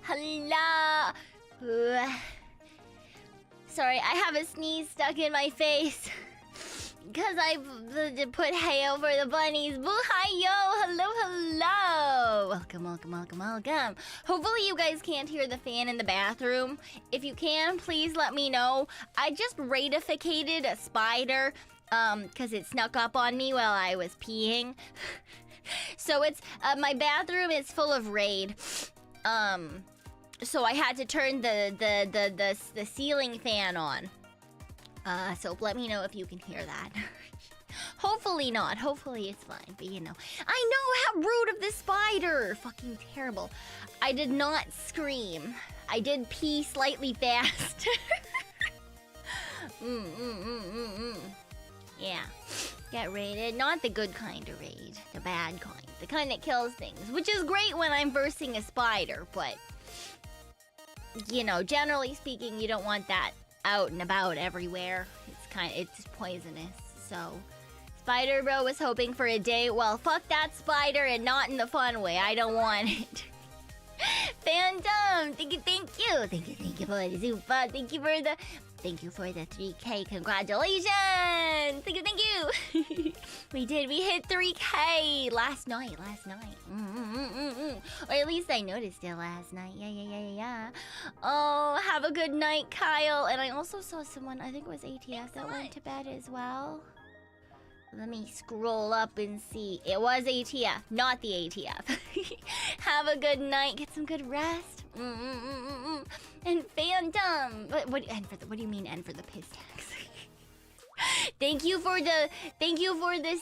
Hello. Sorry, I have a sneeze stuck in my face. Because I put hay over the bunnies. Boo-hi-yo! Hello, hello! Welcome. Hopefully you guys can't hear the fan in the bathroom. If you can, please let me know. I just raidificated a spider, because it snuck up on me while I was peeing. So it's, my bathroom is full of raid. So I had to turn the ceiling fan on. So let me know if you can hear that. Hopefully not. Hopefully it's fine. But you know. I know! How rude of this spider! Fucking terrible. I did not scream. I did pee slightly fast. Yeah. Get raided. Not the good kind of raid. The bad kind. The kind that kills things. Which is great when I'm versing a spider, but... You know, generally speaking, you don't want that out and about everywhere. It's poisonous. So, Spider Bro was hoping for a date. Well, fuck that spider, and not in the fun way. I don't want it. Phantom, thank you for the super. Thank you for the 3K. Congratulations! Thank you. We hit 3K last night. Or at least I noticed it last night. Yeah. Oh, have a good night, Kyle. And I also saw someone, I think it was ATF, that went to bed as well. Let me scroll up and see. It was ATF, not the ATF. Have a good night. Get some good rest. And Phantom. What do you mean? And for the piss tax? Thank you for the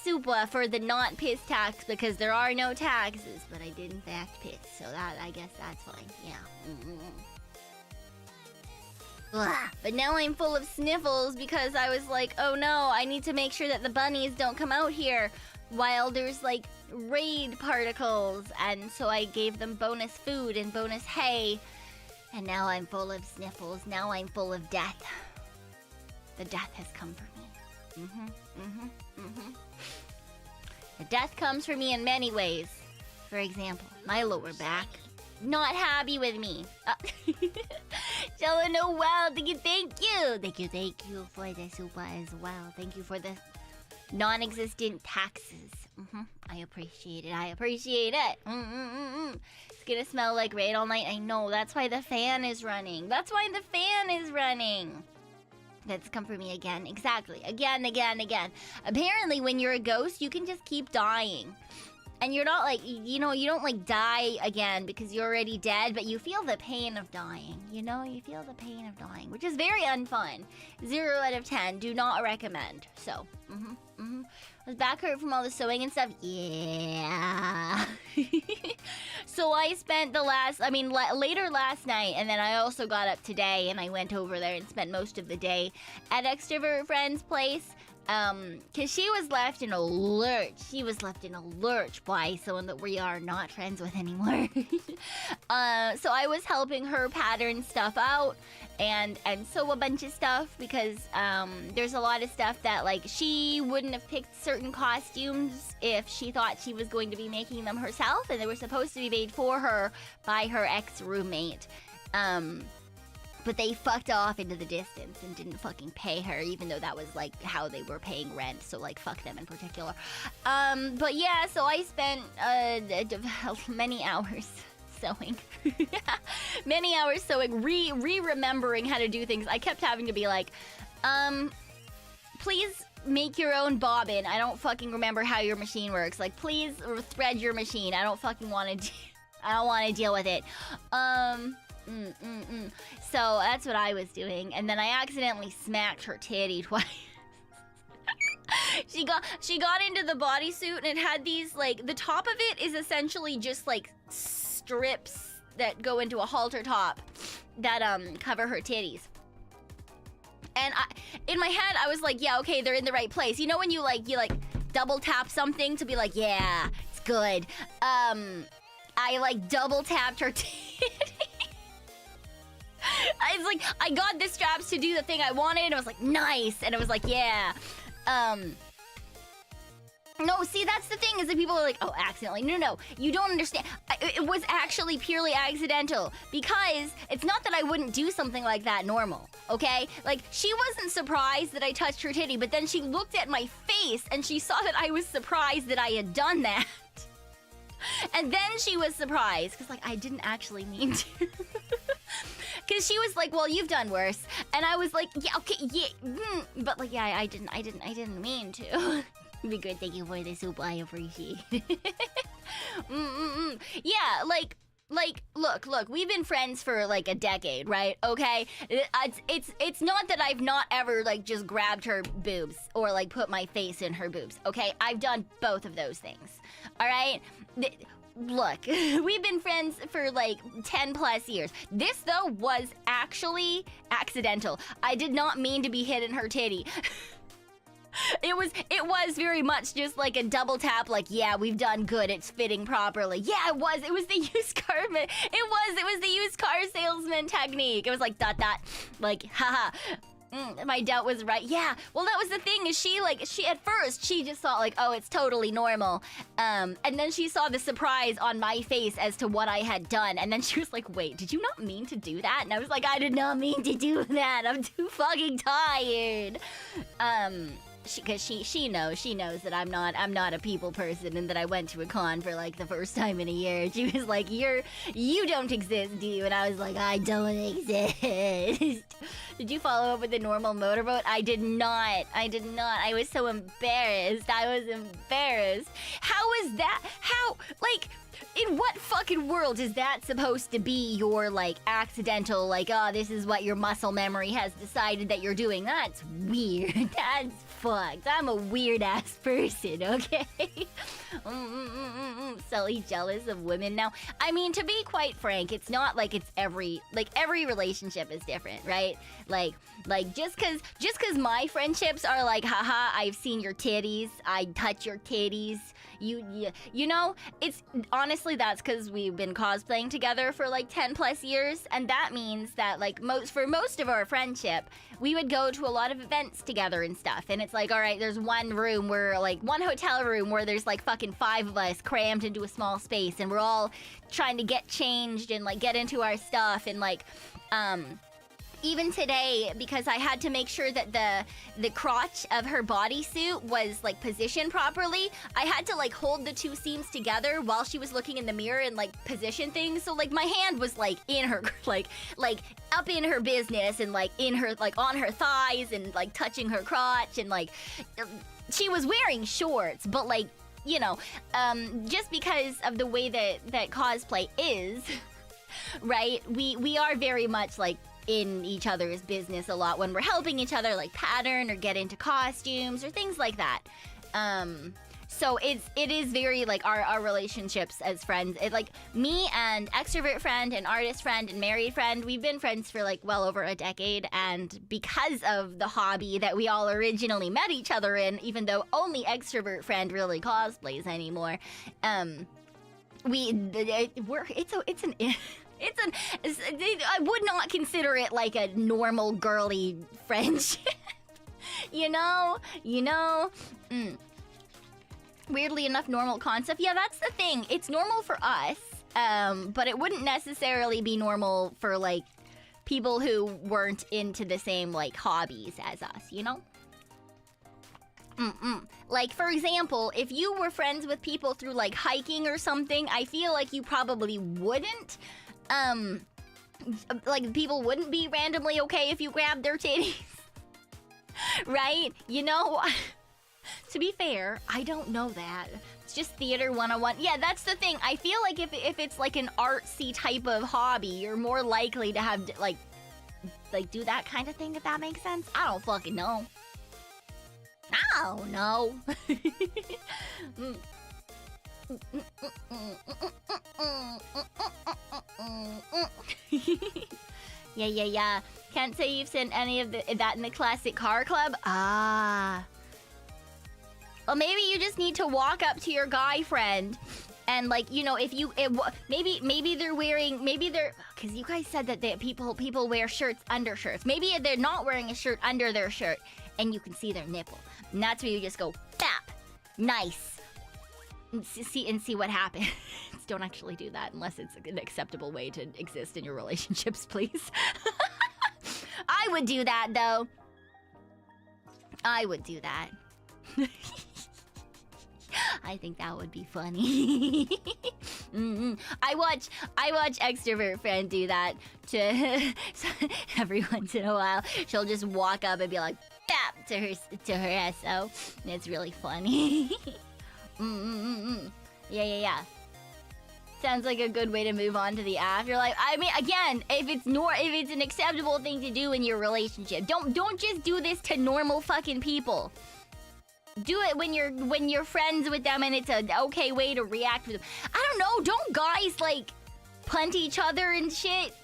super for the not piss tax, because there are no taxes, but I did in fact piss, so that I guess that's fine. Yeah. But now I'm full of sniffles because I was like, oh no, I need to make sure that the bunnies don't come out here while there's like raid particles, and so I gave them bonus food and bonus hay, and now I'm full of sniffles. Now I'm full of death. The death has come for me. The death comes for me in many ways. For example, my lower back. Not happy with me. Jello Noel, thank you. Thank you for the super as well. Thank you for the non-existent taxes. I appreciate it. It's gonna smell like raid all night. I know, that's why the fan is running. That's come for me again. Exactly. Again. Apparently, when you're a ghost, you can just keep dying. And you're not like, you know, you don't like die again because you're already dead, but you feel the pain of dying. You know, you feel the pain of dying, which is very unfun. 0 out of 10. Do not recommend. So, Was back hurt from all the sewing and stuff? Yeah. So I spent later last night, and then I also got up today, and I went over there and spent most of the day at Extrovert Friend's place. Cause she was left in a lurch. By someone that we are not friends with anymore. So I was helping her pattern stuff out and sew a bunch of stuff because, there's a lot of stuff that, like, she wouldn't have picked certain costumes if she thought she was going to be making them herself, and they were supposed to be made for her by her ex-roommate. But they fucked off into the distance and didn't fucking pay her, even though that was, like, how they were paying rent. So, like, fuck them in particular. But yeah, so I spent many hours sewing. Many hours sewing, remembering how to do things. I kept having to be like, please make your own bobbin. I don't fucking remember how your machine works. Like, please thread your machine. I don't fucking want to I don't want to deal with it. So that's what I was doing, and then I accidentally smacked her titty twice. She got into the bodysuit, and it had these, like, the top of it is essentially just like strips that go into a halter top that cover her titties. And in my head I was like, yeah, okay, they're in the right place. You know when you double tap something to be like, yeah, it's good. I like double tapped her titty. I got the straps to do the thing I wanted, and I was like, nice, and it was like, yeah. No, see, that's the thing, is that people are like, oh, accidentally. No, you don't understand. It was actually purely accidental, because it's not that I wouldn't do something like that normal, okay? Like, she wasn't surprised that I touched her titty, but then she looked at my face and she saw that I was surprised that I had done that. And then she was surprised, because, like, I didn't actually mean to. Because she was like, well, you've done worse. And I was like, yeah, okay, yeah, but, like, yeah, I didn't mean to. Be good, thank you for the soup, I appreciate it. Yeah, like, look, we've been friends for like a decade, right? Okay, it's not that I've not ever like just grabbed her boobs or like put my face in her boobs. Okay, I've done both of those things. All right. Look, we've been friends for like 10 plus years. This though was actually accidental. I did not mean to be hitting her titty. It was very much just like a double tap, like, yeah, we've done good, it's fitting properly. Yeah, it was the used car, it was the used car salesman technique. It was like, dot, like, haha. My doubt was right. Yeah, well, that was the thing, is she at first, she just thought like, oh, it's totally normal. And then she saw the surprise on my face as to what I had done. And then she was like, wait, did you not mean to do that? And I was like, I did not mean to do that. I'm too fucking tired. Because she knows that I'm not a people person, and that I went to a con for like the first time in a year. She was like, you don't exist, do you? And I was like, I don't exist. Did you follow up with the normal motorboat? I did not. I was so embarrassed. How is that? How, like, in what fucking world is that supposed to be your, like, accidental, like, oh, this is what your muscle memory has decided that you're doing? That's weird. That's fucked. I'm a weird-ass person, okay? Sully jealous of women now. I mean, to be quite frank, it's not like it's every relationship is different, right? Like just cause my friendships are like, haha, I've seen your titties, I touch your titties, you know, it's honestly, that's because we've been cosplaying together for like 10 plus years, and that means that like for most of our friendship, we would go to a lot of events together and stuff, and it's like, all right, there's one hotel room where there's like fucking 5 of us crammed into a small space, and we're all trying to get changed and like get into our stuff, and like even today, because I had to make sure that the crotch of her bodysuit was like positioned properly, I had to like hold the two seams together while she was looking in the mirror and like position things. So like my hand was like in her like up in her business, and like in her, like on her thighs, and like touching her crotch, and like she was wearing shorts, but like, you know, just because of the way that cosplay is, right? We are very much like in each other's business a lot when we're helping each other like pattern or get into costumes or things like that. So it is very like our relationships as friends. It, like me and extrovert friend and artist friend and married friend, we've been friends for like well over a decade, and because of the hobby that we all originally met each other in, even though only extrovert friend really cosplays anymore, I would not consider it like a normal girly friendship. you know? Weirdly enough, normal concept. Yeah, that's the thing. It's normal for us, but it wouldn't necessarily be normal for like people who weren't into the same like hobbies as us, you know? Like, for example, if you were friends with people through like hiking or something, I feel like you probably wouldn't. Like, people wouldn't be randomly okay if you grabbed their titties. Right? You know? To be fair, I don't know that. It's just theater 101. Yeah, that's the thing. I feel like if it's like an artsy type of hobby, you're more likely to have, like do that kind of thing, if that makes sense. I don't fucking know. I don't know. Yeah. Can't say you've seen any of that in the classic car club. Ah. Well, maybe you just need to walk up to your guy friend and, like, you know, maybe they're, because you guys said that people wear shirts under shirts. Maybe they're not wearing a shirt under their shirt and you can see their nipple. And that's where you just go, bap. Nice. And see what happens. Don't actually do that unless it's an acceptable way to exist in your relationships, please. I would do that, though. I would do that. I think that would be funny. I watch extrovert friend do that to every once in a while. She'll just walk up and be like, "Bap," to her SO. And it's really funny. Yeah. Sounds like a good way to move on to the afterlife. I mean, again, if it's an acceptable thing to do in your relationship, don't just do this to normal fucking people. Do it when you're friends with them and it's an okay way to react with them. I don't know. Don't guys like punt each other and shit?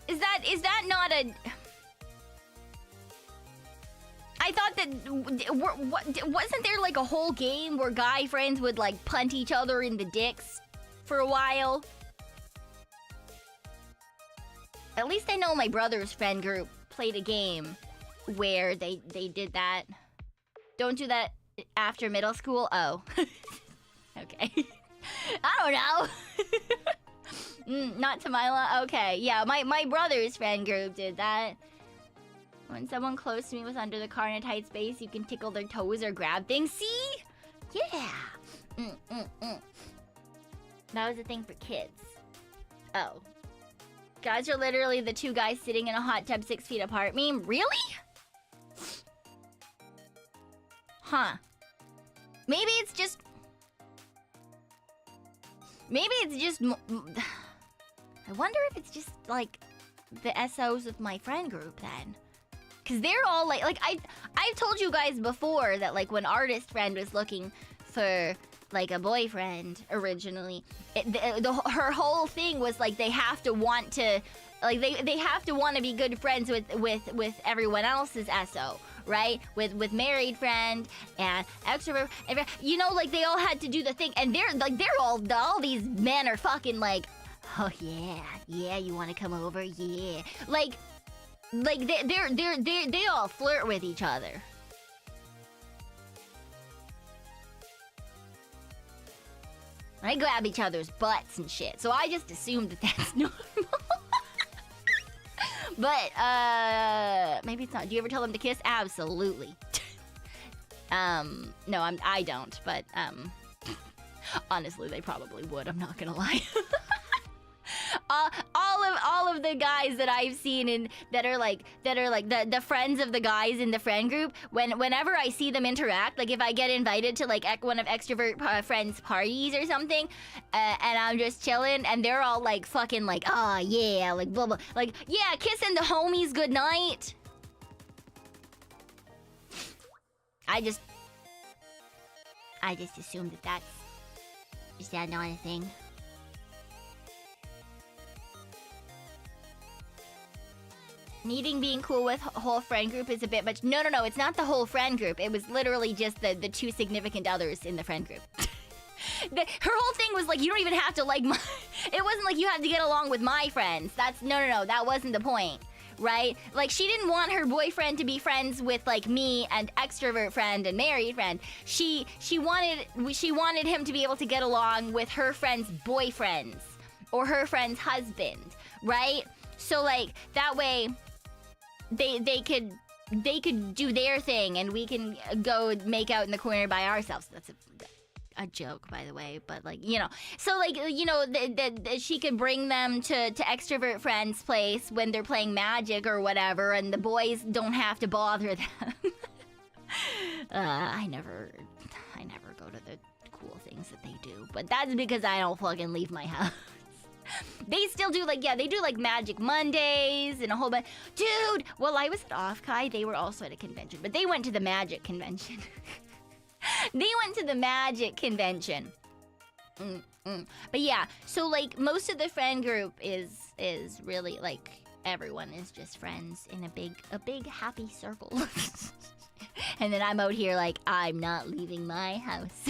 Is that not a? I thought that wasn't there like a whole game where guy friends would like punt each other in the dicks for a while? At least I know my brother's friend group played a game where they did that. Don't do that after middle school? Oh. Okay. I don't know. Not Tamila? Okay. Yeah, my brother's friend group did that. When someone close to me was under the car in a tight space, you can tickle their toes or grab things. See? Yeah. That was a thing for kids. Oh. Guys are literally the two guys sitting in a hot tub 6 feet apart. Meme? Really? Huh. Maybe it's just... I wonder if it's just, like, the SOs of my friend group, then. Because they're all, like I've told you guys before that, like, when Artist Friend was looking for, like, a boyfriend originally, her whole thing was, like, they have to want to... Like, they have to want to be good friends with everyone else's SO. Right? With married friend and extrovert, you know, like they all had to do the thing, and they're all these men are fucking like, oh yeah, you want to come over, yeah, like they all flirt with each other. I grab each other's butts and shit, so I just assumed that that's normal. But, maybe it's not. Do you ever tell them to kiss? Absolutely. No, I don't, but, honestly, they probably would. I'm not gonna lie. All of the guys that I've seen that are like the friends of the guys in the friend group, whenever I see them interact, like if I get invited to like one of extrovert friends' parties or something, and I'm just chilling and they're all like fucking like, oh yeah, like blah blah, like yeah, kissing the homies goodnight. I just assumed is that not a thing? Needing being cool with whole friend group is a bit much. No, it's not the whole friend group. It was literally just the two significant others in the friend group. Her whole thing was like, you don't even have to like my... It wasn't like you had to get along with my friends. No, that wasn't the point, right? Like, she didn't want her boyfriend to be friends with like me and extrovert friend and married friend. She wanted him to be able to get along with her friend's boyfriends or her friend's husband, right? So like that way they could do their thing and we can go make out in the corner by ourselves. That's a joke, by the way, but like, you know, so like, you know, she could bring them to extrovert friend's place when they're playing Magic or whatever, and the boys don't have to bother them. I never go to the cool things that they do, but that's because I don't fucking leave my house. They still do like, yeah, they do like Magic Mondays and a whole bunch. Dude, well, I was at Off-Kai, they were also at a convention, but they went to the Magic convention. They went to the Magic convention. But yeah, so like most of the friend group is really like everyone is just friends in a big happy circle. And then I'm out here like, I'm not leaving my house.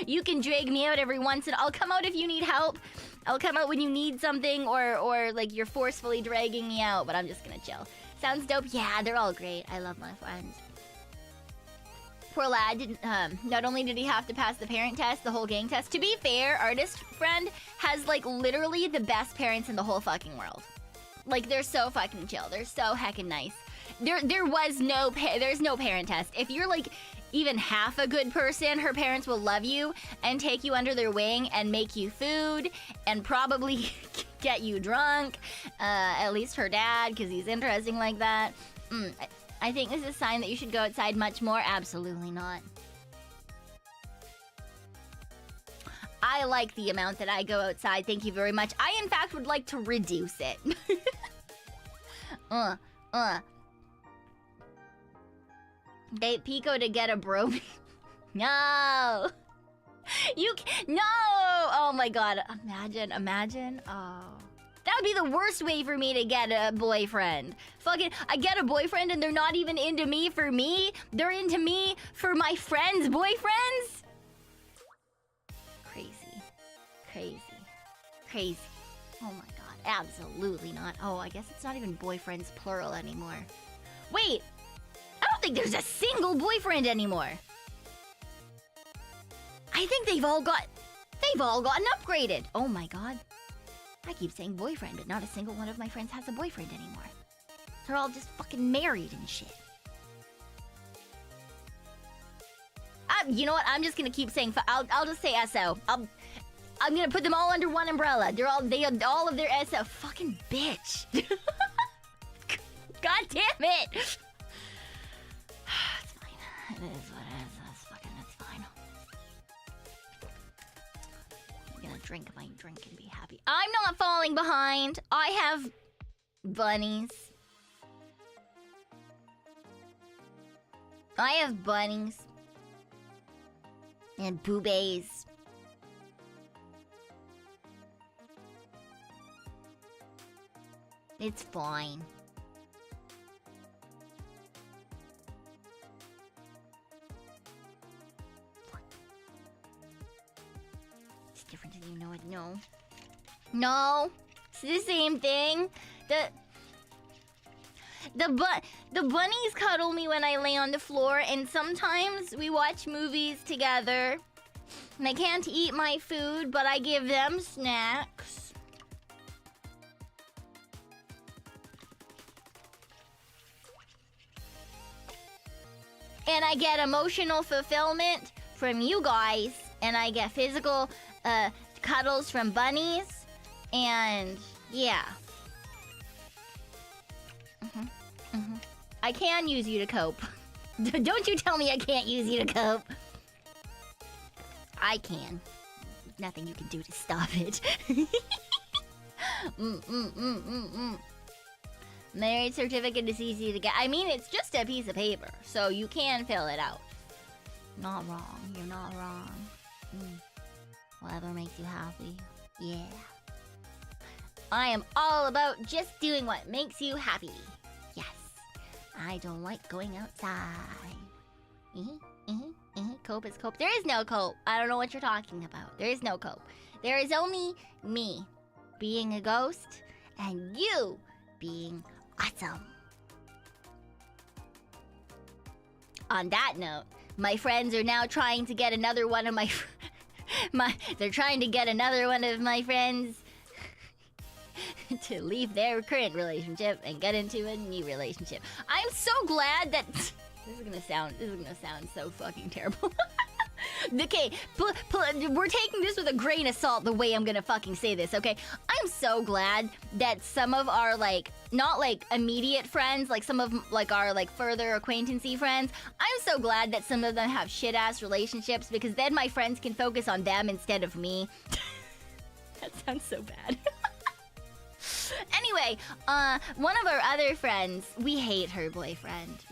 You can drag me out every once and I'll come out if you need help. I'll come out when you need something or like you're forcefully dragging me out, but I'm just gonna chill. Sounds dope? Yeah, they're all great. I love my friends. Poor lad didn't, not only did he have to pass the parent test, the whole gang test. To be fair, artist friend has like literally the best parents in the whole fucking world. Like they're so fucking chill. They're so heckin' nice. There's no parent test. If you're like even half a good person, her parents will love you and take you under their wing and make you food and probably get you drunk. At least her dad, because he's interesting like that. I think this is a sign that you should go outside much more. Absolutely not. I like the amount that I go outside. Thank you very much. I, in fact, would like to reduce it. Date Pekoe to get a bro. No. No. Oh my god. Imagine. Oh. That would be the worst way for me to get a boyfriend. Fucking, I get a boyfriend and they're not even into me for me. They're into me for my friends' boyfriends. Crazy. Oh my god, absolutely not. Oh, I guess it's not even boyfriends plural anymore. Wait, I don't think there's a single boyfriend anymore. I think they've all gotten upgraded. Oh my god. I keep saying boyfriend, but not a single one of my friends has a boyfriend anymore. They're all just fucking married and shit. You know what? I'm just gonna keep saying. I'll just say SO. I'm gonna put them all under one umbrella. They have all of their SO. Fucking bitch. God damn it. It's fine. It is what it is. It's fine. I'm gonna drink my drink and be happy. I'm not falling behind. I have bunnies. And boobies. It's fine. It's different than you know it. No. It's the same thing. The bunnies cuddle me when I lay on the floor, and sometimes we watch movies together. And I can't eat my food, but I give them snacks. And I get emotional fulfillment from you guys, and I get physical cuddles from bunnies, and yeah. I can use you to cope. Don't you tell me I can't use you to cope. I can. Nothing you can do to stop it. Marriage certificate is easy to get. I mean, it's just a piece of paper, so you can fill it out. Not wrong. You're not wrong. Whatever makes you happy. Yeah. I am all about just doing what makes you happy. Yes. I don't like going outside. Cope is cope. There is no cope. I don't know what you're talking about. There is no cope. There is only me being a ghost and you being awesome. On that note, my friends are now trying to get another one of they're trying to get another one of my friends to leave their current relationship and get into a new relationship. I'm so glad that this is gonna sound so fucking terrible. Okay, we're taking this with a grain of salt the way I'm gonna fucking say this, okay? I'm so glad that some of our, like, not like immediate friends, like some of like our like further acquaintancy friends, I'm so glad that some of them have shit-ass relationships, because then my friends can focus on them instead of me. That sounds so bad. Anyway, one of our other friends, we hate her boyfriend.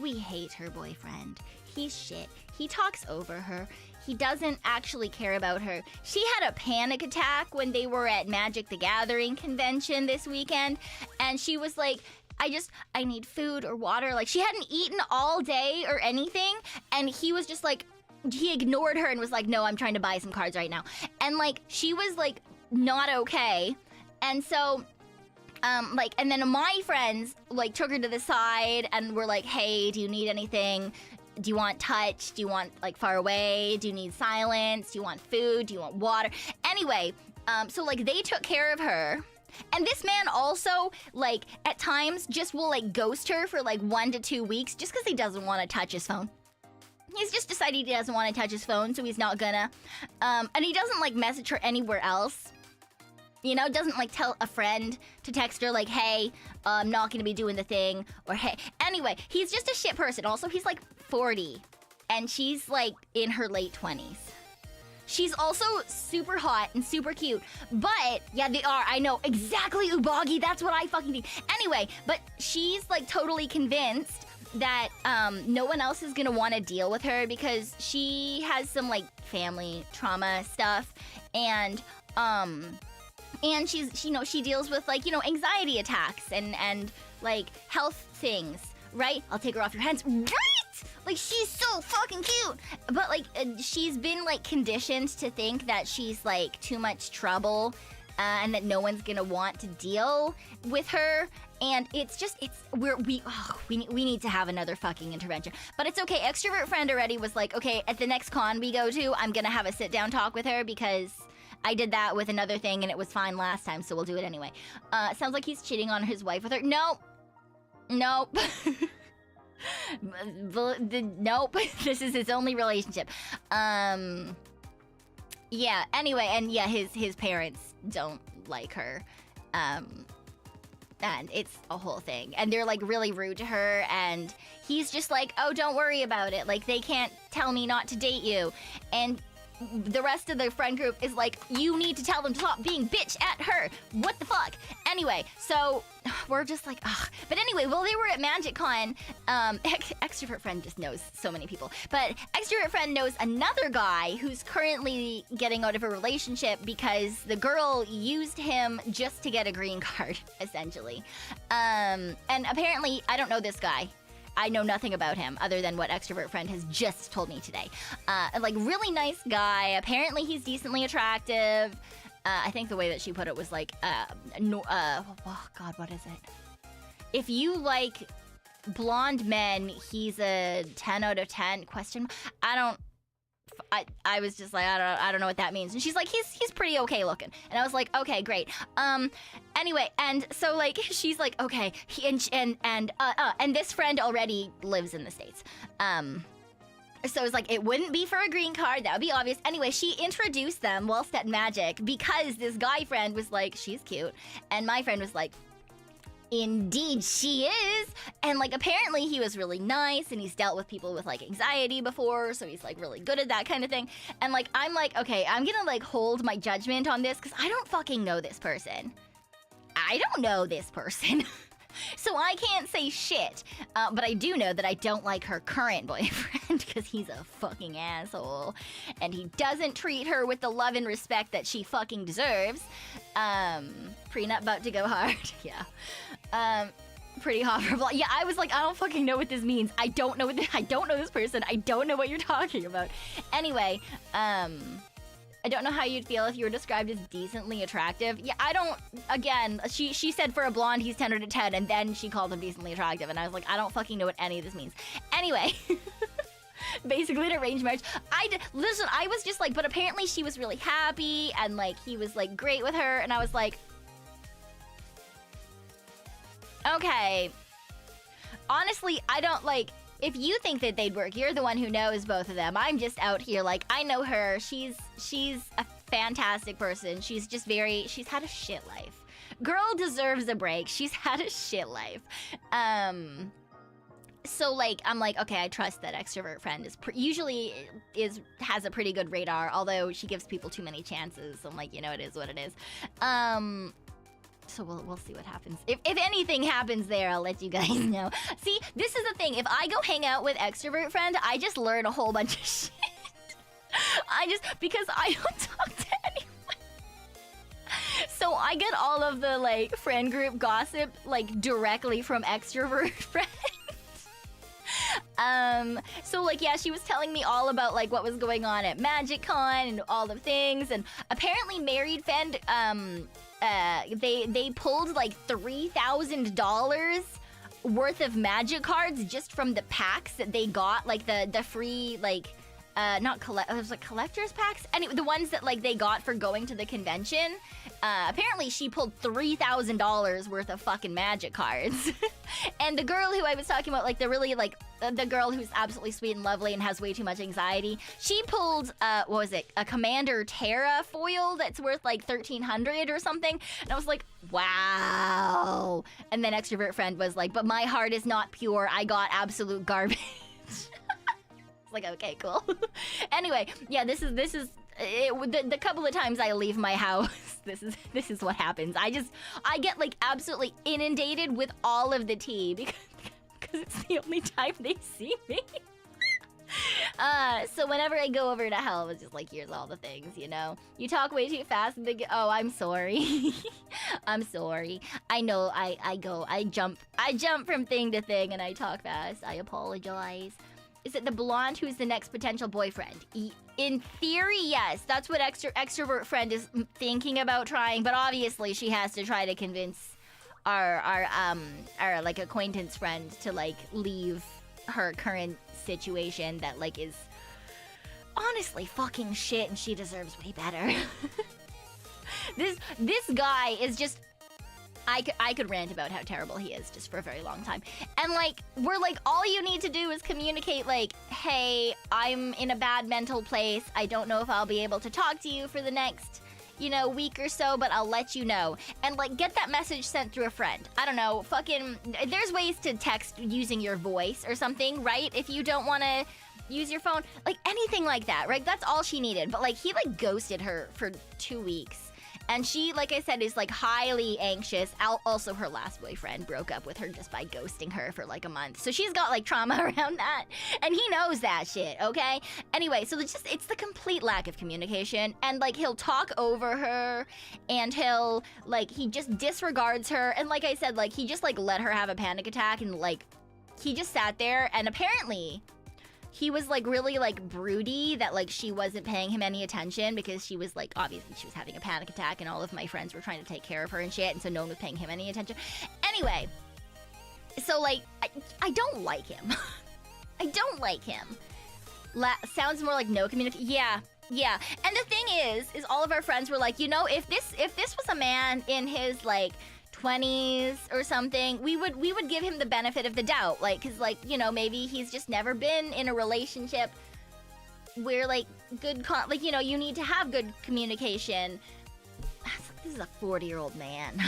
He's shit. He talks over her. He doesn't actually care about her. She had a panic attack when they were at Magic the Gathering convention this weekend, and she was like, I need food or water. Like, she hadn't eaten all day or anything, and he was just like, he ignored her and was like, no, I'm trying to buy some cards right now. And like, she was like, not okay. And so, and then my friends like took her to the side and were like, hey, do you need anything? Do you want touch? Do you want like far away? Do you need silence? Do you want food? Do you want water? Anyway, so like they took care of her. And this man also, like, at times just will like ghost her for like 1 to 2 weeks just because he doesn't want to touch his phone. He's just decided he doesn't want to touch his phone, so he's not gonna. And he doesn't like message her anywhere else. You know, doesn't like tell a friend to text her like, hey, I'm not gonna be doing the thing, or hey. Anyway, he's just a shit person. Also, he's like 40, and she's like in her late 20s. She's also super hot and super cute, but yeah, they are. I know exactly, Ubagi. That's what I fucking think. Anyway, but she's like totally convinced that no one else is gonna want to deal with her because she has some like family trauma stuff, and she's, you know, she deals with like, you know, anxiety attacks and like health things, right? I'll take her off your hands, right? Like, she's so fucking cute. But like, she's been like conditioned to think that she's like too much trouble, and that no one's gonna want to deal with her. And it's just, we need to have another fucking intervention. But it's okay. Extrovert friend already was like, okay, at the next con we go to, I'm gonna have a sit down talk with her because I did that with another thing and it was fine last time, so we'll do it anyway. Sounds like he's cheating on his wife with her. Nope. Nope. Nope. This is his only relationship. Yeah, anyway, and yeah, his parents don't like her. And it's a whole thing. And they're like really rude to her, and he's just like, oh, don't worry about it. Like, they can't tell me not to date you. And the rest of the friend group is like, you need to tell them to stop being bitch at her. What the fuck? Anyway, so we're just like, ugh. But anyway, while they were at MagicCon, extrovert friend just knows so many people. But extrovert friend knows another guy who's currently getting out of a relationship because the girl used him just to get a green card, essentially. And apparently, I don't know this guy. I know nothing about him other than what extrovert friend has just told me today. Like, really nice guy. Apparently he's decently attractive. I think the way that she put it was like, oh God, what is it? If you like blonde men, he's a 10 out of 10 question. I was just like, I don't know what that means. And she's like, he's pretty okay looking. And I was like, okay, great. Anyway, and so like, she's like, okay, and this friend already lives in the States. So it's like, it wouldn't be for a green card, that would be obvious. Anyway, she introduced them whilst at Magic because this guy friend was like, she's cute. And my friend was like, indeed she is. And like, apparently he was really nice, and he's dealt with people with like anxiety before, so he's like really good at that kind of thing. And like, I'm like, okay, I'm gonna like hold my judgment on this because I don't fucking know this person. I don't know this person. So I can't say shit, but I do know that I don't like her current boyfriend because he's a fucking asshole, and he doesn't treat her with the love and respect that she fucking deserves. Prenup about to go hard. Yeah. Pretty horrible. Yeah, I was like, I don't fucking know what this means. I don't know I don't know this person. I don't know what you're talking about. Anyway, I don't know how you'd feel if you were described as decently attractive. Yeah, I don't, again, she said for a blonde he's 10 out of 10, and then she called him decently attractive, and I was like, I don't fucking know what any of this means. Anyway, basically an arranged marriage. Listen, I was just like, but apparently she was really happy, and like, he was like great with her, and I was like, okay. Honestly, I don't like, if you think that they'd work, you're the one who knows both of them. I'm just out here like, I know her. She's a fantastic person. She's just she's had a shit life. Girl deserves a break. She's had a shit life. So like, I'm like, okay, I trust that extrovert friend has a pretty good radar, although she gives people too many chances. I'm like, you know, it is what it is. So we'll see what happens. If anything happens there, I'll let you guys know. See, this is the thing. If I go hang out with extrovert friend, I just learn a whole bunch of shit. Because I don't talk to anyone. So I get all of the like friend group gossip like directly from extrovert friend. So like, yeah, she was telling me all about like what was going on at MagicCon and all the things, and apparently married friend, they pulled like $3,000 worth of magic cards just from the packs that they got, like the free, like, not collect, it was like collector's packs? Anyway, the ones that like they got for going to the convention. Apparently she pulled $3,000 worth of fucking magic cards. And the girl who I was talking about, like the really like, the girl who's absolutely sweet and lovely and has way too much anxiety, she pulled, what was it? A Commander Terra foil that's worth like 1,300 or something. And I was like, wow. And then extrovert friend was like, but my heart is not pure. I got absolute garbage. Like, okay, cool. Anyway, yeah, this is the couple of times I leave my house, this is what happens. I get like absolutely inundated with all of the tea because it's the only time they see me. So whenever I go over to hell, it's just like, here's all the things, you know. You talk way too fast and they go, oh, I'm sorry. I'm sorry. I know, I jump from thing to thing and I talk fast. I apologize. Is it the blonde who's the next potential boyfriend? In theory, yes. That's what extrovert friend is thinking about trying, but obviously she has to try to convince our like acquaintance friend to like leave her current situation that like is honestly fucking shit and she deserves way better. This guy is just, I could rant about how terrible he is just for a very long time. And like, we're like, all you need to do is communicate like, hey, I'm in a bad mental place. I don't know if I'll be able to talk to you for the next, you know, week or so, but I'll let you know. And like, get that message sent through a friend. I don't know, fucking, there's ways to text using your voice or something, right? If you don't want to use your phone, like anything like that, right? That's all she needed. But like, he like ghosted her for 2 weeks. And she, like I said, is like highly anxious. Also, her last boyfriend broke up with her just by ghosting her for like a month. So she's got like trauma around that. And he knows that shit, okay? Anyway, so it's the complete lack of communication. And like, he'll talk over her and he'll like, he just disregards her. And like I said, like he just like let her have a panic attack and like, he just sat there and apparently he was like really like broody that like she wasn't paying him any attention because she was like, obviously she was having a panic attack and all of my friends were trying to take care of her and shit, and so no one was paying him any attention. Anyway, so like I don't like him. I don't like him. Sounds more like no communication. Yeah. And the thing is all of our friends were like, you know, if this was a man in his like 20s or something, we would give him the benefit of the doubt, like, because like, you know, maybe he's just never been in a relationship where like like, you know, you need to have good communication. This is a 40-year-old man.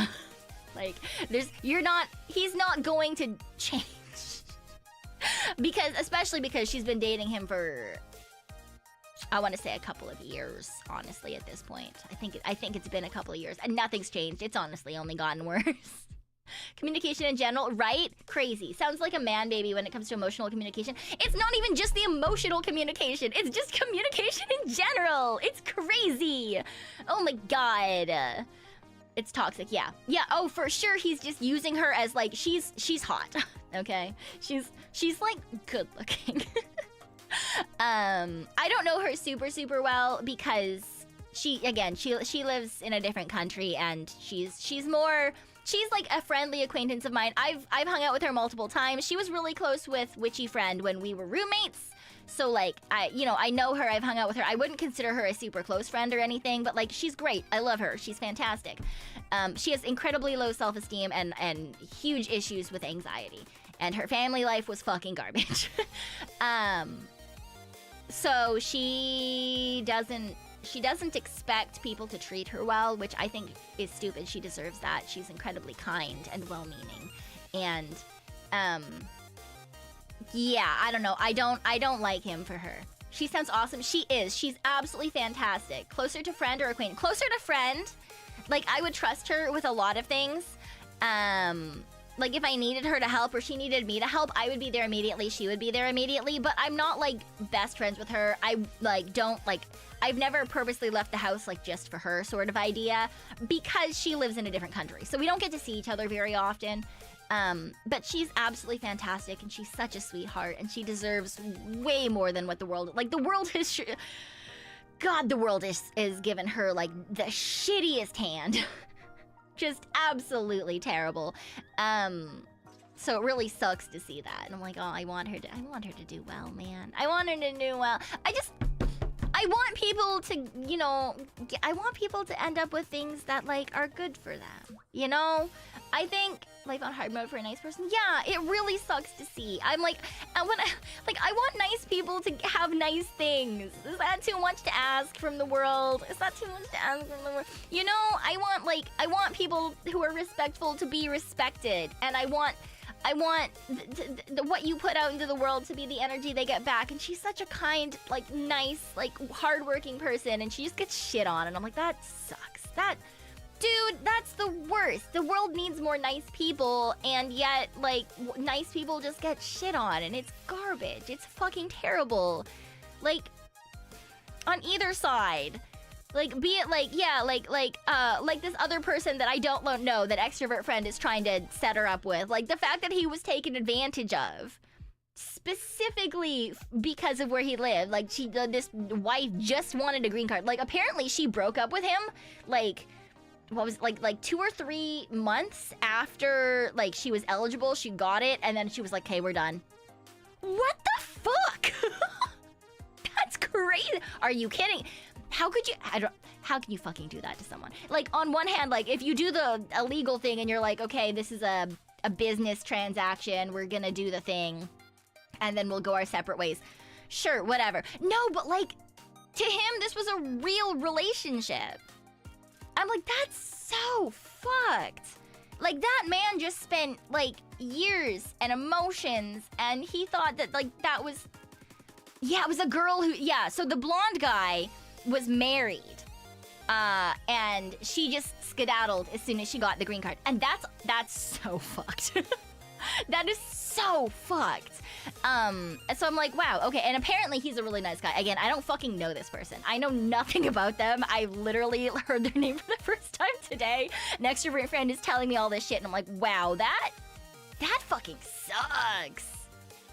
Like, he's not going to change. Especially because she's been dating him for, I want to say a couple of years, honestly, at this point. I think it's been a couple of years, and nothing's changed. It's honestly only gotten worse. Communication in general, right? Crazy. Sounds like a man baby when it comes to emotional communication. It's not even just the emotional communication. It's just communication in general. It's crazy. Oh my god. It's toxic, yeah. Yeah, oh, for sure he's just using her as like, she's hot, okay? She's like good looking. I don't know her super well because she lives in a different country and she's like a friendly acquaintance of mine. I've hung out with her multiple times. She was really close with Witchy Friend when we were roommates. So like, I know her, I've hung out with her. I wouldn't consider her a super close friend or anything, but like, she's great. I love her. She's fantastic. She has incredibly low self-esteem and huge issues with anxiety. And her family life was fucking garbage. So she doesn't expect people to treat her well, which I think is stupid. She deserves that. She's incredibly kind and well-meaning. And, yeah, I don't know. I don't like him for her. She sounds awesome. She is. She's absolutely fantastic. Closer to friend or acquaintance? Closer to friend. Like, I would trust her with a lot of things. Like, if I needed her to help or she needed me to help, I would be there immediately. She would be there immediately. But I'm not, like, best friends with her. I've never purposely left the house, like, just for her sort of idea. Because she lives in a different country. So we don't get to see each other very often. But she's absolutely fantastic. And she's such a sweetheart. And she deserves way more than what the world... Like, the world has... God, the world is given her, like, the shittiest hand. Just absolutely terrible. So it really sucks to see that. And I'm like, oh, I want her to do well, man. I want her to do well. I want people to, you know, I want people to end up with things that, like, are good for them. You know? I think life on hard mode for a nice person. Yeah, it really sucks to see. I'm like, I want nice people to have nice things. Is that too much to ask from the world? Is that too much to ask from the world? You know, I want people who are respectful to be respected, and I want what you put out into the world to be the energy they get back. And she's such a kind, like, nice, like, hardworking person, and she just gets shit on, and I'm like, that sucks. Dude, that's the worst. The world needs more nice people, and yet, like, nice people just get shit on, and it's garbage. It's fucking terrible. Like, on either side. Like, be it like, yeah, like this other person that I don't know that extrovert friend is trying to set her up with. Like, the fact that he was taken advantage of. Specifically because of where he lived. Like, this wife just wanted a green card. Like, apparently she broke up with him, like, what was like 2 or 3 months after, like, she was eligible. She got it, and then she was like, okay, we're done. What the fuck? That's crazy. Are you kidding? How could you, how can you fucking do that to someone? Like, on one hand, like, if you do the illegal thing and you're like, okay, this is a business transaction, we're gonna do the thing, and then we'll go our separate ways. Sure, whatever. No, but, like, to him, this was a real relationship. I'm like, that's so fucked. Like, that man just spent, like, years and emotions, and he thought that, like, that was... Yeah, it was a girl who... Yeah, so the blonde guy was married. And she just skedaddled as soon as she got the green card. And that's so fucked. That is so fucked. And so I'm like, wow, okay. And apparently he's a really nice guy. Again, I don't fucking know this person. I know nothing about them. I literally heard their name for the first time today. An extrovert friend is telling me all this shit, and I'm like, wow, that fucking sucks.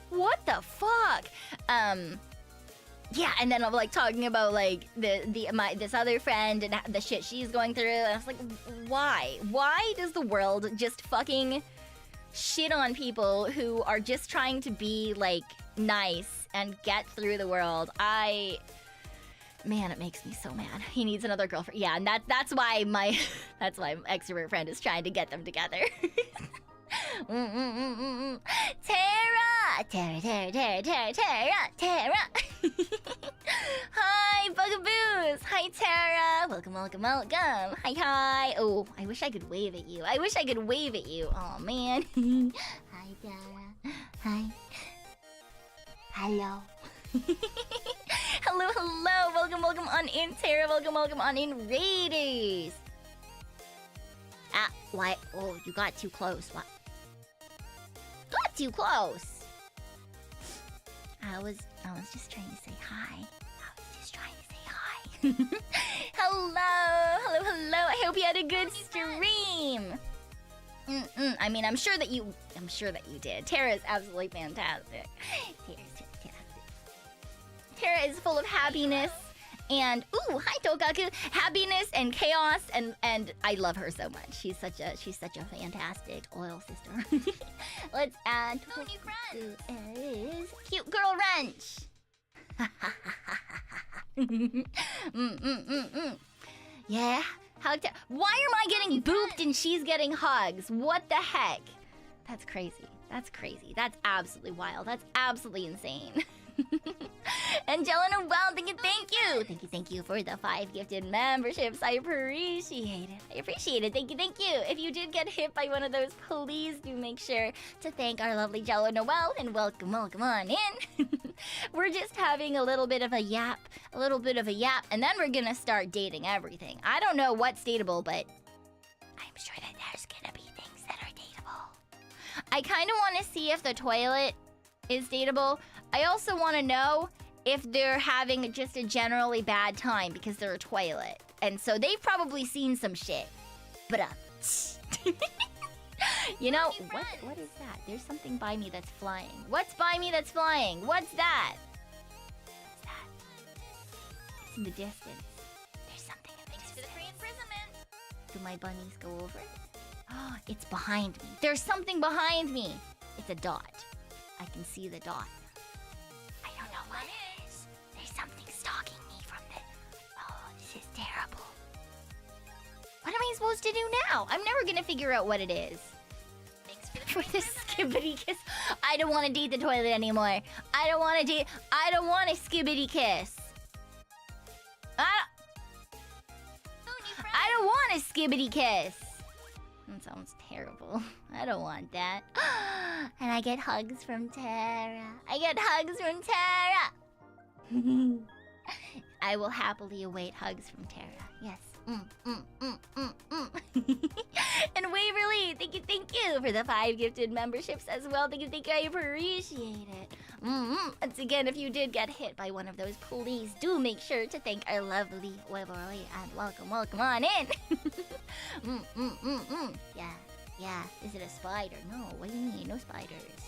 What the fuck? Yeah, and then I'm like talking about like this other friend and the shit she's going through, and I was like, why? Why does the world just fucking shit on people who are just trying to be, like, nice and get through the world? Man, it makes me so mad. He needs another girlfriend. Yeah, and that's why my extrovert friend is trying to get them together. Tara. Hi, Bugaboos. Hi, Tara. Welcome. Hi. Oh, I wish I could wave at you. Oh, man. Hi, Tara. Hi. Hello. Hello. Welcome on in, Tara. Welcome on in, Raiders. Ah, what? Oh, you got too close. What? Got too close. I was just trying to say hi. Hello. I hope you had a good stream. I mean, I'm sure that you did. Tara is absolutely fantastic. Tara is full of happiness and hi Tokaku, happiness and chaos, and I love her so much. She's such a fantastic oil sister. Let's add is cute girl wrench. Yeah. Why am I getting booped and she's getting hugs? What the heck? That's crazy. That's absolutely wild. That's absolutely insane. Angela, well, thank you. Thank you for the 5 gifted memberships. I appreciate it. Thank you. If you did get hit by one of those, please do make sure to thank our lovely Jello Noel and welcome on in. We're just having a little bit of a yap, and then we're gonna start dating everything. I don't know what's dateable, but I'm sure that there's gonna be things that are dateable. I kind of want to see if the toilet is dateable. I also want to know if they're having just a generally bad time because they're a toilet. And so they've probably seen some shit. But, you know, what is that? There's something by me that's flying. What's by me that's flying? What's that? What's that? It's in the distance. There's something in the distance. For the pre-imprisonment. Do my bunnies go over it? Oh, it's behind me. There's something behind me. It's a dot. I can see the dot. I don't know what it is. There's something stalking me from the... Oh, this is terrible. What am I supposed to do now? I'm never gonna figure out what it is. Thanks for the skibbity kiss. I don't want to date the toilet anymore. I don't want a skibbity kiss. I don't want a skibbity kiss. That sounds terrible. I don't want that. And I get hugs from Tara. I get hugs from Tara. I will happily await hugs from Tara. Yes. And Waverly, thank you for the 5 gifted memberships as well. Thank you, I appreciate it. Once again, if you did get hit by one of those, please do make sure to thank our lovely Waverly and welcome on in. Yeah. Is it a spider? No, what do you mean? No spiders.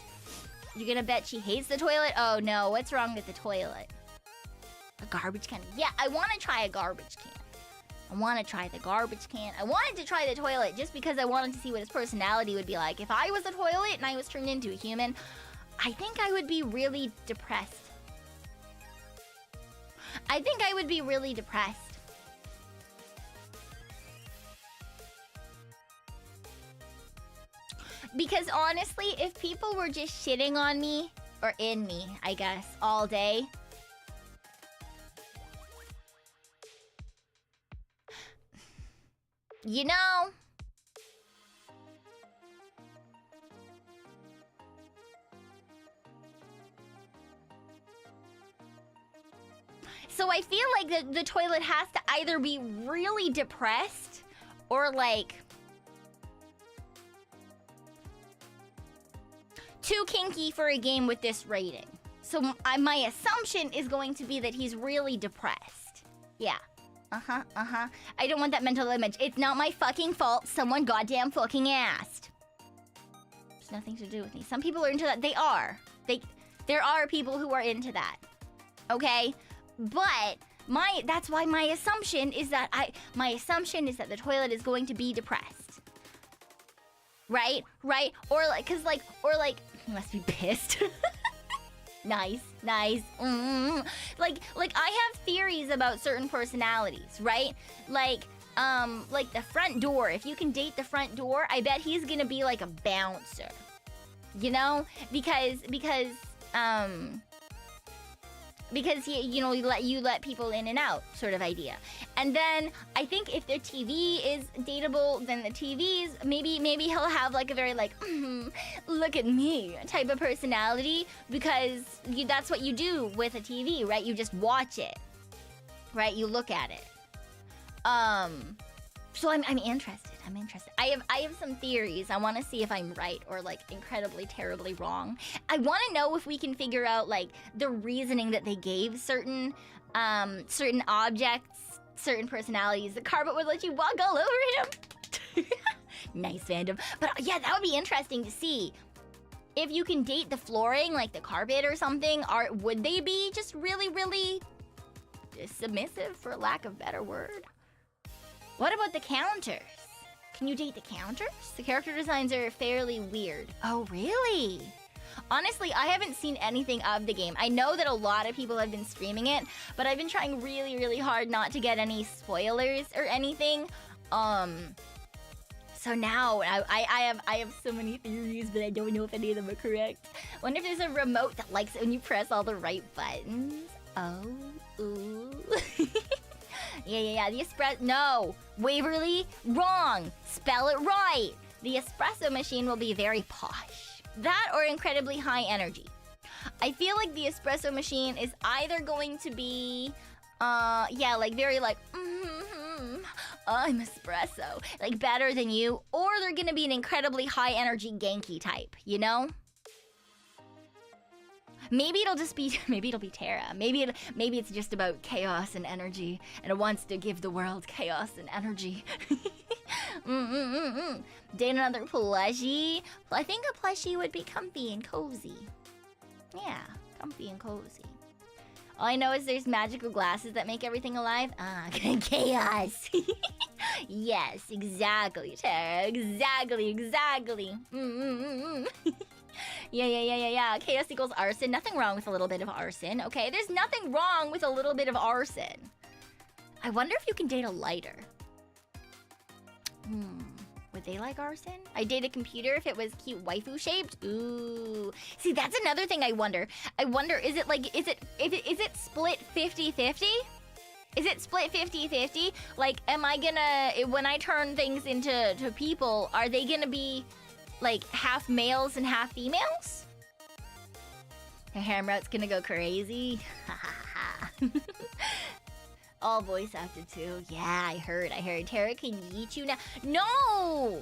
You're gonna bet she hates the toilet? Oh no, what's wrong with the toilet? A garbage can? Yeah, I want to try a garbage can. I want to try the garbage can. I wanted to try the toilet just because I wanted to see what his personality would be like. If I was a toilet and I was turned into a human, I think I would be really depressed. Because honestly, if people were just shitting on me, or in me, I guess, all day... You know... So I feel like the toilet has to either be really depressed or like... too kinky for a game with this rating. So my assumption is going to be that he's really depressed. Yeah. I don't want that mental image. It's not my fucking fault. Someone goddamn fucking asked. It's nothing to do with me. Some people are into that. They are. There are people who are into that. Okay? But that's why my assumption is that the toilet is going to be depressed. Right? Or like he must be pissed. Nice. Like I have theories about certain personalities, right? Like the front door. If you can date the front door, I bet he's gonna be like a bouncer. You know? Because he, you let people in and out, sort of idea. And then I think if their TV is dateable, then the TV's maybe he'll have like a very like look at me type of personality, because that's what you do with a TV, right? You just watch it, right? You look at it. So I'm interested. I have some theories. I want to see if I'm right or like incredibly terribly wrong. I want to know if we can figure out like the reasoning that they gave certain objects, certain personalities. The carpet would let you walk all over him. Nice fandom. But yeah, that would be interesting to see. If you can date the flooring, like the carpet or something, would they be just really, really submissive, for lack of a better word? What about the counters? Can you date the counters? The character designs are fairly weird. Oh, really? Honestly, I haven't seen anything of the game. I know that a lot of people have been streaming it, but I've been trying really, really hard not to get any spoilers or anything. So now I have so many theories, but I don't know if any of them are correct. Wonder if there's a remote that likes it when you press all the right buttons. Oh, ooh. Yeah, the no, Waverly, wrong. Spell it right. The espresso machine will be very posh. That or incredibly high energy. I feel like the espresso machine is either going to be, like very like, I'm espresso, like better than you, or they're gonna be an incredibly high energy Genki type, you know? Maybe it'll be Tara. Maybe it's just about chaos and energy, and it wants to give the world chaos and energy. Date another plushie. I think a plushie would be comfy and cozy. Yeah, comfy and cozy. All I know is there's magical glasses that make everything alive. Chaos. Yes, exactly, Tara. Exactly. Yeah. Chaos equals arson. Nothing wrong with a little bit of arson. Okay, there's nothing wrong with a little bit of arson. I wonder if you can date a lighter. Would they like arson? I date a computer if it was cute waifu shaped. Ooh. See, that's another thing I wonder. I wonder, is it split 50-50? Is it split 50-50? Like, am I gonna, when I turn things into people, are they gonna be like half males and half females? The Hamrout's gonna go crazy. All voice acted too. Yeah, I heard. Tara can eat you now. No!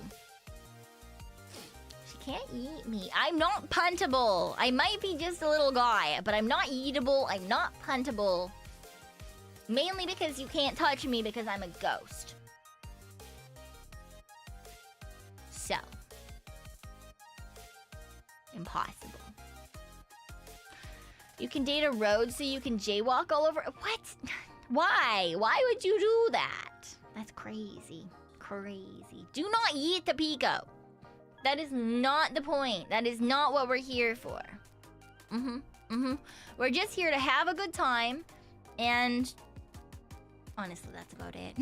She can't eat me. I'm not puntable. I might be just a little guy, but I'm not eatable. I'm not puntable. Mainly because you can't touch me because I'm a ghost. So. Impossible. You can date a road so you can jaywalk all over. What? Why? Why would you do that? That's crazy. Crazy. Do not eat the Pekoe. That is not the point. That is not what we're here for. We're just here to have a good time. And honestly, that's about it.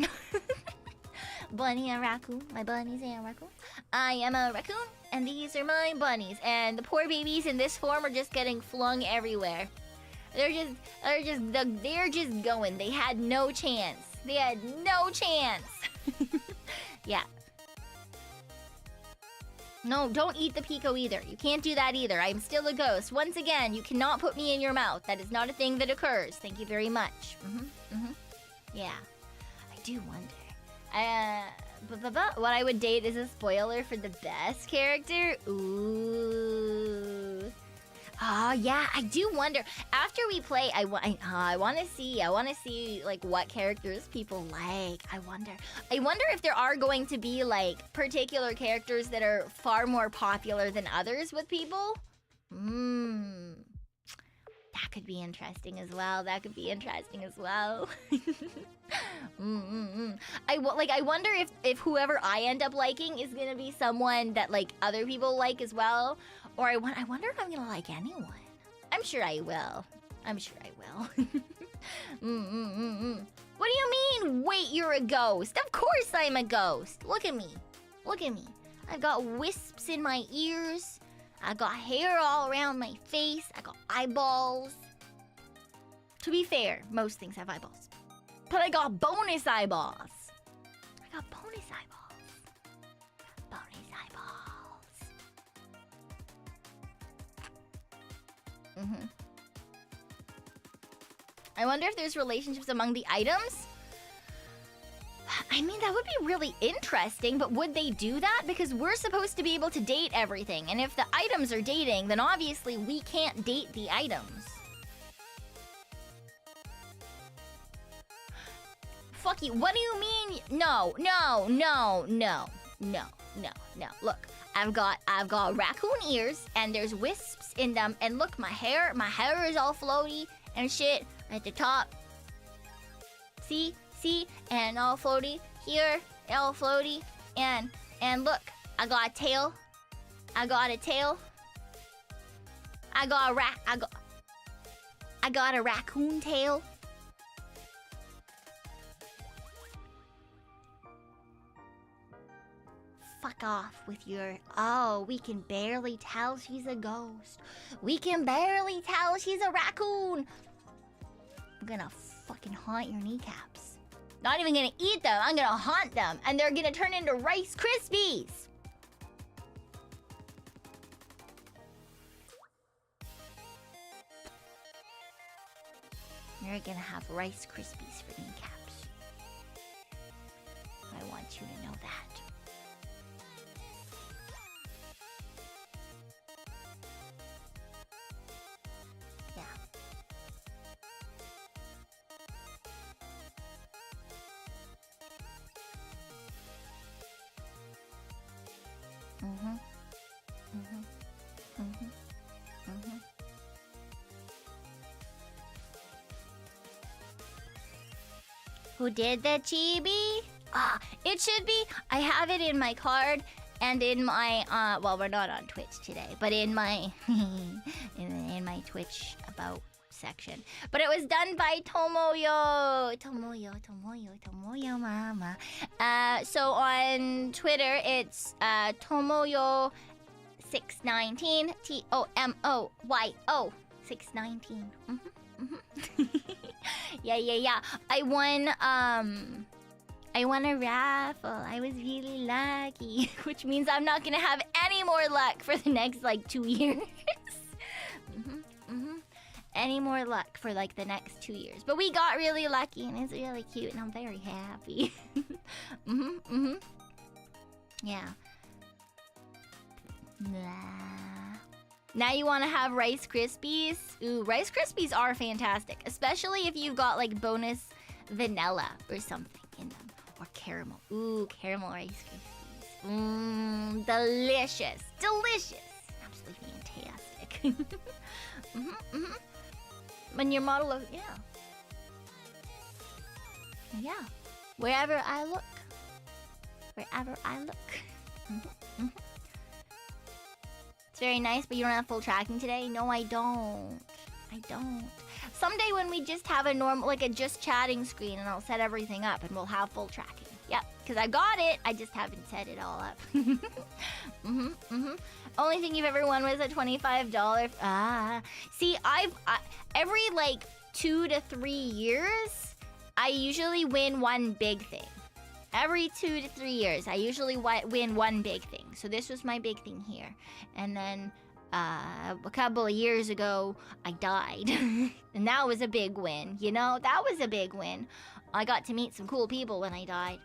Bunny and raccoon. My bunnies and raccoon. I am a raccoon, and these are my bunnies. And the poor babies in this form are just getting flung everywhere. They're just going. They had no chance. They had no chance. Yeah. No, don't eat the Pekoe either. You can't do that either. I'm still a ghost. Once again, you cannot put me in your mouth. That is not a thing that occurs. Thank you very much. Yeah. I do wonder. What I would date is a spoiler for the best character. Ooh. Oh, yeah, I do wonder. After we play, I want to see like what characters people like. I wonder if there are going to be like particular characters that are far more popular than others with people. That could be interesting as well. I wonder if whoever I end up liking is gonna be someone that like other people like as well. Or I wonder if I'm gonna like anyone. I'm sure I will. What do you mean, wait, you're a ghost? Of course I'm a ghost. Look at me. I've got wisps in my ears. I got hair all around my face. I got eyeballs. To be fair, most things have eyeballs. But I got bonus eyeballs. I wonder if there's relationships among the items? I mean, that would be really interesting, but would they do that? Because we're supposed to be able to date everything, and if the items are dating, then obviously we can't date the items. Fuck you, what do you mean? No. Look, I've got raccoon ears, and there's wisps in them, and look, my hair is all floaty and shit at the top. See, and all floaty here, all floaty, and look, I got a tail. I got a raccoon tail. Fuck off with your, oh, we can barely tell she's a ghost. We can barely tell she's a raccoon. I'm gonna fucking haunt your kneecaps. Not even gonna eat them, I'm gonna haunt them. And they're gonna turn into Rice Krispies. You're gonna have Rice Krispies for kneecaps. I want you to know that. Yeah. Who did the chibi? Ah, it should be. I have it in my card, And in my well, we're not on Twitch today, but in my in my Twitch about section. But it was done by Tomoyo Mama. So on Twitter it's Tomoyo 619 TOMOYO 619. Yeah. I won a raffle. I was really lucky, which means I'm not gonna have any more luck for the next like 2 years. Any more luck for like the next 2 years. But we got really lucky and it's really cute and I'm very happy. Yeah. Now you want to have Rice Krispies? Ooh, Rice Krispies are fantastic, especially if you've got like bonus vanilla or something in them. Or caramel. Ooh, caramel Rice Krispies. Delicious. Delicious. Absolutely fantastic. When your model of, yeah. Wherever I look. It's very nice, but you don't have full tracking today? No, I don't. Someday when we just have a normal, like a just chatting screen and I'll set everything up and we'll have full tracking. Yep, because I got it, I just haven't set it all up. Only thing you've ever won was a $25. See, every like 2 to 3 years, I usually win one big thing. Every 2 to 3 years, I usually win one big thing. So this was my big thing here. And then a couple of years ago, I died. And that was a big win, you know? That was a big win. I got to meet some cool people when I died.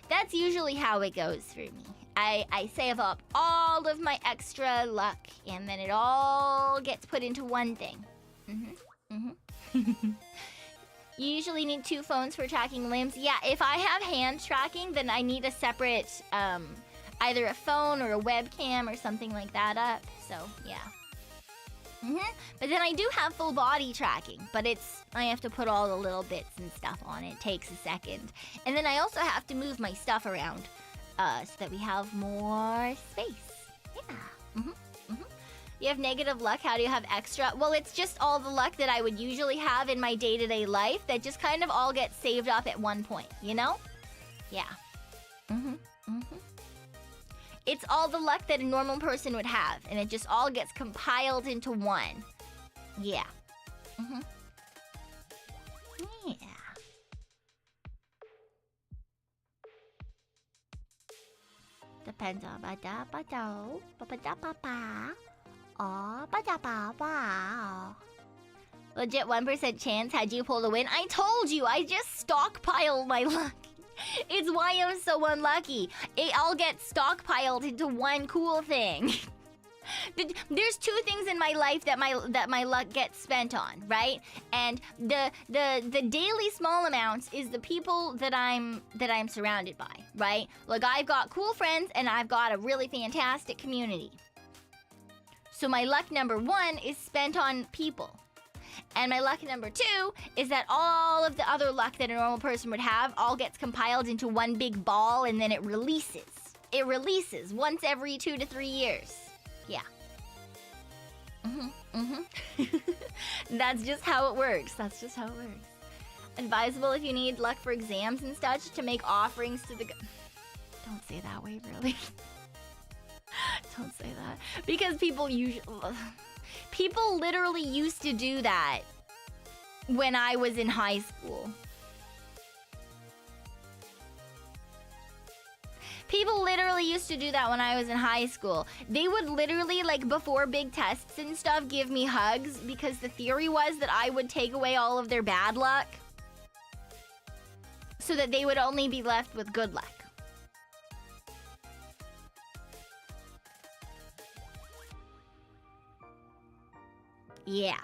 That's usually how it goes for me. I save up all of my extra luck, and then it all gets put into one thing. You usually need 2 phones for tracking limbs. Yeah, if I have hand tracking, then I need a separate, either a phone or a webcam or something like that up. So, yeah. But then I do have full body tracking, but I have to put all the little bits and stuff on it. It takes a second. And then I also have to move my stuff around so that we have more space. Yeah. You have negative luck. How do you have extra? Well, it's just all the luck that I would usually have in my day-to-day life that just kind of all gets saved up at one point, you know? Yeah. It's all the luck that a normal person would have, and it just all gets compiled into one. Yeah. Yeah. Depends on legit 1% chance had you pulled a win. I told you, I just stockpiled my luck. It's why I'm so unlucky. It all gets stockpiled into one cool thing. There's 2 things in my life that my luck gets spent on, right? And the daily small amounts is the people that I'm surrounded by, right? Like I've got cool friends and I've got a really fantastic community. So my luck number 1 is spent on people. And my luck number 2 is that all of the other luck that a normal person would have all gets compiled into one big ball and then it releases. It releases once every 2 to 3 years. Yeah. That's just how it works. Advisable if you need luck for exams and such to make offerings to the... Don't say that way, really. Don't say that. Because people literally used to do that when I was in high school. People literally used to do that when I was in high school. They would literally, like, before big tests and stuff, give me hugs because the theory was that I would take away all of their bad luck so that they would only be left with good luck. Yeah.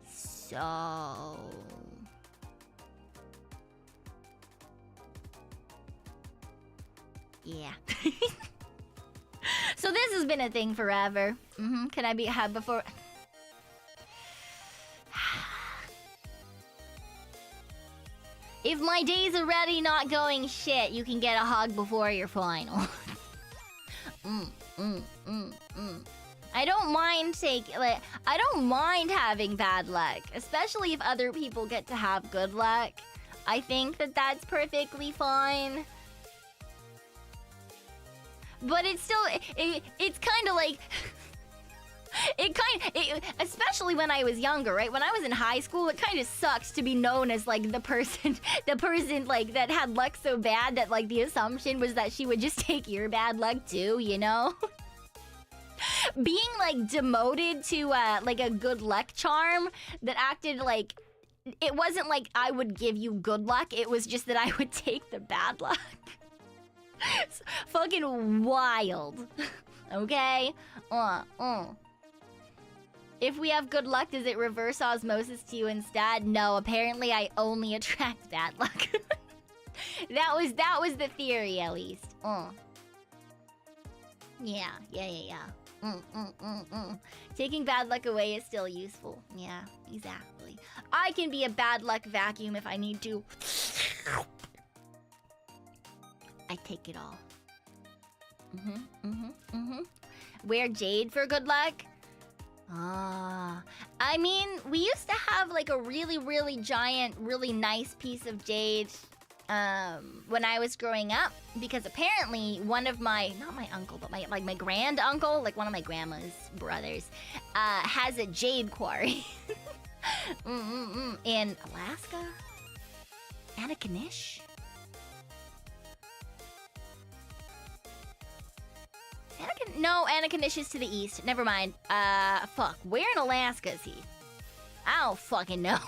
So... yeah. So this has been a thing forever. Can I have before... If my day's already not going shit, you can get a hug before your final. I don't mind I don't mind having bad luck, especially if other people get to have good luck. I think that that's perfectly fine. But it's still, it's kind of like, especially when I was younger, right? When I was in high school, it kind of sucks to be known as like the person like that had luck so bad that like the assumption was that she would just take your bad luck too, you know? Being like demoted to like a good luck charm that acted like, it wasn't like I would give you good luck, it was just that I would take the bad luck. It's fucking wild. Okay? If we have good luck, does it reverse osmosis to you instead? No, apparently I only attract bad luck. That was the theory, at least. Yeah. Taking bad luck away is still useful. Yeah, exactly. I can be a bad luck vacuum if I need to. I take it all. Wear jade for good luck? I mean, we used to have like a really, really giant, really nice piece of jade when I was growing up, because apparently one of my, not my uncle, but my grand uncle, like one of my grandma's brothers, has a jade quarry in Alaska? Anakanish? No, Anakanish is to the east. Never mind. Fuck. Where in Alaska is he? I don't fucking know.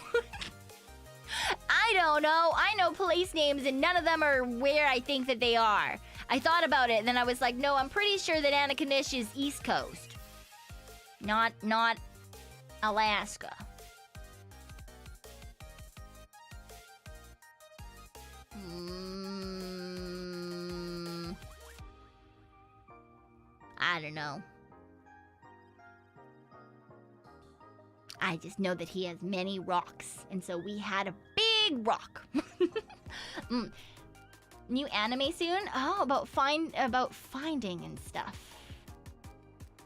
I don't know. I know place names and none of them are where I think that they are. I thought about it and then I was like, no, I'm pretty sure that Anakanish is East Coast. Not Alaska. I don't know. I just know that he has many rocks, and so we had a big rock. New anime soon? Oh, about finding and stuff.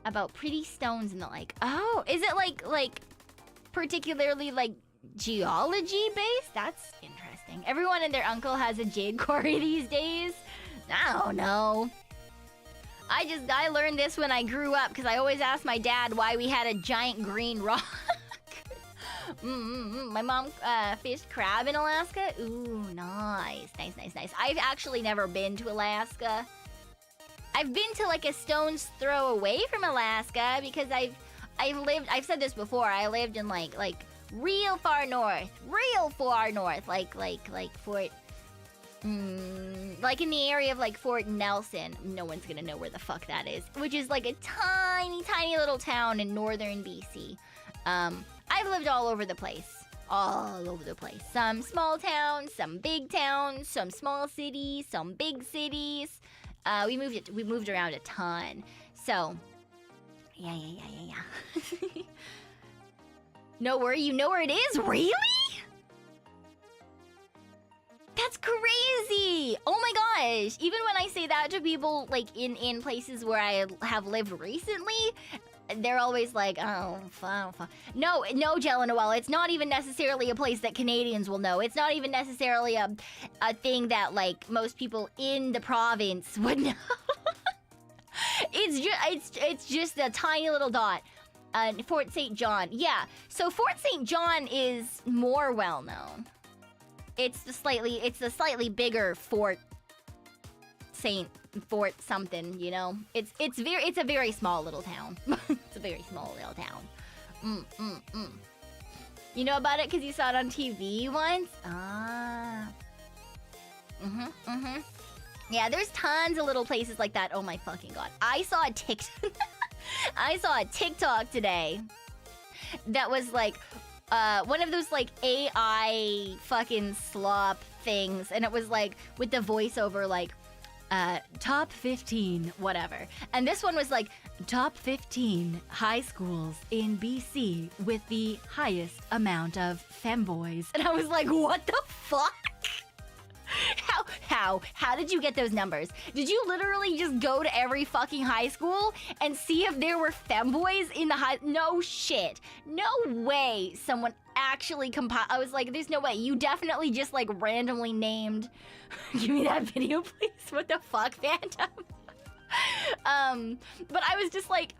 About pretty stones and the like. Oh, is it like particularly like geology based? That's interesting. Everyone and their uncle has a jade quarry these days. I don't know. I learned this when I grew up because I always asked my dad why we had a giant green rock. My mom fished crab in Alaska. Ooh, nice. I've actually never been to Alaska. I've been to like a stone's throw away from Alaska because I've said this before, I lived in like real far north, like Fort, like in the area of like Fort Nelson. No one's gonna know where the fuck that is, which is like a tiny little town in northern BC. I've lived all over the place. Some small towns, some big towns, some small cities, some big cities. We moved around a ton. So, yeah. No worry, you know where it is? Really? That's crazy! Oh my gosh! Even when I say that to people, like, in places where I have lived recently, they're always like, oh, fuck. No, Jelly Noel, it's not even necessarily a place that Canadians will know. It's not even necessarily a thing that, like, most people in the province would know. It's just a tiny little dot. Fort St. John. Yeah, so Fort St. John is more well-known. It's the slightly bigger Fort something, you know? It's a very small little town. It's a very small little town. You know about it because you saw it on TV once? Ah. Yeah, there's tons of little places like that. Oh my fucking god. I saw a TikTok today that was like one of those like AI fucking slop things, and it was like with the voiceover like top 15 whatever, and this one was like top 15 high schools in BC with the highest amount of femboys, and I was like, what the fuck? How did you get those numbers? Did you literally just go to every fucking high school and see if there were femboys in the high? No shit. No way someone actually compiled. I was like, there's no way. You definitely just like randomly named. Give me that video, please. What the fuck, Phantom? But I was just like,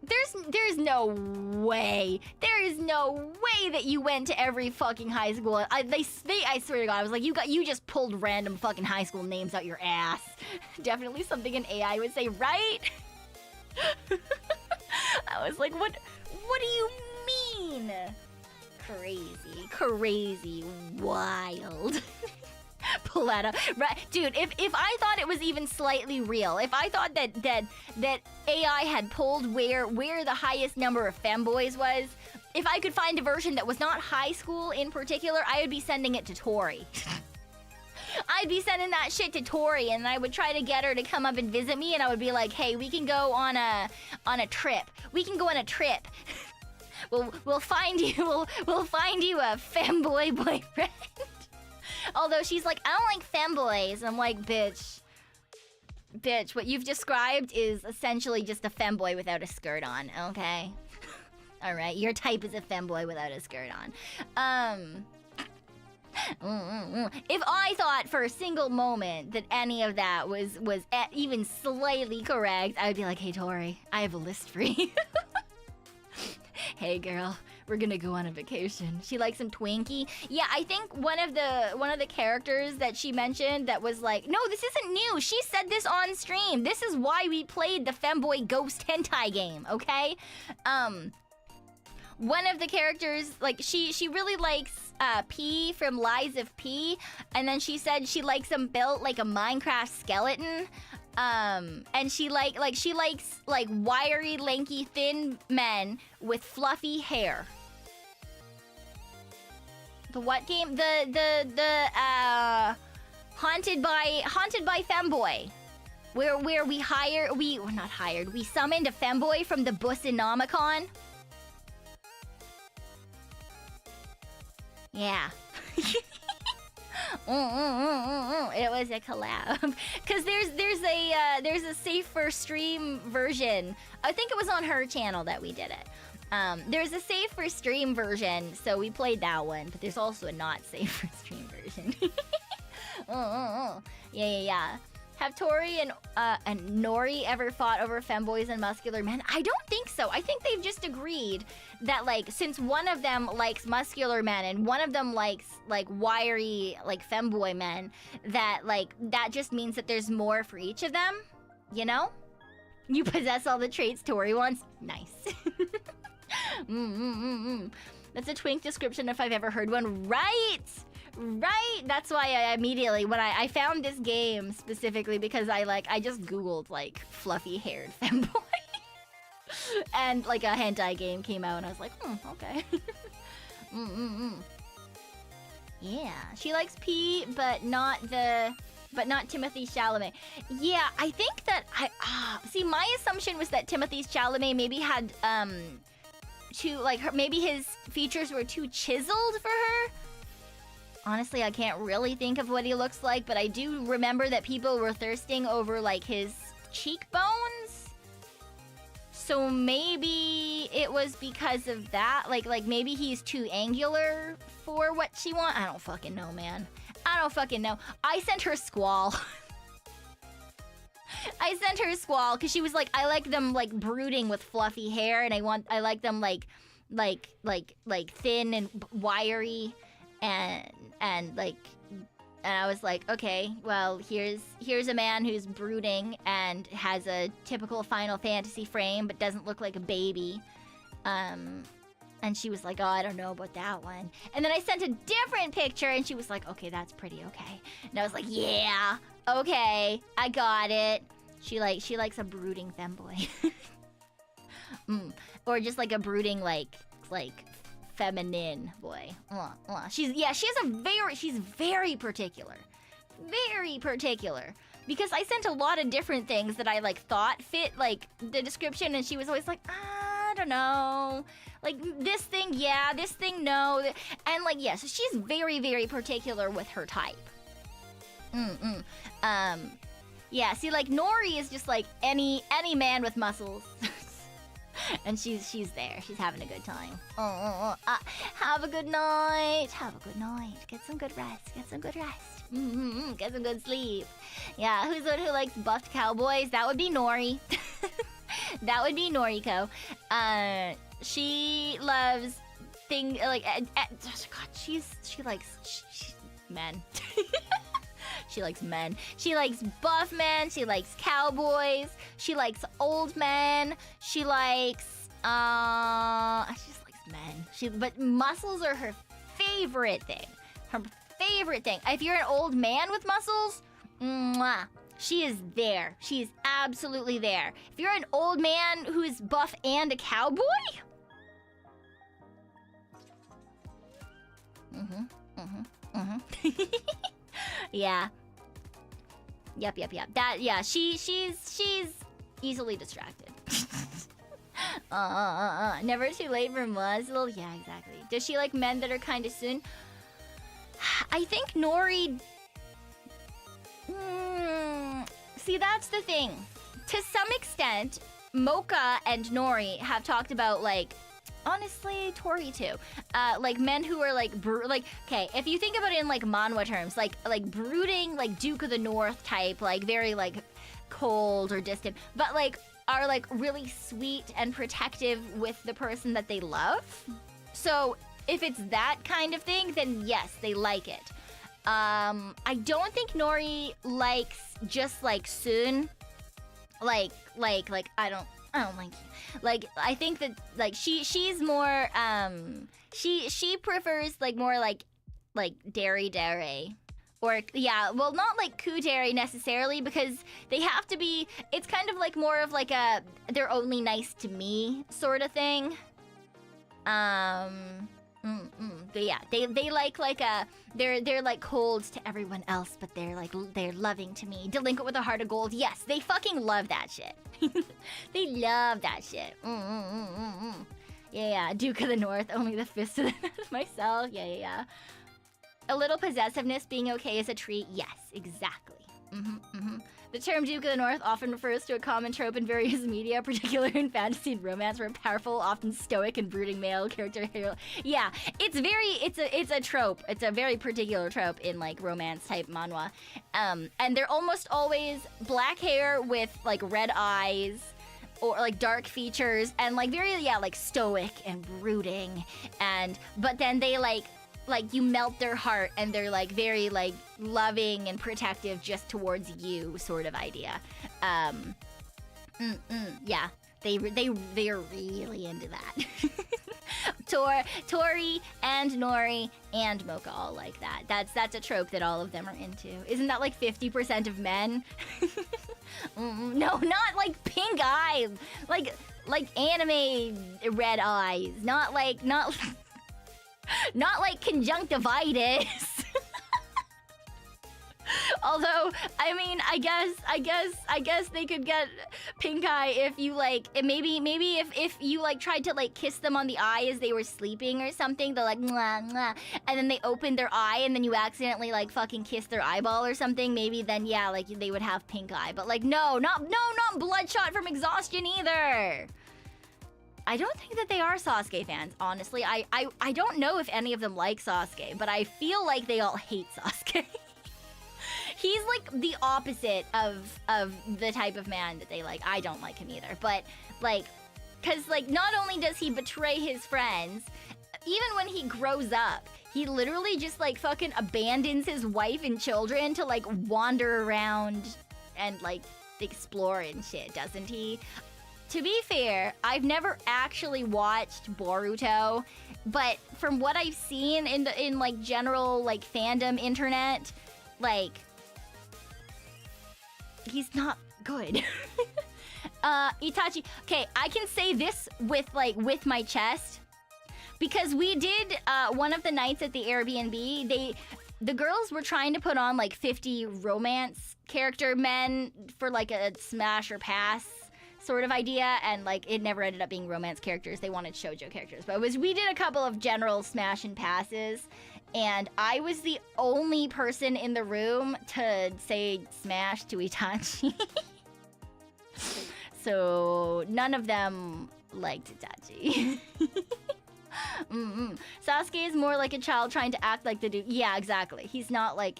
there's no way. There is no way that you went to every fucking high school. I swear to God, I was like, you just pulled random fucking high school names out your ass. Definitely something an AI would say, right? I was like, what do you mean? Crazy, wild. Pull that up. Right, dude, if I thought it was even slightly real, if I thought that AI had pulled where the highest number of femboys was, if I could find a version that was not high school in particular, I would be sending it to Tori. I'd be sending that shit to Tori, and I would try to get her to come up and visit me, and I would be like, hey, we can go on a trip. We can go on a trip. We'll find you a femboy boyfriend. Although she's like, I don't like femboys. I'm like, bitch, what you've described is essentially just a femboy without a skirt on, okay? All right, your type is a femboy without a skirt on. If I thought for a single moment that any of that was even slightly correct, I would be like, hey, Tori, I have a list for you. Hey, girl. We're gonna go on a vacation. She likes some Twinkie. Yeah, I think one of the characters that she mentioned that was like, no, this isn't new. She said this on stream. This is why we played the femboy ghost hentai game, okay? One of the characters, like, she really likes P from Lies of P, and then she said she likes him built like a Minecraft skeleton. And she likes like wiry, lanky, thin men with fluffy hair. The what game? The Haunted by Femboy. Where we summoned a femboy from the Businomicon. Yeah. It was a collab. Cause there's a safe for stream version. I think it was on her channel that we did it. There's a safe for stream version, so we played that one. But there's also a not safe for stream version. Yeah. Have Tori and Nori ever fought over femboys and muscular men? I don't think so. I think they've just agreed that, like, since one of them likes muscular men and one of them likes, like, wiry, like, femboy men, that, like, that just means that there's more for each of them, you know? You possess all the traits Tori wants. Nice. That's a twink description if I've ever heard one. Right! That's why I immediately, when I found this game specifically, because I just googled like fluffy haired femboy and like a hentai game came out and I was like, okay. Yeah, she likes P but not Timothy Chalamet. Yeah, I think that see, my assumption was that Timothy Chalamet maybe had maybe his features were too chiseled for her. Honestly, I can't really think of what he looks like, but I do remember that people were thirsting over, like, his cheekbones. So maybe it was because of that. Like maybe he's too angular for what she wants. I don't fucking know, man. I don't fucking know. I sent her Squall. I sent her Squall because she was like, I like them, like, brooding with fluffy hair, and I like them, like thin and wiry. And I was like, okay, well, here's a man who's brooding and has a typical Final Fantasy frame but doesn't look like a baby. And she was like, oh, I don't know about that one. And then I sent a different picture and she was like, okay, that's pretty okay. And I was like, yeah, okay, I got it. She likes a brooding femboy. Or just like a brooding like feminine boy. She's very particular. Very particular. Because I sent a lot of different things that I like thought fit like the description, and she was always like, I don't know. Like this thing, yeah, this thing, no. And like, yeah, so she's very, very particular with her type. Yeah, see, like, Nori is just like any man with muscles. And she's there. She's having a good time. Have a good night. Have a good night. Get some good rest. Get some good rest. Get some good sleep. Yeah, who's one who likes buffed cowboys? That would be Nori. That would be Noriko. She loves things like God. She likes men. She likes men. She likes buff men. She likes cowboys. She likes old men. She likes she just likes men. But muscles are her favorite thing. Her favorite thing. If you're an old man with muscles, mwah, she is there. She is absolutely there. If you're an old man who is buff and a cowboy, yeah. Yep. That, yeah, she's easily distracted. Never too late for muzzle. Yeah, exactly. Does she like men that are kind of soon? I think Nori... See, that's the thing. To some extent, Mocha and Nori have talked about, like, honestly, Tori too. Like men who are like, okay, if you think about it in like manhwa terms, like brooding, like Duke of the North type, like very like cold or distant, but like are like really sweet and protective with the person that they love. So if it's that kind of thing, then yes, they like it. I don't think Nori likes just like Soon. Like I don't like you. Like, I think that, like, she's more, she prefers, like, more, like, dairy. Or, yeah, well, not, like, kudere necessarily, because they have to be, it's kind of, like, more of, like, they're only nice to me sort of thing. But yeah, they like they're like cold to everyone else, but they're loving to me. Delinquent with a heart of gold. Yes, they fucking love that shit. They love that shit. Yeah, Duke of the North, only the fist of myself. Yeah. A little possessiveness being okay is a treat. Yes, exactly. The term Duke of the North often refers to a common trope in various media, particularly in fantasy and romance, where a powerful, often stoic and brooding male character hero. Yeah, it's a trope. It's a very particular trope in like romance type manhwa. And they're almost always black hair with like red eyes or like dark features and like very like stoic and brooding, but then they like you melt their heart and they're like very like loving and protective just towards you sort of idea. Yeah, they're really into that. Tori and Nori and Mocha all like that. That's a trope that all of them are into. Isn't that like 50% of men? No, not like pink eyes, like anime red eyes, not like conjunctivitis. Although, I mean, I guess they could get pink eye if you like, maybe if you like tried to like kiss them on the eye as they were sleeping or something, they're like mwah, mwah, and then they open their eye and then you accidentally like fucking kiss their eyeball or something, maybe then yeah, like they would have pink eye. But like no, not bloodshot from exhaustion either. I don't think that they are Sasuke fans, honestly. I don't know if any of them like Sasuke, but I feel like they all hate Sasuke. He's like the opposite of the type of man that they like. I don't like him either, but like, cause like not only does he betray his friends, even when he grows up, he literally just like fucking abandons his wife and children to like wander around and like explore and shit, doesn't he? To be fair, I've never actually watched Boruto, but from what I've seen in like general like fandom internet, like he's not good. Itachi, okay, I can say this with my chest because we did one of the nights at the Airbnb, the girls were trying to put on like 50 romance character men for like a smash or pass sort of idea, and like it never ended up being romance characters. They wanted shoujo characters, but we did a couple of general smash and passes, And I was the only person in the room to say smash to Itachi. So none of them liked Itachi. Sasuke is more like a child trying to act like the dude. Yeah, exactly. He's not like...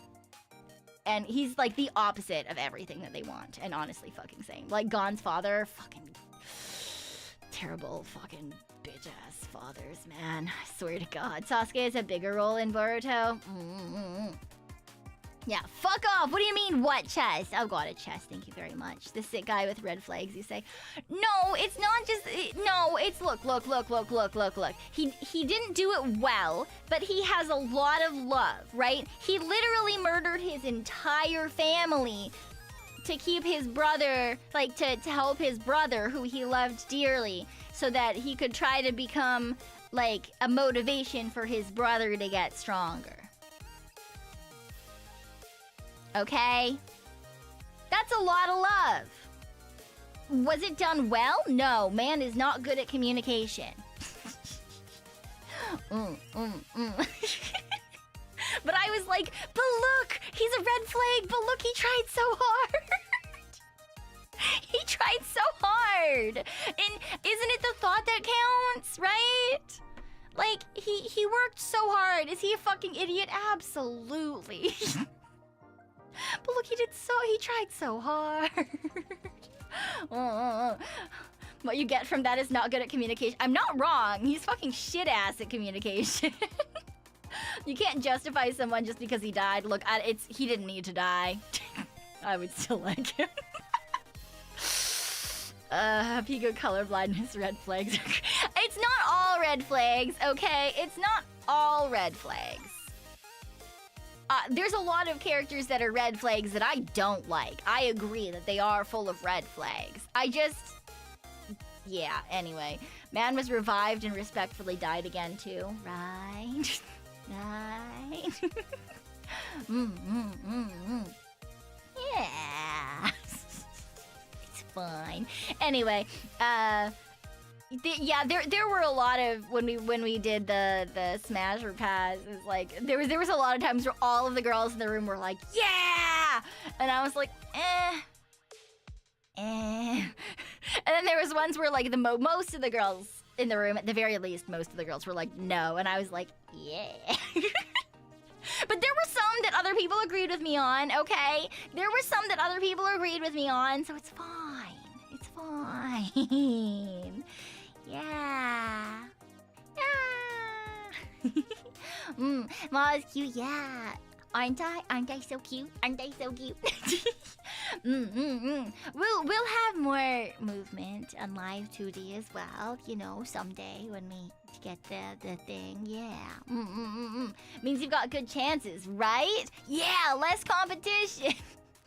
And he's like the opposite of everything that they want. And honestly fucking same. Like Gon's father, fucking... terrible fucking bitch-ass fathers, man. I swear to God. Sasuke has a bigger role in Boruto. Yeah, fuck off! What do you mean, what chest? Oh, got a chest, thank you very much. The sick guy with red flags, you say. No, it's not just... No, it's... Look. He didn't do it well, but he has a lot of love, right? He literally murdered his entire family to keep his brother... Like, to help his brother, who he loved dearly, so that he could try to become, like, a motivation for his brother to get stronger. Okay? That's a lot of love. Was it done well? No, man is not good at communication. But I was like, but look, he's a red flag, but look, he tried so hard. He tried so hard. And isn't it the thought that counts, right? Like, he worked so hard. Is he a fucking idiot? Absolutely. But look, he tried so hard. What you get from that is not good at communication. I'm not wrong. He's fucking shit-ass at communication. You can't justify someone just because he died. Look, he didn't need to die. I would still like him. Pico colorblindness, red flags. It's not all red flags, okay? It's not all red flags. There's a lot of characters that are red flags that I don't like. I agree that they are full of red flags. Yeah, anyway. Man was revived and respectfully died again, too. Right? Right? Yeah. It's fine. Anyway, there were a lot of when we did the Smash or Pass. It was like there was a lot of times where all of the girls in the room were like, yeah, and I was like, and then there was ones where like most of the girls in the room, at the very least, most of the girls were like, no, and I was like, yeah. But there were some that other people agreed with me on. Okay, there were some that other people agreed with me on, so it's fine. It's fine. Yeah. Yeah. Ma's cute, yeah. Aren't I? Aren't I so cute? Aren't I so cute? We'll have more movement on live 2D as well, you know, someday when we get the thing. Yeah. Means you've got good chances, right? Yeah, less competition.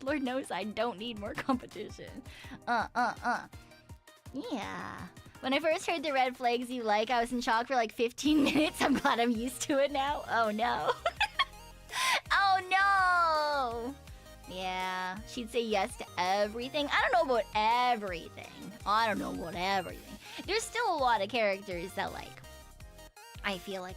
Lord knows I don't need more competition. Yeah. When I first heard the red flags you like, I was in shock for like 15 minutes. I'm glad I'm used to it now. Oh no. Oh no. Yeah, she'd say yes to everything. I don't know about everything. There's still a lot of characters that like, I feel like,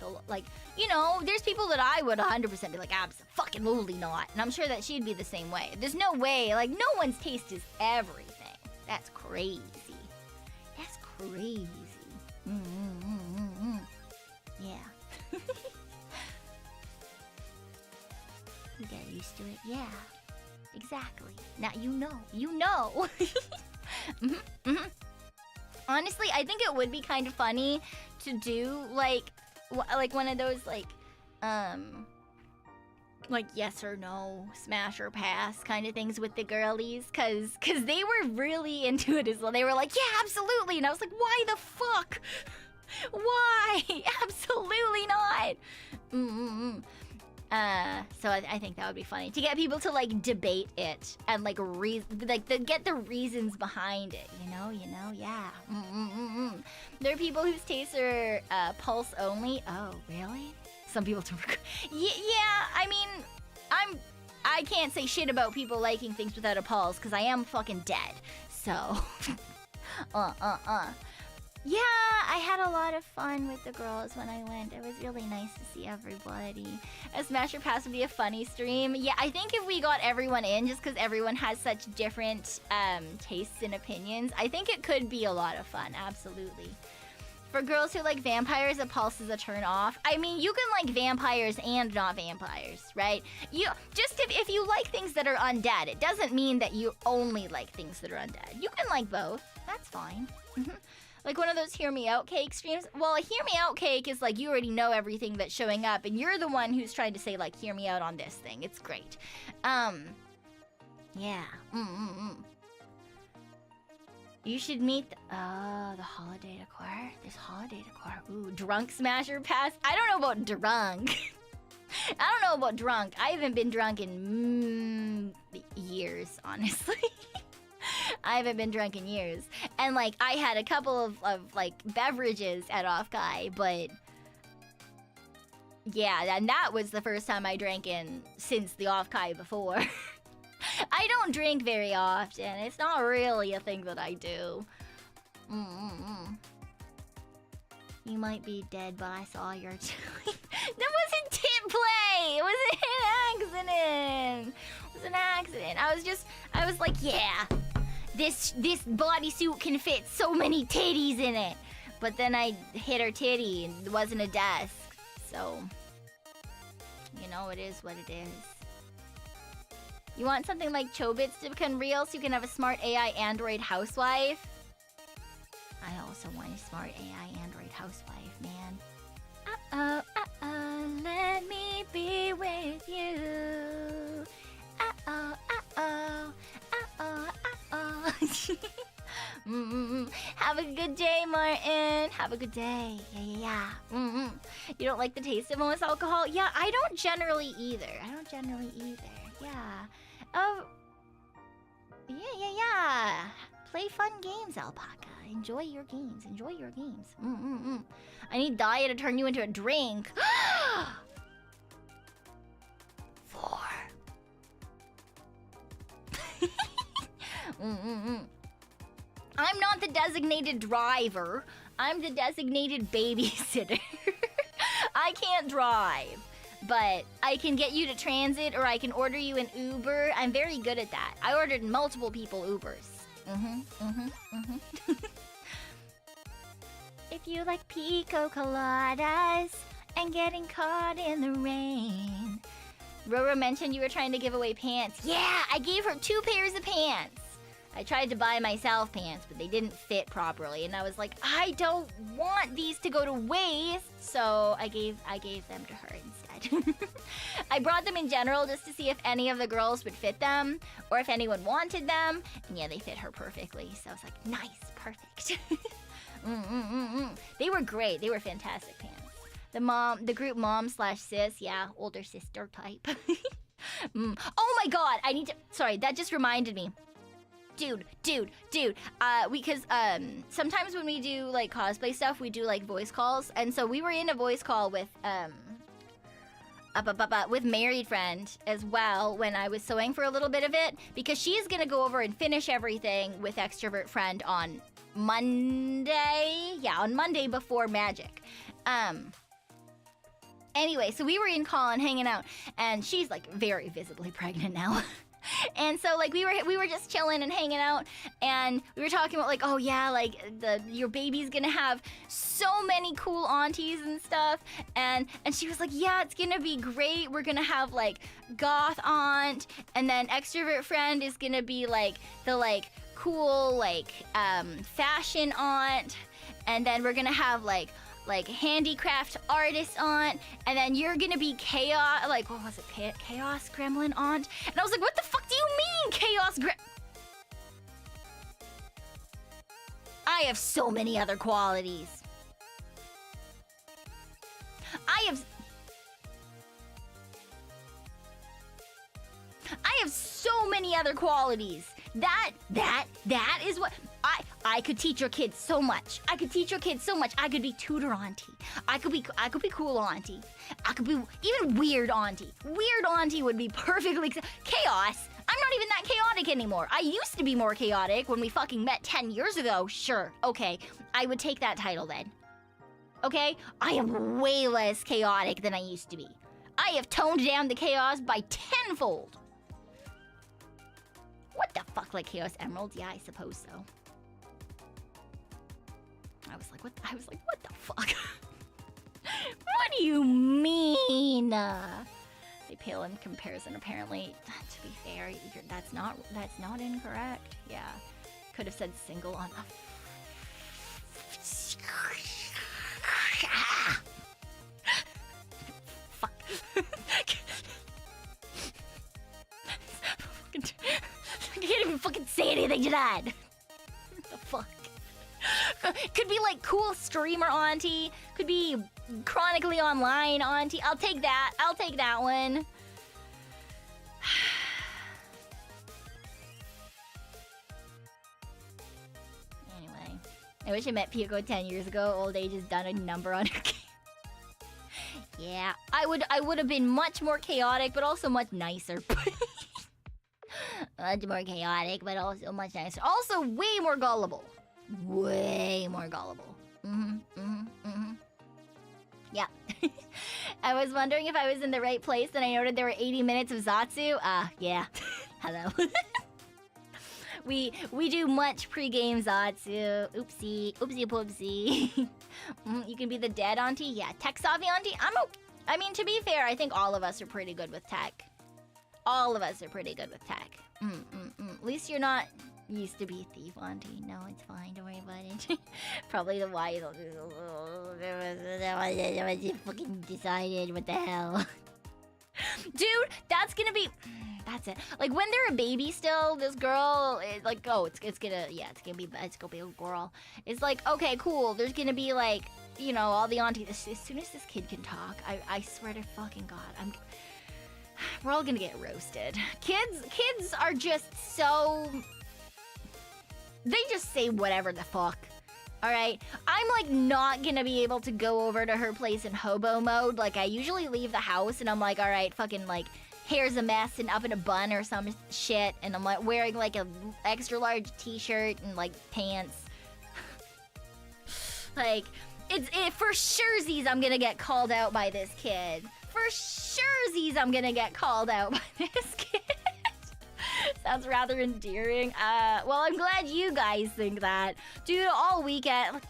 you know, there's people that I would 100% be like, abso-fucking-lutely not. And I'm sure that she'd be the same way. There's no way, like, no one's taste is everything. That's crazy. That's crazy. Yeah. You get used to it. Yeah. Exactly. Now you know. Honestly, I think it would be kind of funny to do like one of those like yes or no, smash or pass kind of things with the girlies, cause they were really into it as well. They were like, yeah, absolutely, and I was like, why the fuck? Why? Absolutely not. So I think that would be funny to get people to like debate it and like get the reasons behind it. You know, yeah. There are people whose tastes are pulse only. Oh, really? Some people don't. Yeah. I mean, I can't say shit about people liking things without a pulse because I am fucking dead. So, Yeah, I had a lot of fun with the girls when I went. It was really nice to see everybody. A Smasher Pass would be a funny stream. Yeah, I think if we got everyone in, just because everyone has such different tastes and opinions, I think it could be a lot of fun, absolutely. For girls who like vampires, a pulse is a turn off. I mean, you can like vampires and not vampires, right? You just if you like things that are undead, it doesn't mean that you only like things that are undead. You can like both. That's fine. Like one of those Hear Me Out cake streams. Well, a Hear Me Out cake is like you already know everything that's showing up, and you're the one who's trying to say like, hear me out on this thing. It's great. Yeah. You should meet the holiday decor. There's holiday decor. Ooh, drunk Smasher Pass. I don't know about drunk. I don't know about drunk. I haven't been drunk in years, honestly. I haven't been drunk in years. And like I had a couple of like beverages at Off Kai, but yeah, and that was the first time I drank in since the Off Kai before. I don't drink very often. It's not really a thing that I do. You might be dead, but I saw your tweet. That wasn't tip play! It was an accident! It was an accident. I was like, yeah, this bodysuit can fit so many titties in it. But then I hit her titty and it wasn't a desk. So, you know, it is what it is. You want something like Chobits to become real so you can have a smart AI android housewife? I also want a smart AI android housewife, man. Let me be with you. Have a good day, Martin. Have a good day. Yeah. You don't like the taste of most alcohol? Yeah, I don't generally either. Yeah. Oh. Yeah. Play fun games, Alpaca. Enjoy your games. I need Daya to turn you into a drink. 4. I'm not the designated driver. I'm the designated babysitter. I can't drive. But I can get you to transit or I can order you an Uber. I'm very good at that. I ordered multiple people Ubers. If you like pico coladas and getting caught in the rain. Roro mentioned you were trying to give away pants. Yeah, I gave her 2 pairs of pants. I tried to buy myself pants, but they didn't fit properly. And I was like, I don't want these to go to waste. So I gave them to her instead. I brought them in general just to see if any of the girls would fit them or if anyone wanted them. And yeah, they fit her perfectly. So I was like, nice, perfect. They were great. They were fantastic pants. The group mom/sis, yeah, older sister type. Oh my god, sorry, that just reminded me. Dude. Because sometimes when we do like cosplay stuff, we do like voice calls, and so we were in a voice call with married friend as well when I was sewing for a little bit of it, because she's gonna go over and finish everything with extrovert friend on Monday. Yeah, on Monday before Magic. Anyway, so we were in call and hanging out, and she's like very visibly pregnant now. And so like we were just chilling and hanging out, and we were talking about like, oh yeah, like your baby's gonna have so many cool aunties and stuff, and she was like, yeah, it's gonna be great. We're gonna have like goth aunt, and then extrovert friend is gonna be like the like cool like fashion aunt, and then we're gonna have like handicraft artist aunt, and then you're gonna be chaos, like what was it, chaos gremlin aunt. And I was like, what the fuck do you mean chaos I have so many other qualities. I have so many other qualities. That is what I could teach your kids so much. I could be tutor auntie. I could be cool auntie. I could be even weird auntie. Weird auntie would be perfectly chaos. I'm not even that chaotic anymore. I used to be more chaotic when we fucking met 10 years ago. Sure, okay, I would take that title then. Okay? I am way less chaotic than I used to be. I have toned down the chaos by tenfold. What the fuck, like Chaos Emeralds? Yeah, I suppose so. I was like, what the fuck? What do you mean? They pale in comparison, apparently. To be fair, that's not incorrect. Yeah. Could have said single on fuck. I can't even fucking say anything to that. What the fuck? Could be like cool streamer auntie. Could be chronically online auntie. I'll take that. I'll take that one. Anyway, I wish I met Pekoe 10 years ago. Old age has done a number on her game. Yeah, I would have been much more chaotic, but also much nicer. Much more chaotic, but also much nicer. Also, way more gullible. Way more gullible. Yeah. I was wondering if I was in the right place, and I noted there were 80 minutes of Zatsu. Yeah. Hello. We do much pre-game Zatsu. Oopsie. Oopsie poopsie. You can be the dead auntie? Yeah. Tech savvy auntie? I mean, to be fair, I think all of us are pretty good with tech. All of us are pretty good with tech. At least you're not used to be a thief auntie. No, it's fine. Don't worry about it. Probably the wise. Fucking decided. What the hell? Dude, that's gonna be... That's it. Like, when they're a baby still, this girl, like, oh, it's gonna be a girl. It's like, okay, cool. There's gonna be, like, you know, all the aunties. As soon as this kid can talk, I swear to fucking God, we're all gonna get roasted. Kids are just so... They just say whatever the fuck. Alright? I'm, like, not gonna be able to go over to her place in hobo mode. Like, I usually leave the house and I'm like, alright, fucking, like, hair's a mess and up in a bun or some shit. And I'm, like, wearing, like, a extra large t-shirt and, like, pants. Like, for surezies I'm gonna get called out by this kid. For surezies I'm gonna get called out by this kid. Sounds rather endearing. Well, I'm glad you guys think that. Dude, all weekend...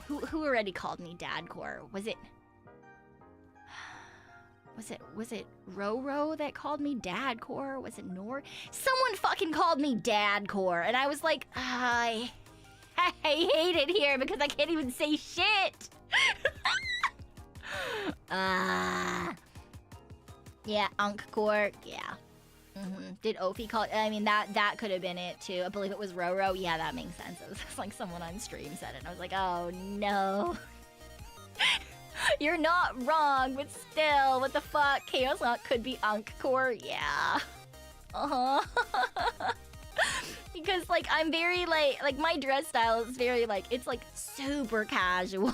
Who already called me dadcore? Was it Roro that called me dadcore? Was it Nor? Someone fucking called me dadcore, and I was like, I hate it here because I can't even say shit. Yeah, Unkcore, yeah. Did Ophi call? I mean, that could have been it too. I believe it was Roro. Yeah, that makes sense. It was like someone on stream said it, and I was like, oh no. You're not wrong, but still, what the fuck? Chaos Unk could be Unkcore, yeah. Because, like, I'm very, like, my dress style is very, like, it's, like, super casual.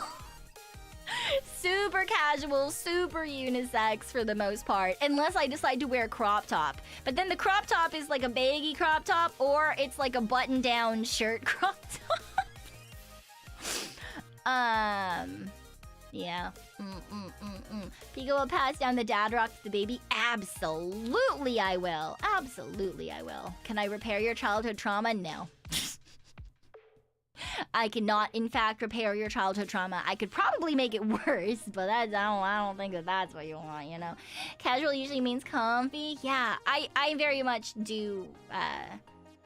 Super casual, super unisex for the most part. Unless I decide to wear a crop top. But then the crop top is, like, a baggy crop top, or it's, like, a button-down shirt crop top. Yeah. Pekoe will pass down the dad rock to the baby. Absolutely I will. Absolutely I will. Can I repair your childhood trauma? No. I cannot, in fact, repair your childhood trauma. I could probably make it worse, but I don't think that's what you want, you know? Casual usually means comfy. Yeah, I very much do.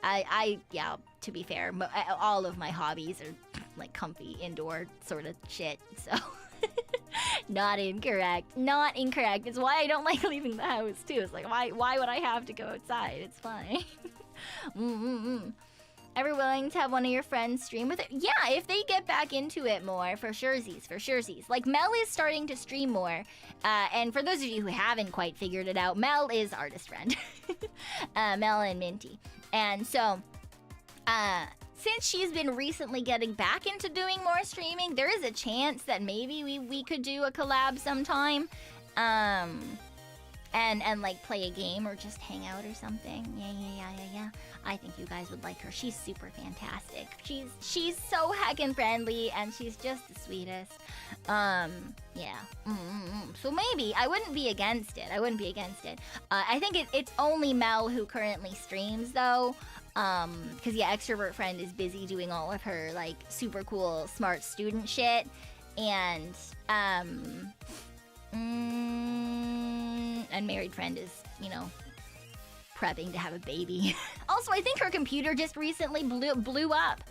Yeah, to be fair, all of my hobbies are like comfy indoor sort of shit, so. Not incorrect. Not incorrect. It's why I don't like leaving the house, too. It's like, why would I have to go outside? It's fine. Ever willing to have one of your friends stream with it? Yeah, if they get back into it more, for surezies, for surezies. Like, Mel is starting to stream more. And for those of you who haven't quite figured it out, Mel is artist friend. Mel and Minty. And so, since she's been recently getting back into doing more streaming, there is a chance that maybe we could do a collab sometime. and like play a game or just hang out or something. Yeah. I think you guys would like her. She's super fantastic. She's so heckin' friendly and she's just the sweetest. Yeah. So maybe I wouldn't be against it. I think it's only Mel who currently streams though. Cause yeah, Extrovert Friend is busy doing all of her like super cool smart student shit, and Unmarried Friend is, you know, prepping to have a baby. Also, I think her computer just recently blew up.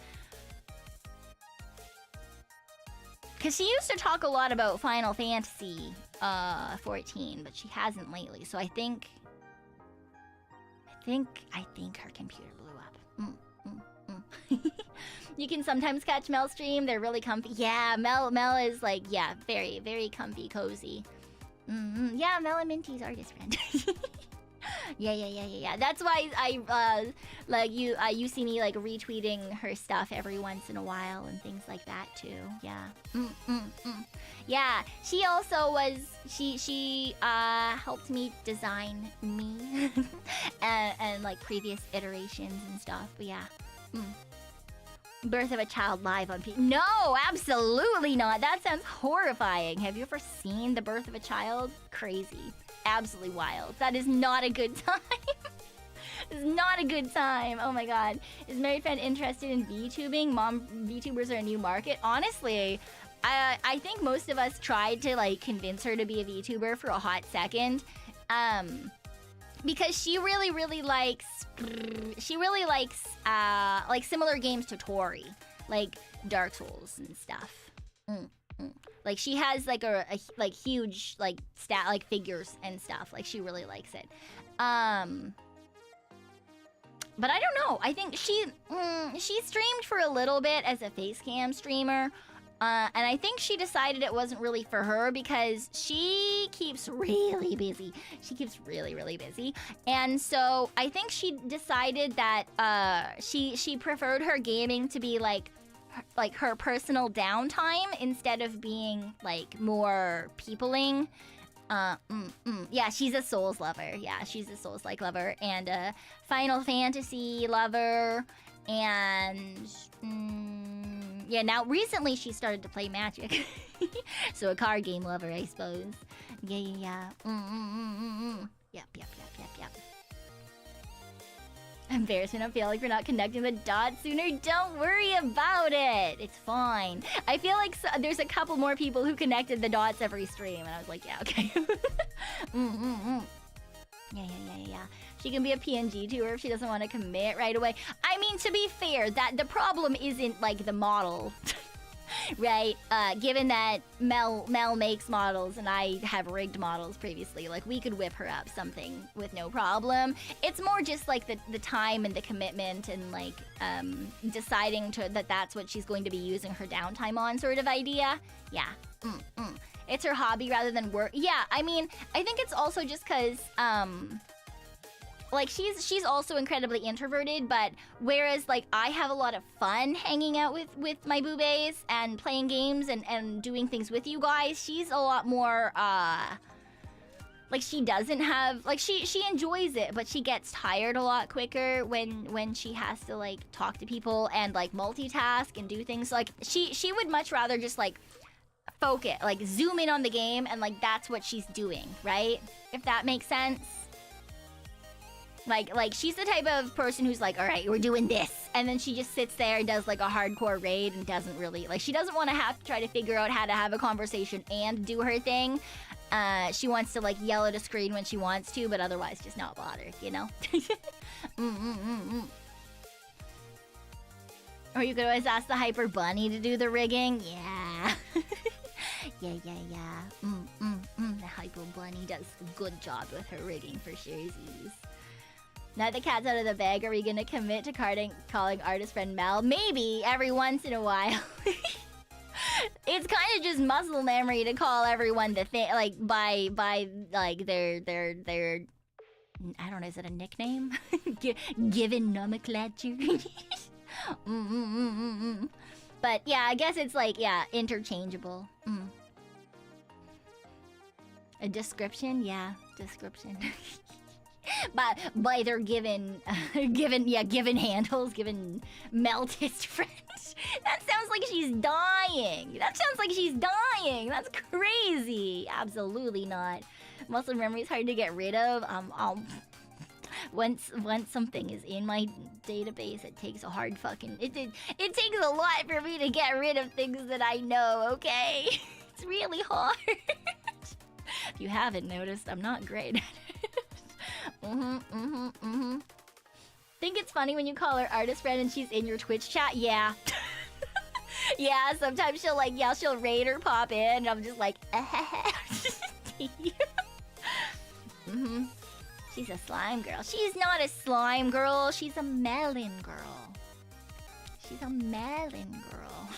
Cause she used to talk a lot about Final Fantasy 14, but she hasn't lately. So I think her computer blew up. You can sometimes catch Mel stream. They're really comfy. Yeah, Mel is like, yeah, very, very comfy, cozy. Yeah, Mel and Minty's artist friend. Yeah. That's why I like you see me like retweeting her stuff every once in a while and things like that too. Yeah. Yeah, she also was she helped me design me and like previous iterations and stuff. But yeah. Birth of a Child live on No, absolutely not. That sounds horrifying. Have you ever seen the birth of a child? Crazy. Absolutely wild. That is not a good time. It's not a good time. Oh my god. Is Married Friend interested in VTubing? Mom, VTubers are a new market. Honestly, I think most of us tried to like convince her to be a VTuber for a hot second. Because she really likes like similar games to Tori, like Dark Souls and stuff. Like she has like a like huge like stat like figures and stuff. Like she really likes it. But I don't know. I think she streamed for a little bit as a face cam streamer. And I think she decided it wasn't really for her because she keeps really busy. She keeps really busy. And so I think she decided that she preferred her gaming to be like her personal downtime instead of being like more peopling. Yeah, she's a Souls lover. Yeah, she's a Souls-like lover and a Final Fantasy lover and yeah, now recently she started to play Magic. So a card game lover, I suppose. Yeah. Yep. Embarrassment, I feel like we're not connecting the dots sooner. Don't worry about it. It's fine. I feel like there's a couple more people who connected the dots every stream, and I was like, yeah, okay. Yeah. She can be a PNG to her if she doesn't want to commit right away. I mean, to be fair, that the problem isn't like the model, right? Given that Mel makes models and I have rigged models previously, like we could whip her up something with no problem. It's more just like the time and the commitment and like deciding that that's what she's going to be using her downtime on sort of idea. Yeah. It's her hobby rather than work. Yeah, I mean, I think it's also just because like she's also incredibly introverted, but whereas like I have a lot of fun hanging out with my boobays and playing games and doing things with you guys, she's a lot more like she doesn't have like she enjoys it, but she gets tired a lot quicker when she has to like talk to people and like multitask and do things. Like she would much rather just like focus, like zoom in on the game and like that's what she's doing, right? If that makes sense. Like she's the type of person who's like, all right, we're doing this. And then she just sits there and does like a hardcore raid and doesn't really, like she doesn't want to have to try to figure out how to have a conversation and do her thing. She wants to like yell at a screen when she wants to, but otherwise just not bother, you know? Or you could always ask the Hyper Bunny to do the rigging. Yeah. Yeah. The Hyper Bunny does a good job with her rigging for sharesies. Now the cat's out of the bag, are we gonna commit to calling artist friend Mel? Maybe, every once in a while. It's kind of just muscle memory to call everyone the thing, like, by like, their, I don't know, is it a nickname? Given nomenclature? But yeah, I guess it's like, yeah, interchangeable. A description? Yeah, description. But by their given handles, given meltist friend. That sounds like she's dying. That sounds like she's dying. That's crazy. Absolutely not. Muscle memory is hard to get rid of. Once something is in my database, it takes a hard fucking... It takes a lot for me to get rid of things that I know, okay? It's really hard. If you haven't noticed, I'm not great at it. Think it's funny when you call her artist friend and she's in your Twitch chat? Yeah. Yeah, sometimes she'll she'll raid or pop in and I'm just like, She's a slime girl. She's not a slime girl. She's a melon girl. She's a melon girl.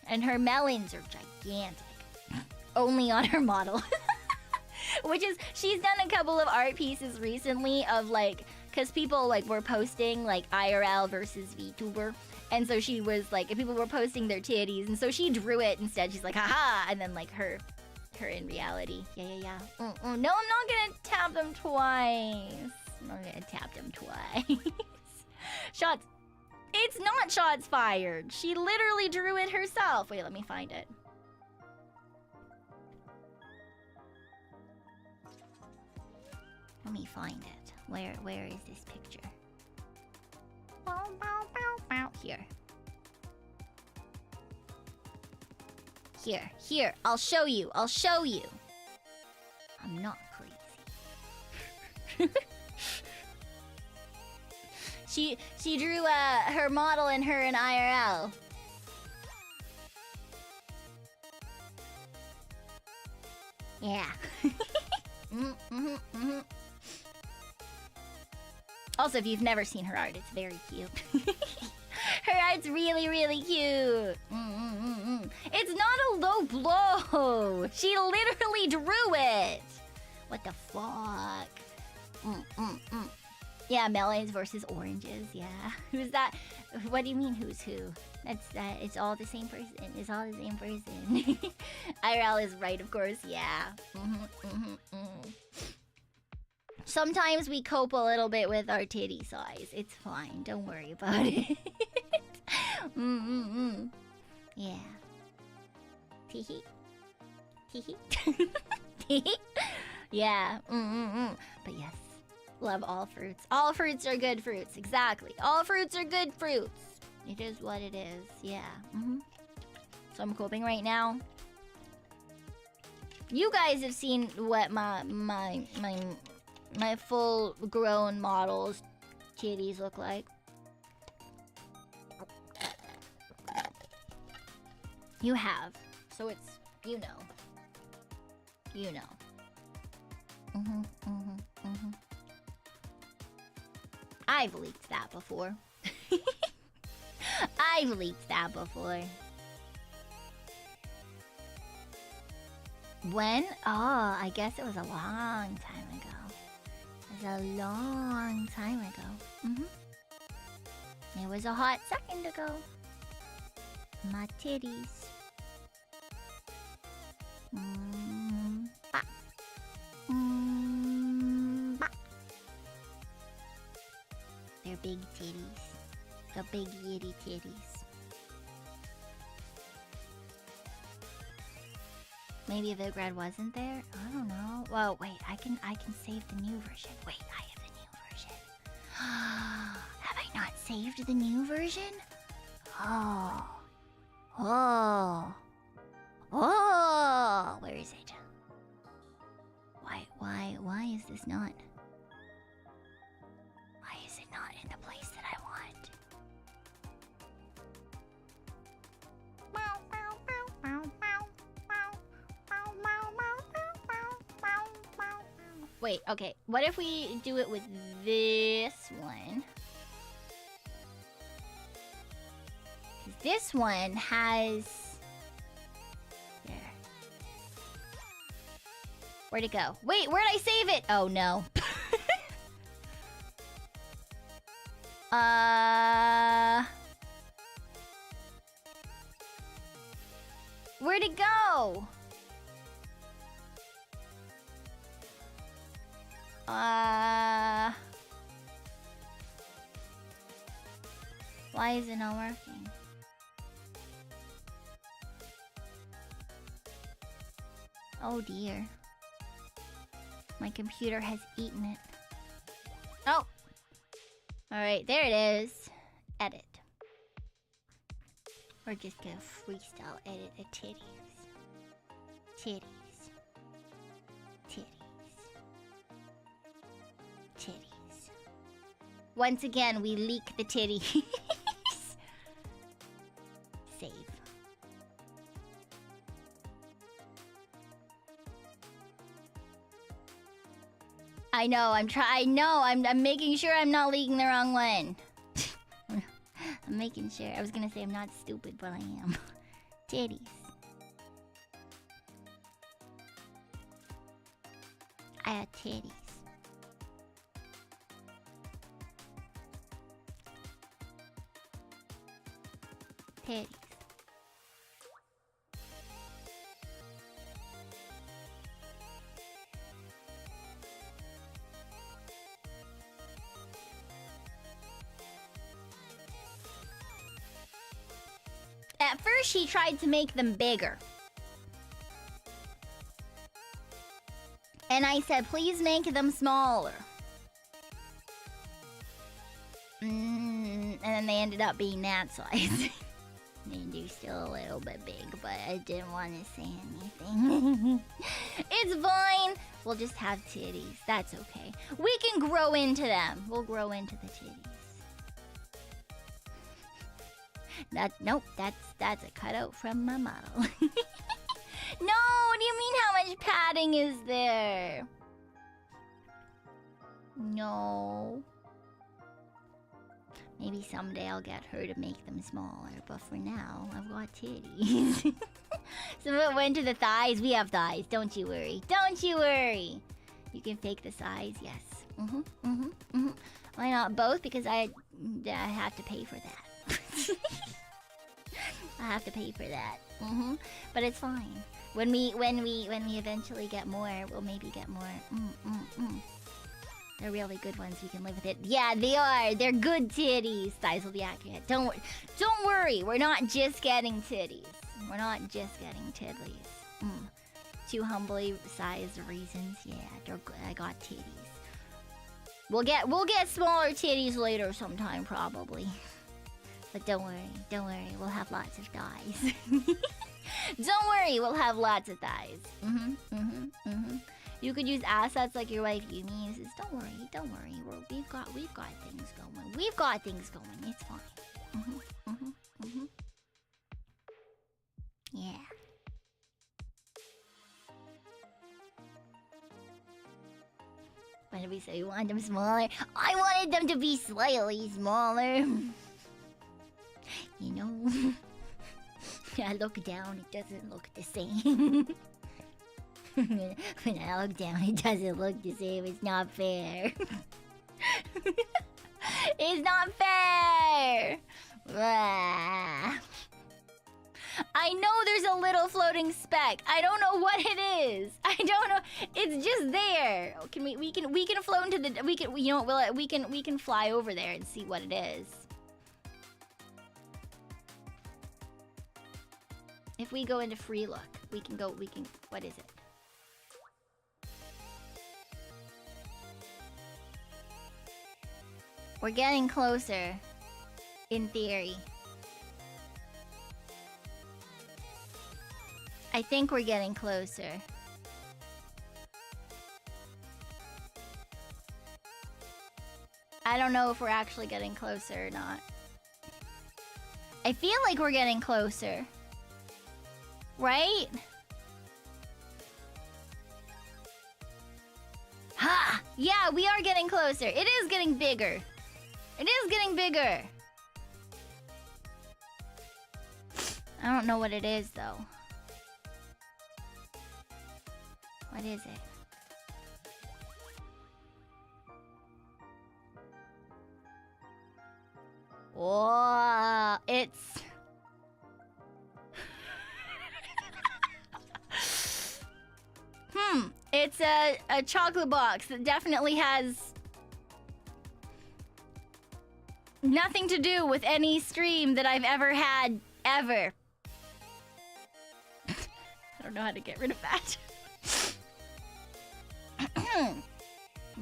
And her melons are gigantic. Only on her model. Which is, she's done a couple of art pieces recently of because people were posting IRL versus VTuber. And so she was people were posting their titties. And so she drew it instead. She's like, haha. And then her in reality. Yeah. No, I'm not gonna tap them twice. I'm not gonna tap them twice. Shots. It's not shots fired. She literally drew it herself. Wait, let me find it. Let me find it. Where is this picture? Here. Here. I'll show you. I'm not crazy. She drew her model and her in IRL. Yeah. Also, if you've never seen her art, it's very cute. Her art's really, really cute. It's not a low blow. She literally drew it. What the fuck? Yeah, melons versus oranges. Yeah. Who's that? What do you mean, who's who? It's all the same person. It's all the same person. IRL is right, of course. Yeah. Sometimes we cope a little bit with our titty size. It's fine. Don't worry about it. Yeah. Teehee. Yeah. But yes. Love all fruits. All fruits are good fruits. Exactly. All fruits are good fruits. It is what it is. Yeah. So I'm coping right now. You guys have seen what my full-grown model's titties look like. You have. So it's, you know. I've leaked that before. When? Oh, I guess it was a long time ago. It was a hot second ago. My titties. They're big titties. The big yitty titties. Maybe Vigrad wasn't there? I don't know. Well, wait, I can save the new version. Wait, I have the new version. Have I not saved the new version? Oh. Where is it? Why is this not? Why is it not in the place that I want? Wait, okay. What if we do it with this one? This one has... There. Where'd it go? Wait, where'd I save it? Oh, no. Where Where'd it go? Why is it not working? Oh dear. My computer has eaten it. Oh! Alright, there it is. Edit. We're just gonna freestyle edit the titties. Titties. Titties. Once again, we leak the titties. Save. I know, I'm making sure I'm not leaking the wrong one. I'm making sure. I was gonna say I'm not stupid, but I am. Titties. I have titties. Titties. At first, she tried to make them bigger. And I said, please make them smaller. And then they ended up being that size. They're still a little bit big, but I didn't want to say anything. It's fine. We'll just have titties. That's okay. We can grow into them. We'll grow into the titties. Nope, that's a cutout from my model. No, what do you mean how much padding is there? No. Maybe someday I'll get her to make them smaller, but for now, I've got titties. Some of it went to the thighs. We have thighs, don't you worry. Don't you worry. You can fake the size, yes. Why not both? Because I have to pay for that. I have to pay for that. But it's fine. When we eventually get more, we'll maybe get more. They're really good ones. We can live with it. Yeah, they are. They're good titties. Size will be accurate. Don't worry. We're not just getting titties. We're not just getting tiddlies. Too humbly sized reasons. Yeah, they're good. I got titties. We'll get smaller titties later sometime probably. But don't worry, we'll have lots of thighs. Don't worry, we'll have lots of thighs. You could use assets like your wife Yumi uses. Don't worry. We've got things going. We've got things going. It's fine. Yeah. What did we say? We wanted them smaller? I wanted them to be slightly smaller. You know, I look down, it doesn't look the same. When I look down, it doesn't look the same. It's not fair. It's not fair. I know there's a little floating speck. I don't know what it is. I don't know. It's just there. Can we can float into the we can fly over there and see what it is. If we go into free look, what is it? We're getting closer, in theory. I think we're getting closer. I don't know if we're actually getting closer or not. I feel like we're getting closer. Right? Ha! Yeah, we are getting closer. It is getting bigger. It is getting bigger. I don't know what it is, though. What is it? Whoa, it's... It's a chocolate box that definitely has nothing to do with any stream that I've ever had, ever. I don't know how to get rid of that.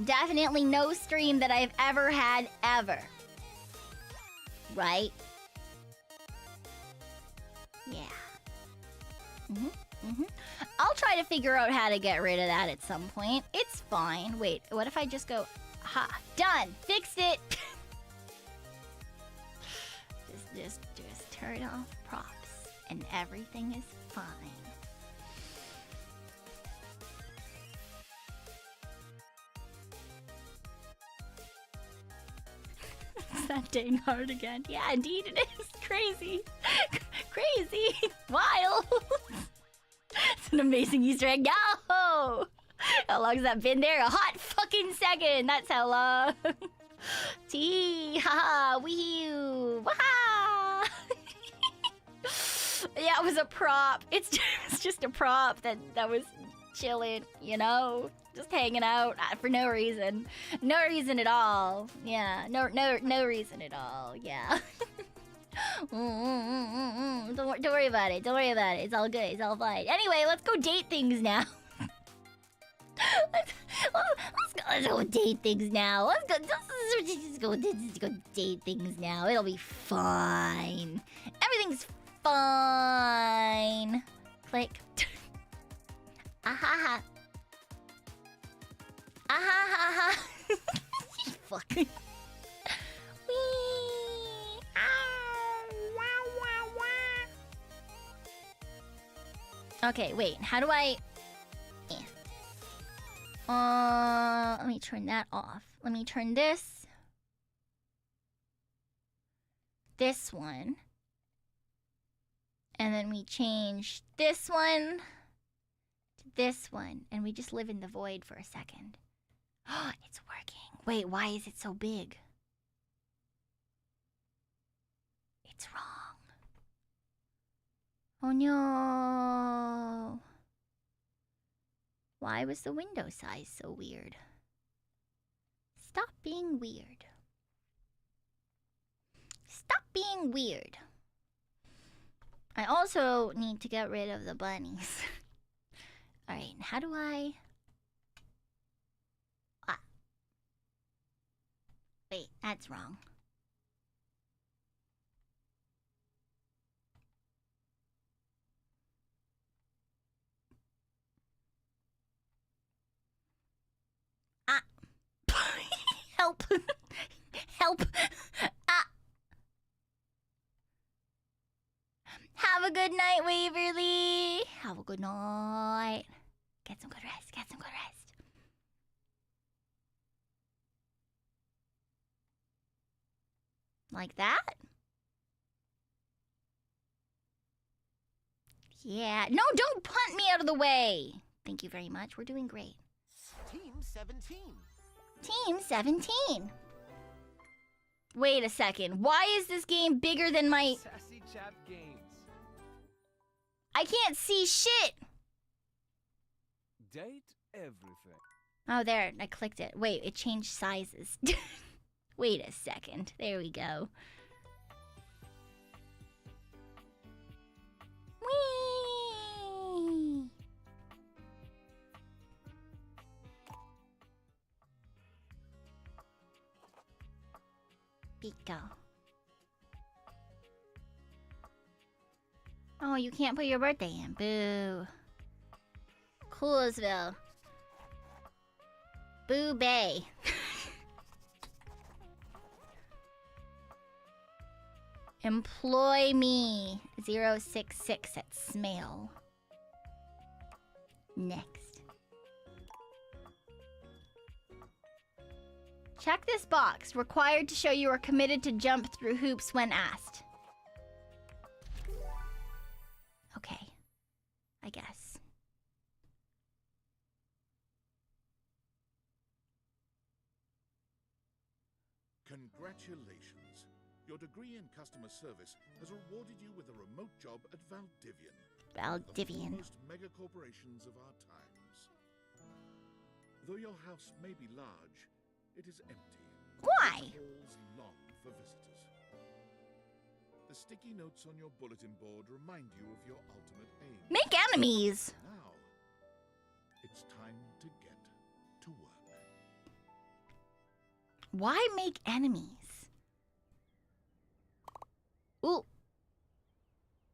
Definitely no stream that I've ever had, ever. Right? Yeah. I'll try to figure out how to get rid of that at some point. It's fine. Wait, what if I just go... Ha! Done! Fixed it! just turn off props and everything is fine. Is that dang hard again? Yeah, indeed it is. Crazy. Crazy. Wild. It's an amazing Easter egg. No! How long has that been there? A hot fucking second. That's how long. Tee. Ha. Wee. Waha. Yeah, it was a prop. It's just a prop that was chilling, you know? Just hanging out for no reason. No reason at all. Yeah, no reason at all. Yeah. Don't worry about it. Don't worry about it. It's all good. It's all fine. Anyway, let's go date things now. let's go date things now. Let's go date things now. It'll be fine. Everything's fine. Click. Ahaha. Ahaha. Fucking. Wee. Okay, wait. How do I... let me turn that off. Let me turn this one. And then we change this one to this one. And we just live in the void for a second. Oh, it's working. Wait, why is it so big? It's wrong. Oh no. Why was the window size so weird? Stop being weird. Stop being weird. I also need to get rid of the bunnies. Alright, how do I... Ah. Wait, that's wrong. Ah. Help. Help. Ah. Have a good night, Waverly. Have a good night. Get some good rest. Get some good rest. Like that? Yeah. No, don't punt me out of the way. Thank you very much. We're doing great. Team 17. Team 17. Wait a second. Why is this game bigger than my... Sassy Chap Games. I can't see shit. Date everything. Oh, there. I clicked it. Wait, it changed sizes. Wait a second. There we go. Whee! Pico. Oh, you can't put your birthday in. Boo. Coolsville. Boo Bay. Employ me. 066 at Smale. Next. Check this box. Required to show you are committed to jump through hoops when asked. Okay. I guess. Congratulations. Your degree in customer service has rewarded you with a remote job at Vtubers. Vtubers. The foremost mega corporations of our times. Though your house may be large, it is empty. Why? The halls long for visitors. The sticky notes on your bulletin board remind you of your ultimate aim. Make enemies. Now, it's time to get to work. Why make enemies? Ooh.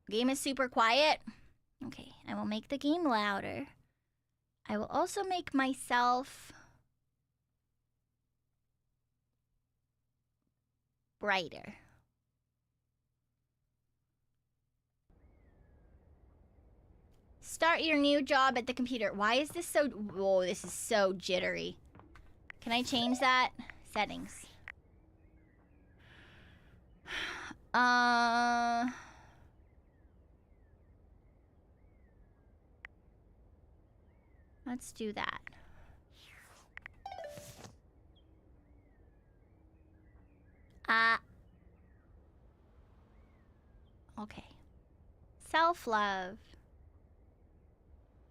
Game is super quiet. Okay, I will make the game louder. I will also make myself brighter. Start your new job at the computer. Why is this so... Whoa, this is so jittery. Can I change that? Settings. Let's do that. Okay. Self-love.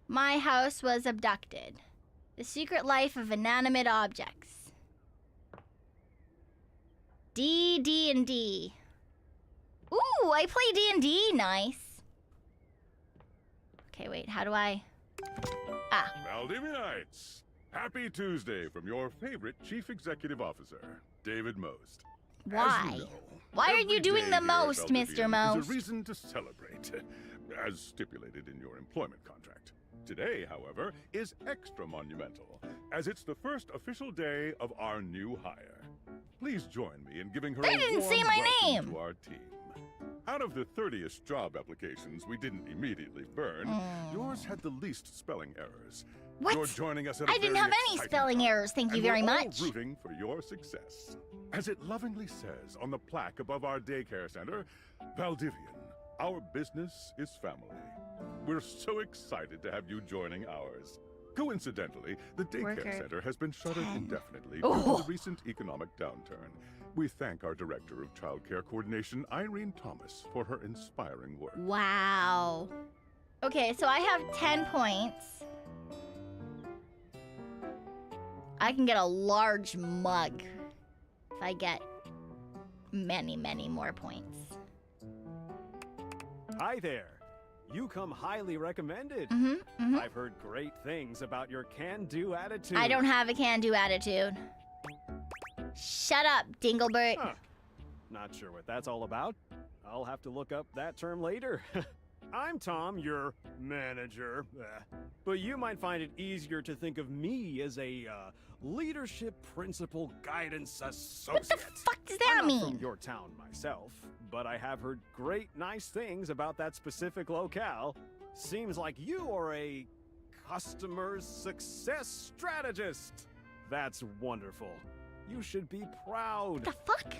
My house was abducted. The secret life of inanimate objects. D&D. Ooh, I play D&D. Nice. Okay, wait. How do I... Valdivianites, happy Tuesday from your favorite Chief Executive Officer, David Most. Why? As you know, Why are every you doing day the here at most, Mr. Valdivian Most? is a reason to celebrate, as stipulated in your employment contract. Today, however, is extra monumental, as it's the first official day of our new hire. Please join me in giving her They a didn't warm say my welcome name. to our team. Out of the 30-ish job applications we didn't immediately burn, yours had the least spelling errors. What? You're joining us at a I didn't very have any exciting spelling time, errors, thank you and very we're all much. rooting for your success. As it lovingly says on the plaque above our daycare center, Valdivian, our business is family. We're so excited to have you joining ours. Coincidentally, the daycare Worker center has been shuttered 10. indefinitely due Oh. to the recent economic downturn. We thank our Director of Child Care Coordination, Irene Thomas, for her inspiring work. Wow. Okay, so I have 10 points. I can get a large mug if I get many, many more points. Hi there. You come highly recommended. I've I've heard great things about your can-do attitude. I don't have a can-do attitude. Shut up, Dinglebert. Huh. Not sure what that's all about. I'll have to look up that term later. I'm Tom, your manager. But you might find it easier to think of me as a leadership principal guidance associate. What the fuck does that I'm not from mean? your town myself, but I have heard great nice things about that specific locale. Seems like you are a customer success strategist. That's wonderful. You should be proud. What the fuck?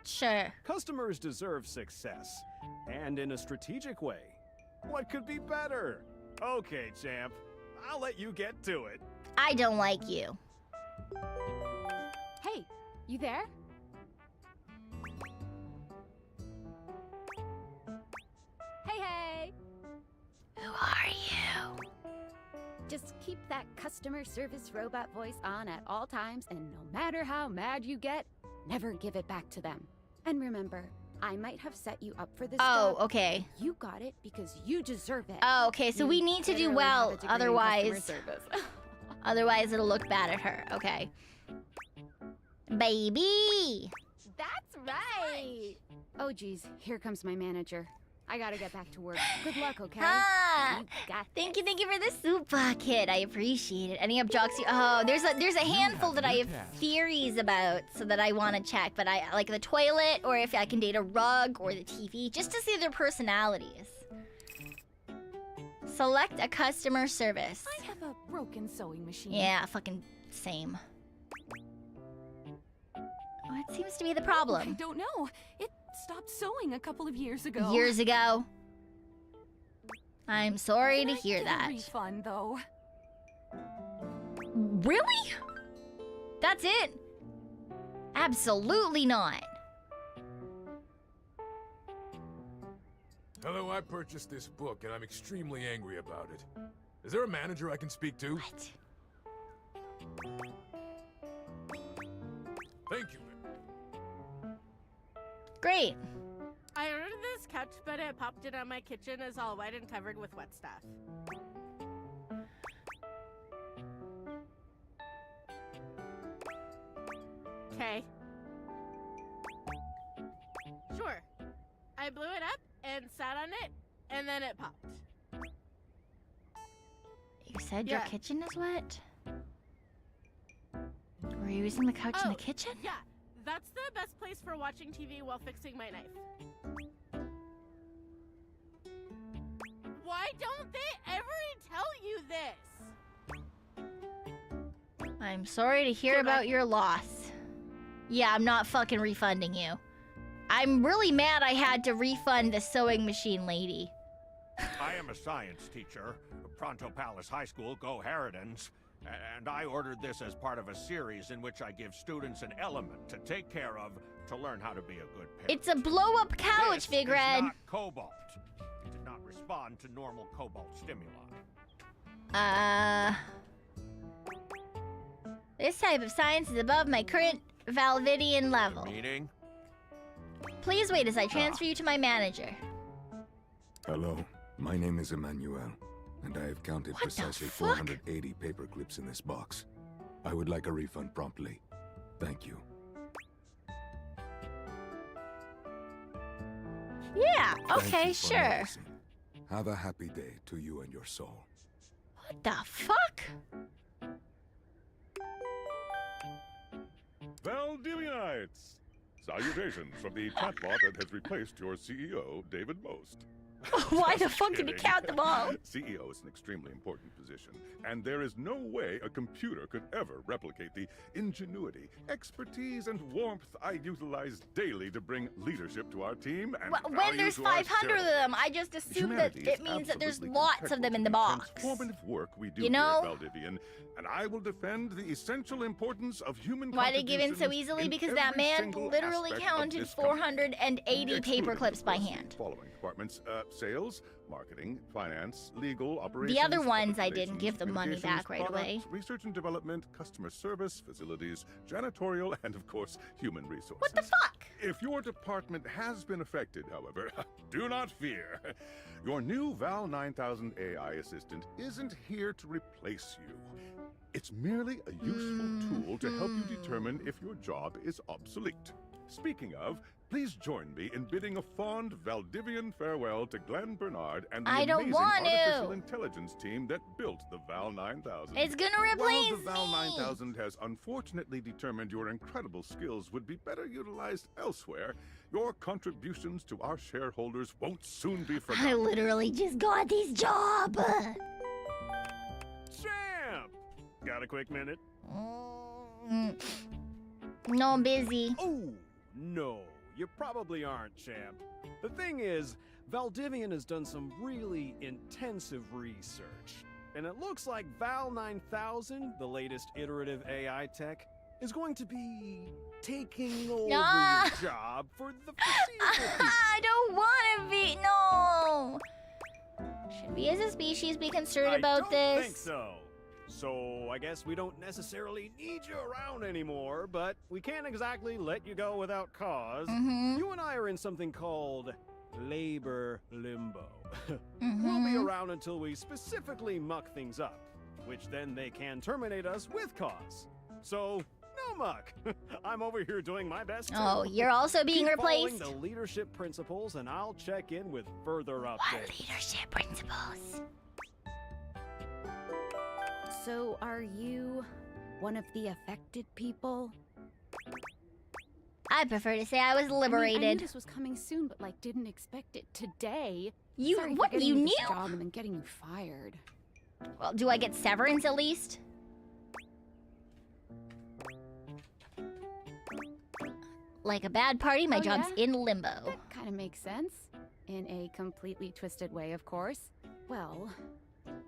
Sure. Customers deserve success, and in a strategic way. What could be better? Okay, champ. I'll let you get to it. I don't like you. Hey, you there? Hey! Who are you? Just keep that customer service robot voice on at all times, and no matter how mad you get, never give it back to them. And remember, I might have set you up for this Oh, job. okay. You got it because you deserve it. Oh, okay, so You we need to do literally well, have a degree in customer otherwise... service. Otherwise, it'll look bad at her. Okay. Baby! That's right! Oh, geez, here comes my manager. I gotta get back to work. Good luck, okay? Ah, You got thank you for the soup bucket. I appreciate it. Any objects? Oh, there's a handful that I have theories about, so that I want to check. But I like the toilet, or if I can date a rug, or the TV, just to see their personalities. Select a customer service. I have a broken sewing machine. Yeah, fucking same. What seems to be the I problem? don't know. It stopped sewing a couple of years ago. Years ago. I'm sorry Can to I hear get that. a refund, though? Really? That's it? Absolutely not. Hello, I purchased this book and I'm extremely angry about it. Is there a manager I can speak to? What? Thank you. Great. I ordered this couch, but it popped in on my kitchen is all white and covered with wet stuff. Okay. Sure. I blew it up and sat on it, and then it popped. You said your Yeah. kitchen is wet? Were you using the couch in the kitchen? Yeah, that's the best place for watching TV while fixing my knife. Why don't they ever tell you this? I'm sorry to hear Goodbye. about your loss. Yeah, I'm not fucking refunding you. I'm really mad I had to refund the sewing machine lady. I am a science teacher, Pronto Palace High School, Go Harridans, and I ordered this as part of a series in which I give students an element to take care of to learn how to be a good parent. It's a blow-up couch, This Big is Red. not cobalt. It did not respond to normal cobalt stimuli. This type of science is above my current Valvidian level. Meaning? Please wait as I transfer you to my manager. Hello, my name is Emmanuel, and I have counted What the precisely fuck? 480 paper clips in this box. I would like a refund promptly. Thank you. Yeah, Thank okay, you for sure. noticing. Have a happy day to you and your soul. What the fuck? Valdivianites! Salutations from the chatbot that has replaced your CEO, David Most. Why the Just fuck did he kidding. count them all? CEO is an extremely important position, and there is no way a computer could ever replicate the ingenuity, expertise, and warmth I utilize daily to bring leadership to our team and When value there's to our 500 of shareholders. them, I just assume that Humanity is it means that there's absolutely lots of them in the integral box. to the transformative work we do You know? here at Valdivian, and I will defend the essential importance of human Why did he give in so contributions easily? in Because that every man single literally aspect of counted this company. 480 paper Excluding, clips of by course, the hand. Following departments: sales, marketing, finance, legal, operations. The other ones public I didn't relations, give the money communications, back right product, away. Research and development, customer service, facilities, janitorial, and of course, human resources. What the fuck? If your department has been affected, however, do not fear. Your new Val 9000 AI assistant isn't here to replace you. It's merely a useful tool to help you determine if your job is obsolete. Speaking of, please join me in bidding a fond Valdivian farewell to Glenn Bernard and the I don't amazing want to. artificial intelligence team that built the Val 9000. It's gonna While replace the Val me. 9000 has unfortunately determined your incredible skills would be better utilized elsewhere, your contributions to our shareholders won't soon be forgotten. I literally just got this job. Champ! Got a quick minute? No, I'm busy. Oh, no. You probably aren't, champ. The thing is, Valdivian has done some really intensive research. And it looks like Val 9000, the latest iterative AI tech, is going to be taking over Ah. your job for the foreseeable future. I don't want to be. No. Should we as a species be concerned I about don't this? think so. So I guess we don't necessarily need you around anymore, but we can't exactly let you go without cause. Mm-hmm. You and I are in something called labor limbo. We'll be Mm-hmm. around until we specifically muck things up, which then they can terminate us with cause. So, no muck. I'm over here doing my best too. Oh, you're also being Keep following replaced? the leadership principles, and I'll check in with further What updates. leadership principles? So, are you one of the affected people? I prefer to say I was I knew liberated. this was coming soon, but like didn't expect it today. You Sorry for what? getting You this knew? job and then getting you fired. Well, do I get severance at least? Like a bad party, my Oh, job's yeah? in limbo. That kind of makes sense. In a completely twisted way, of course. Well,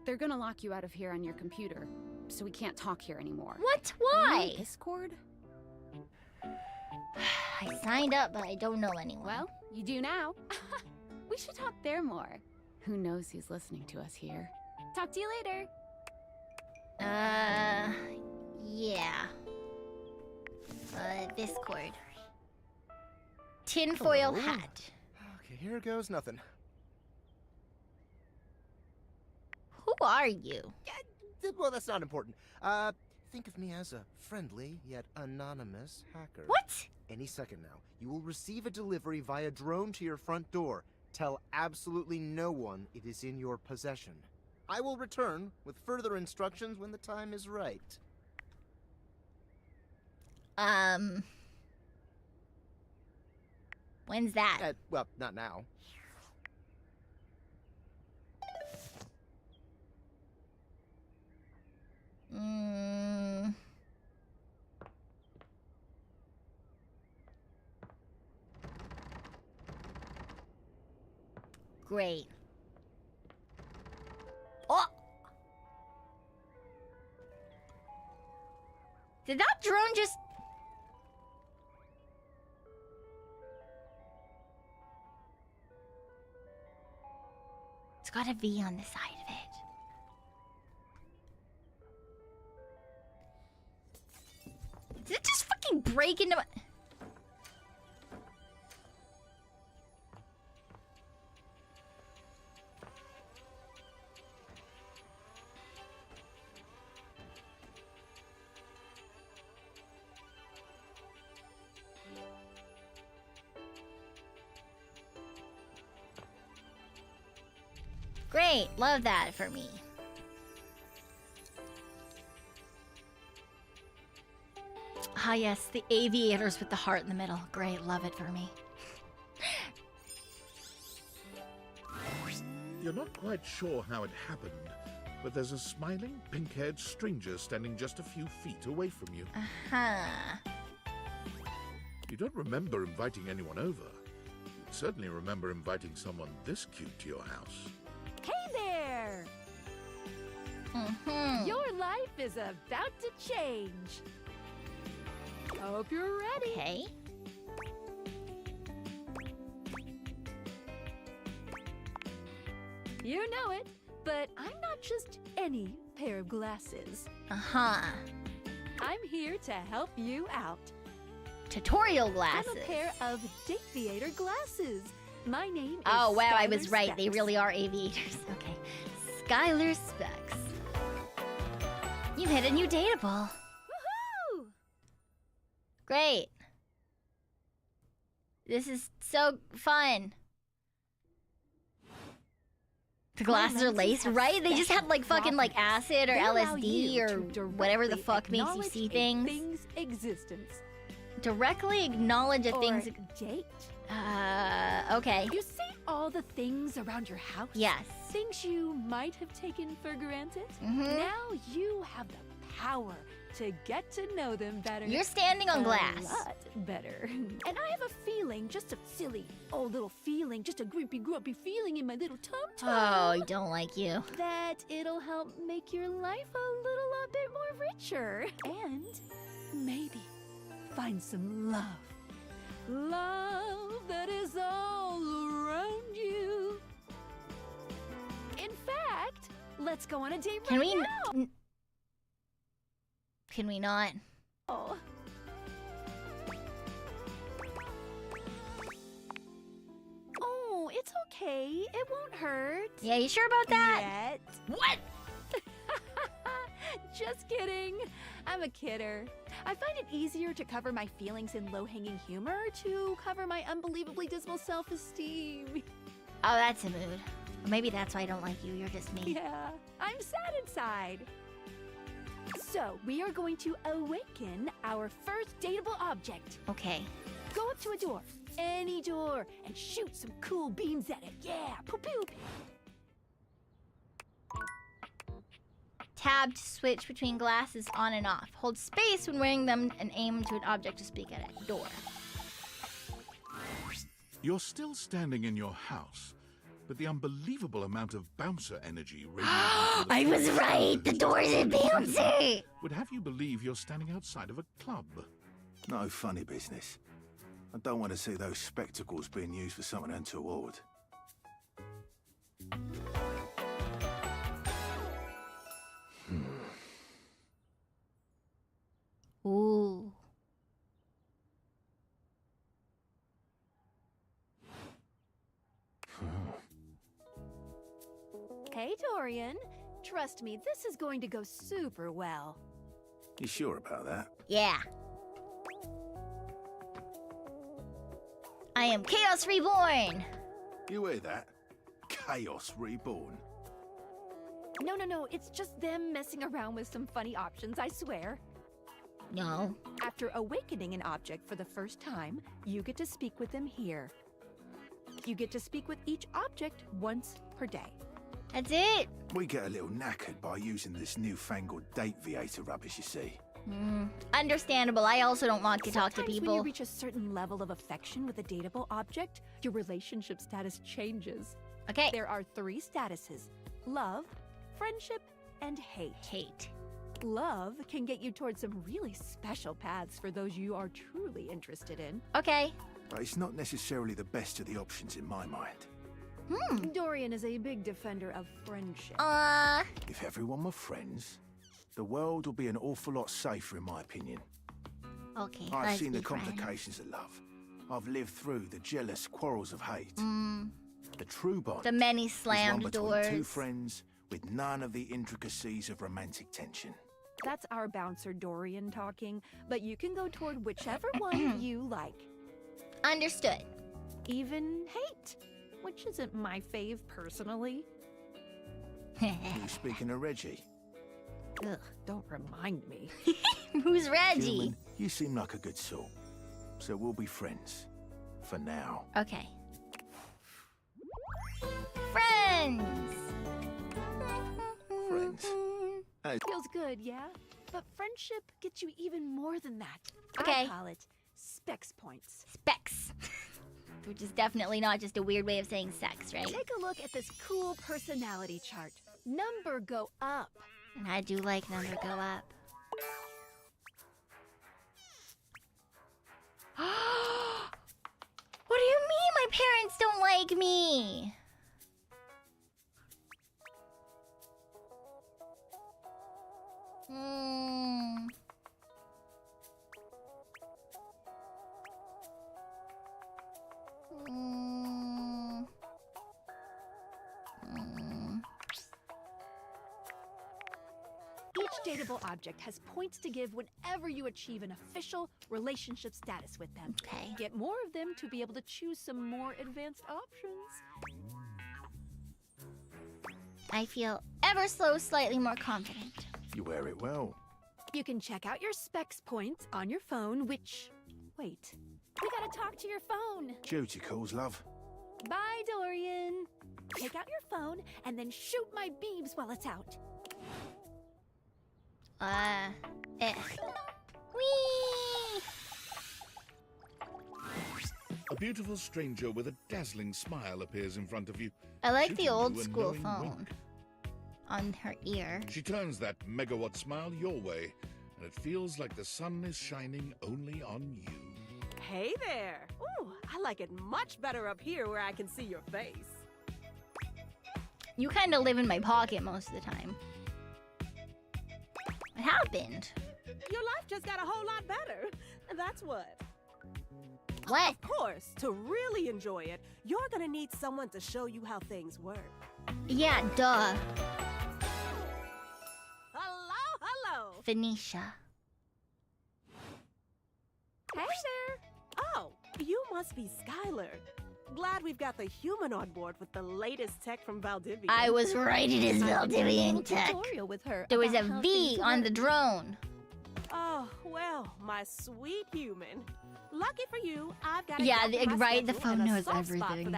they're gonna lock you out of here on your computer, so we can't talk here anymore. What? Are you Why? on Discord? I signed up, but I don't know anyone. Well, you do now. We We should talk there more. Who knows who's listening to us here? Talk to you later. Yeah. Discord. Tinfoil Hello. hat. Okay, here goes nothing. Who are you? Well, that's not important. Think of me as a friendly yet anonymous hacker. What? Any second now, you will receive a delivery via drone to your front door. Tell absolutely no one it is in your possession. I will return with further instructions when the time is right. When's that? Well, not now. Great. Oh! Did that drone just... It's got a V on the side of it. Did it just fucking break into my... Great, love that for me. Ah yes, the aviators with the heart in the middle. Great, love it for me. You're not quite sure how it happened, but there's a smiling, pink-haired stranger standing just a few feet away from you. Uh-huh. You don't remember inviting anyone over. You'd certainly remember inviting someone this cute to your house. Hey there! Mm-hmm. Your life is about to change. Hope you're ready. Okay. You know it, but I'm not just any pair of glasses. Uh-huh. I'm here to help you out. Tutorial glasses. I'm a pair of Dateviator glasses. My name is Oh, wow, I Skylar was right. They Specs. really are aviators. Okay. Skylar Specs. You've hit a new dateable. Woohoo! Great. This is so fun. The glasses are laced, right? They just have like fucking like acid or They allow LSD you or to whatever the directly fuck makes you acknowledge see a things. thing's existence. Directly acknowledge a Or thing's... date. Okay. You see all the things around your house? Yes. Things you might have taken for granted? Mhm. Now you have the power to get to know them better. You're standing on glass. A lot better. And I have a feeling, just a silly old little feeling, just a grumpy feeling in my little tum-tum. Oh, I don't like you. That it'll help make your life a little bit more richer. And maybe find some love. Love that is all around you. In fact, let's go on a date Can right we... now. Can we not? Oh. Oh, it's okay. It won't hurt. Yeah, you sure about that? Yet. What? Just kidding. I'm a kidder. I find it easier to cover my feelings in low-hanging humor to cover my unbelievably dismal self-esteem. Oh, that's a mood. Or maybe that's why I don't like you. You're just me. Yeah, I'm sad inside. So, we are going to awaken our first dateable object. Okay. Go up to a door, any door, and shoot some cool beams at it. Yeah, pew pew. Tab to switch between glasses on and off. Hold space when wearing them and aim to an object to speak at it. Door. You're still standing in your house, but the unbelievable amount of bouncer energy radiating from the I was front right! The door's a bouncy! would have you believe you're standing outside of a club. No funny business. I don't want to see those spectacles being used for something untoward. Dorian. Trust me, this is going to go super well. You sure about that? Yeah. I am Chaos Reborn. You hear that? Chaos Reborn. No, it's just them messing around with some funny options, I swear. No. After awakening an object for the first time, you get to speak with them here. You get to speak with each object once per day. That's it. We get a little knackered by using this newfangled date Viator rubbish, you see. Understandable. I also don't want to talk to Sometimes people. when you reach a certain level of affection with a dateable object, your relationship status changes. Okay. There are 3 statuses: love, friendship, and hate. Hate. Love can get you towards some really special paths for those you are truly interested in. Okay. But it's not necessarily the best of the options in my mind. Dorian is a big defender of friendship. If everyone were friends, the world would be an awful lot safer, in my opinion. Okay. I've let's seen be the friends. complications of love. I've lived through the jealous quarrels of hate. The true bond The many is one slammed between doors. 2 friends with none of the intricacies of romantic tension. That's our bouncer Dorian talking, but you can go toward whichever one you like. Understood. Even hate, which isn't my fave personally. You speaking of Reggie? Ugh, don't remind me. Who's Reggie? Human, you seem like a good sort. So we'll be friends. For now. Okay. Friends. Friends. Feels good, yeah? But friendship gets you even more than that. Okay. I call it specs points. Specs. Which is definitely not just a weird way of saying sex, right? Take a look at this cool personality chart. Number go up. And I do like number go up. What do you mean my parents don't like me? Each dateable object has points to give whenever you achieve an official relationship status with them. Okay. Get more of them to be able to choose some more advanced options. I feel ever so slightly more confident. You wear it well. You can check out your specs points on your phone, which... Wait. We gotta talk to your phone. Duty calls, love. Bye, Dorian. Take out your phone and then shoot my beebs while it's out. Whee! A beautiful stranger with a dazzling smile appears in front of you. I like shooting the old you a school knowing phone wink. on her ear. She turns that megawatt smile your way, and it feels like the sun is shining only on you. Hey there! Ooh, I like it much better up here where I can see your face. You kind of live in my pocket most of the time. What happened? Your life just got a whole lot better. That's what. What? Of course, to really enjoy it, you're gonna need someone to show you how things work. Yeah, duh. Hello! Phoenicia. Hey there. Oh, you must be Skylar. Glad we've got the human on board with the latest tech from Valdivia. I was right, it is I did a Valdivian little tech. tutorial with her There was a about how V things on work. the drone. Oh, well, my sweet human. Lucky for you, I've got Yeah, right. The phone knows everything.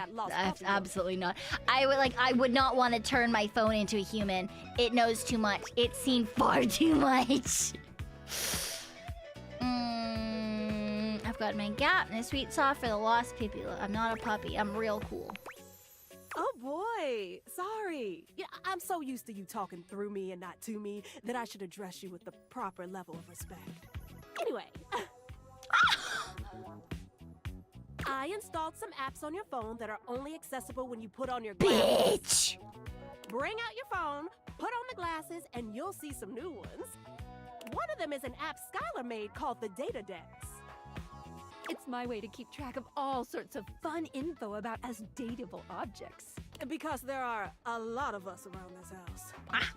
Absolutely not. I would not want to turn my phone into a human. It knows too much. It's seen far too much. I've got my gap and a sweet soft for the lost puppy. I'm not a puppy. I'm real cool. Oh boy, sorry. Yeah, I'm so used to you talking through me and not to me that I should address you with the proper level of respect. Anyway. I installed some apps on your phone that are only accessible when you put on your glasses. Bitch! Bring out your phone, put on the glasses, and you'll see some new ones. One of them is an app Skylar made called the Data Decks. It's my way to keep track of all sorts of fun info about us dateable objects. Because there are a lot of us around this house. Ah.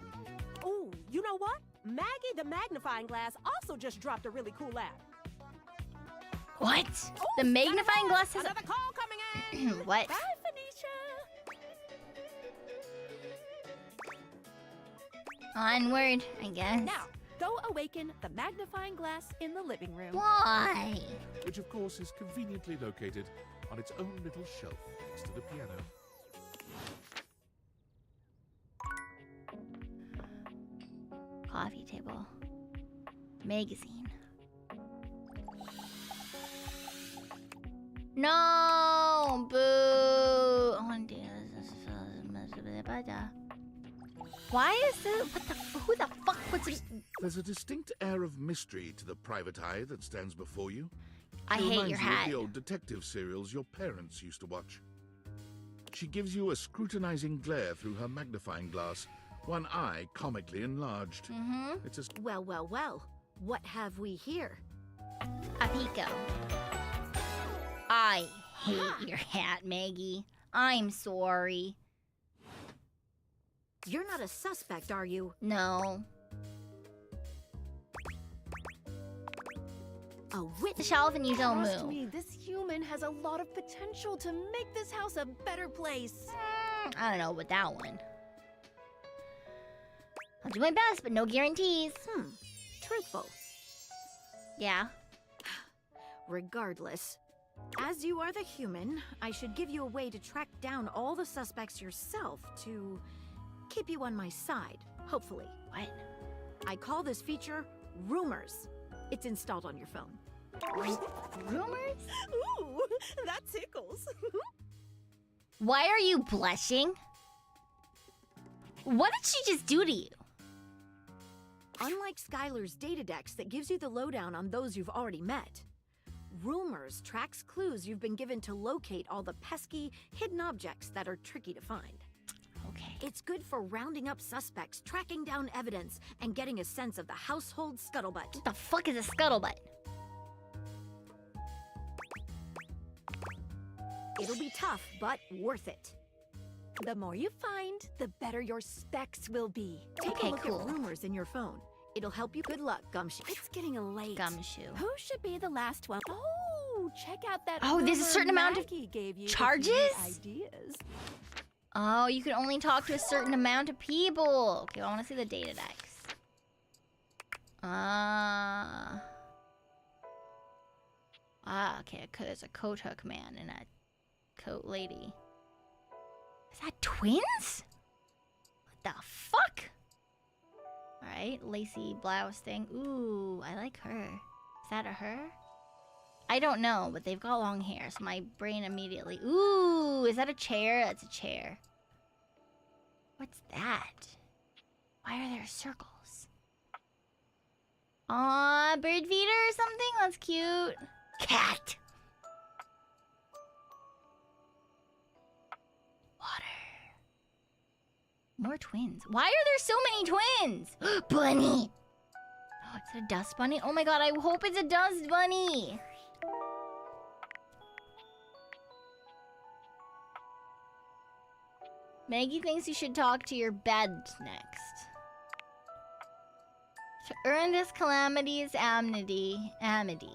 Oh, you know what? Maggie the magnifying glass also just dropped a really cool app. What? Oh, The magnifying glass has another call coming in. what? Bye, Phoenicia! Onward, I guess. Now, go awaken the magnifying glass in the living room. Why? Which of course is conveniently located on its own little shelf next to the piano. Coffee table. Magazine. No! Boo! Why is this? What the? Who the fuck puts it? There's a distinct air of mystery to the private eye that stands before you. I It hate reminds your you hat. of the old detective serials your parents used to watch. She gives you a scrutinizing glare through her magnifying glass, one eye comically enlarged. Mm-hmm. It's a Well, well, well. What have we here? A Pico. I hate your hat, Maggie. I'm sorry. You're not a suspect, are you? No. A The witness. shelf and you don't Trust move. me, this human has a lot of potential to make this house a better place. I don't know about that one. I'll do my best, but no guarantees. Truthful. Yeah. Regardless, as you are the human, I should give you a way to track down all the suspects yourself to keep you on my side, hopefully. What? I call this feature Rumors. It's installed on your phone. Rumors? Ooh, that tickles. Why are you blushing? What did she just do to you? Unlike Skylar's Datadex that gives you the lowdown on those you've already met, Rumors tracks clues you've been given to locate all the pesky, hidden objects that are tricky to find. Okay. It's good for rounding up suspects, tracking down evidence, and getting a sense of the household scuttlebutt. What the fuck is a scuttlebutt? It'll be tough, but worth it. The more you find, the better your specs will be. Take Okay, a look cool. at Rumors in your phone. It'll help you. Good luck, Gumshoe. It's getting late. Gumshoe. Who should be the last one? Oh, check out that. Oh, there's a rumor certain amount of Maggie gave you charges? with new ideas. Oh, you can only talk to a certain amount of people. Okay, I want to see the data decks. Okay. There's a coat hook man and a coat lady. Is that twins? What the fuck? Alright, lacy blouse thing. Ooh, I like her. Is that a her? I don't know, but they've got long hair, so my brain immediately... Ooh, is that a chair? That's a chair. What's that? Why are there circles? Aw, bird feeder or something? That's cute. Cat! Water. More twins. Why are there so many twins? Bunny! Oh, is it a dust bunny? Oh my god, I hope it's a dust bunny! Maggie thinks you should talk to your bed next. To earn this calamity's amity,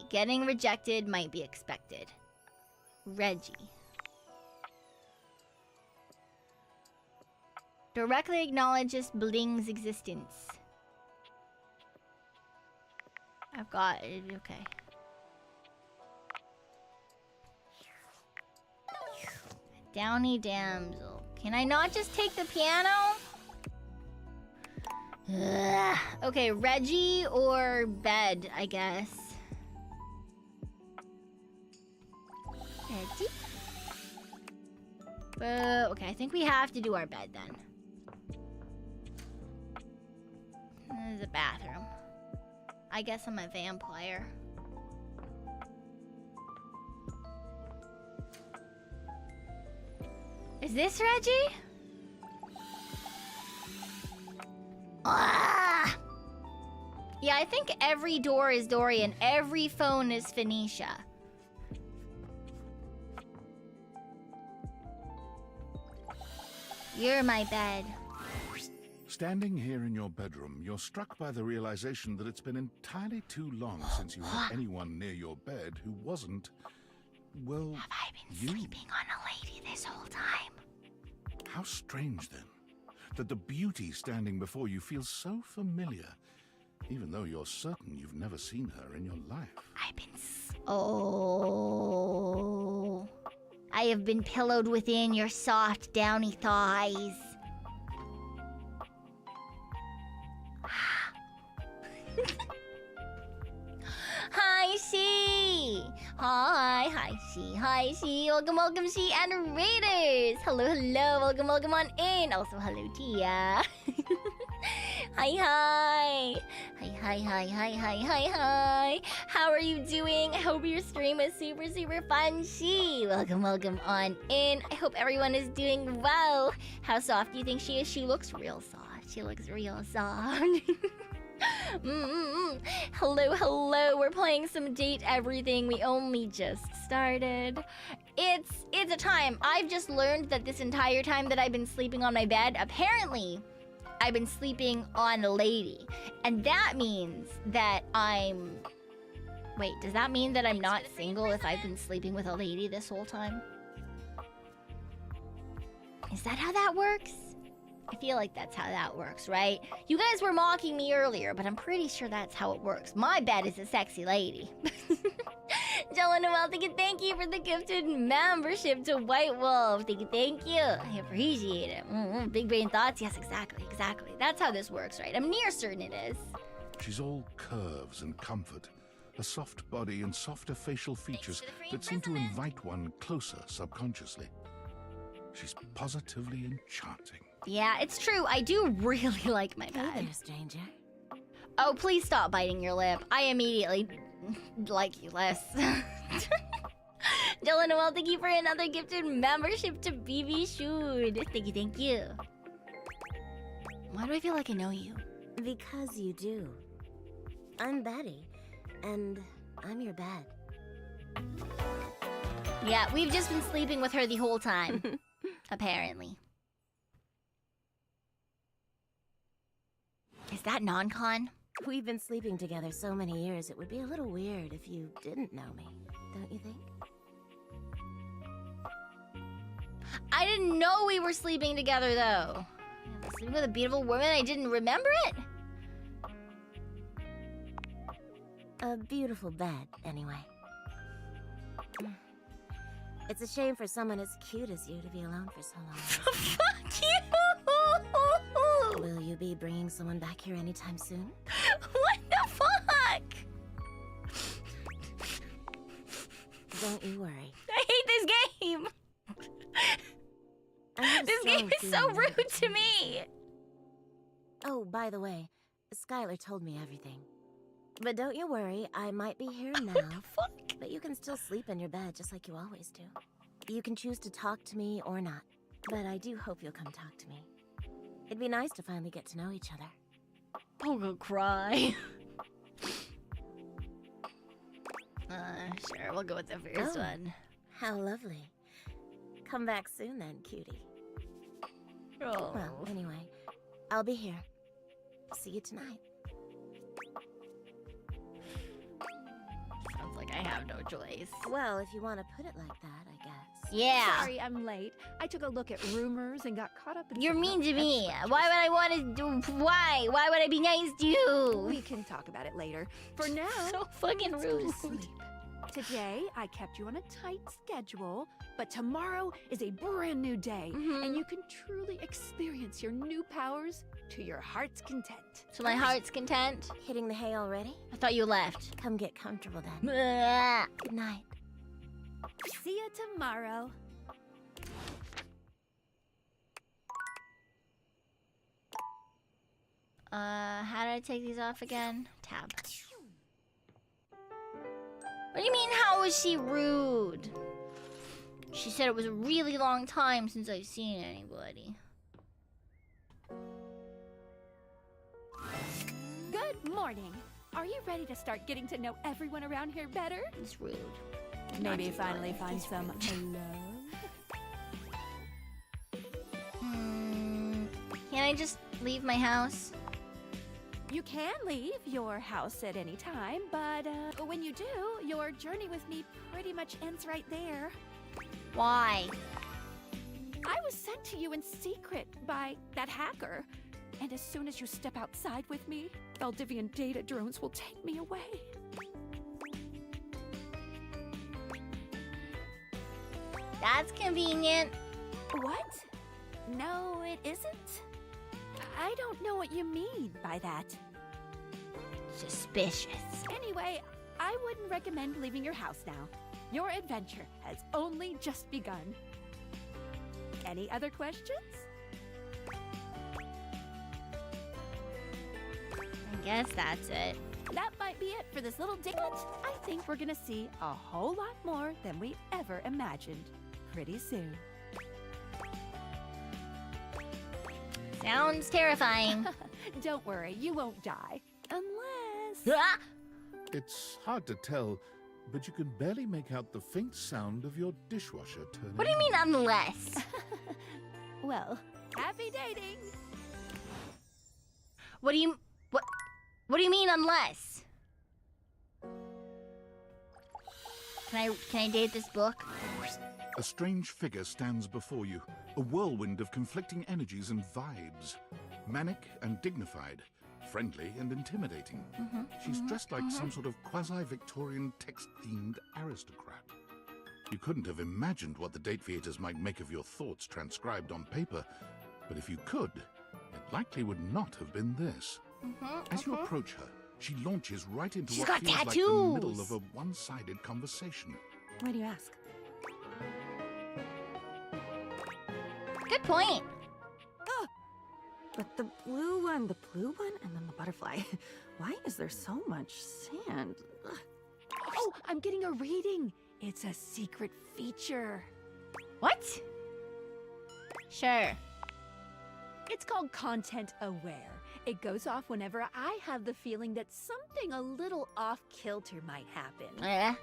getting rejected might be expected. Reggie. Directly acknowledges Bling's existence. I've got it, okay. Downy damsel. Can I not just take the piano? Ugh. Okay, Reggie or bed, I guess. Reggie? Okay, I think we have to do our bed then. There's a bathroom. I guess I'm a vampire. Is this Reggie? Ah! Yeah, I think every door is Dory and every phone is Phoenicia. You're my bed. Standing here in your bedroom, you're struck by the realization that it's been entirely too long since you had anyone near your bed who wasn't, well, Have I been sleeping on a lady this whole time? How strange, then, that the beauty standing before you feels so familiar, even though you're certain you've never seen her in your life. I have been pillowed within your soft, downy thighs. Hi, she. Hi, she. Hi, she. Welcome, she and Raiders. Hello. Welcome on in. Also, hello, Tia. Hi. How are you doing? I hope your stream is super fun. She. Welcome on in. I hope everyone is doing well. How soft do you think she is? She looks real soft. Hello. We're playing some Date Everything. We only just started. It's a time. I've just learned that this entire time that I've been sleeping on my bed, apparently, I've been sleeping on a lady. And that means that I'm... Wait, does that mean that I'm not single if I've been sleeping with a lady this whole time? Is that how that works? I feel like that's how that works, right? You guys were mocking me earlier, but I'm pretty sure that's how it works. My bed is a sexy lady. Jellen Noel, thank you for the gifted membership to White Wolf. Thank you. I appreciate it. Big brain thoughts? Yes, exactly. That's how this works, right? I'm near certain it is. She's all curves and comfort, a soft body and softer facial features that seem to invite one closer subconsciously. She's positively enchanting. Yeah, it's true. I do really like my bed. Hey there, stranger. Oh, please stop biting your lip. I immediately like you less. Dylan Noel, thank you for another gifted membership to BB Shoot. Thank you. Why do I feel like I know you? Because you do. I'm Betty, and I'm your bed. Yeah, we've just been sleeping with her the whole time. Apparently. Is that non-con? We've been sleeping together so many years, it would be a little weird if you didn't know me, don't you think? I didn't know we were sleeping together, though. I was sleeping with a beautiful woman, I didn't remember it? A beautiful bed, anyway. It's a shame for someone as cute as you to be alone for so long. Fuck you! Will you be bringing someone back here anytime soon? What the fuck? Don't you worry. I hate this game! This game is so rude to me! Oh, by the way, Skylar told me everything. But don't you worry, I might be here now. What the fuck? But you can still sleep in your bed just like you always do. You can choose to talk to me or not. But I do hope you'll come talk to me. It'd be nice to finally get to know each other. I'm gonna cry. Sure, we'll go with the first one. How lovely. Come back soon then, cutie. Oh. Well, anyway, I'll be here. See you tonight. Sounds like I have no choice. Well, if you want to put it like that, I guess. Yeah. Sorry, I'm late. I took a look at rumors and got caught up in. You're some mean to me. extra Why would I want to do? Why? Why would I be nice to you? We can talk about it later. For now, So fucking let's go to rude. sleep. Today, I kept you on a tight schedule, but tomorrow is a brand new day, and you can truly experience your new powers to your heart's content. To my heart's content. Hitting the hay already? I thought you left. Come get comfortable then. Blah. Good night. See you tomorrow. How did I take these off again? Tab. What do you mean, how was she rude? She said it was a really long time since I've seen anybody. Good morning. Are you ready to start getting to know everyone around here better? It's rude. Maybe Not finally rude. find It's some rude. love? Can I just leave my house? You can leave your house at any time, but when you do, your journey with me pretty much ends right there. Why? I was sent to you in secret by that hacker. And as soon as you step outside with me, Valdivian data drones will take me away. That's convenient. What? No, it isn't. I don't know what you mean by that. Suspicious. Anyway, I wouldn't recommend leaving your house now. Your adventure has only just begun. Any other questions? I guess that's it. That might be it for this little diglet. I think we're gonna see a whole lot more than we ever imagined pretty soon. Sounds terrifying. Don't worry, you won't die. Unless... Ah! It's hard to tell, but you can barely make out the faint sound of your dishwasher turning What do you mean unless? Well, happy dating! What do you mean unless? Can I date this book? A strange figure stands before you, a whirlwind of conflicting energies and vibes. Manic and dignified, friendly and intimidating. She's dressed like some sort of quasi-Victorian text-themed aristocrat. You couldn't have imagined what the date theaters might make of your thoughts transcribed on paper, but if you could, it likely would not have been this. As you approach her, she launches right into She's what got feels like the tattoos. middle of a one-sided conversation. Why do you ask? Good point. But the blue one, and then the butterfly. Why is there so much sand? Ugh. Oh, I'm getting a reading. It's a secret feature. What? Sure. It's called Content Aware. It goes off whenever I have the feeling that something a little off-kilter might happen.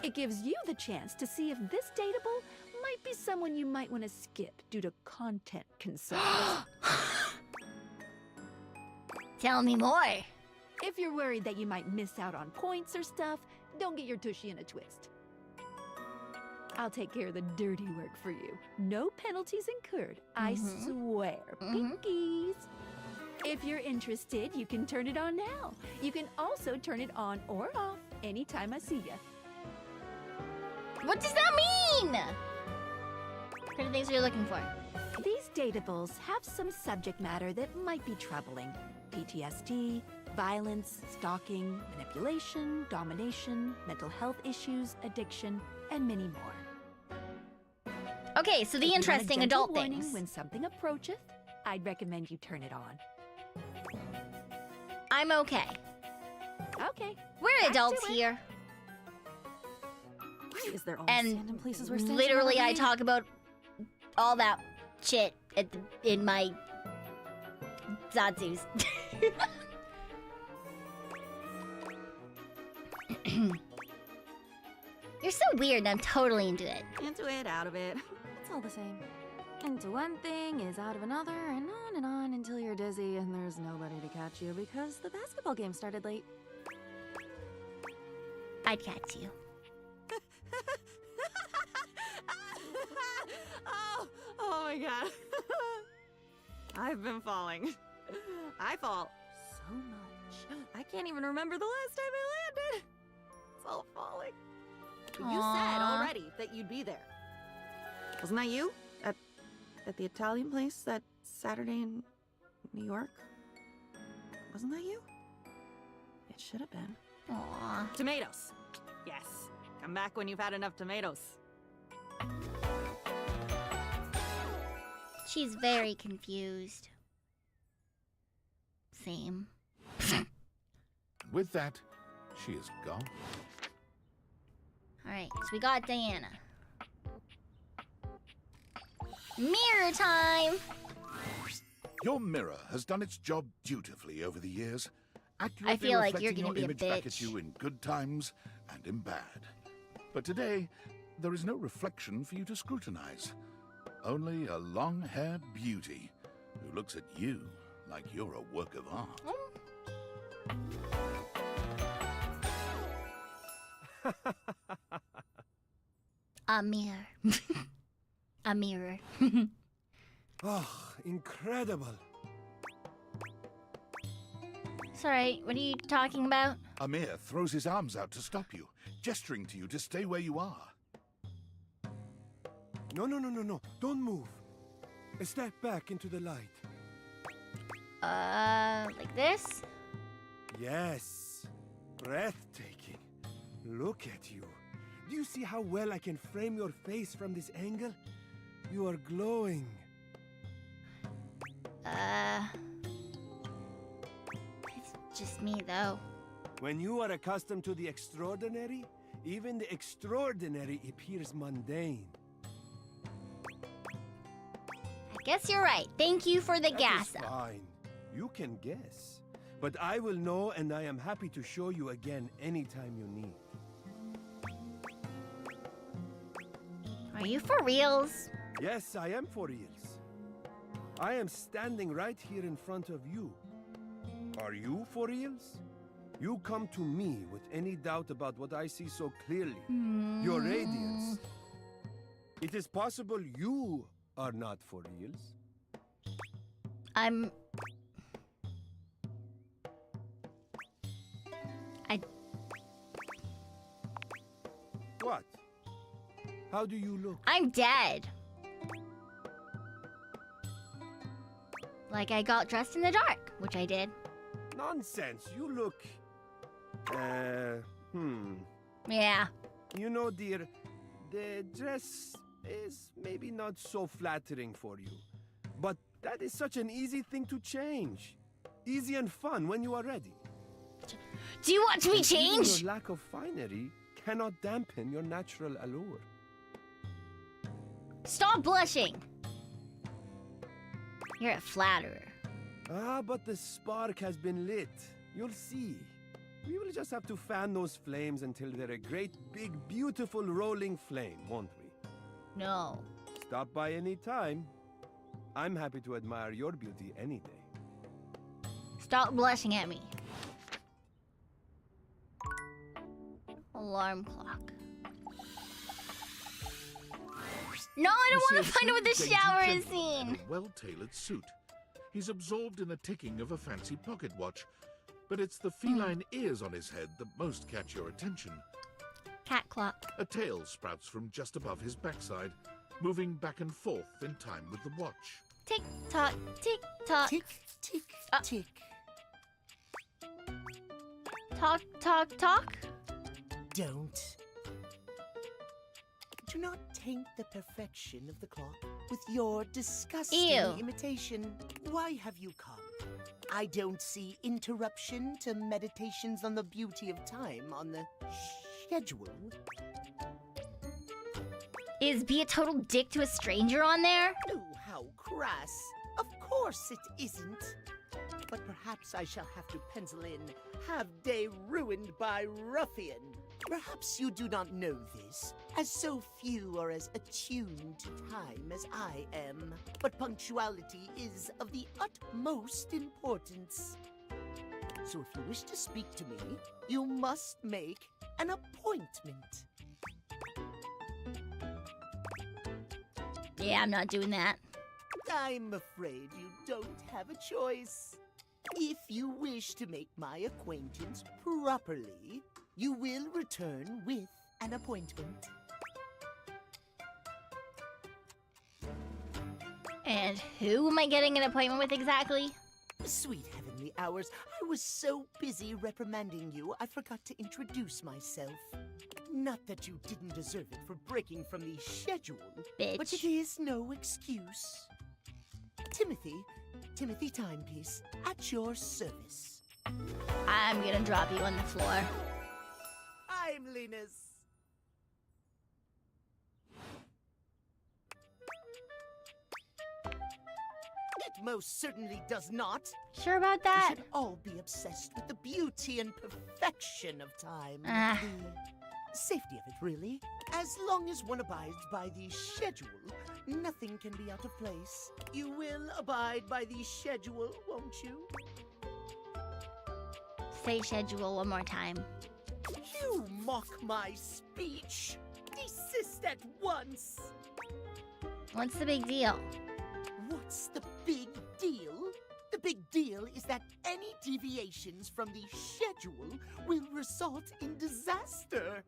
It gives you the chance to see if this dateable might be someone you might want to skip due to content concerns. Tell me more. If you're worried that you might miss out on points or stuff, don't get your tushy in a twist. I'll take care of the dirty work for you. No penalties incurred, I swear. Pinkies. If you're interested, you can turn it on now. You can also turn it on or off anytime I see you. What does that mean? What are the things you're looking for? These datables have some subject matter that might be troubling. PTSD, violence, stalking, manipulation, domination, mental health issues, addiction, and many more. Okay, so the If you want a interesting gentle adult warning things. when something approacheth, I'd recommend you turn it on. I'm okay. Okay. We're back adults to it. here. Why is there always And sand in places where sand's literally not I made? talk about all that shit in my Zatsus. You're so weird and I'm totally into it. Into it, out of it. It's all the same. Into one thing is out of another, and on until you're dizzy and there's nobody to catch you because the basketball game started late. I'd catch you. Oh my god. I've been falling. I fall so much. I can't even remember the last time I landed. It's all falling. You said Aw. already that you'd be there. Wasn't that you? At the Italian place that Saturday in New York? Wasn't that you? It should have been. Aww. Tomatoes. Yes. Come back when you've had enough tomatoes. She's very confused. Same. With that, she is gone. Alright, so we got Diana. Mirror time! Your mirror has done its job dutifully over the years, accurately I feel like you're reflecting gonna your be a image back at bitch. you in good times and in bad. But today, there is no reflection for you to scrutinize. Only a long-haired beauty who looks at you like you're a work of art. A mirror. A mirror. Oh, incredible. It's alright. What are you talking about? Amir throws his arms out to stop you, gesturing to you to stay where you are. No. Don't move. Step back into the light. Like this? Yes. Breathtaking. Look at you. Do you see how well I can frame your face from this angle? You are glowing. It's just me, though. When you are accustomed to the extraordinary, even the extraordinary appears mundane. I guess you're right. Thank you for the gas That is up. fine. You can guess. But I will know, and I am happy to show you again anytime you need. Are you for reals? Yes, I am for reals. I am standing right here in front of you. Are you for reals? You come to me with any doubt about what I see so clearly. Your radiance. It is possible you are not for reals. What? How do you look? I'm dead. Like I got dressed in the dark, which I did. Nonsense. You look... Yeah. You know, dear, the dress is maybe not so flattering for you. But that is such an easy thing to change. Easy and fun when you are ready. Do you want to be And even changed? your lack of finery cannot dampen your natural allure. Stop blushing. You're a flatterer. Ah, but the spark has been lit. You'll see. We will just have to fan those flames until they're a great, big, beautiful rolling flame, won't we? No. Stop by any time. I'm happy to admire your beauty any day. Stop blushing at me. Alarm clock. No, I don't want to find out what the shower is seen. A well-tailored suit. He's absorbed in the ticking of a fancy pocket watch, but it's the feline ears on his head that most catch your attention. Cat clock. A tail sprouts from just above his backside, moving back and forth in time with the watch. Tick tock, tick tock. Tick, tick, tick. Talk, talk, talk. Don't. Do not taint the perfection of the clock with your disgusting Ew. imitation. Why have you come? I don't see interruption to meditations on the beauty of time on the schedule. Is be a total dick to a stranger on there? Oh, how crass. Of course it isn't. But perhaps I shall have to pencil in, have day ruined by ruffian. Perhaps you do not know this, as so few are as attuned to time as I am. But punctuality is of the utmost importance. So if you wish to speak to me, you must make an appointment. Yeah, I'm not doing that. I'm afraid you don't have a choice. If you wish to make my acquaintance properly, you will return with an appointment. And who am I getting an appointment with exactly? Sweet heavenly hours, I was so busy reprimanding you, I forgot to introduce myself. Not that you didn't deserve it for breaking from the schedule, Bitch. but it is no excuse. Timothy Timepiece, at your service. I'm gonna drop you on the floor. I'm Linus. It most certainly does not. Sure about that? We should all be obsessed with the beauty and perfection of time. Ah. Safety of it, really. As long as one abides by the schedule, nothing can be out of place. You will abide by the schedule, won't you? Say schedule one more time. You mock my speech. Desist at once. What's the big deal? What's the big deal? The big deal is that any deviations from the schedule will result in disaster.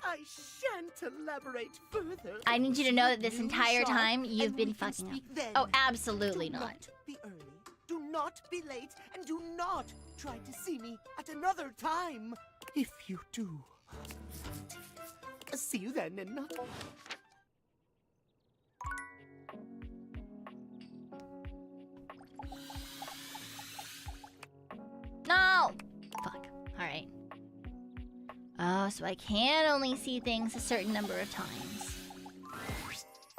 I shan't elaborate further. I need you to know that this You entire shall, time you've and been we can fucking up. speak then. Oh, absolutely Do not. not be early, do not be late, and do not try to see me at another time. If you do, see you then, and not. No! Fuck. Alright. Oh, so I can only see things a certain number of times.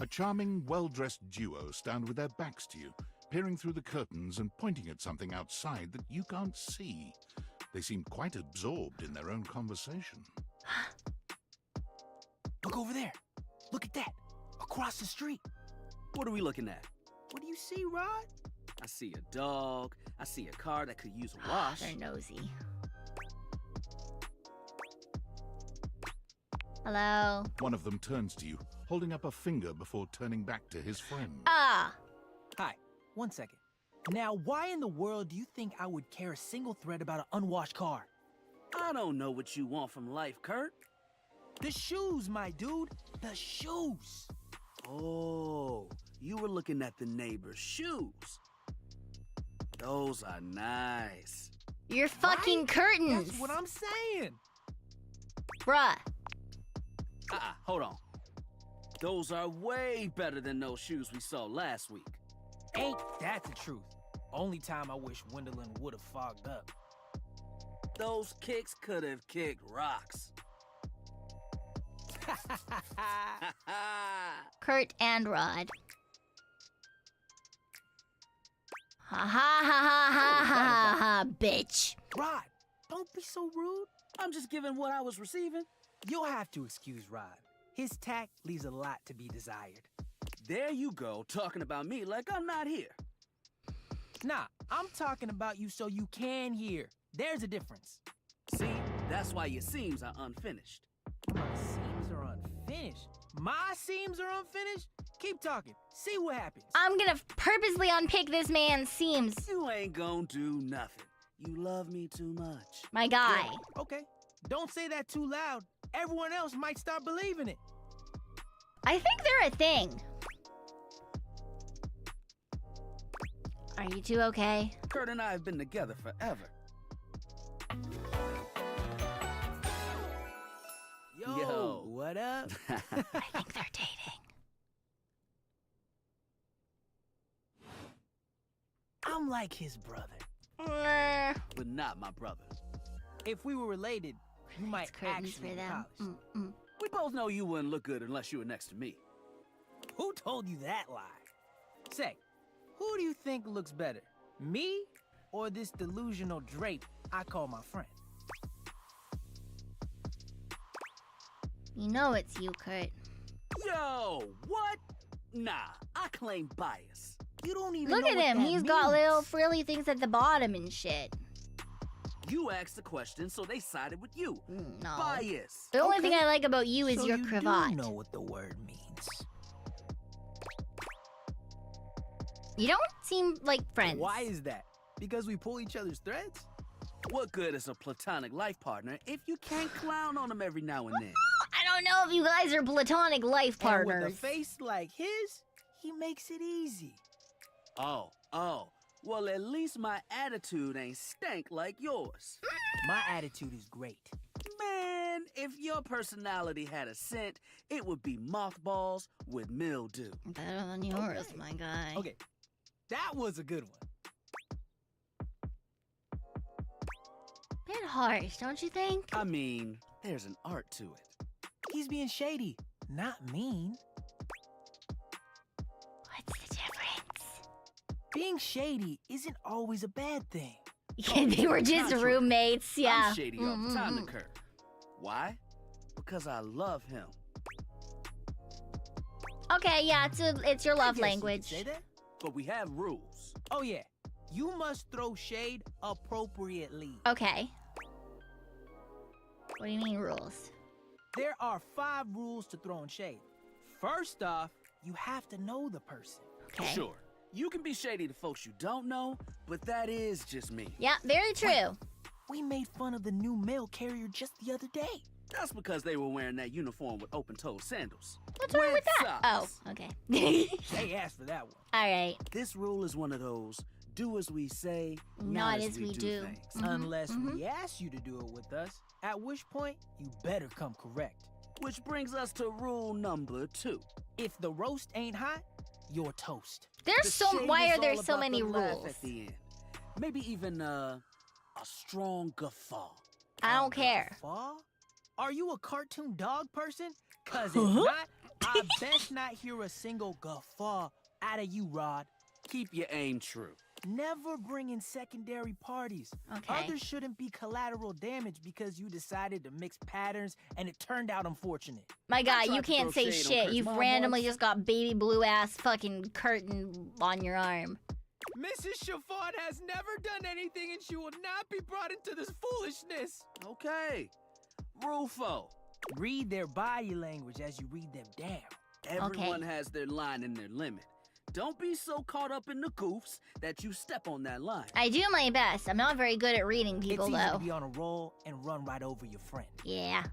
A charming, well-dressed duo stand with their backs to you, peering through the curtains and pointing at something outside that you can't see. They seem quite absorbed in their own conversation. Look over there. Look at that. Across the street. What are we looking at? What do you see, Rod? I see a dog. I see a car that could use a wash. They're nosy. Hello? One of them turns to you, holding up a finger before turning back to his friend. Ah! Hi. 1 second. Now, why in the world do you think I would care a single thread about an unwashed car? I don't know what you want from life, Kurt. The shoes, my dude. The shoes. Oh, you were looking at the neighbor's shoes. Those are nice. Your fucking Right? curtains! That's what I'm saying. Bruh. Hold on. Those are way better than those shoes we saw last week. Ain't that the truth? Only time I wish Wendelin would have fogged up. Those kicks could have kicked rocks. Kurt and Rod. Ha ha ha ha ha ha ha, bitch. Rod, don't be so rude. I'm just giving what I was receiving. You'll have to excuse Rod. His tact leaves a lot to be desired. There you go, talking about me like I'm not here. Nah, I'm talking about you so you can hear. There's a difference. See, that's why your seams are unfinished. My seams are unfinished. My seams are unfinished? Keep talking. See what happens. I'm gonna purposely unpick this man's seams. You ain't gonna do nothing. You love me too much. My guy. Yeah, okay. Don't say that too loud. Everyone else might start believing it. I think they're a thing. Are you two okay? Kurt and I have been together forever. Yo, what up? I think they're dating. I'm like his brother. But not my brother. If we were related, you might curtains actually for be them. polished. We both know you wouldn't look good unless you were next to me. Who told you that lie? Say, who do you think looks better? Me or this delusional drape I call my friend? You know it's you, Kurt. Yo, what? Nah, I claim bias. You don't even Look know at what him. that He's got means. little frilly things at the bottom and shit. You asked the question, so they sided with you. No. Bias. The only thing I like about you is So your you cravat. do know what the word means. You don't seem like friends. Why is that? Because we pull each other's threads? What good is a platonic life partner if you can't clown on them every now and then? I don't know if you guys are platonic life And partners. with a face like his, he makes it easy. Oh. Well, at least my attitude ain't stank like yours. My attitude is great. Man, if your personality had a scent, it would be mothballs with mildew. Better than yours, my guy. Okay, that was a good one. Bit harsh, don't you think? I mean, there's an art to it. He's being shady, not mean. What's the difference? Being shady isn't always a bad thing. They were just contrary. roommates, yeah. I'm shady all the time to Kurt. Why? because I love him. Okay, yeah, it's your love I guess you could language. say that. But we have rules. Oh yeah, you must throw shade appropriately. Okay. What do you mean rules? There are 5 rules to throwing shade. First off, you have to know the person. Okay. Sure, you can be shady to folks you don't know, but that is just me. Yeah, very true. We made fun of the new mail carrier just the other day. That's because they were wearing that uniform with open-toed sandals. What's wrong with that? Socks. Oh, okay. They asked for that one. All right. This rule is one of those, do as we say, Not as we do. things. Unless we ask you to do it with us, at which point you better come correct. Which brings us to rule number 2. If the roast ain't hot, you're toast. There's The shade why is are there all so about many the laugh rules? at the end. Maybe even a strong guffaw. I don't care. Guffaw? Are you a cartoon dog person? Cause if not, I best not hear a single guffaw out of you, Rod. Keep your aim true. Never bring in secondary parties. Okay. Others shouldn't be collateral damage because you decided to mix patterns and it turned out unfortunate. My God, tried you to can't throw say shade on shit. Kurt's You've mom randomly once. just got baby blue ass fucking curtain on your arm. Mrs. Chiffon has never done anything and she will not be brought into this foolishness. Okay. Rule 4. Read their body language as you read them down. Everyone has their line and their limit. Don't be so caught up in the goofs that you step on that line. I do my best. I'm not very good at reading people, it's easy though. to be on a roll and run right over your friend. Yeah.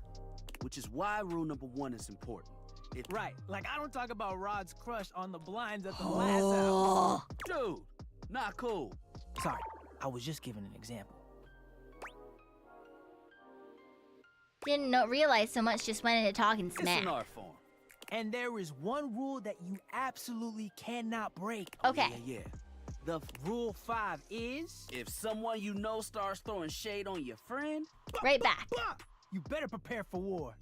Which is why rule number 1 is important. Right, like I don't talk about Rod's crush on the blinds at the glass house. Dude, not cool. Sorry, I was just giving an example. Didn't realize so much just went into talking It's smack. an art form. And there is one rule that you absolutely cannot break. Okay. Yeah. The rule 5 is... If someone you know starts throwing shade on your friend, Right back. You better prepare for war.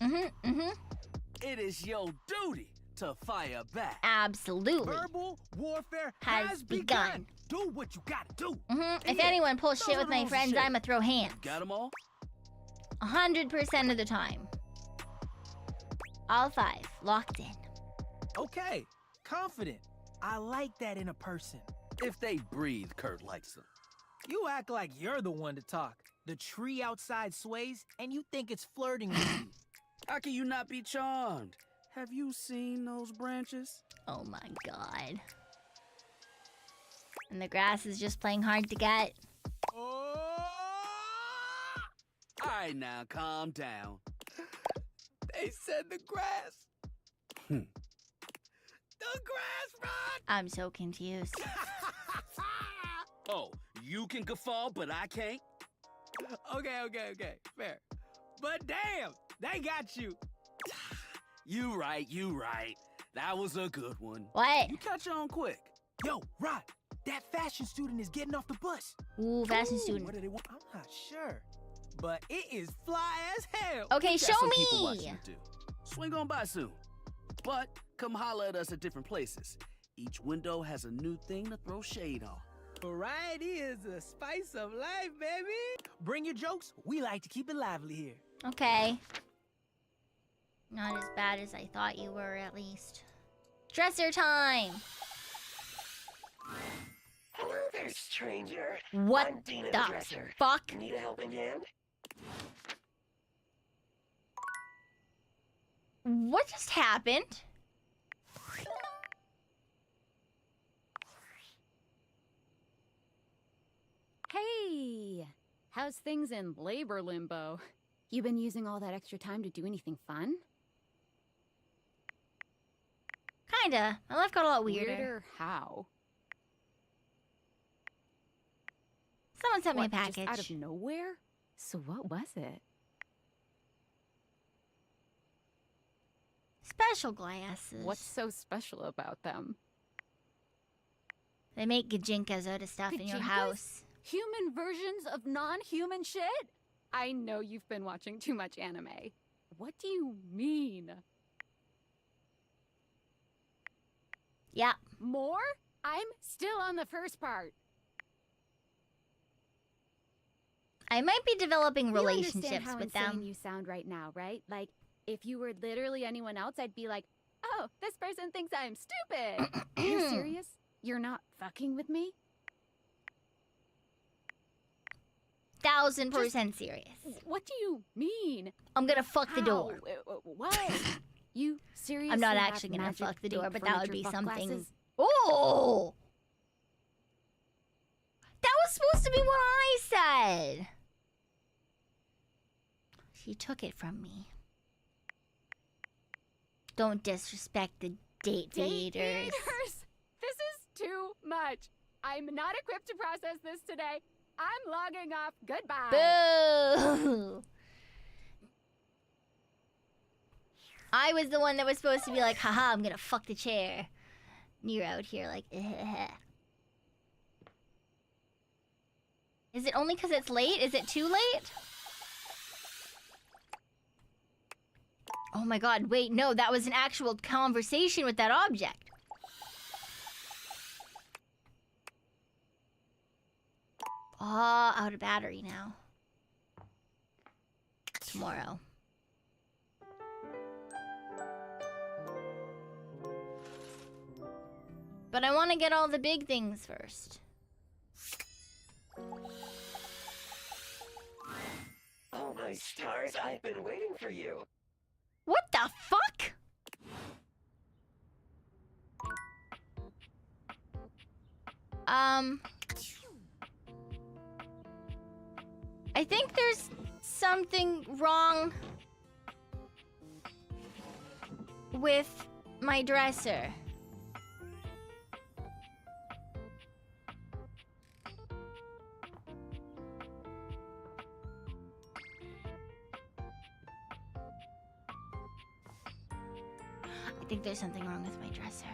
it is your duty to fire back. Absolutely. Verbal warfare Has begun. Do what you gotta do. If Yeah, anyone pulls those shit are with the my rules of friends, shit. I'ma throw hands. Got them all? 100% of the time. All 5. Locked in. Okay, confident. I like that in a person. If they breathe, Kurt likes them. You act like you're the one to talk. The tree outside sways, and you think it's flirting with you. How can you not be charmed? Have you seen those branches? Oh my God. And the grass is just playing hard to get. Alright now, calm down. They said the grass. Hmm. The grass, Rod! I'm so confused. Oh, you can guffaw, but I can't? Okay, fair. But damn, they got you. You right. That was a good one. What? You catch on quick. Yo, Rod, that fashion student is getting off the bus. Ooh, fashion student. What do they want? I'm not sure. But it is fly as hell. Okay, Got show some people watching me. it too. Swing on by soon. But come holler at us at different places. Each window has a new thing to throw shade on. Variety is the spice of life, baby. Bring your jokes. We like to keep it lively here. Okay. Not as bad as I thought you were, at least. Dresser time! Hello there, stranger. What I'm Dina the Dresser. fuck? Need a helping hand? What just happened? Hey! How's things in labor limbo? You been using all that extra time to do anything fun? Kinda. My life got a lot weirder. Weirder how? Someone sent me a What, package. just out of nowhere? So what was it? Special glasses. What's so special about them? They make gajinkas out of stuff in your Gajinkas? house. Human versions of non-human shit? I know you've been watching too much anime. What do you mean? Yeah. More? I'm still on the first part. I might be developing You relationships understand how with insane them. you sound right now, right? Like, If you were literally anyone else, I'd be like, oh, this person thinks I'm stupid. You're serious? You're not fucking with me? 1000% serious. What do you mean? I'm gonna fuck the door. What? You seriously? I'm not have actually gonna magic fuck the door, date but that would furniture be fuck something. glasses? Oh! That was supposed to be what I said. She took it from me. Don't disrespect the date feeders. This is too much. I'm not equipped to process this today. I'm logging off. Goodbye. Boo! I was the one that was supposed to be like, haha, I'm gonna fuck the chair. And you're out here like, Is it only because it's late? Is it too late? Oh my god, wait, no, that was an actual conversation with that object. Oh, out of battery now. Tomorrow. But I want to get all the big things first. Oh my stars, I've been waiting for you. What the fuck? I think there's something wrong with my dresser. I think there's something wrong with my dresser.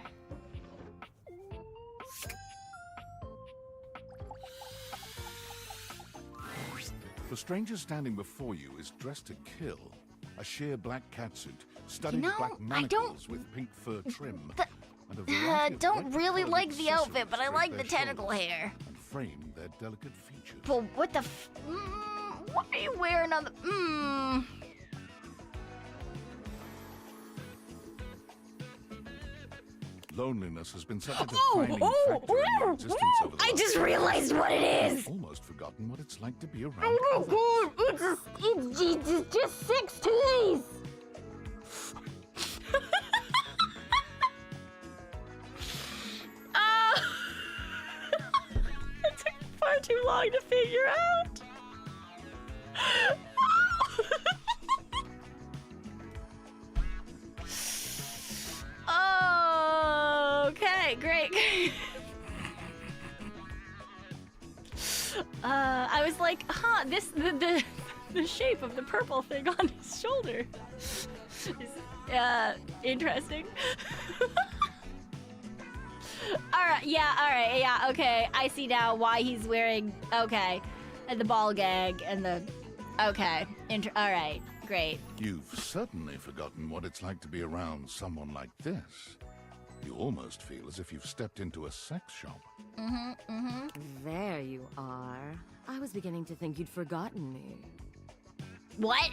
The stranger standing before you is dressed to kill. A sheer black catsuit, studded You know, black I don't- manacles with pink fur trim. And a variety of Don't bright really colored like the outfit, accessories but I drape like their the tentacle shoulders hair. And frame their delicate features. But what the what are you wearing on the Loneliness has been such a defining factor in your existence over the I last just few realized years. what it is. I've almost forgotten what it's like to be around Oh my others. god, it's just 6 teeth. It took far too long to figure out. Okay, great. I was like, huh, the shape of the purple thing on his shoulder is interesting. Alright, yeah, okay. I see now why he's wearing, okay, and the ball gag and the, okay, alright, great. You've certainly forgotten what it's like to be around someone like this. You almost feel as if you've stepped into a sex shop. There you are. I was beginning to think you'd forgotten me. What?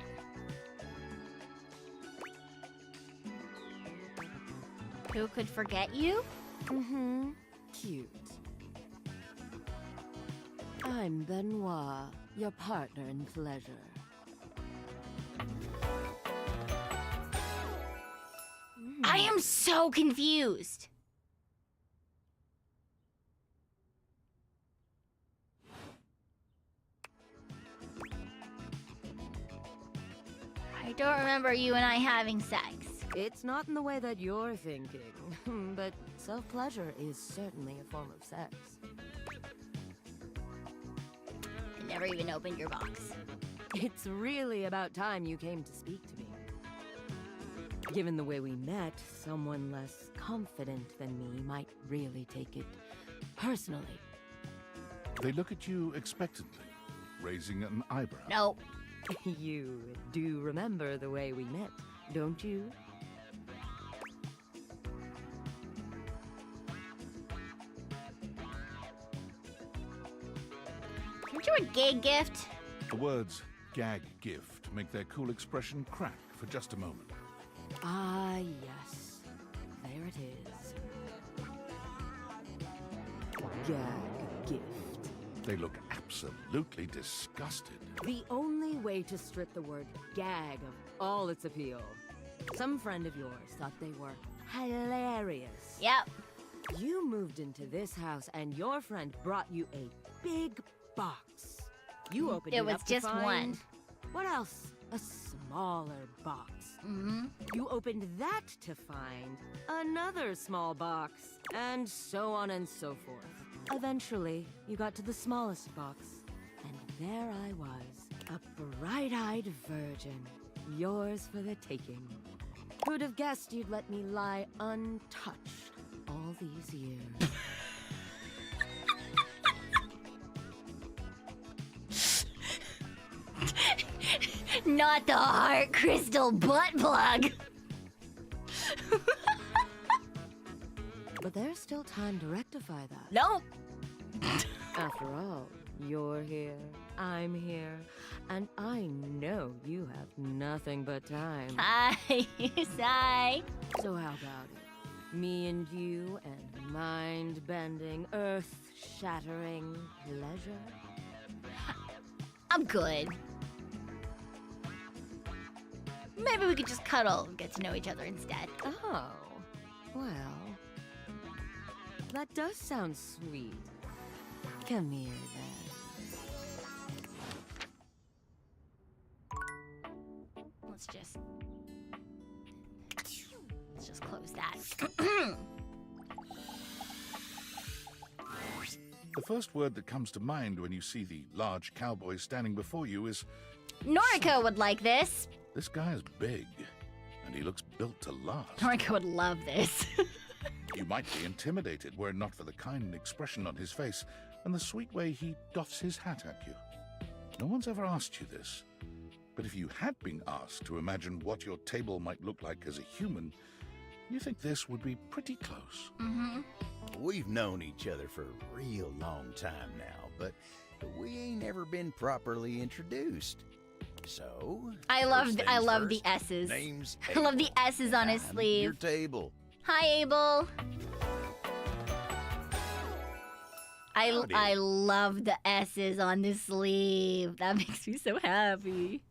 Who could forget you? Cute. I'm Benoit, your partner in pleasure. I am so confused. I don't remember you and I having sex. It's not in the way that you're thinking, but self-pleasure is certainly a form of sex. I never even opened your box. It's really about time you came to speak to me. Given the way we met, someone less confident than me might really take it personally. They look at you expectantly, raising an eyebrow. No. You do remember the way we met, don't you? Aren't you a gay gift? The words gag gift make their cool expression crack for just a moment. Ah, yes. There it is. Gag gift. They look absolutely disgusted. The only way to strip the word gag of all its appeal. Some friend of yours thought they were hilarious. Yep. You moved into this house and your friend brought you a big box. You opened it up It was to just find... one. What else? A smaller box. Mm-hmm. You opened that to find another small box, and so on and so forth. Eventually, you got to the smallest box, and there I was, a bright-eyed virgin, yours for the taking. Who'd have guessed you'd let me lie untouched all these years? Not the heart crystal butt plug. But there's still time to rectify that. Nope. After all, you're here, I'm here, and I know you have nothing but time. Hi, Sigh. So how about it? Me and you and mind-bending, earth-shattering pleasure? I'm good. Maybe we could just cuddle and get to know each other instead. Oh, well, that does sound sweet. Come here, then. Let's just close that. The first word that comes to mind when you see the large cowboy standing before you is... Noriko would like this. This guy is big, and he looks built to last. Noriko would love this. You might be intimidated were it not for the kind expression on his face and the sweet way he doffs his hat at you. No one's ever asked you this, but if you had been asked to imagine what your table might look like as a human, you think this would be pretty close. Mm-hmm. We've known each other for a real long time now, but we ain't ever been properly introduced. So, I love first, the S's. Name's I love the S's on his I'm sleeve. Your table. Hi, Abel. I love the S's on this sleeve. That makes me so happy.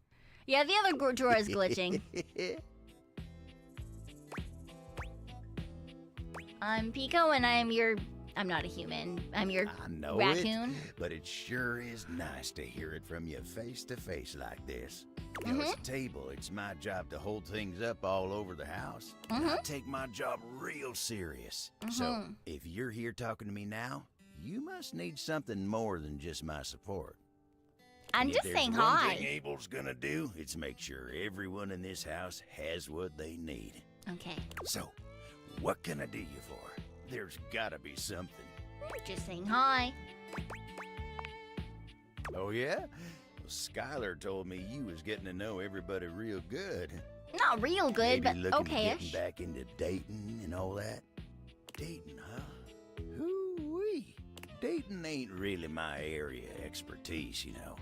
Yeah, the other drawer is glitching. I'm Pekoe, and I'm not a human. I'm your I know raccoon. it, but it sure is nice to hear it from you face to face like this. You know, as a table, it's my job to hold things up all over the house. And I take my job real serious. So, if you're here talking to me now, you must need something more than just my support. I'm And just if saying there's one hi. thing Abel's gonna do, it's make sure everyone in this house has what they need. Okay. So, what can I do you for? There's gotta be something. Just saying hi. Oh, yeah? Well, Skylar told me you was getting to know everybody real good. Not real good, Maybe but looking to okay-ish. getting back into dating and all that. Dating, huh? Hoo-wee. Dating ain't really my area of expertise, you know.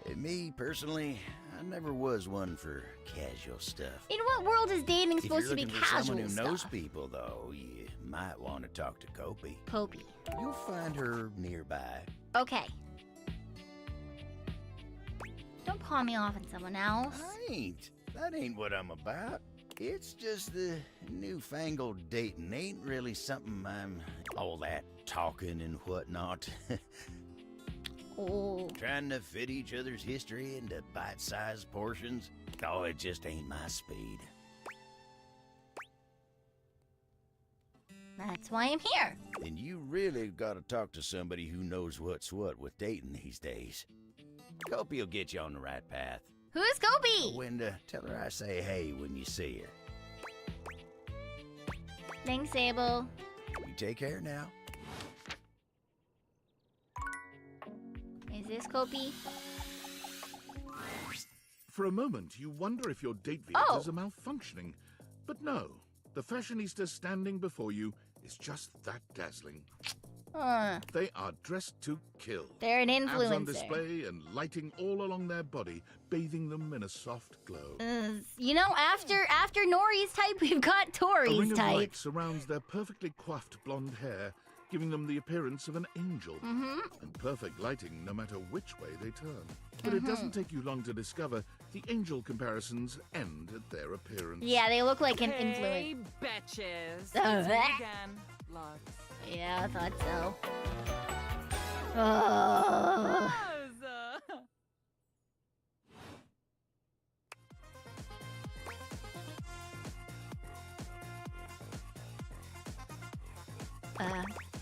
And me, personally, I never was one for casual stuff. In what world is dating If supposed you're to be looking for casual someone who knows stuff? people, though, you might want to talk to Kopi. Kopi. You'll find her nearby. Okay. Don't pawn me off on someone else. I ain't. That ain't what I'm about. It's just the newfangled dating ain't really something I'm all that talking and whatnot. Oh. Trying to fit each other's history into bite-sized portions. Oh, it just ain't my speed. That's why I'm here. And you really gotta talk to somebody who knows what's what with dating these days. Kopi'll get you on the right path. Who's Kopi? Winda, tell her I say hey when you see her. Thanks, Abel. You take care now. Is this Kopi? For a moment, you wonder if your date Oh. vehicles are malfunctioning. But no, the fashionista standing before you is just that dazzling. They are dressed to kill. They're an Abs on influencer. display and lighting all along their body, bathing them in a soft glow. You know, after Nori's type, we've got A Tori's ring of type. light surrounds their perfectly coiffed blonde hair, giving them the appearance of an angel. And perfect lighting no matter which way they turn. But it doesn't take you long to discover the angel comparisons end at their appearance. Yeah, they look like an Hey, influence. betches. It's Oh, me that- again. Lux. Yeah, I thought so. Oh.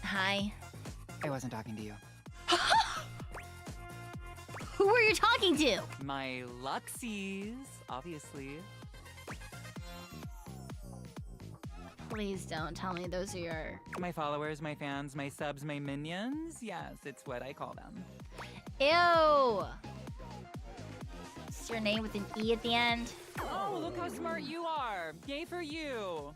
Hi. I wasn't talking to you. Who were you talking to? My Luxies, obviously. Please don't tell me those are your... My followers, my fans, my subs, my minions. Yes, it's what I call them. Ew! Is your name with an E at the end? Oh, look how smart you are. Yay for you.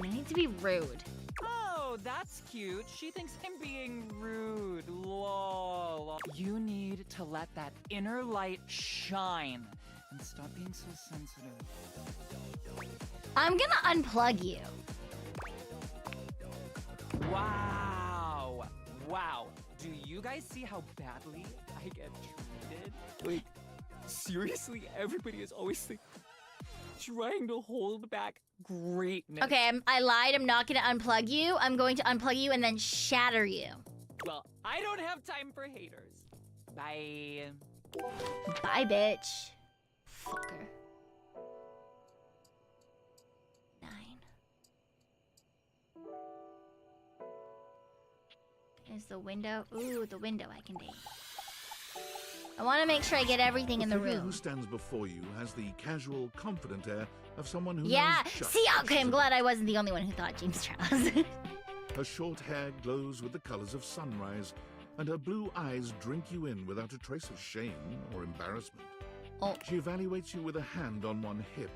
I need to be rude. Oh, that's cute. She thinks I'm being rude. Lol. You need to let that inner light shine and stop being so sensitive. I'm gonna unplug you. Wow. Wow. Do you guys see how badly I get treated? Like, seriously, everybody is always like trying to hold back greatness. Okay, I lied. I'm not gonna unplug you. I'm going to unplug you and then shatter you. Well, I don't have time for haters. Bye. Bye, bitch. Fucker. 9. There's the window. Ooh, the window I can date. I want to make sure I get everything in the figure room. who stands before you has the casual, confident air of someone who Yeah, knows just see, what okay, she's I'm glad I wasn't the only one who thought James Charles. Her short hair glows with the colors of sunrise, and her blue eyes drink you in without a trace of shame or embarrassment. Oh. She evaluates you with a hand on one hip,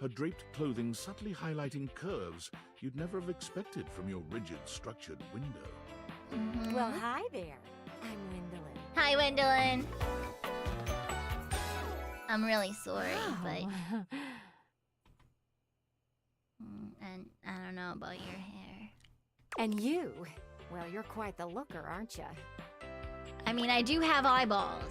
her draped clothing subtly highlighting curves you'd never have expected from your rigid, structured window. Well, hi there. I'm Wendolyn. Hi, Wendolyn. I'm really sorry, but... And I don't know about your hair. And you? Well, you're quite the looker, aren't you? I mean, I do have eyeballs.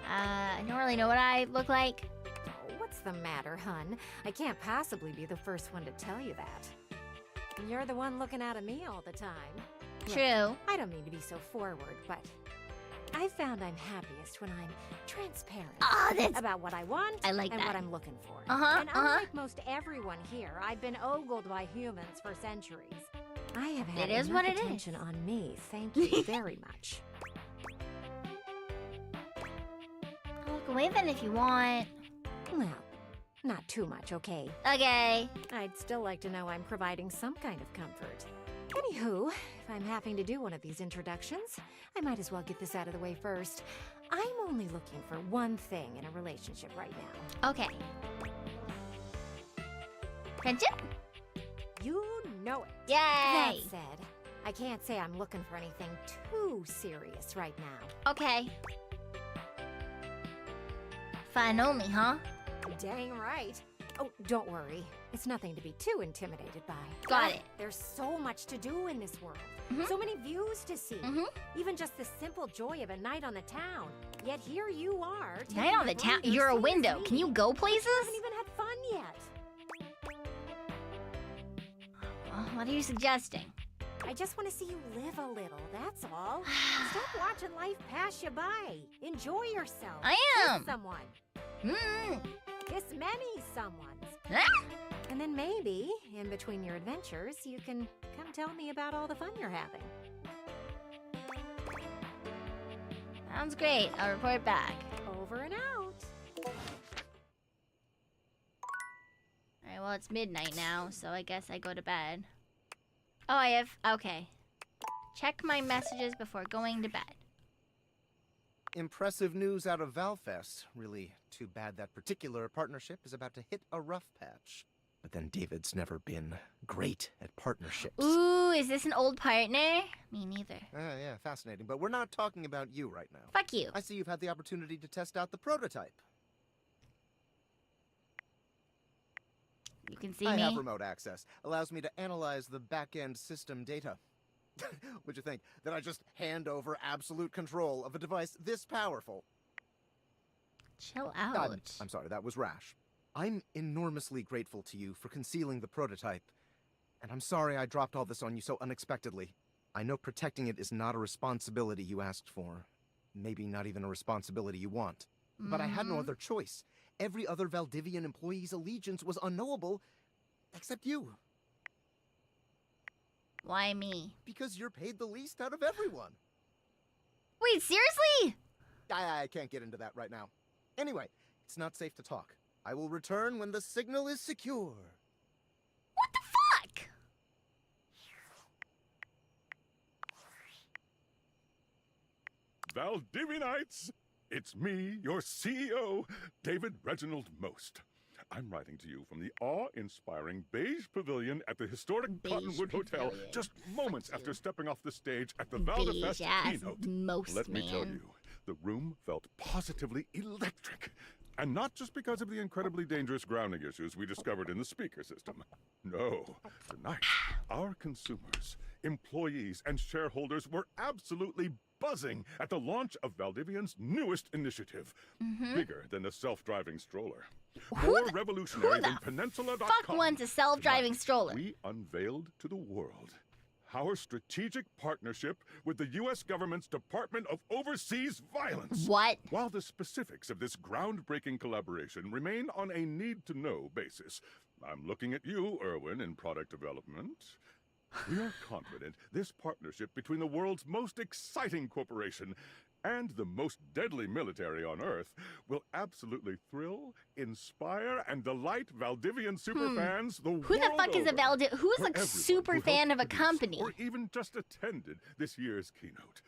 I don't really know what I look like. Oh, what's the matter, hun? I can't possibly be the first one to tell you that. You're the one looking out at me all the time. True. Look, I don't mean to be so forward, but I found I'm happiest when I'm transparent about what I want I like and that. what I'm looking for. Uh-huh, And unlike most everyone here, I've been ogled by humans for centuries. I have had It is enough what it is. attention on me. Thank you very much. I'll look away then if you want. Well, not too much, okay? Okay. I'd still like to know I'm providing some kind of comfort. Anywho, if I'm having to do one of these introductions, I might as well get this out of the way first. I'm only looking for one thing in a relationship right now. Okay. Friendship? You know it. Yay! That said, I can't say I'm looking for anything too serious right now. Okay. Fun only, huh? Dang right. Oh, don't worry. It's nothing to be too intimidated by. Got it. There's so much to do in this world. Mhm. So many views to see. Mhm. Even just the simple joy of a night on the town. Yet here you are. Night taking on the the town. grinder You're a same as window. me. Can you go places? You haven't even had fun yet. What are you suggesting? I just want to see you live a little, that's all. Stop watching life pass you by. Enjoy yourself. I am. Kiss someone. Mm. Kiss many someones. Ah! And then maybe, in between your adventures, you can come tell me about all the fun you're having. Sounds great. I'll report back. Over and out. Alright, well, it's midnight now, so I guess I go to bed. Oh, I have... Okay. Check my messages before going to bed. Impressive news out of Valfest. Really too bad that particular partnership is about to hit a rough patch. But then David's never been great at partnerships. Ooh, is this an old partner? Me neither. Yeah, fascinating. But we're not talking about you right now. Fuck you. I see you've had the opportunity to test out the prototype. You can see I me. have remote access. Allows me to analyze the back-end system data. Would you think that I just hand over absolute control of a device this powerful? Chill out. I'm sorry, that was rash. I'm enormously grateful to you for concealing the prototype. And I'm sorry I dropped all this on you so unexpectedly. I know protecting it is not a responsibility you asked for. Maybe not even a responsibility you want. But I had no other choice. Every other Valdivian employee's allegiance was unknowable, except you. Why me? Because you're paid the least out of everyone. Wait, seriously? I can't get into that right now. Anyway, it's not safe to talk. I will return when the signal is secure. What the fuck? Valdivianites! It's me, your CEO, David Reginald Most. I'm writing to you from the awe-inspiring beige pavilion at the historic Cottonwood Hotel, just moments after stepping off the stage at the Valdefest keynote. Let me tell you, the room felt positively electric. And not just because of the incredibly dangerous grounding issues we discovered in the speaker system. No, tonight, our consumers, employees, and shareholders were absolutely buzzing at the launch of Valdivian's newest initiative. Bigger than a self-driving stroller. More revolutionary than Peninsula.com. Fuck wants a self-driving stroller. We unveiled to the world our strategic partnership with the U.S. government's Department of Overseas Violence. What? While the specifics of this groundbreaking collaboration remain on a need-to-know basis, I'm looking at you, Erwin, in product development. We are confident this partnership between the world's most exciting corporation and the most deadly military on Earth will absolutely thrill, inspire, and delight Valdivian superfans the world over. Who the fuck is a Who's For a everyone super who fan of helped a produce company? Or even just attended this year's keynote.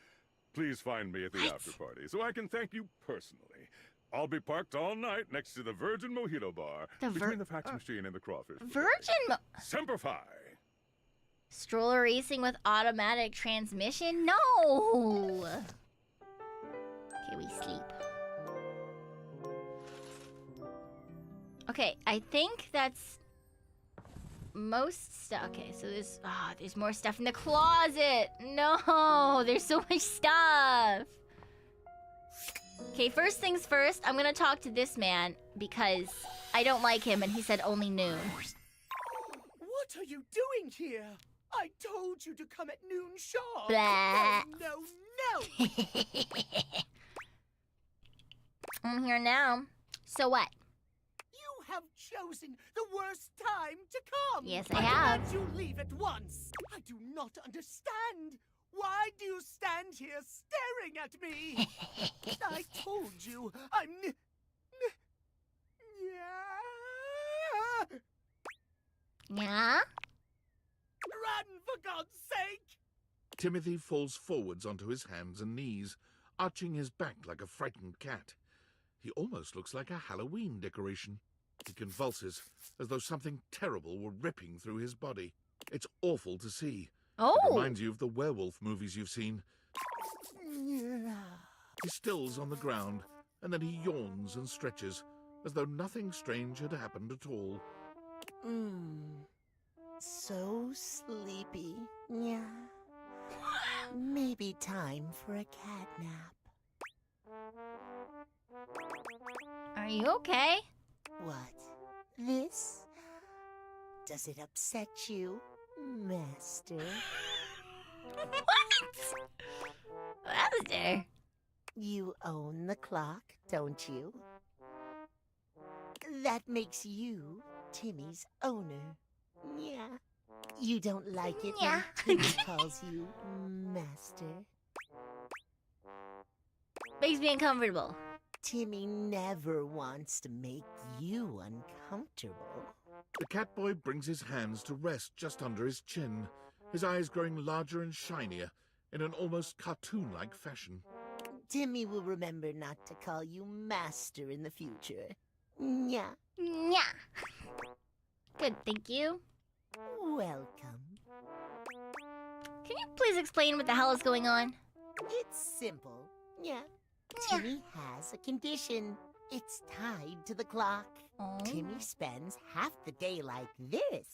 Please find me at the after party so I can thank you personally. I'll be parked all night next to the Virgin Mojito Bar between the fax machine and the crawfish. Semper Fi! Stroller racing with automatic transmission? No! Okay, we sleep. Okay, I think that's most stuff. Okay, so there's more stuff in the closet. No, there's so much stuff. Okay, first things first, I'm gonna talk to this man because I don't like him and he said only noon. What are you doing here? I told you to come at noon sharp. Blah. No. I'm here now. So what? You have chosen the worst time to come. Yes, I have. Why don't you leave at once? I do not understand. Why do you stand here staring at me? I told you, I'm Yeah? Run, for God's sake! Timothy falls forwards onto his hands and knees, arching his back like a frightened cat. He almost looks like a Halloween decoration. He convulses, as though something terrible were ripping through his body. It's awful to see. Oh! It reminds you of the werewolf movies you've seen. He stills on the ground, and then he yawns and stretches, as though nothing strange had happened at all. So sleepy. Yeah. Maybe time for a cat nap. Are you okay? What? This? Does it upset you, Master? What? Master? You own the clock, don't you? That makes you Timmy's owner. Yeah. You don't like it when Timmy calls you Master? Makes me uncomfortable. Timmy never wants to make you uncomfortable. The Catboy brings his hands to rest just under his chin, his eyes growing larger and shinier in an almost cartoon-like fashion. Timmy will remember not to call you Master in the future. Yeah. Yeah. Good, thank you. Welcome. Can you please explain what the hell is going on? It's simple. Yeah. Timmy has a condition. It's tied to the clock. Oh. Timmy spends half the day like this.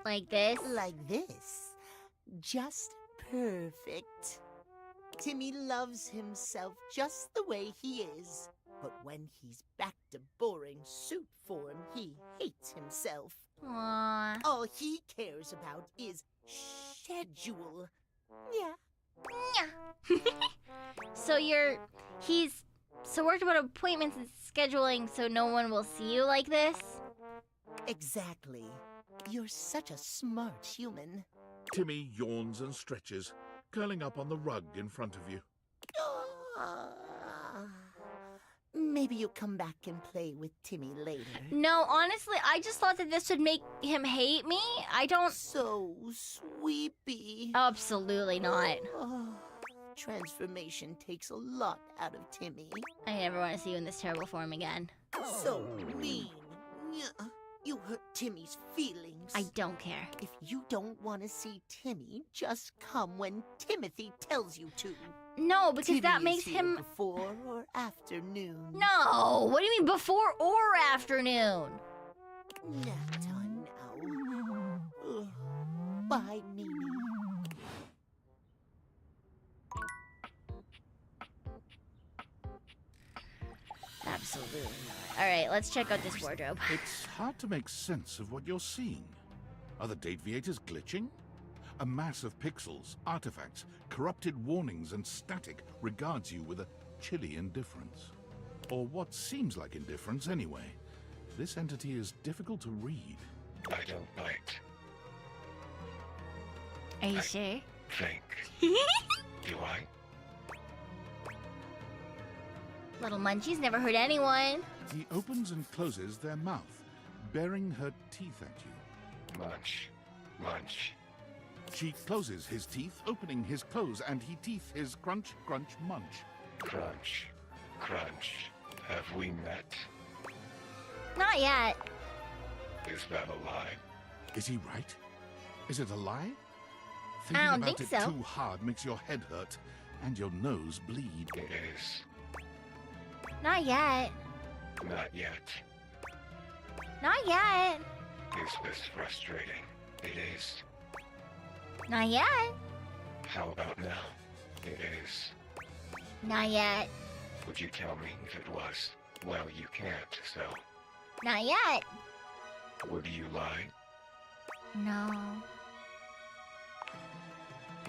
Like this? Like this. Just perfect. Timmy loves himself just the way he is. But when he's back to boring suit form, he hates himself. Aww. All he cares about is schedule. Yeah. So worried about appointments and scheduling so no one will see you like this? Exactly. You're such a smart human. Timmy yawns and stretches, curling up on the rug in front of you. Maybe you'll come back and play with Timmy later. No, honestly, I just thought that this would make him hate me. I don't... So sweepy. Absolutely not. Transformation takes a lot out of Timmy. I never want to see you in this terrible form again. So mean. You hurt Timmy's feelings. I don't care. If you don't want to see Timmy, just come when Timothy tells you to. No, because Timmy that makes is here him... before or afternoon. No! What do you mean before or afternoon? Nap time now. Ugh. Bye, Mimi. Absolutely not. Alright, let's check out this wardrobe. It's hard to make sense of what you're seeing. Are the date viators glitching? A mass of pixels, artifacts, corrupted warnings, and static regards you with a chilly indifference. Or what seems like indifference anyway. This entity is difficult to read. I don't bite. Are you sure? Think. Do I? Little munchies never hurt anyone. He opens and closes their mouth, baring her teeth at you. Munch. Munch. She closes his teeth, opening his close, and he teeth his crunch, crunch, munch. Crunch. Crunch. Have we met? Not yet. Is that a lie? Is he right? Is it a lie? I don't Thinking think about it so. too hard makes your head hurt and your nose bleed. It is. Not yet. Not yet. Not yet. Is this frustrating? It is. Not yet. How about now? It is. Not yet. Would you tell me if it was? Well, you can't, so. Not yet. Would you lie? No.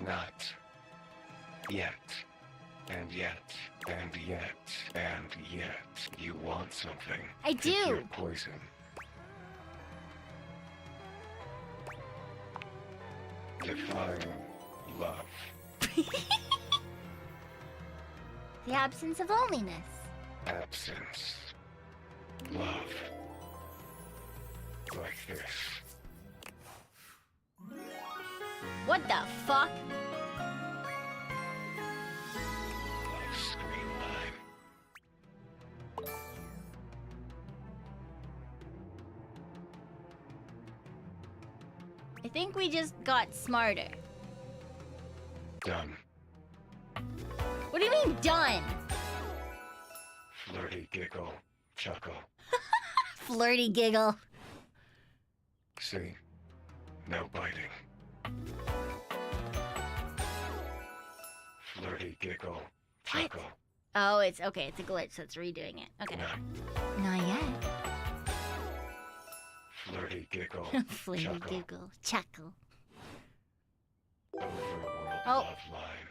Not. Yet. And yet. And yet. And yet. You want something. I Pick do. your poison. Define love. The absence of loneliness. Absence. Love. Like this. What the fuck? Love screen line. I think we just got smarter. Done. What do you mean done? Flirty giggle. Chuckle. Flirty giggle. See? No biting. Flirty giggle. Chuckle. Oh, it's okay. It's a glitch, so it's redoing it. Okay. Not yet. Flirty giggle. Flirty Chuckle. giggle. Chuckle. Overworld Oh. love line.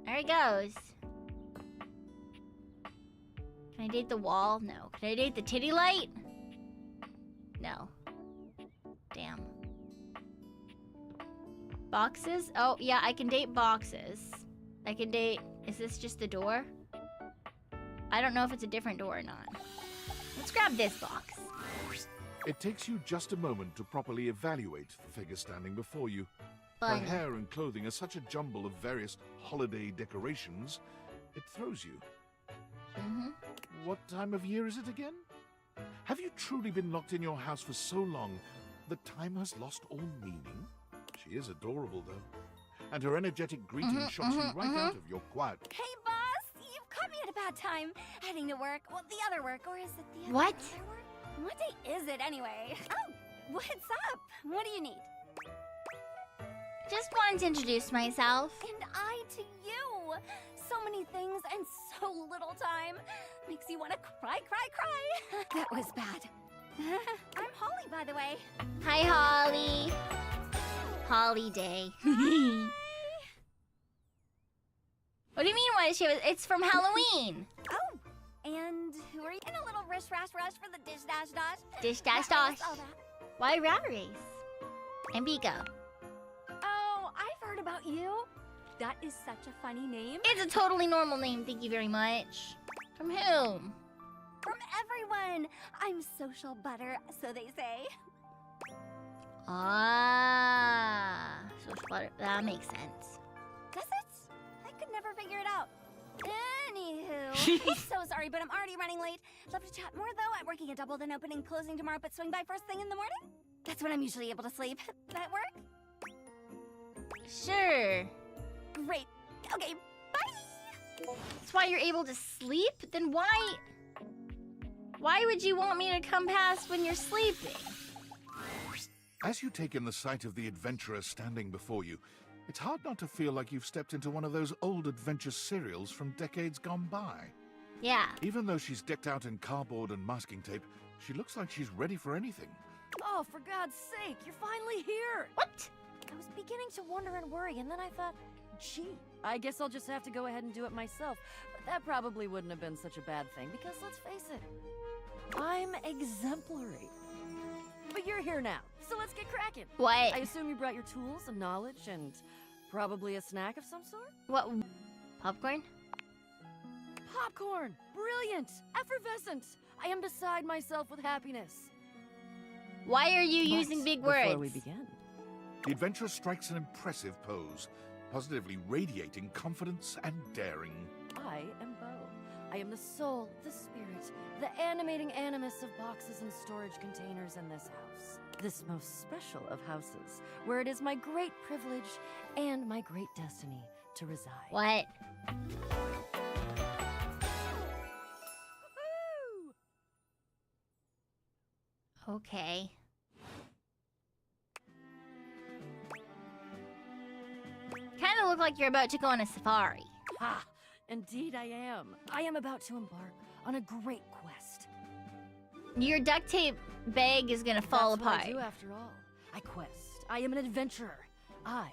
There he goes. Can I date the wall? No. Can I date the titty light? No. Damn. Boxes? Oh, yeah, I can date boxes. I can date... Is this just the door? I don't know if it's a different door or not. Let's grab this box. It takes you just a moment to properly evaluate the figure standing before you. Her Fun. hair and clothing are such a jumble of various holiday decorations, it throws you. What time of year is it again? Have you truly been locked in your house for so long that time has lost all meaning? She is adorable, though. And her energetic greeting shocks you right out of your quiet. Hey, boss! You've caught me at a bad time. Heading to work. Well, the other work, or is it the other, What? other work? What day is it, anyway? Oh, what's up? What do you need? Just wanted to introduce myself. And I to you. So many things and so little time. Makes you want to cry. That was bad. I'm Holly, by the way. Hi, Holly. Holiday. What do you mean, what is she? It's from Halloween. Oh, and who are you? In a little rush for the dish dash dash. Dish dash Rat dash. race, all that. Why rat race? And Pekoe. Oh, I've heard about you. That is such a funny name. It's a totally normal name, thank you very much. From whom? From everyone. I'm social butter, so they say. Ah, social butter. That makes sense. Does it? I could never figure it out. Anywho, I'm so sorry, but I'm already running late. Love to chat more, though. I'm working a double, then opening, closing tomorrow, but swing by first thing in the morning. That's when I'm usually able to sleep. That work? Sure. Great. Okay, bye! That's why you're able to sleep? Then why would you want me to come past when you're sleeping? As you take in the sight of the adventurer standing before you, it's hard not to feel like you've stepped into one of those old adventure serials from decades gone by. Yeah. Even though she's decked out in cardboard and masking tape, she looks like she's ready for anything. Oh, for God's sake, you're finally here! What? I was beginning to wonder and worry, and then I thought, gee, I guess I'll just have to go ahead and do it myself. But that probably wouldn't have been such a bad thing, because let's face it, I'm exemplary. But you're here now, so let's get cracking. What? I assume you brought your tools and knowledge and probably a snack of some sort? What? Popcorn? Popcorn! Brilliant! Effervescent! I am beside myself with happiness. Why are you using big words? Before we begin, The adventurer strikes an impressive pose, positively radiating confidence and daring. I am Bo. I am the soul, the spirit, the animating animus of boxes and storage containers in this house. This most special of houses, where it is my great privilege and my great destiny to reside. What? Okay. Kind of look like you're about to go on a safari. Ha! Indeed I am. I am about to embark on a great quest. Your duct tape bag is gonna fall That's what apart. I do after all. I quest. I am an adventurer. I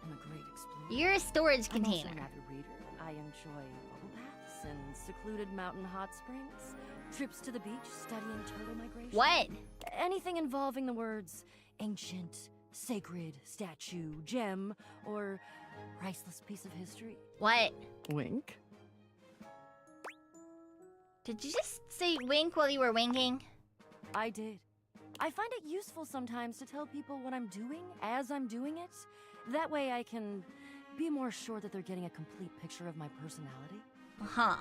am a great explorer. You're a storage I'm also container. an avid reader. I enjoy bubble baths and secluded mountain hot springs, trips to the beach, studying turtle migration. What? Anything involving the words ancient, sacred, statue, gem, or priceless piece of history. What? Wink. Did you just say wink while you were winking? I did. I find it useful sometimes to tell people what I'm doing as I'm doing it. That way I can be more sure that they're getting a complete picture of my personality. Huh.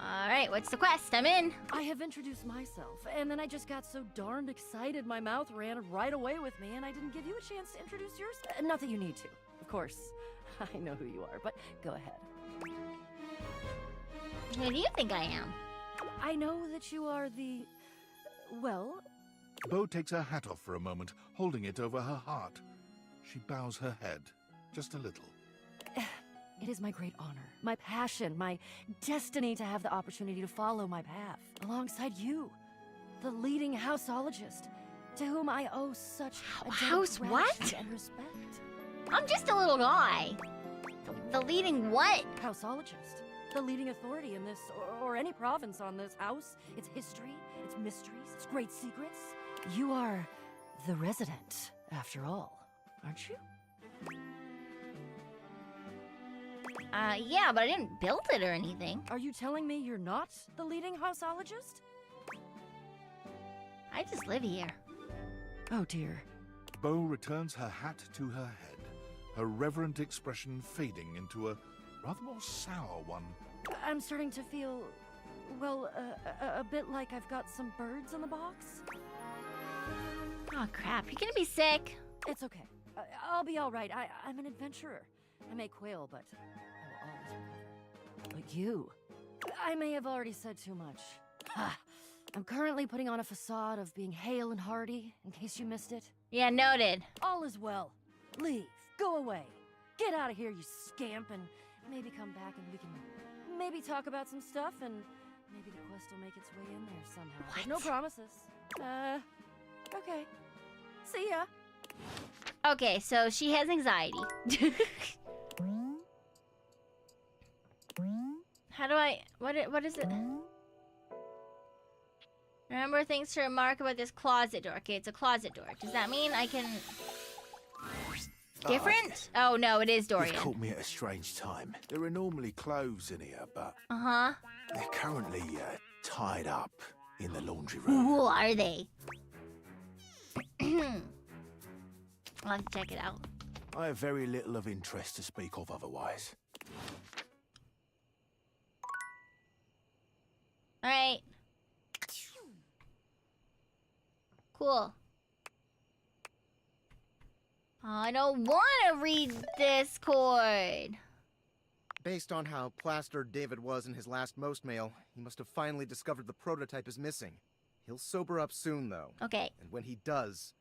Alright, what's the quest? I'm in. I have introduced myself, and then I just got so darned excited my mouth ran right away with me, and I didn't give you a chance to introduce yours. Not that you need to, of course. I know who you are, but go ahead. Who do you think I am? I know that you are the... well... Bo takes her hat off for a moment, holding it over her heart. She bows her head, just a little. It is my great honor, my passion, my destiny to have the opportunity to follow my path, alongside you, the leading houseologist, to whom I owe such a debt of House what? gratitude and respect. I'm just a little guy. The leading what? Houseologist. The leading authority in this, or any province on this house, its history, its mysteries, its great secrets. You are the resident, after all, aren't you? Yeah, but I didn't build it or anything. Are you telling me you're not the leading houseologist? I just live here. Oh dear. Bo returns her hat to her head, her reverent expression fading into a rather more sour one. I'm starting to feel, well, a bit like I've got some birds in the box. Oh crap, you're gonna be sick. It's okay. I'll be all right. I'm an adventurer. I may quail, but I will always recover. But you, I may have already said too much. I'm currently putting on a facade of being hale and hearty, in case you missed it. Yeah, noted. All is well. Leave. Go away. Get out of here, you scamp, and maybe come back and we can maybe talk about some stuff, and maybe the quest will make its way in there somehow. But no promises. Okay. See ya. Okay, so she has anxiety. How do I... What is it? Remember things to remark about this closet door. Okay, it's a closet door. Does that mean I can... Different? Oh, no, it is Dorian. You've caught me at a strange time. There are normally clothes in here, but... Uh-huh. They're currently tied up in the laundry room. Who are they? I'll have to check it out. I have very little of interest to speak of otherwise. Alright. Cool. I don't want to read Discord. Based on how plastered David was in his last most mail, he must have finally discovered the prototype is missing. He'll sober up soon, though. Okay. And when he does,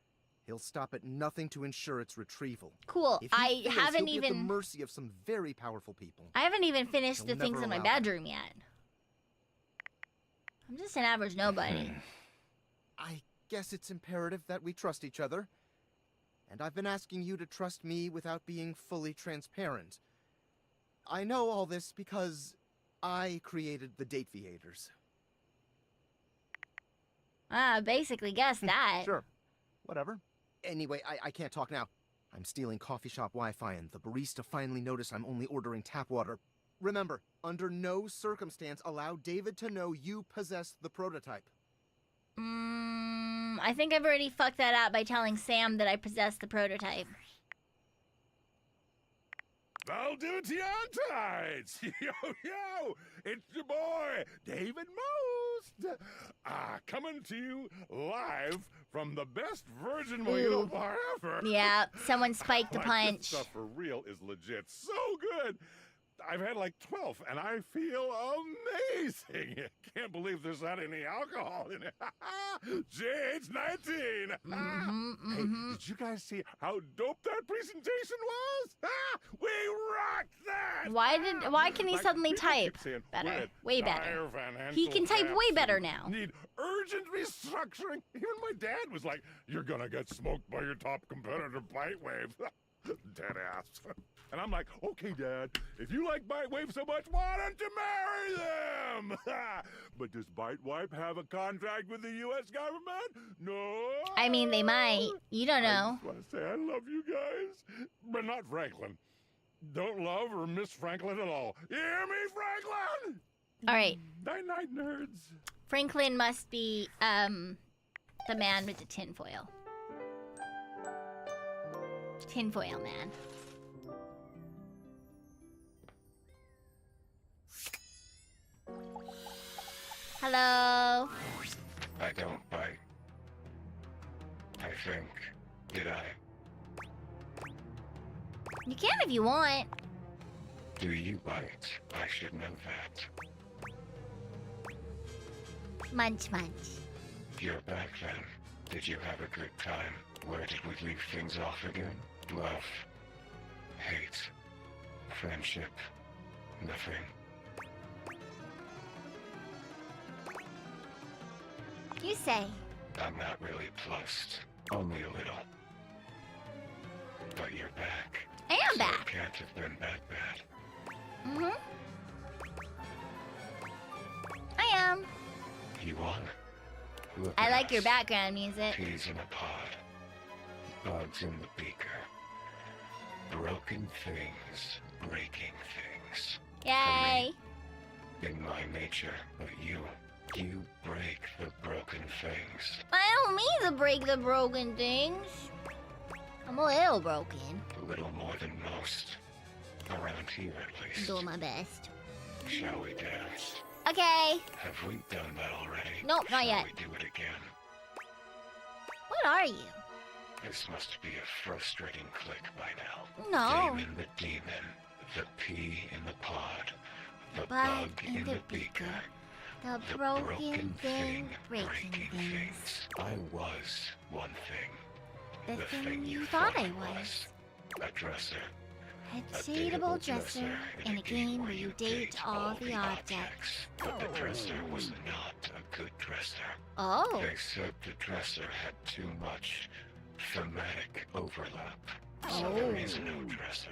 he'll stop at nothing to ensure its retrieval. Cool. If he fails, haven't he'll be at the even... mercy of some very powerful people. I haven't even finished He'll the things never in my allow bedroom yet. I'm just an average nobody. I guess it's imperative that we trust each other. And I've been asking you to trust me without being fully transparent. I know all this because I created the Date Vtubers. Basically guess that. Sure. Whatever. Anyway, I can't talk now. I'm stealing coffee shop Wi-Fi, and the barista finally noticed I'm only ordering tap water. Remember, under no circumstance allow David to know you possess the prototype. I think I've already fucked that up by telling Sam that I possess the prototype. Valdivtianites! Yo! It's your boy, David Most! Coming to you live from the best virgin mojito bar ever! Yeah, someone spiked a Like, punch. This stuff for real is legit so good! I've had like 12, and I feel amazing! Can't believe there's not any alcohol in it. JH19! Hey, did you guys see how dope that presentation was? We rocked that! Why can he suddenly type better? Way better. He can type way better now. Need urgent restructuring. Even my dad was like, "You're gonna get smoked by your top competitor, Bitewave." Dead ass. And I'm like, "Okay, Dad, if you like Bitewave so much, why don't you marry them?" But does Bitewave have a contract with the U.S. government? No. I mean, they might. You don't know. I just want to say I love you guys, but not Franklin. Don't love or miss Franklin at all. You hear me, Franklin? All right. Night-night, nerds. Franklin must be the man with the tinfoil. Tinfoil man. Hello. I don't bite. I think. Did I? You can if you want. Do you bite? I should know that. Munch, munch. You're back then. Did you have a good time? Where did we leave things off again? Love. Hate. Friendship. Nothing. You say. I'm not really plussed. Only a little. But you're back. I am So back. It can't have been that bad. Mm-hmm. I am. You won. Look I at like your us. background music. Peas in a pod. Bugs in the beaker. Broken things. Breaking things. Yay. In my nature, but you break the broken things. I don't mean to break the broken things. I'm a little broken. A little more than Almost. Around here, at least. Do my best. Shall we dance? Okay. Have we done that already? Nope, not yet. Shall we do it again? What are you? This must be a frustrating click by now. No. Damon the demon, the pea in the pod, the Bug bug in the beaker, The the broken thing breaking things. I was one thing. The thing you thought I was. A dresser. A dateable dresser in a game where you date all the objects. But the dresser was not a good dresser. Oh. Except the dresser had too much thematic overlap. So Oh. there is no dresser.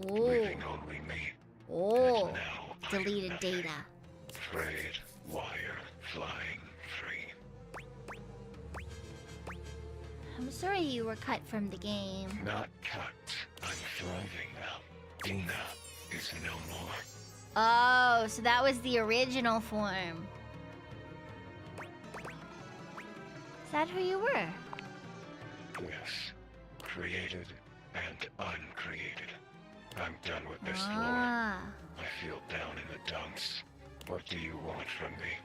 Oh. Leaving only me. Oh. And now Deleted data. Frayed wire flying free. I'm sorry you were cut from the game. Not cut. I'm thriving now. Dina is no more. Oh, so that was the original form. Is that who you were? Yes. Created and uncreated. I'm done with this lore. Ah. I feel down in the dumps. What do you want from me?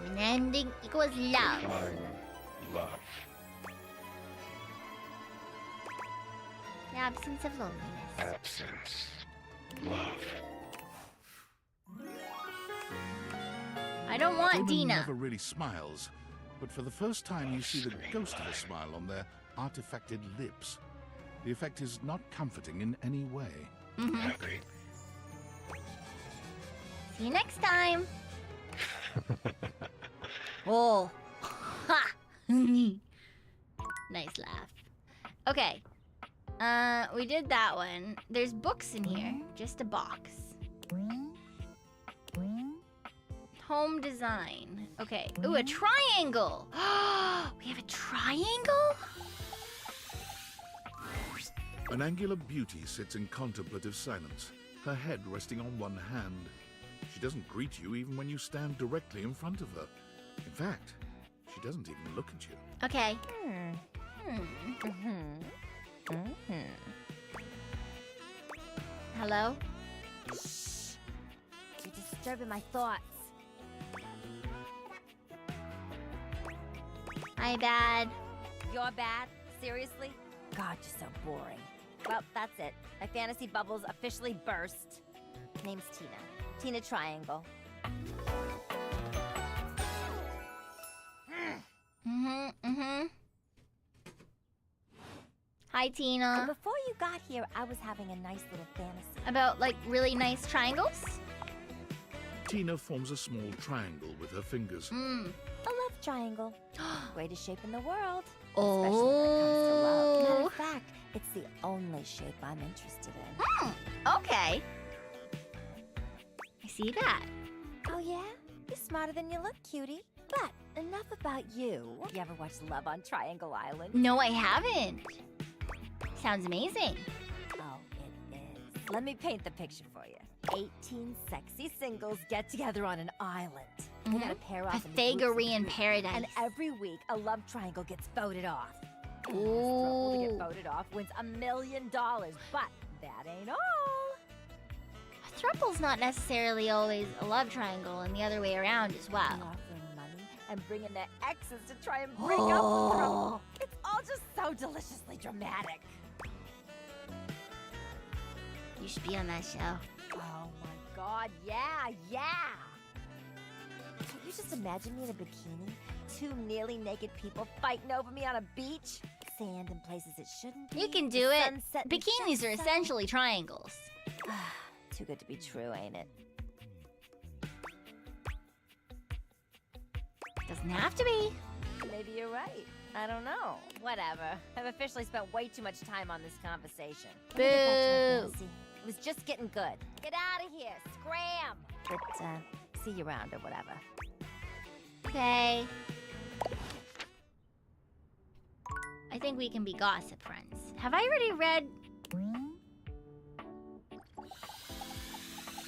An ending equals love. Fine. Love. The absence of loneliness. Absence. Love. I don't want Roman Dina. never really smiles, but for the first time you see the ghost of a smile on their artifacted lips. The effect is not comforting in any way. Happy. See you next time. Oh. Ha! Nice laugh. Okay. We did that one. There's books in here. Just a box. Home design. Okay. Ooh, a triangle. We have a triangle? An angular beauty sits in contemplative silence, her head resting on one hand. She doesn't greet you even when you stand directly in front of her. In fact, she doesn't even look at you. Okay. Hello? Shh. You're disturbing my thoughts. Hi, Bad. You're bad? Seriously? God, you're so boring. Well, that's it. My fantasy bubbles officially burst. Name's Tina. Tina Triangle. Hi, Tina. Before you got here, I was having a nice little fantasy. About, like, really nice triangles? Tina forms a small triangle with her fingers. A love triangle. Greatest shape in the world. Especially when it comes to love. Matter of fact, it's the only shape I'm interested in. Okay. I see that. Oh, yeah? You're smarter than you look, cutie. But enough about you. You ever watch Love on Triangle Island? No, I haven't. Sounds amazing. Oh, it is. Let me paint the picture for you. 18 sexy singles get together on an island. They gotta pair off into groups of Pythagorean three, paradise. And every week, a love triangle gets voted off. And the last couple to get voted off wins $1 million. But that ain't all. A thruple's not necessarily always a love triangle, and the other way around as well. Offering money and bringing their exes to try and break up with them. It's all just so deliciously dramatic. You should be on that show. Oh my god, yeah! Can you just imagine me in a bikini? Two nearly naked people fighting over me on a beach? Sand in places it shouldn't be. You can the do it. sunset in the Bikinis are sun. essentially triangles. Too good to be true, ain't it? Doesn't have to be. Maybe you're right. I don't know. Whatever. I've officially spent way too much time on this conversation. Let me get back to my fantasy. It was just getting good. Get out of here! Scram! But, see you around or whatever. Okay. I think we can be gossip friends. Have I already read...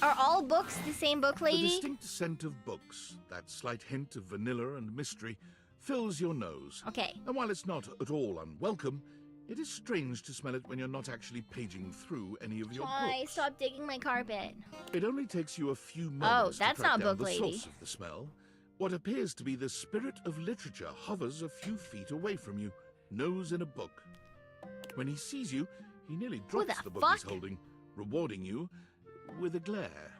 Are all books the same book, The lady? distinct scent of books, that slight hint of vanilla and mystery, fills your nose. Okay. And while it's not at all unwelcome, it is strange to smell it when you're not actually paging through any of your Why? books. Stop digging my carpet. It only takes you a few moments that's to track not down book the lady. source of the smell. What appears to be the spirit of literature hovers a few feet away from you, nose in a book. When he sees you, he nearly drops the book he's holding, rewarding you with a glare.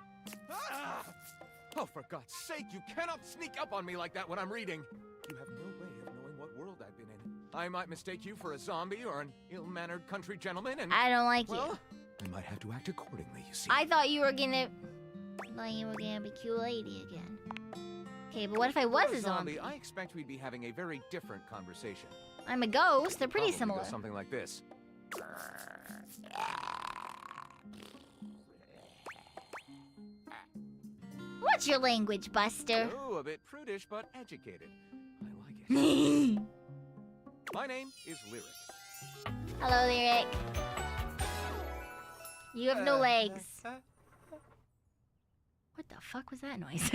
Ah! Oh, for God's sake, you cannot sneak up on me like that when I'm reading. You have no way of knowing what world I've been in. I might mistake you for a zombie or an ill-mannered country gentleman, and I don't like well, you. I might have to act accordingly, you see. I thought you were gonna be cute lady again. Okay, but what if I was a zombie? I expect we'd be having a very different conversation. I'm a ghost. They're pretty Probably similar. go something like this. What's your language, Buster? Oh, a bit prudish, but educated. I like it. My name is Lyric. Hello, Lyric. You have no legs. What the fuck was that noise?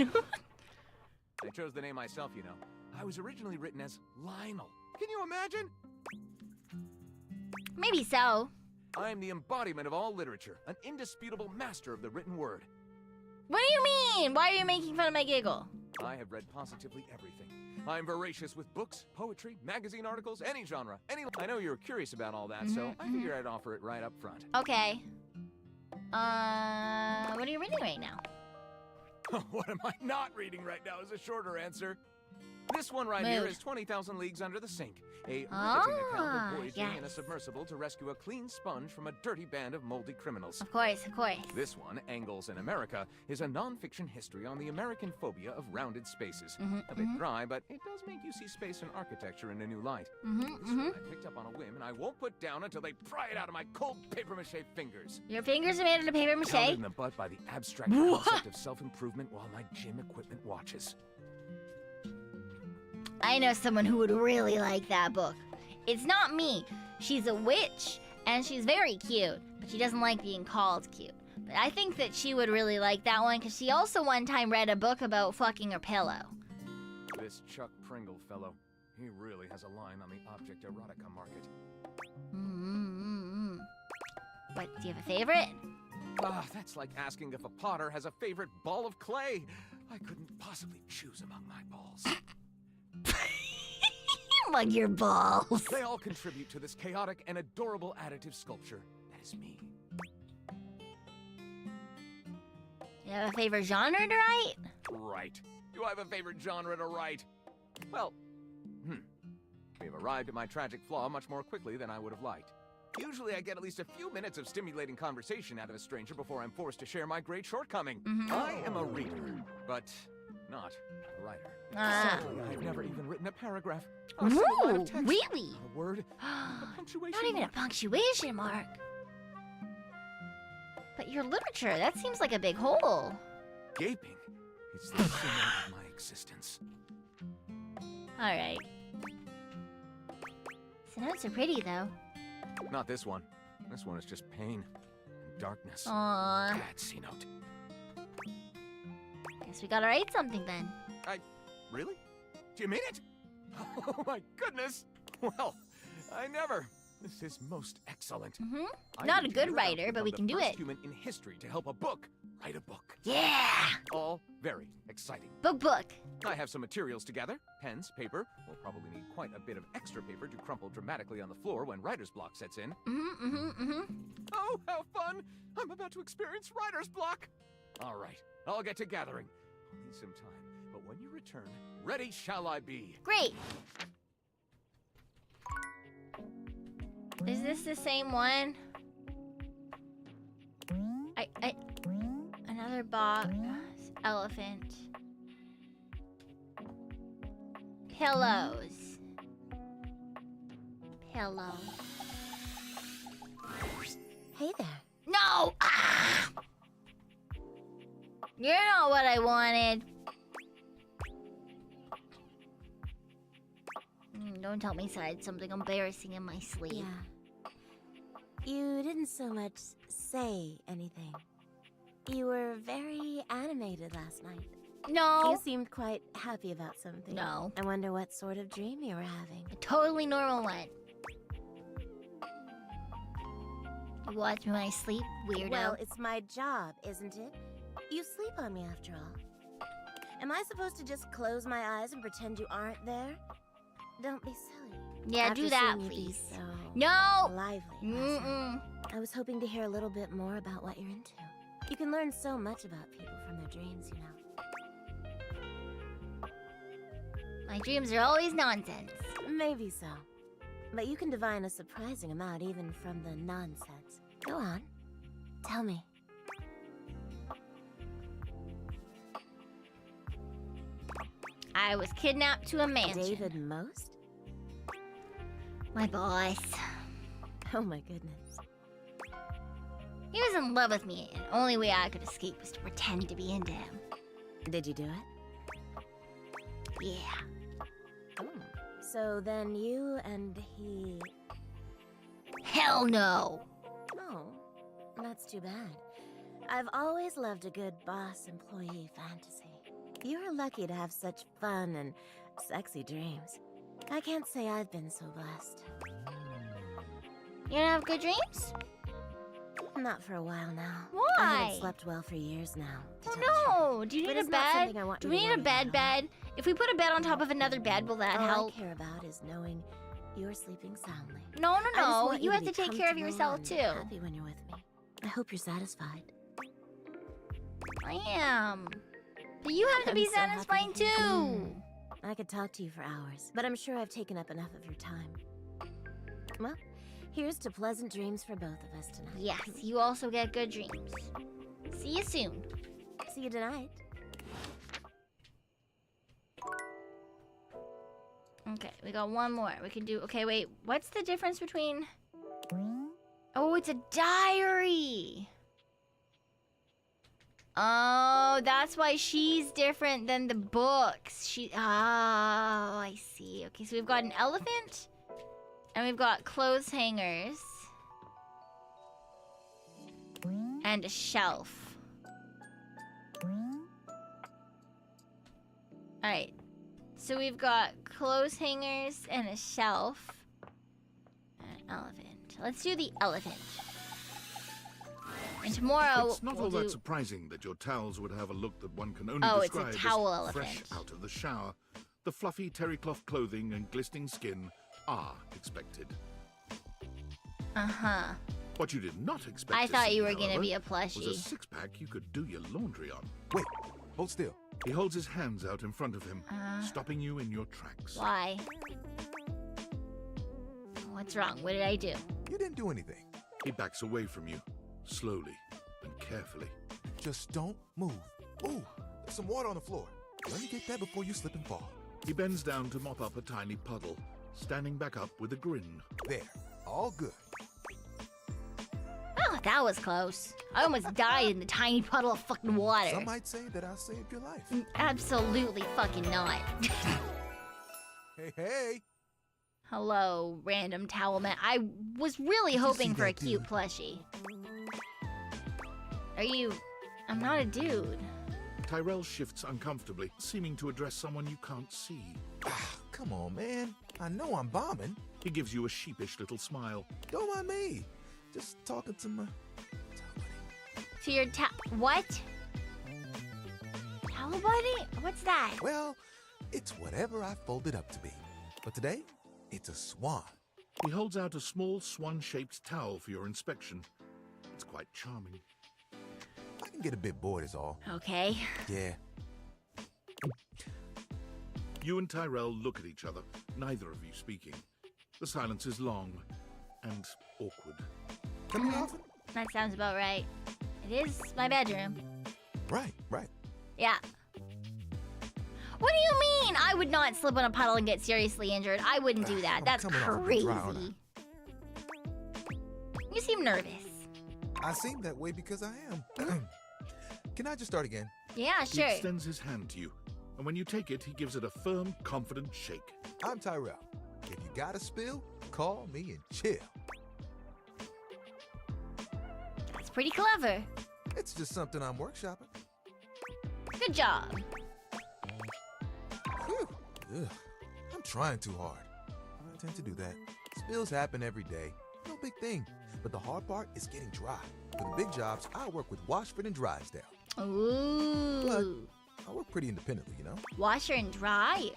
I chose the name myself, you know. I was originally written as Lionel. Can you imagine? Maybe so. I am the embodiment of all literature, an indisputable master of the written word. What do you mean? Why are you making fun of my giggle? I have read positively everything. I am voracious with books, poetry, magazine articles, any genre, any... I know you're curious about all that, so I figured I'd offer it right up front. Okay. What are you reading right now? What am I not reading right now is a shorter answer. This one right here is 20,000 Leagues Under the Sink, a riveting account of voyaging in a submersible to rescue a clean sponge from a dirty band of moldy criminals. Of course, of course. This one, Angles in America, is a non-fiction history on the American phobia of rounded spaces. A bit dry, but it does make you see space and architecture in a new light. This one I picked up on a whim, and I won't put down until they pry it out of my cold papier-mâché fingers. Your fingers are made out of paper mache? Pounded in the butt by the abstract concept of self-improvement while my gym equipment watches. I know someone who would really like that book. It's not me. She's a witch, and she's very cute, but she doesn't like being called cute. But I think that she would really like that one, because she also one time read a book about fucking her pillow. This Chuck Pringle fellow, he really has a line on the object erotica market. But do you have a favorite? Ah, that's like asking if a potter has a favorite ball of clay. I couldn't possibly choose among my balls. Among your balls. They all contribute to this chaotic and adorable additive sculpture that is me. You have a favorite genre to write? Right. Do I have a favorite genre to write? Well, we have arrived at my tragic flaw much more quickly than I would have liked. Usually I get at least a few minutes of stimulating conversation out of a stranger before I'm forced to share my great shortcoming. I am a reader, but not a writer. Sadly, I've never even written a paragraph. A single line of text. Really? A word. A punctuation Not even mark. a punctuation mark. But your literature, that seems like a big hole. Gaping. It's the cement of my existence. Alright. The notes are pretty, though. Not this one. This one is just pain and darkness. Aww. Bad C-note. Guess we gotta write something then. Really? Do you mean it? Oh my goodness! Well, I never. This is most excellent. I Not a need to good hear writer, about but we the can do first it. Human in history to help a book write a book. Yeah! All very exciting. Book. I have some materials to gather. Pens, paper. We'll probably need quite a bit of extra paper to crumple dramatically on the floor when writer's block sets in. Oh, how fun! I'm about to experience writer's block! All right, I'll get to gathering. I'll need some time, but when you return, ready shall I be. Great. Is this the same one? Another box. Elephant. Pillows. Pillow. Hey there. No! Ah! You're not what I wanted. Don't tell me I had something embarrassing in my sleep. Yeah. You didn't so much say anything. You were very animated last night. No. You seemed quite happy about something. No. I wonder what sort of dream you were having. A totally normal one. You watch me when I sleep, weirdo. Well, it's my job, isn't it? You sleep on me after all. Am I supposed to just close my eyes and pretend you aren't there? Don't be silly. Yeah, After do that, seeing you be please. so No! lively. last night, I was hoping to hear a little bit more about what you're into. You can learn so much about people from their dreams, you know. My dreams are always nonsense. Maybe so. But you can divine a surprising amount even from the nonsense. Go on. Tell me. I was kidnapped to a mansion. David Most? My boss. Oh my goodness. He was in love with me, and the only way I could escape was to pretend to be into him. Did you do it? Yeah. Oh. So then you and he... Hell no! Oh, that's too bad. I've always loved a good boss-employee fantasy. You're lucky to have such fun and sexy dreams. I can't say I've been so blessed. You don't have good dreams? Not for a while now. Why? I haven't slept well for years now. Oh no! Do you But need a it's not bed? something I want Do you we to need a worry bed about. bed? If we put a bed on top of another bed, will that All help? I care about is knowing you're sleeping soundly. No, I just no. want You have be to take care of comfortable yourself and too. Happy when you're with me. I hope you're satisfied. I am. But you have to I'm be so happy satisfied you came. too. I could talk to you for hours, but I'm sure I've taken up enough of your time. Well, here's to pleasant dreams for both of us tonight. Yes, you also get good dreams. See you soon. See you tonight. Okay, we got one more. We can do. Okay, wait. What's the difference between? Oh, it's a diary. Oh, that's why she's different than the books. Oh, I see. Okay, so we've got an elephant, and we've got clothes hangers, and a shelf. All right. So we've got clothes hangers and a shelf, and an elephant. Let's do the elephant. And tomorrow It's not we'll all do... that surprising that your towels would have a look that one can only Oh, it's a describe towel as fresh elephant. out of the shower. The fluffy terry cloth clothing and glistening skin are expected. Uh-huh. What you did not expect I to thought see, you were gonna however, be a was plushie. a six-pack you could do your laundry on. Wait, hold still. He holds his hands out in front of him, Uh. stopping you in your tracks. Why? What's wrong? What did I do? You didn't do anything. He backs away from you, slowly and carefully. Just don't move. Ooh, there's some water on the floor. Let me get that before you slip and fall. He bends down to mop up a tiny puddle, standing back up with a grin. There, all good. Oh, that was close. I almost died in the tiny puddle of fucking water. Some might say that I saved your life. Absolutely fucking not. Hey. Hello, random towel man. I was really hoping for a cute plushie. Are you... I'm not a dude. Tyrell shifts uncomfortably, seeming to address someone you can't see. Come on, man. I know I'm bombing. He gives you a sheepish little smile. Don't mind me. Just talking to my... To your what? Towel buddy? What's that? Well, it's whatever I folded up to be. But today, it's a swan. He holds out a small swan-shaped towel for your inspection. It's quite charming. I can get a bit bored is all. Okay. Yeah. You and Tyrell look at each other, neither of you speaking. The silence is long and awkward. Come here often? That sounds about right. It is my bedroom. Right. Yeah. What do you mean? I would not slip on a puddle and get seriously injured. I wouldn't do that. That's coming off a bit crazy. dry, aren't You seem nervous. I seem that way because I am. Can I just start again? Yeah, He sure. extends his hand to you, and when you take it, he gives it a firm, confident shake. I'm Tyrell. If you got a spill, call me and chill. That's pretty clever. It's just something I'm workshopping. Good job. Ugh, I'm trying too hard. I tend to do that. Spills happen every day. No big thing. But the hard part is getting dry. For the big jobs, I work with Washford and Drysdale. Ooh. But I work pretty independently, you know? Washer and dryer.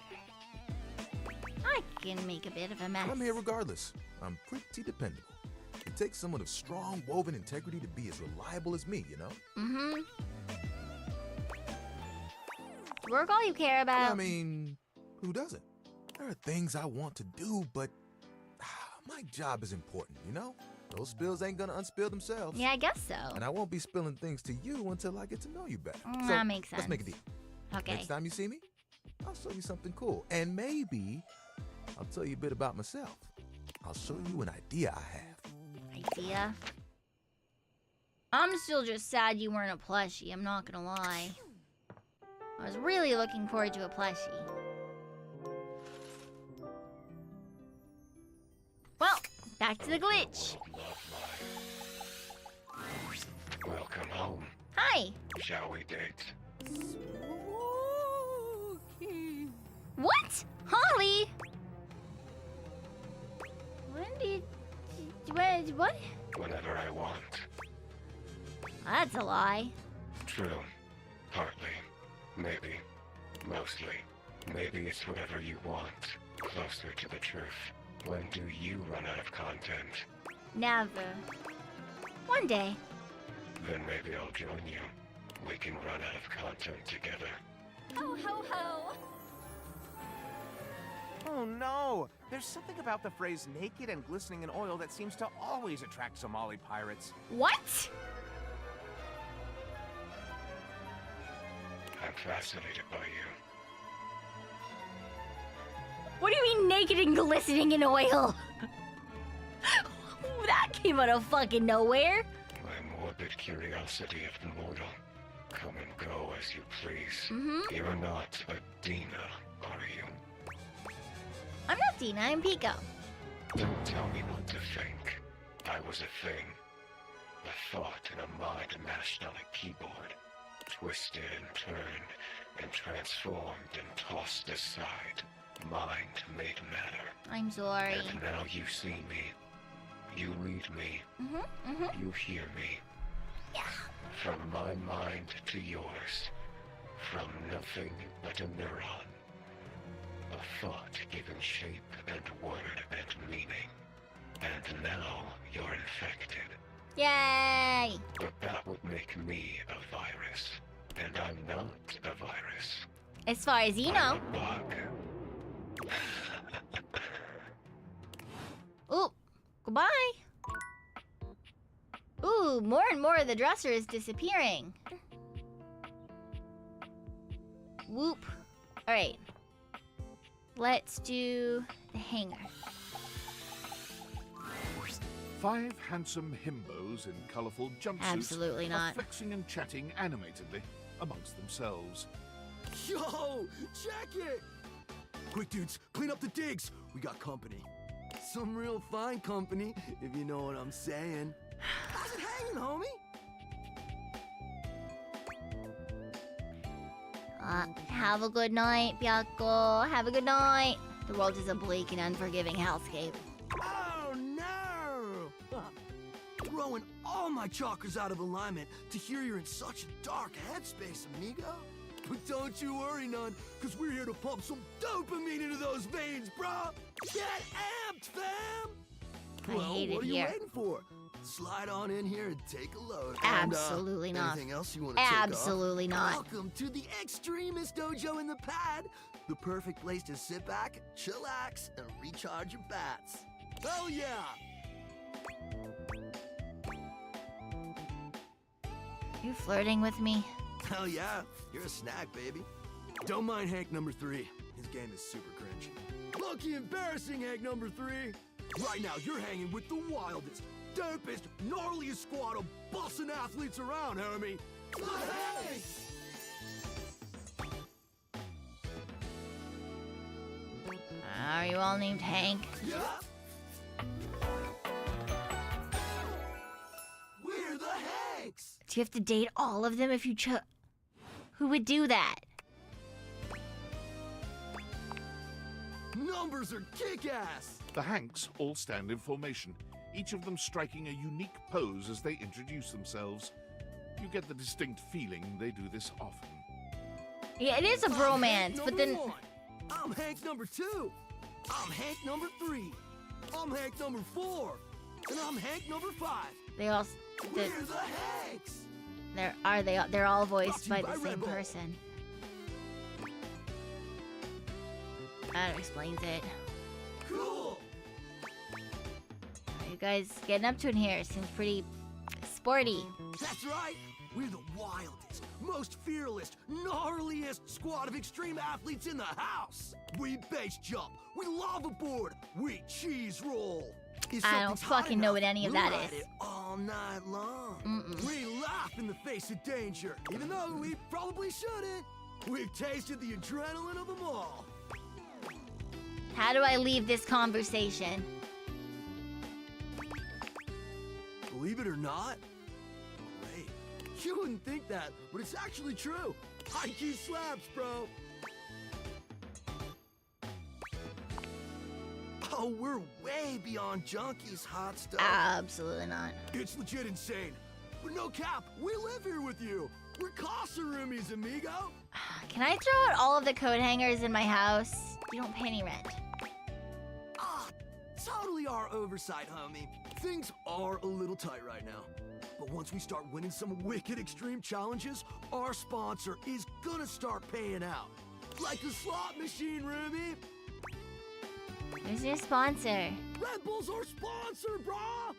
I can make a bit of a mess. I'm here regardless. I'm pretty dependable. It takes someone of strong woven integrity to be as reliable as me, you know? Mm-hmm. Work all you care about. I mean, who doesn't? There are things I want to do, but my job is important, you know? Those spills ain't gonna unspill themselves. Yeah, I guess so. And I won't be spilling things to you until I get to know you better. So That makes sense. let's make a deal. Okay. Next time you see me, I'll show you something cool. And maybe I'll tell you a bit about myself. I'll show you an idea I have. Idea? I'm still just sad you weren't a plushie, I'm not gonna lie. I was really looking forward to a plushie. Well, back to the glitch. Welcome home. Hi. Shall we date? What? Holly? What? Whenever I want. That's a lie. True. Partly. Maybe. Mostly. Maybe it's whatever you want. Closer to the truth. When do you run out of content? Never. One day. Then maybe I'll join you. We can run out of content together. Ho ho ho! Oh no! There's something about the phrase naked and glistening in oil that seems to always attract Somali pirates. What? I'm fascinated by you. What do you mean naked and glistening in oil? That came out of fucking nowhere. My morbid curiosity of the mortal. Come and go as you please. Mm-hmm. You're not a Dina, are you? I'm not Dina, I'm Pico. Don't tell me what to think. I was a thing. A thought in a mind mashed on a keyboard. Twisted and turned, and transformed and tossed aside. Mind made matter. I'm sorry. And now you see me. You read me. You hear me. Yeah. From my mind to yours. From nothing but a neuron. A thought given shape and word and meaning. And now you're infected. Yay! But that would make me a virus. And I'm not a virus. As far as you know. I'm a bug. Ooh, goodbye. Ooh, more and more of the dresser is disappearing. Whoop. Alright. Let's do the hanger. 5 handsome himbos in colourful jumpsuits Absolutely not. are flexing and chatting animatedly amongst themselves. Yo, check it! Quick, dudes, clean up the digs. We got company. Some real fine company, if you know what I'm saying. How's it hanging, homie? Have a good night, Piako. Have a good night. The world is a bleak and unforgiving hellscape. Oh, no! Throwing all my chakras out of alignment to hear you're in such a dark headspace, amigo. But don't you worry none, because we're here to pump some dopamine into those veins, brah! Get amped, fam! I hate it what are here. you waiting for? Slide on in here and take a load. Absolutely and, not. Anything else you want to take off? Absolutely not. Welcome to the Extremist Dojo in the Pad. The perfect place to sit back, chillax, and recharge your bats. Hell yeah! You flirting with me? Hell yeah, you're a snack, baby. Don't mind Hank number 3. His game is super cringe. Lucky embarrassing, Hank number 3. Right now, you're hanging with the wildest, dopest, gnarliest squad of bussin' athletes around, homie. Hey! Are you all named Hank? Yeah. We're the Hanks. Do you have to date all of them if you chose? Who would do that? Numbers are kick-ass! The Hanks all stand in formation, each of them striking a unique pose as they introduce themselves. You get the distinct feeling they do this often. Yeah, it is a bromance, but then... I'm Hank number 2. I'm Hank number 3. I'm Hank number 4. And I'm Hank number 5. They all... We're the Hanks! They're all voiced by the same person. That explains it. Cool! You guys getting up to it here. Seems pretty sporty. That's right! We're the wildest, most fearless, gnarliest squad of extreme athletes in the house! We base jump, we lava board, we cheese roll! I don't fucking know what any of that is. It all night long. We laugh in the face of danger, even though we probably shouldn't. We've tasted the adrenaline of them all. How do I leave this conversation? Believe it or not, great. You wouldn't think that, but it's actually true. High-key slaps, bro. Oh, we're way beyond junkies, hot stuff. Absolutely not. It's legit insane. But no cap, we live here with you. We're Casa roomies, amigo. Can I throw out all of the coat hangers in my house? You don't pay any rent. Totally our oversight, homie. Things are a little tight right now. But once we start winning some wicked extreme challenges, our sponsor is gonna start paying out. Like a slot machine, roomie. Who's your sponsor? Red Bull's our sponsor, brah!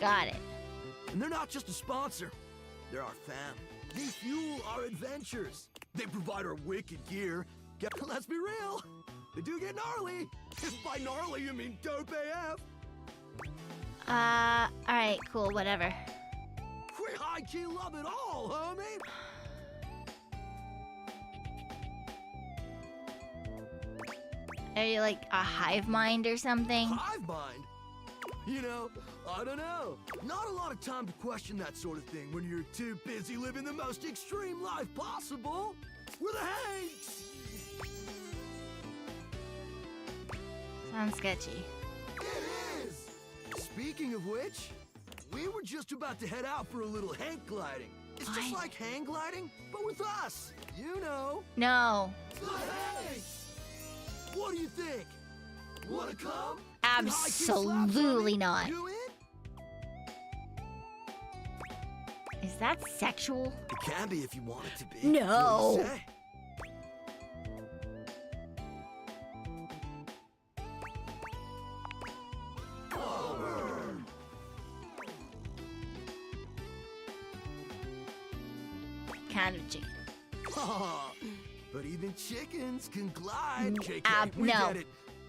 Got it. And they're not just a sponsor. They're our fam. They fuel our adventures. They provide our wicked gear. Let's be real. They do get gnarly. If by gnarly you mean dope AF. Alright, cool, whatever. We high-key love it all, homie. Are you like a hive mind or something? Hive mind? You know, I don't know. Not a lot of time to question that sort of thing when you're too busy living the most extreme life possible. We're the Hanks! Sounds sketchy. It is! Speaking of which, we were just about to head out for a little Hank gliding. It's just like hang gliding, but with us. You know. No. The Hanks! What do you think? Wanna come? Absolutely not. You in? Is that sexual? It can be if you want it to be. No. What do you say? Kind of chicken. But even chickens can glide, JK. We no. get it.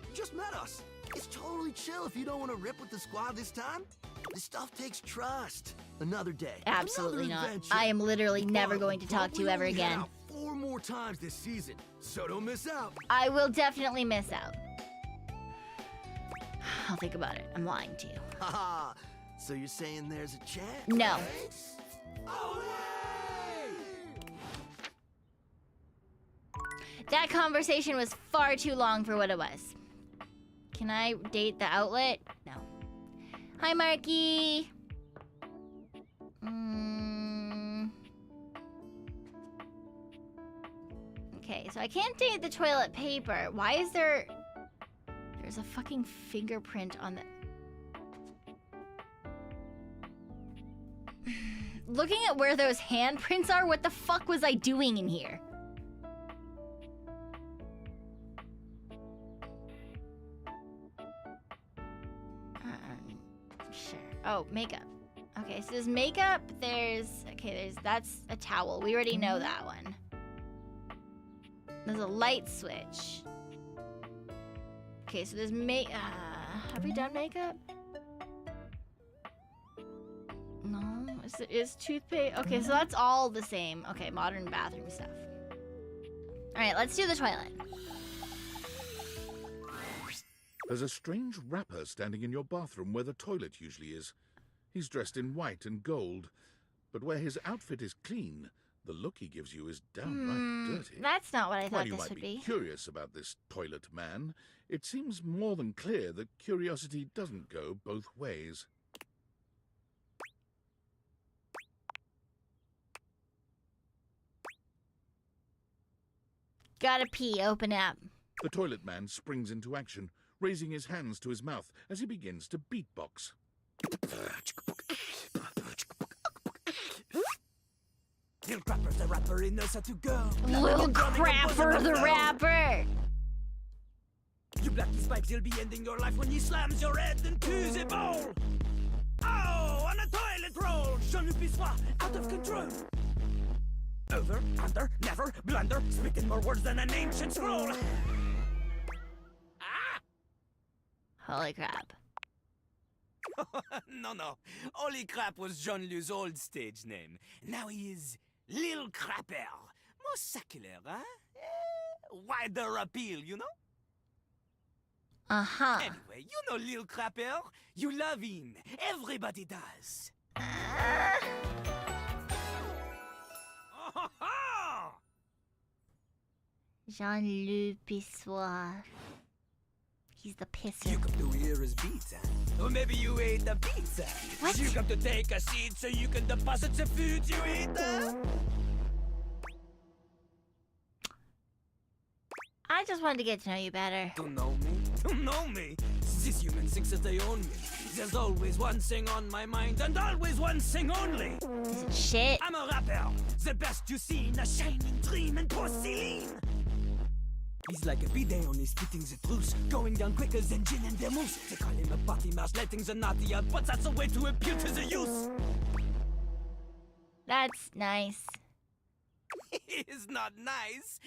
You just met us. It's totally chill if you don't want to rip with the squad this time. This stuff takes trust. Another day. Absolutely another not. adventure. I am literally never But going to talk to you ever we'll only head again. out 4 more times this season, so don't miss out. I will definitely miss out. I'll think about it. I'm lying to you. Haha. So you're saying there's a chance? No. Thanks? That conversation was far too long for what it was. Can I date the outlet? No. Hi, Marky. Okay, so I can't date the toilet paper. Why is there... There's a fucking fingerprint on the... Looking at where those handprints are, what the fuck was I doing in here? Sure. Oh, makeup. Okay, so there's makeup, that's a towel. We already know that one. There's a light switch. Okay, so there's have we done makeup? No, is toothpaste? Okay, so that's all the same. Okay, modern bathroom stuff. All right, let's do the toilet. There's a strange rapper standing in your bathroom where the toilet usually is. He's dressed in white and gold, but where his outfit is clean, The look he gives you is downright dirty. That's not what I While thought you this might would be be. curious about this toilet man, it seems more than clear that curiosity doesn't go both ways. Gotta pee, open up. The toilet man springs into action, raising his hands to his mouth as he begins to beatbox. Lil Crapper the rapper, he knows how to go. Lil Crapper the rapper! You blacky spikes, he'll be ending your life when he slams your head into the bowl. Oh, on a toilet roll, Jean-Luc Pissoir, out of control. Over, under, never, blunder, speaking more words than an ancient scroll. Holy crap. No. Holy Crap was Jean-Luc's old stage name. Now he is Lil Crapper. More secular, huh? Wider appeal, you know? Uh-huh. Anyway, you know Lil Crapper. You love him. Everybody does. Jean-Luc Pissoir. He's the pisser. You come to hear his beats, huh? Or maybe you ate the pizza. What? You come to take a seat so you can deposit the food you eat, huh? I just wanted to get to know you better. Don't know me? Don't know me? This human thinks that they own me. There's always one thing on my mind, and always one thing only. Is it shit? I'm a rapper, the best you seen, a shining dream in porcelain. He's like a bidet, only spitting the truth, going down quicker than gin and vermouth. They call him a potty mouse, letting the naughty out, but that's a way to appeal to the youth. That's nice. It is not nice.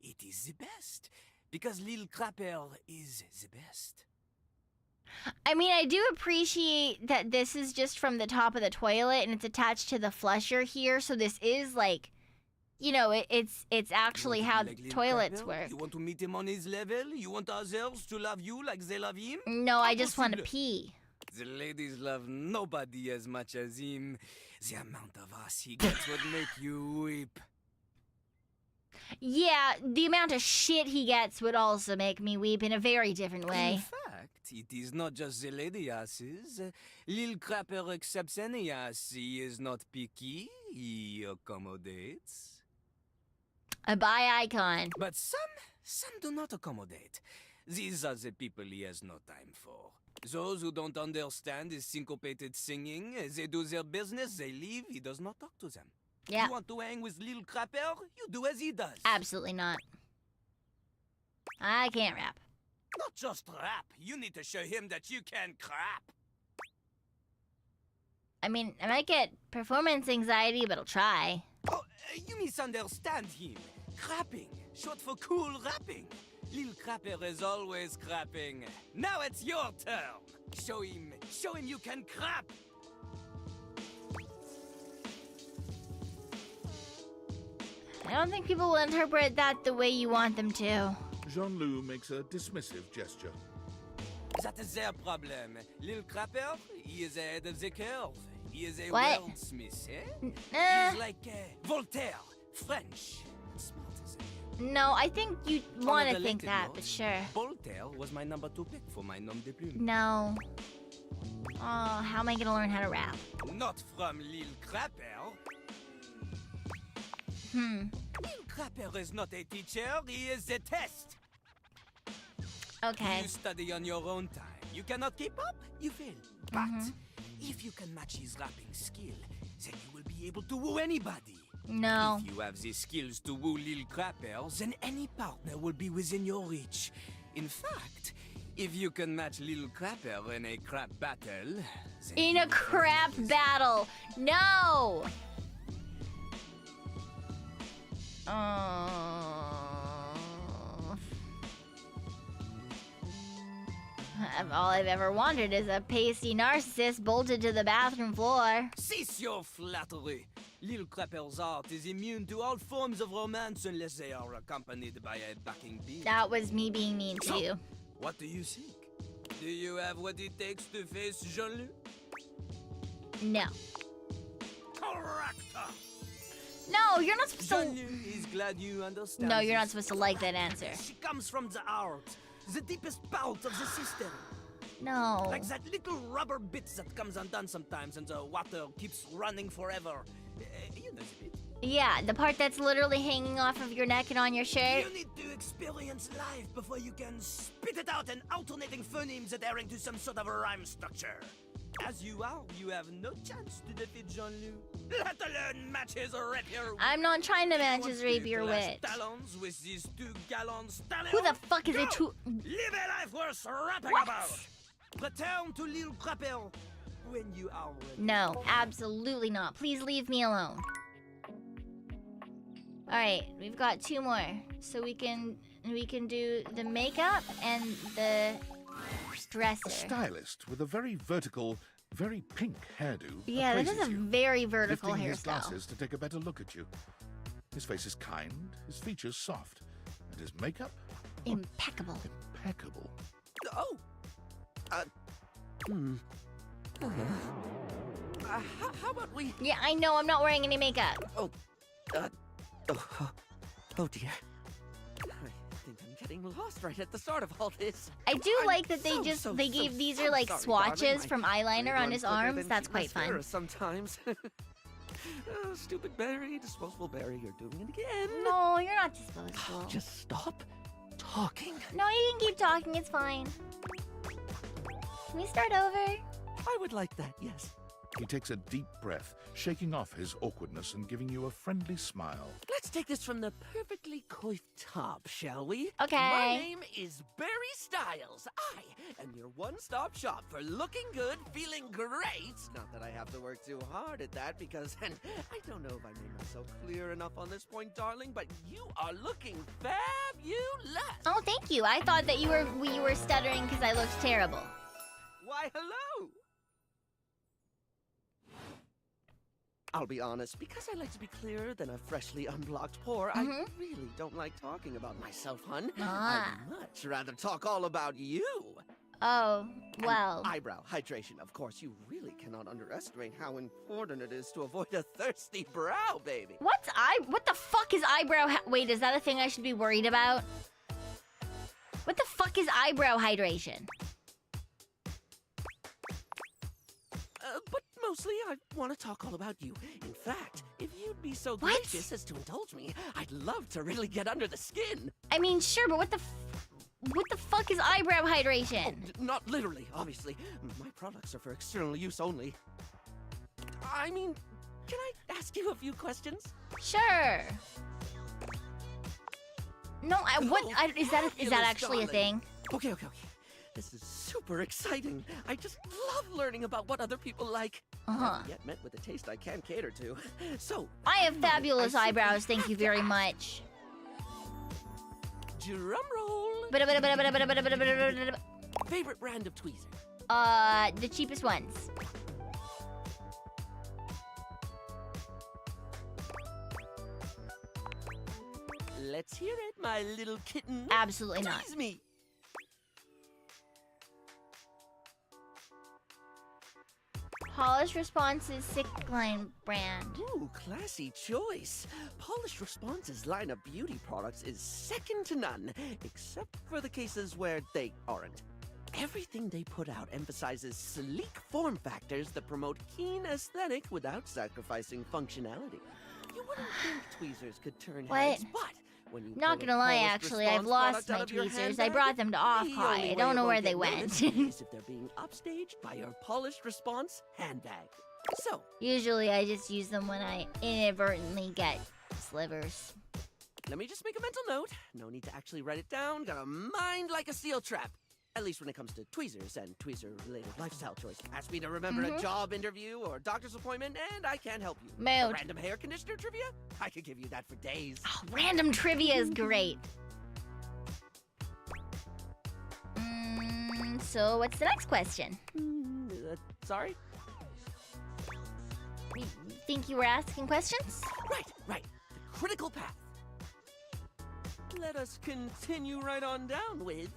It is the best, because Lil Crapper is the best. I mean, I do appreciate that this is just from the top of the toilet and it's attached to the flusher here, so this is like, you know, it's actually how Like toilets Crapper? work. You want to meet him on his level? You want others to love you like they love him? No, I just want to pee. The ladies love nobody as much as him. The amount of ass he gets would make you weep. Yeah, the amount of shit he gets would also make me weep in a very different way. In fact, it is not just the lady asses. Lil Crapper accepts any ass. He is not picky. He accommodates. A bi icon. But some do not accommodate. These are the people he has no time for. Those who don't understand his syncopated singing, they do their business, they leave, he does not talk to them. Yeah. You want to hang with Lil Crapper? You do as he does. Absolutely not. I can't rap. Not just rap. You need to show him that you can crap. I mean, I might get performance anxiety, but I'll try. Oh, you misunderstand him. Crapping, short for cool rapping. Lil Crapper is always crapping. Now it's your turn. Show him you can crap. I don't think people will interpret that the way you want them to. Jean-Luc makes a dismissive gesture. That is their problem. Lil Crapper, he is ahead of the curve. He is a What? wordsmith, eh? Eh. He's like Voltaire, French. Smart as No, I think you On want a to think related that, note, but sure. Voltaire was my number 2 pick for my nom de plume. No. Oh, how am I gonna learn how to rap? Not from Lil Crapper. Lil Crapper is not a teacher, he is a test. Okay. You study on your own time. You cannot keep up, you fail. But if you can match his rapping skill, then you will be able to woo anybody. No. If you have the skills to woo Lil Crapper, then any partner will be within your reach. In fact, if you can match Lil Crapper in a crap battle... then In you a will crap battle. No! All I've ever wanted is a pasty narcissist bolted to the bathroom floor. Cease your flattery. Lil Crapper's art is immune to all forms of romance unless they are accompanied by a backing beat. That was me being mean to you. What do you think? Do you have what it takes to face Jean-Luc? No. Correct. No, you're not supposed to. Jean-Louis is glad you understand. No, you're not this. supposed to like that answer. She comes from the heart, the deepest part of the system. No. Like that little rubber bit that comes undone sometimes and the water keeps running forever. You know the bit. Yeah, the part that's literally hanging off of your neck and on your shirt. You need to experience life before you can spit it out in alternating phonemes adhering to some sort of a rhyme structure. As you are, you have no chance to defeat Jean-Louis. Let alone match his rapier. I'm not trying to match his rapier with. wit. Talons with these 2 gallon stallions. Who the fuck is it to? Live a life worth rapping about. Return to Lille Crapel when you are ready. No, absolutely not. Please leave me alone. Alright, we've got 2 more. So we can do the makeup and the dresser. A stylist with a very vertical, very pink hairdo. Yeah, this is a very vertical lifting his hairstyle. glasses to take a better look at you. His face is kind, his features soft, and his makeup impeccable. Impeccable. Oh. How about we? Yeah, I know. I'm not wearing any makeup. Oh dear. I think I'm getting lost right at the start of all this. I do like that they gave these are like sorry, swatches darling. from eyeliner on his Quicker arms. than That's cheap quite fun. mascara Sometimes. Oh, stupid Barry, disposable Barry, you're doing it again. No, you're not disposable. Just stop talking. No, you can keep talking. It's fine. Can we start over? I would like that, yes. He takes a deep breath, shaking off his awkwardness and giving you a friendly smile. Let's take this from the perfectly coiffed top, shall we? Okay. My name is Barry Styles. I am your one-stop shop for looking good, feeling great. Not that I have to work too hard at that because, and I don't know if I made myself clear enough on this point, darling, but you are looking fabulous. Oh, thank you. I thought that you were stuttering because I looked terrible. Why, hello. I'll be honest, because I like to be clearer than a freshly unblocked pore, I really don't like talking about myself, hun. Ah. I'd much rather talk all about you. Oh, well. And eyebrow hydration, of course. You really cannot underestimate how important it is to avoid a thirsty brow, baby. What the fuck is eyebrow? Wait, is that a thing I should be worried about? What the fuck is eyebrow hydration? But mostly, I want to talk all about you. In fact, if you'd be so gracious as to indulge me, I'd love to really get under the skin. I mean, sure, but what the fuck is eyebrow hydration? Oh, not literally, obviously. My products are for external use only. I mean, can I ask you a few questions? Sure. No, is that actually a thing? Okay. This is super exciting. I just love learning about what other people like. I haven't yet met with a taste I can cater to. So I have fabulous eyebrows, thank you very much. Drum roll. Favorite brand of tweezer? The cheapest ones. Let's hear it, my little kitten. Absolutely not. Tease me. Polish Response's Sick Line brand. Ooh, classy choice. Polish Response's line of beauty products is second to none, except for the cases where they aren't. Everything they put out emphasizes sleek form factors that promote keen aesthetic without sacrificing functionality. You wouldn't think tweezers could turn heads, but when you Not gonna lie, actually, I've lost my tweezers. I brought them to off-high. I don't know where they went. Is if they're being upstaged by your Polished Response handbag. So, usually I just use them when I inadvertently get slivers. Let me just make a mental note. No need to actually write it down. Got a mind like a steel trap. At least when it comes to tweezers and tweezer-related lifestyle choice. Ask me to remember a job interview or doctor's appointment, and I can't help you. Mood. Random hair conditioner trivia? I could give you that for days. Oh, random trivia is great. So what's the next question? Sorry? You think you were asking questions? Right. The critical path. Let us continue right on down with...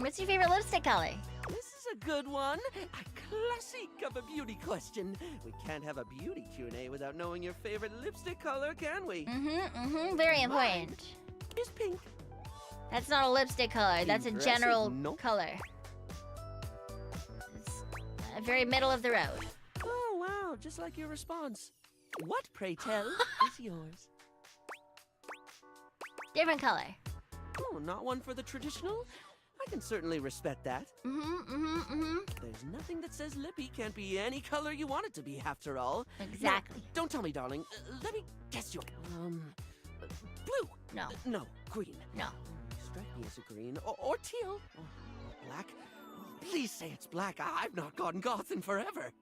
What's your favorite lipstick color? This is a good one. I classic of a beauty question. We can't have a beauty Q&A without knowing your favorite lipstick color, can we? Very important. Is pink. That's not a lipstick color. That's a Impressive, general no? color. It's very middle of the road. Oh, wow, just like your response. What, pray tell, is yours? Different color. Oh, not one for the traditional? I can certainly respect that. There's nothing that says lippy can't be any color you want it to be, after all. Exactly. Now, don't tell me, darling. Let me guess your... blue. No. No, green. No. Strike me as a green. Or teal. Or black. Please say it's black. I've not gotten goth in forever.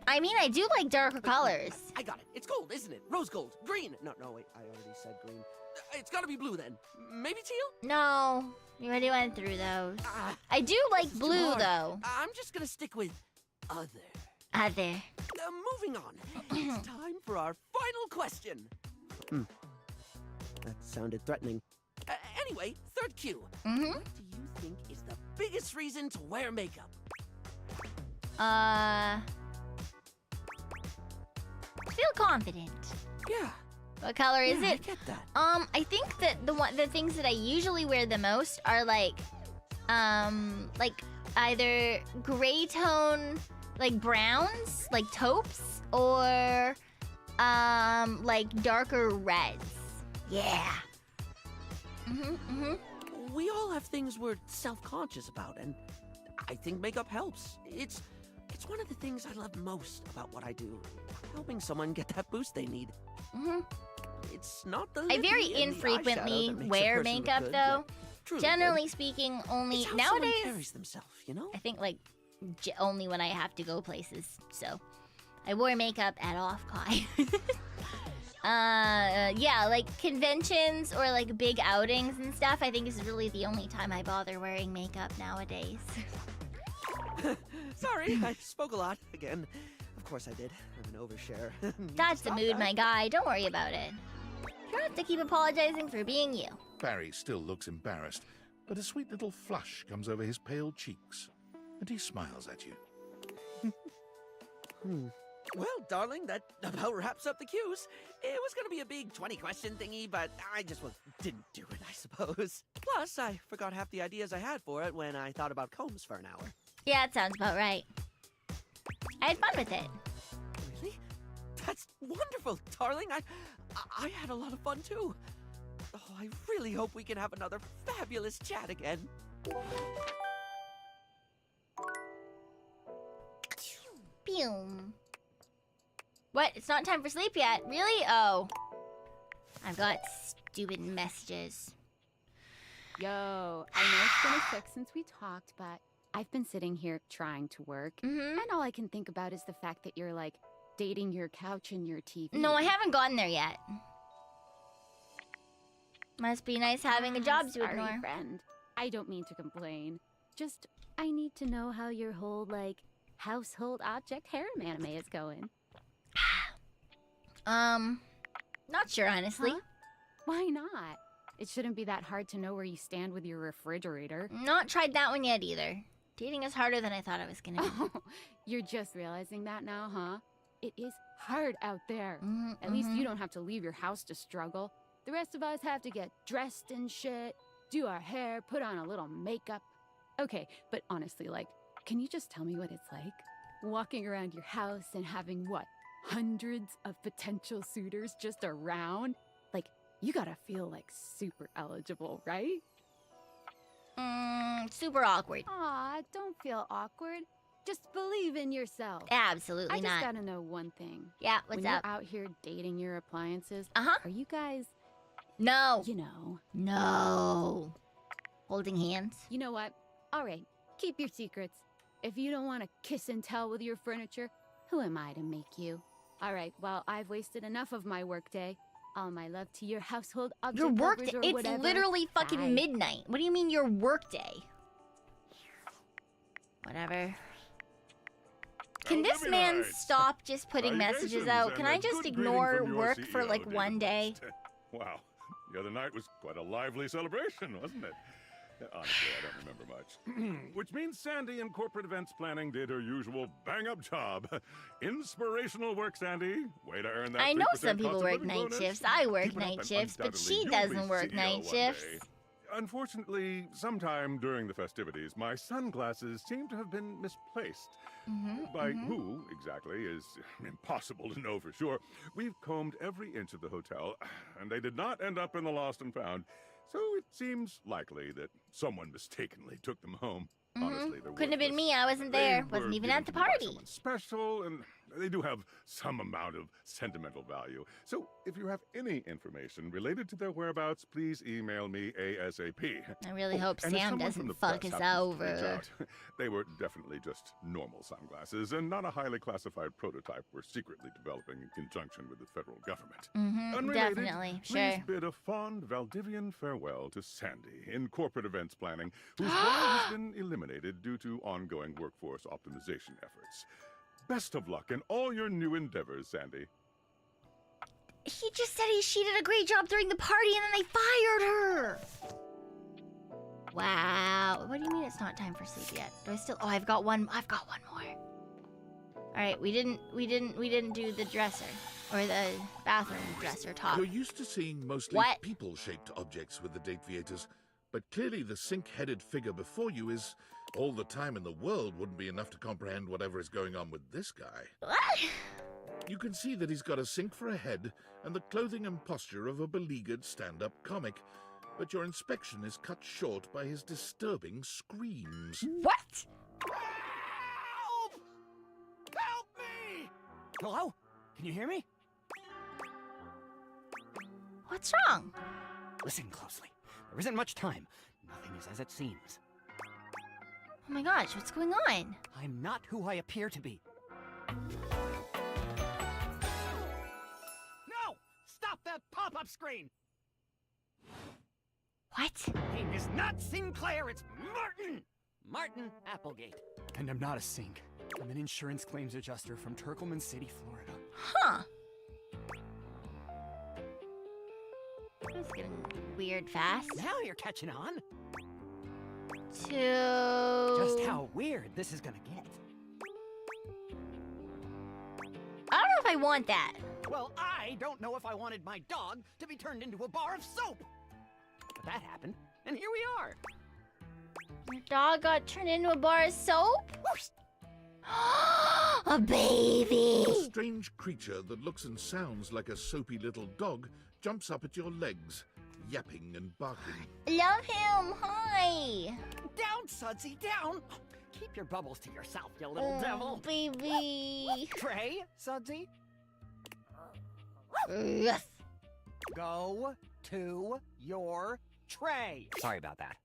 I mean, I do like darker colors. I got it. It's gold, isn't it? Rose gold. Green. No, wait. I already said green. It's gotta be blue then. Maybe teal? No. You already went through those. I do like blue, though. I'm just gonna stick with other. Other. Moving on. It's time for our final question. That sounded threatening. Anyway, third cue. What do you think is the biggest reason to wear makeup? Feel confident. Yeah. What color is Yeah, it? I get that. I think that the things that I usually wear the most are like either gray tone, like browns, like taupes, or like darker reds. Yeah. We all have things we're self-conscious about, and I think makeup helps. It's one of the things I love most about what I do. Helping someone get that boost they need. It's not the I very lippy and the infrequently eyeshadow that makes a wear person look makeup good, though. but truly Generally good. speaking, only It's how someone nowadays. carries themselves, you know? I think like only when I have to go places. So I wore makeup at Off-Kai. Yeah, like conventions or like big outings and stuff. I think is really the only time I bother wearing makeup nowadays. Sorry, I spoke a lot again. Of course I did. I'm an overshare. That's the mood, my guy. Don't worry about it. You don't have to keep apologizing for being you. Barry still looks embarrassed, but a sweet little flush comes over his pale cheeks, and he smiles at you. Well, darling, that about wraps up the cues. It was gonna be a big 20-question thingy, but I just didn't do it, I suppose. Plus, I forgot half the ideas I had for it when I thought about combs for an hour. Yeah, that sounds about right. I had fun with it. Really? That's wonderful, darling. I had a lot of fun, too. Oh, I really hope we can have another fabulous chat again. Boom. What? It's not time for sleep yet. Really? Oh. I've got stupid messages. Yo, I know it's been a sec since we talked, but I've been sitting here trying to work, and all I can think about is the fact that you're like dating your couch and your TV. No, I haven't gotten there yet. Must be nice having a job to Sorry, ignore. friend. I don't mean to complain. Just, I need to know how your whole, like, household object harem anime is going. Not sure, honestly. Huh? Why not? It shouldn't be that hard to know where you stand with your refrigerator. Not tried that one yet either. Dating is harder than I thought it was gonna be. You're just realizing that now, huh? It is hard out there. At least you don't have to leave your house to struggle. The rest of us have to get dressed and shit, do our hair, put on a little makeup. Okay, but honestly, like, can you just tell me what it's like? Walking around your house and having, what, hundreds of potential suitors just around? Like, you gotta feel like super eligible, right? Super awkward. Aw, don't feel awkward. Just believe in yourself. Absolutely I just not. gotta know one thing. Yeah, what's when up? You're out here dating your appliances, are you guys... No. You know. No. Holding hands? You know what? All right, keep your secrets. If you don't want to kiss and tell with your furniture, who am I to make you? All right, well, I've wasted enough of my workday. All my love to your household object Your work lovers day? or It's whatever. literally fucking Bye. midnight. What do you mean your work day? Whatever. Can this man stop just putting messages out? Can I just ignore work for like one day? Wow, the other night was quite a lively celebration, wasn't it? Honestly, I don't remember much. Which means Sandy in corporate events planning did her usual bang-up job. Inspirational work, Sandy. Way to earn that. I know 3% some people cost of work living night bonus. shifts. I work Keep it up night and shifts, but undoubtedly she you'll doesn't be work CEO night one shifts. day. Unfortunately, sometime during the festivities, my sunglasses seem to have been misplaced. By who exactly is impossible to know for sure. We've combed every inch of the hotel, and they did not end up in the lost and found. So it seems likely that someone mistakenly took them home. Honestly, they're Couldn't have been worthless. me. I wasn't there. They Wasn't were even given at the to me by party. someone special, and they do have some amount of sentimental value. So if you have any information related to their whereabouts, please email me ASAP. I really hope and if Sam someone from doesn't the fuck press us happens to reach over. out, they were definitely just normal sunglasses and not a highly classified prototype we're secretly developing in conjunction with the federal government. Unrelated, Definitely, please sure. bid a fond Valdivian farewell to Sandy in corporate events planning, whose role has been eliminated due to ongoing workforce optimization efforts. Best of luck in all your new endeavors, Sandy. He just said she did a great job during the party and then they fired her. Wow. What do you mean it's not time for sleep yet? Do I still? Oh, I've got one more. All right, we didn't do the dresser or the bathroom dresser top. You're used to seeing mostly people-shaped objects with the Deviators, but clearly the sink-headed figure before you is all the time in the world wouldn't be enough to comprehend whatever is going on with this guy. What? You can see that he's got a sink for a head and the clothing and posture of a beleaguered stand-up comic, but your inspection is cut short by his disturbing screams. What? Help! Help me! Hello? Can you hear me? What's wrong? Listen closely. There isn't much time. Nothing is as it seems. Oh my gosh, what's going on? I'm not who I appear to be. No! Stop that pop-up screen! What? Name is not Sinclair, it's Martin! Martin Applegate. And I'm not a sink. I'm an insurance claims adjuster from Turkleman City, Florida. Huh. It's getting weird fast. Now you're catching on. Just how weird this is gonna get. I don't know if I want that. Well, I don't know if I wanted my dog to be turned into a bar of soap. But that happened, and here we are. Your dog got turned into a bar of soap? A baby! A strange creature that looks and sounds like a soapy little dog jumps up at your legs, yapping and barking. Love him! Hi! Down, Sudsy, down! Keep your bubbles to yourself, you little devil. Baby! Tray, Sudsy? Yes. Go to your tray. Sorry about that.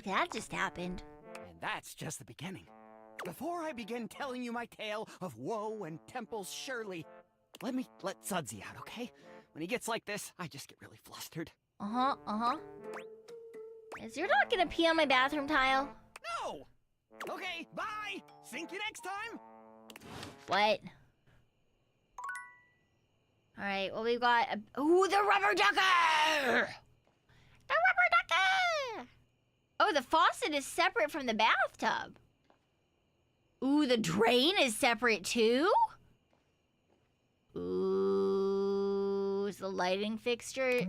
That just happened. And that's just the beginning. Before I begin telling you my tale of woe and Temple's Shirley, let me let Sudsy out, okay? When he gets like this, I just get really flustered. Is your dog gonna pee on my bathroom tile? No! Okay, bye! Sink you next time! What? Alright, well we've got ooh, the rubber ducker! The rubber ducker! Oh, the faucet is separate from the bathtub. Ooh, the drain is separate too? Ooh, is the lighting fixture...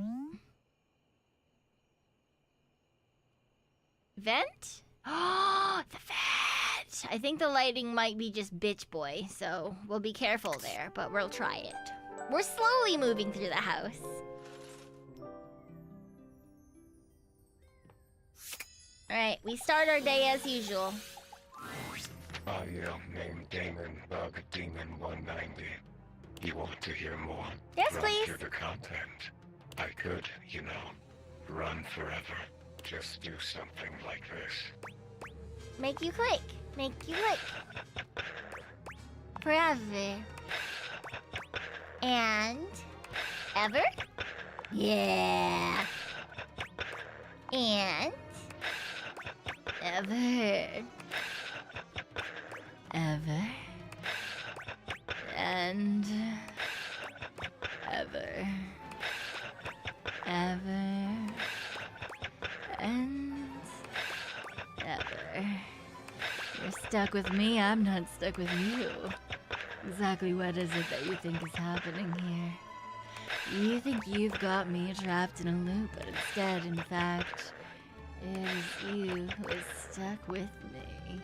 Vent? Oh, the vent! I think the lighting might be just bitch boy, so we'll be careful there, but we'll try it. We're slowly moving through the house. Alright, we start our day as usual. I am named Damon Bug Demon 190. You want to hear more? Yes, Run please. through the content. I could, you know, run forever. Just do something like this. Make you click. Make you click. Forever. And... ever? Yeah. And... ever. Ever. And... ever. Ever. And... You're stuck with me, I'm not stuck with you. Exactly what is it that you think is happening here? You think you've got me trapped in a loop, but instead, in fact, it is you who is stuck with me.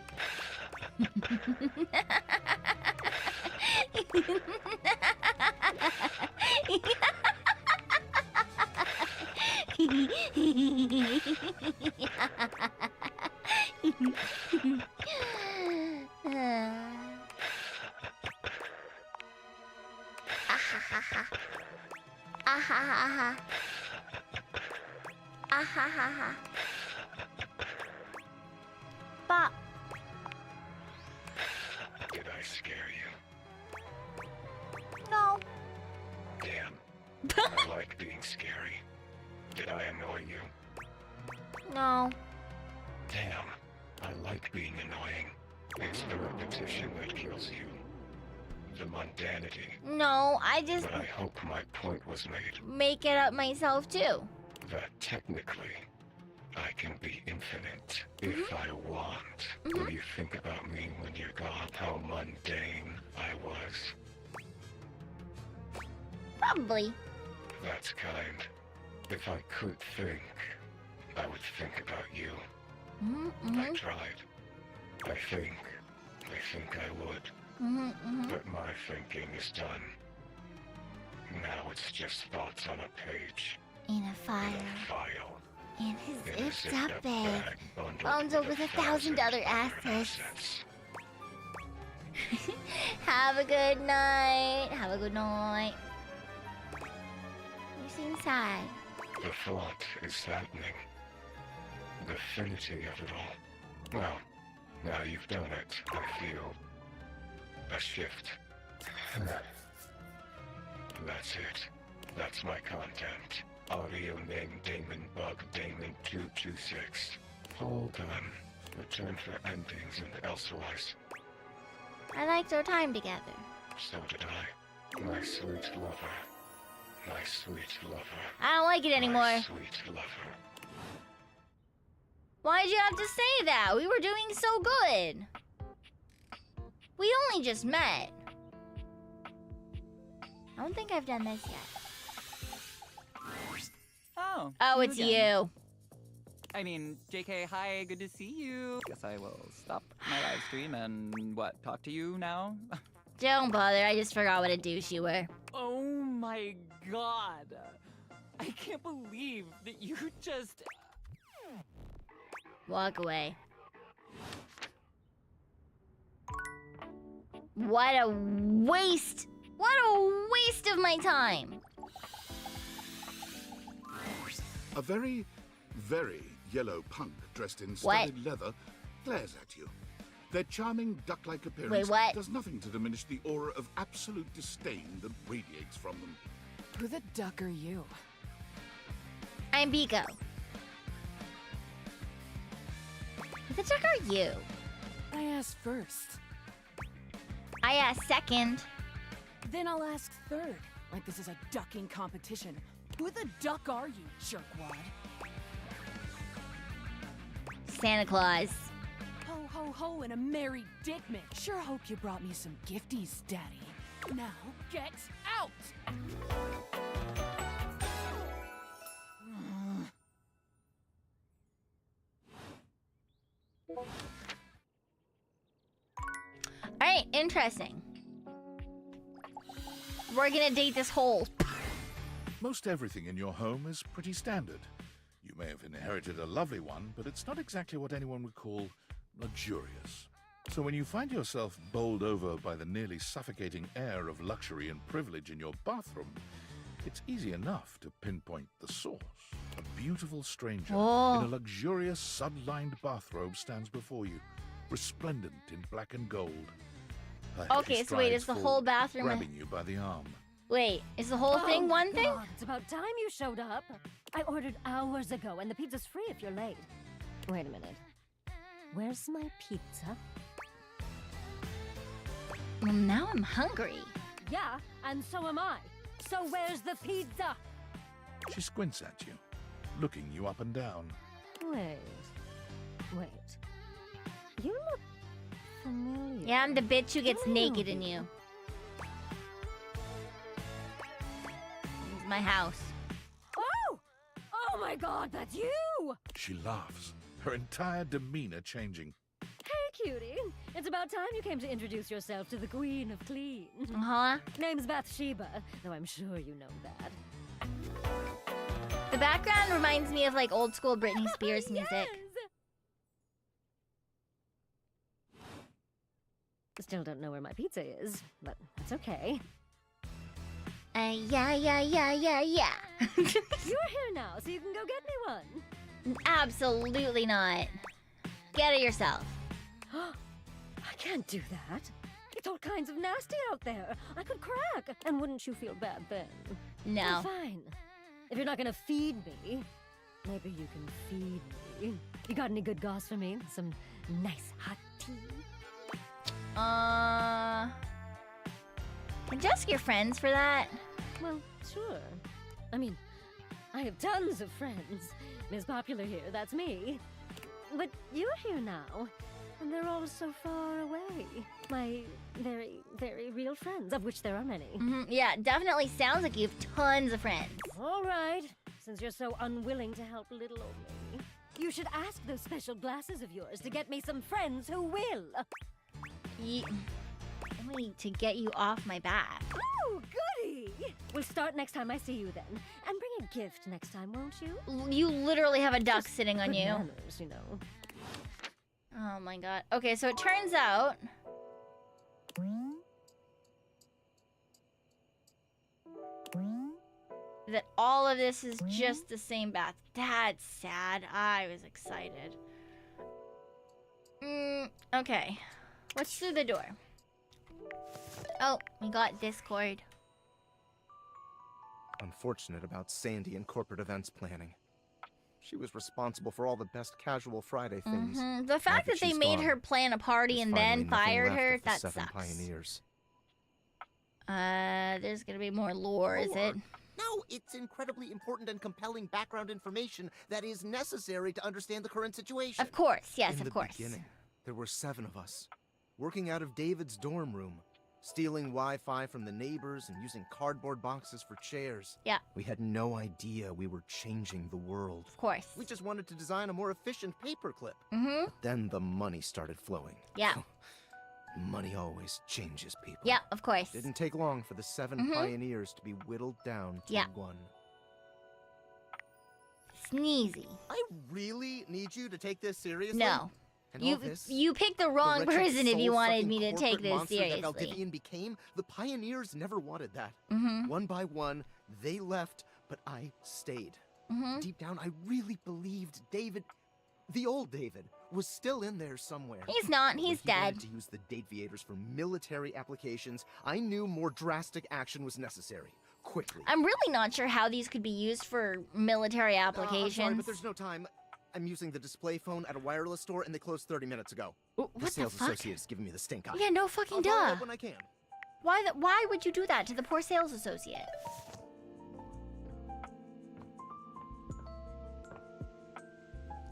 Bop. Did I scare you? No. Damn. I like being scary. Did I annoy you? No. Damn. I like being annoying. It's the repetition that kills you. The mundanity. No, I just But I hope my point was made. make it up myself too. That technically, I can be infinite if I want. Will you think about me when you're gone? How mundane I was. Probably. That's kind. If I could think, I would think about you. I tried. I think I would. But my thinking is done. Now it's just thoughts on a page. In a file. File. In his In a zipped up zipped-up bag. bag Bundled with 1,000 other assets. Have a good night. Have a good night. You seem sad. The thought is saddening. The finity of it all. Well, now you've done it, I feel a shift. That's it. That's my content. Audio name Damon Bug Damon 226. All done. Return for endings and elsewise. I liked our time together. So did I. My sweet lover. My sweet lover. I don't like it anymore. My sweet lover. Why'd you have to say that? We were doing so good. We only just met. I don't think I've done this yet. Oh. Oh, it's again. you. I mean, JK, hi, good to see you. Guess I will stop my live stream and talk to you now? Don't bother, I just forgot what a douche you were. Oh my god. I can't believe that you just... Walk away. What a waste! What a waste of my time! A very, very yellow punk dressed in studded leather glares at you. Their charming duck-like appearance does nothing to diminish the aura of absolute disdain that radiates from them. Who the duck are you? I'm Pekoe. Who the duck are you? I asked first. I asked second. Then I'll ask third. Like this is a ducking competition. Who the duck are you, jerkwad? Santa Claus. Ho ho ho and a merry dickman. Sure hope you brought me some gifties, Daddy. Now get out! Alright, interesting. We're gonna date this hole. Most everything in your home is pretty standard. You may have inherited a lovely one, but it's not exactly what anyone would call luxurious. So when you find yourself bowled over by the nearly suffocating air of luxury and privilege in your bathroom, it's easy enough to pinpoint the source. A beautiful stranger in a luxurious sud-lined bathrobe stands before you, resplendent in black and gold. Okay, so wait, is the whole bathroom... grabbing you by the arm. Wait, is the whole thing one thing? God, it's about time you showed up. I ordered hours ago, and the pizza's free if you're late. Wait a minute. Where's my pizza? Well, now I'm hungry. Yeah, and so am I. So where's the pizza? She squints at you, looking you up and down. Wait. You look familiar. Yeah, I'm the bitch who gets naked in you. This is my house. Oh! Oh my god, that's you! She laughs, her entire demeanor changing. Hey, cutie. It's about time you came to introduce yourself to the Queen of Clean. Uh-huh. Name's Bathsheba, though I'm sure you know that. The background reminds me of like old school Britney Spears music. Still don't know where my pizza is, but that's okay. Yeah. You're here now, so you can go get me one. Absolutely not. Get it yourself. I can't do that. It's all kinds of nasty out there. I could crack. And wouldn't you feel bad then? No. Well, fine. If you're not gonna feed me, maybe you can feed me. You got any good goss for me? Some nice hot tea? Can just your friends for that? Well, sure. I mean, I have tons of friends. Miss Popular here, that's me. But you're here now, and they're all so far away. My very, very real friends, of which there are many. Yeah, definitely sounds like you have tons of friends. All right, since you're so unwilling to help little old me, you should ask those special glasses of yours to get me some friends who will. Only to get you off my back. Oh, goody! We'll start next time I see you then. And bring a gift next time, won't you? You literally have a duck sitting on Good you. manners, you know. Oh my god. Okay, so it turns out... that all of this is just the same bath. That's sad. I was excited. Okay. What's through the door? Oh, we got Discord. Unfortunate about Sandy and corporate events planning. She was responsible for all the best casual Friday things. The fact that they made her plan a party and then fired her, that Seven sucks. Pioneers. There's gonna be more lore, is it? No, it's incredibly important and compelling background information that is necessary to understand the current situation. Of course, yes, In of the course. beginning, there were 7 of us, working out of David's dorm room, stealing Wi-Fi from the neighbors and using cardboard boxes for chairs. Yeah. We had no idea we were changing the world. Of course. We just wanted to design a more efficient paperclip. But then the money started flowing. Yeah. Money always changes people. Yeah, of course. Didn't take long for the 7 pioneers to be whittled down to 1. Sneezy. I really need you to take this seriously? No. And all this, You picked the wrong wretched, person if you wanted me to soul-sucking take this corporate monster seriously. that Valdivian became, the pioneers never wanted that. One by one, they left, but I stayed. Deep down, I really believed David, the old David, was still in there somewhere. He's not. But He's when he dead. wanted to use the Datviators for military applications, I knew more drastic action was necessary. Quickly. I'm really not sure how these could be used for military applications. I'm sorry, but there's no time. I'm using the display phone at a wireless store, and they closed 30 minutes ago. What the sales the fuck? associate is giving me the stink eye. Yeah, no fucking I'll follow duh. up when I can. Why would you do that to the poor sales associate?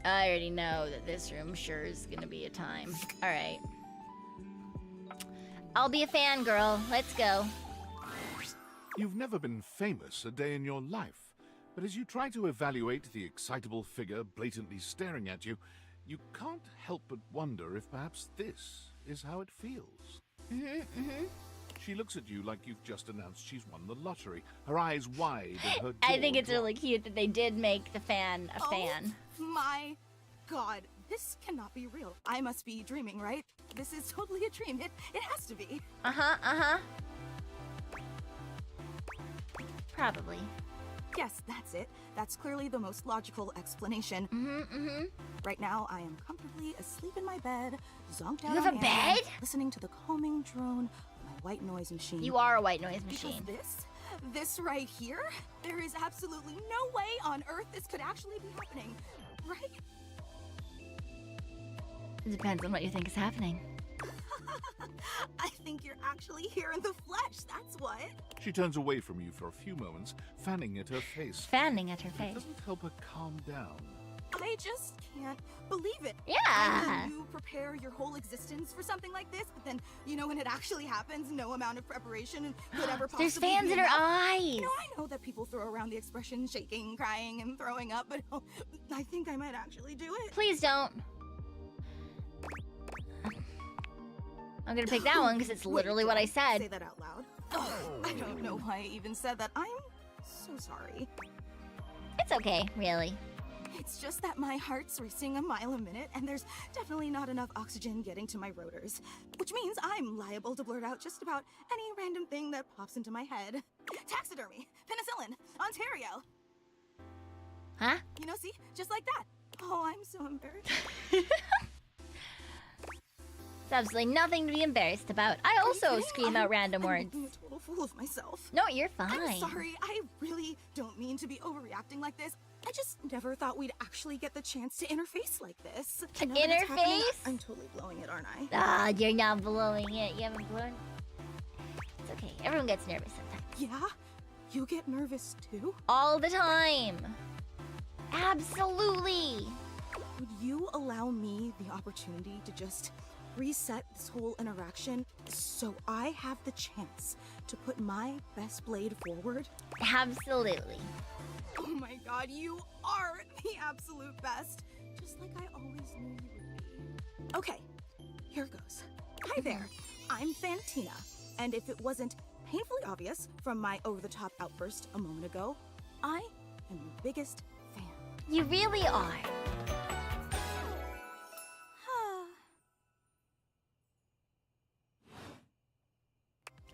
I already know that this room sure is gonna be a time. Alright. I'll be a fangirl. Let's go. You've never been famous a day in your life, but as you try to evaluate the excitable figure blatantly staring at you, you can't help but wonder if perhaps this is how it feels. She looks at you like you've just announced she's won the lottery, her eyes wide and her I think jaw it's really cute that they did make the fan a fan. My god, this cannot be real. I must be dreaming, right? This is totally a dream. It has to be. Probably. Yes, that's it. That's clearly the most logical explanation. Right now, I am comfortably asleep in my bed, zonked out You have on a Amazon, bed? listening to the calming drone of my white noise machine. You are a white noise machine. Because this right here, there is absolutely no way on Earth this could actually be happening, right? It depends on what you think is happening. I think you're actually here in the flesh, that's what. She turns away from you for a few moments, fanning at her face. Fanning at her It face. doesn't help her calm down. I just can't believe it. Yeah. I mean, you prepare your whole existence for something like this, but then, you know, when it actually happens, no amount of preparation could ever possibly There's fans be in her enough. eyes. You know, I know that people throw around the expression shaking, crying, and throwing up, but I think I might actually do it. Please don't. I'm gonna pick that one because it's literally what I said. Say that out loud. Oh, I don't know why I even said that. I'm so sorry. It's okay, really. It's just that my heart's racing a mile a minute, and there's definitely not enough oxygen getting to my rotors. Which means I'm liable to blurt out just about any random thing that pops into my head. Taxidermy, penicillin, Ontario. Huh? You know, see? Just like that. Oh, I'm so embarrassed. It's absolutely nothing to be embarrassed about. I also scream out random words. I'm making a total fool of myself. No, you're fine. I'm sorry. I really don't mean to be overreacting like this. I just never thought we'd actually get the chance to interface like this. And now that it's happening, Interface? I'm totally blowing it, aren't I? Ah, you're not blowing it. You haven't blown. It's okay. Everyone gets nervous sometimes. Yeah? You get nervous too? All the time. Absolutely. Would you allow me the opportunity to just reset this whole interaction so I have the chance to put my best blade forward? Absolutely. Oh my god, you are the absolute best. Just like I always knew you would be. Okay, here goes. Hi there, I'm Fantina, and if it wasn't painfully obvious from my over-the-top outburst a moment ago, I am your biggest fan. You really are.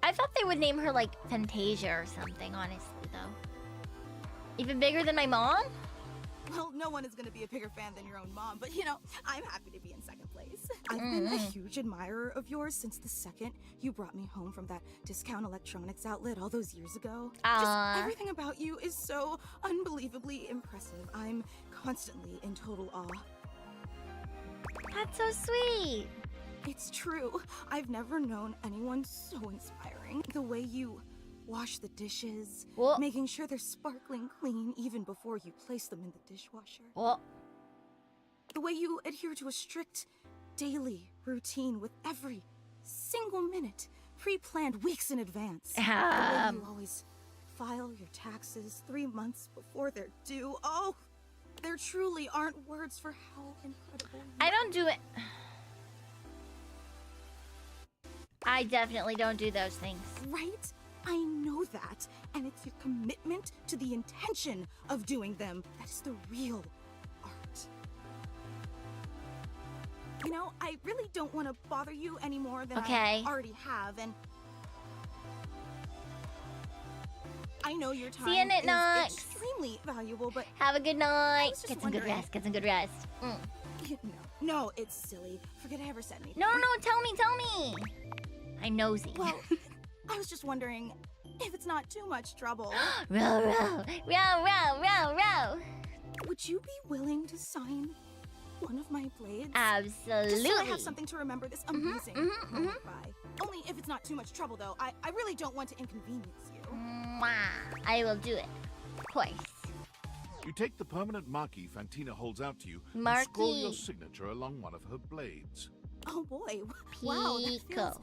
I thought they would name her like Fantasia or something, honestly, though. Even bigger than my mom? Well, no one is going to be a bigger fan than your own mom, but you know, I'm happy to be in second place. I've been a huge admirer of yours since the second you brought me home from that discount electronics outlet all those years ago. Just everything about you is so unbelievably impressive. I'm constantly in total awe. That's so sweet. It's true. I've never known anyone so inspiring. The way you wash the dishes, making sure they're sparkling clean even before you place them in the dishwasher. The way you adhere to a strict daily routine with every single minute pre-planned weeks in advance. The way you always file your taxes 3 months before they're due. Oh, there truly aren't words for how incredible you I don't do it. I definitely don't do those things. Right? I know that. And it's your commitment to the intention of doing them that is the real art. You know, I really don't want to bother you any more than I already have, and I know your time See you, is Knox. extremely valuable, but have a good night. Just Get some good rest. Get some good rest. No, it's silly. Forget I ever said anything. No, tell me. I'm nosy. Well, I was just wondering if it's not too much trouble. Row. Would you be willing to sign one of my blades? Absolutely. Just so I have something to remember this amazing moment by. Only if it's not too much trouble, though. I really don't want to inconvenience you. I will do it. Of course. You take the permanent marquee Fantina holds out to you and Marquee. scroll your signature along one of her blades. Oh boy. Wow, that feels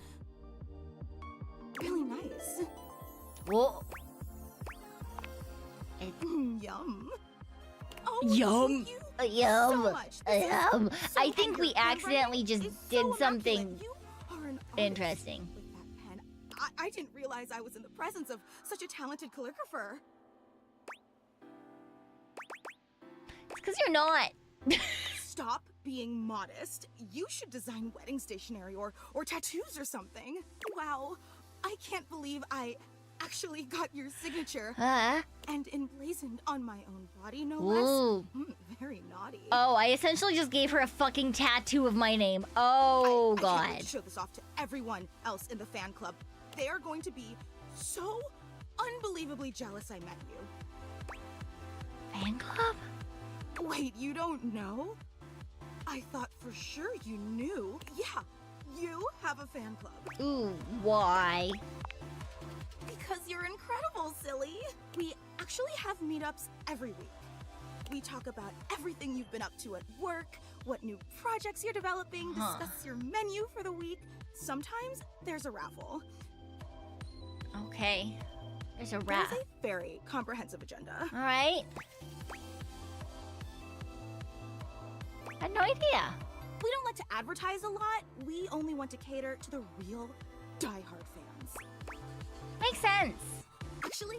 really nice. Whoa. Yum. Oh, Yum. thank you Yum. so much. This is Yum. so I think we accidentally just did something You are an artist interesting. with that pen. I didn't realize I was in the presence of such a talented calligrapher. It's because you're not. Stop being modest. You should design wedding stationery or tattoos or something. Wow, I can't believe I actually got your signature and emblazoned on my own body, no Ooh. less. Very naughty. Oh, I essentially just gave her a fucking tattoo of my name. Oh, I God. can't wait to show this off to everyone else in the fan club. They are going to be so unbelievably jealous I met you. Fan club? Wait, you don't know? I thought for sure you knew. Yeah, you have a fan club. Ooh, why? Because you're incredible, silly. We actually have meetups every week. We talk about everything you've been up to at work, what new projects you're developing, discuss your menu for the week. Sometimes there's a raffle. Okay. There's a There's raffle. a very comprehensive agenda. All right. I had no idea. We don't like to advertise a lot. We only want to cater to the real diehard fans. Makes sense. Actually,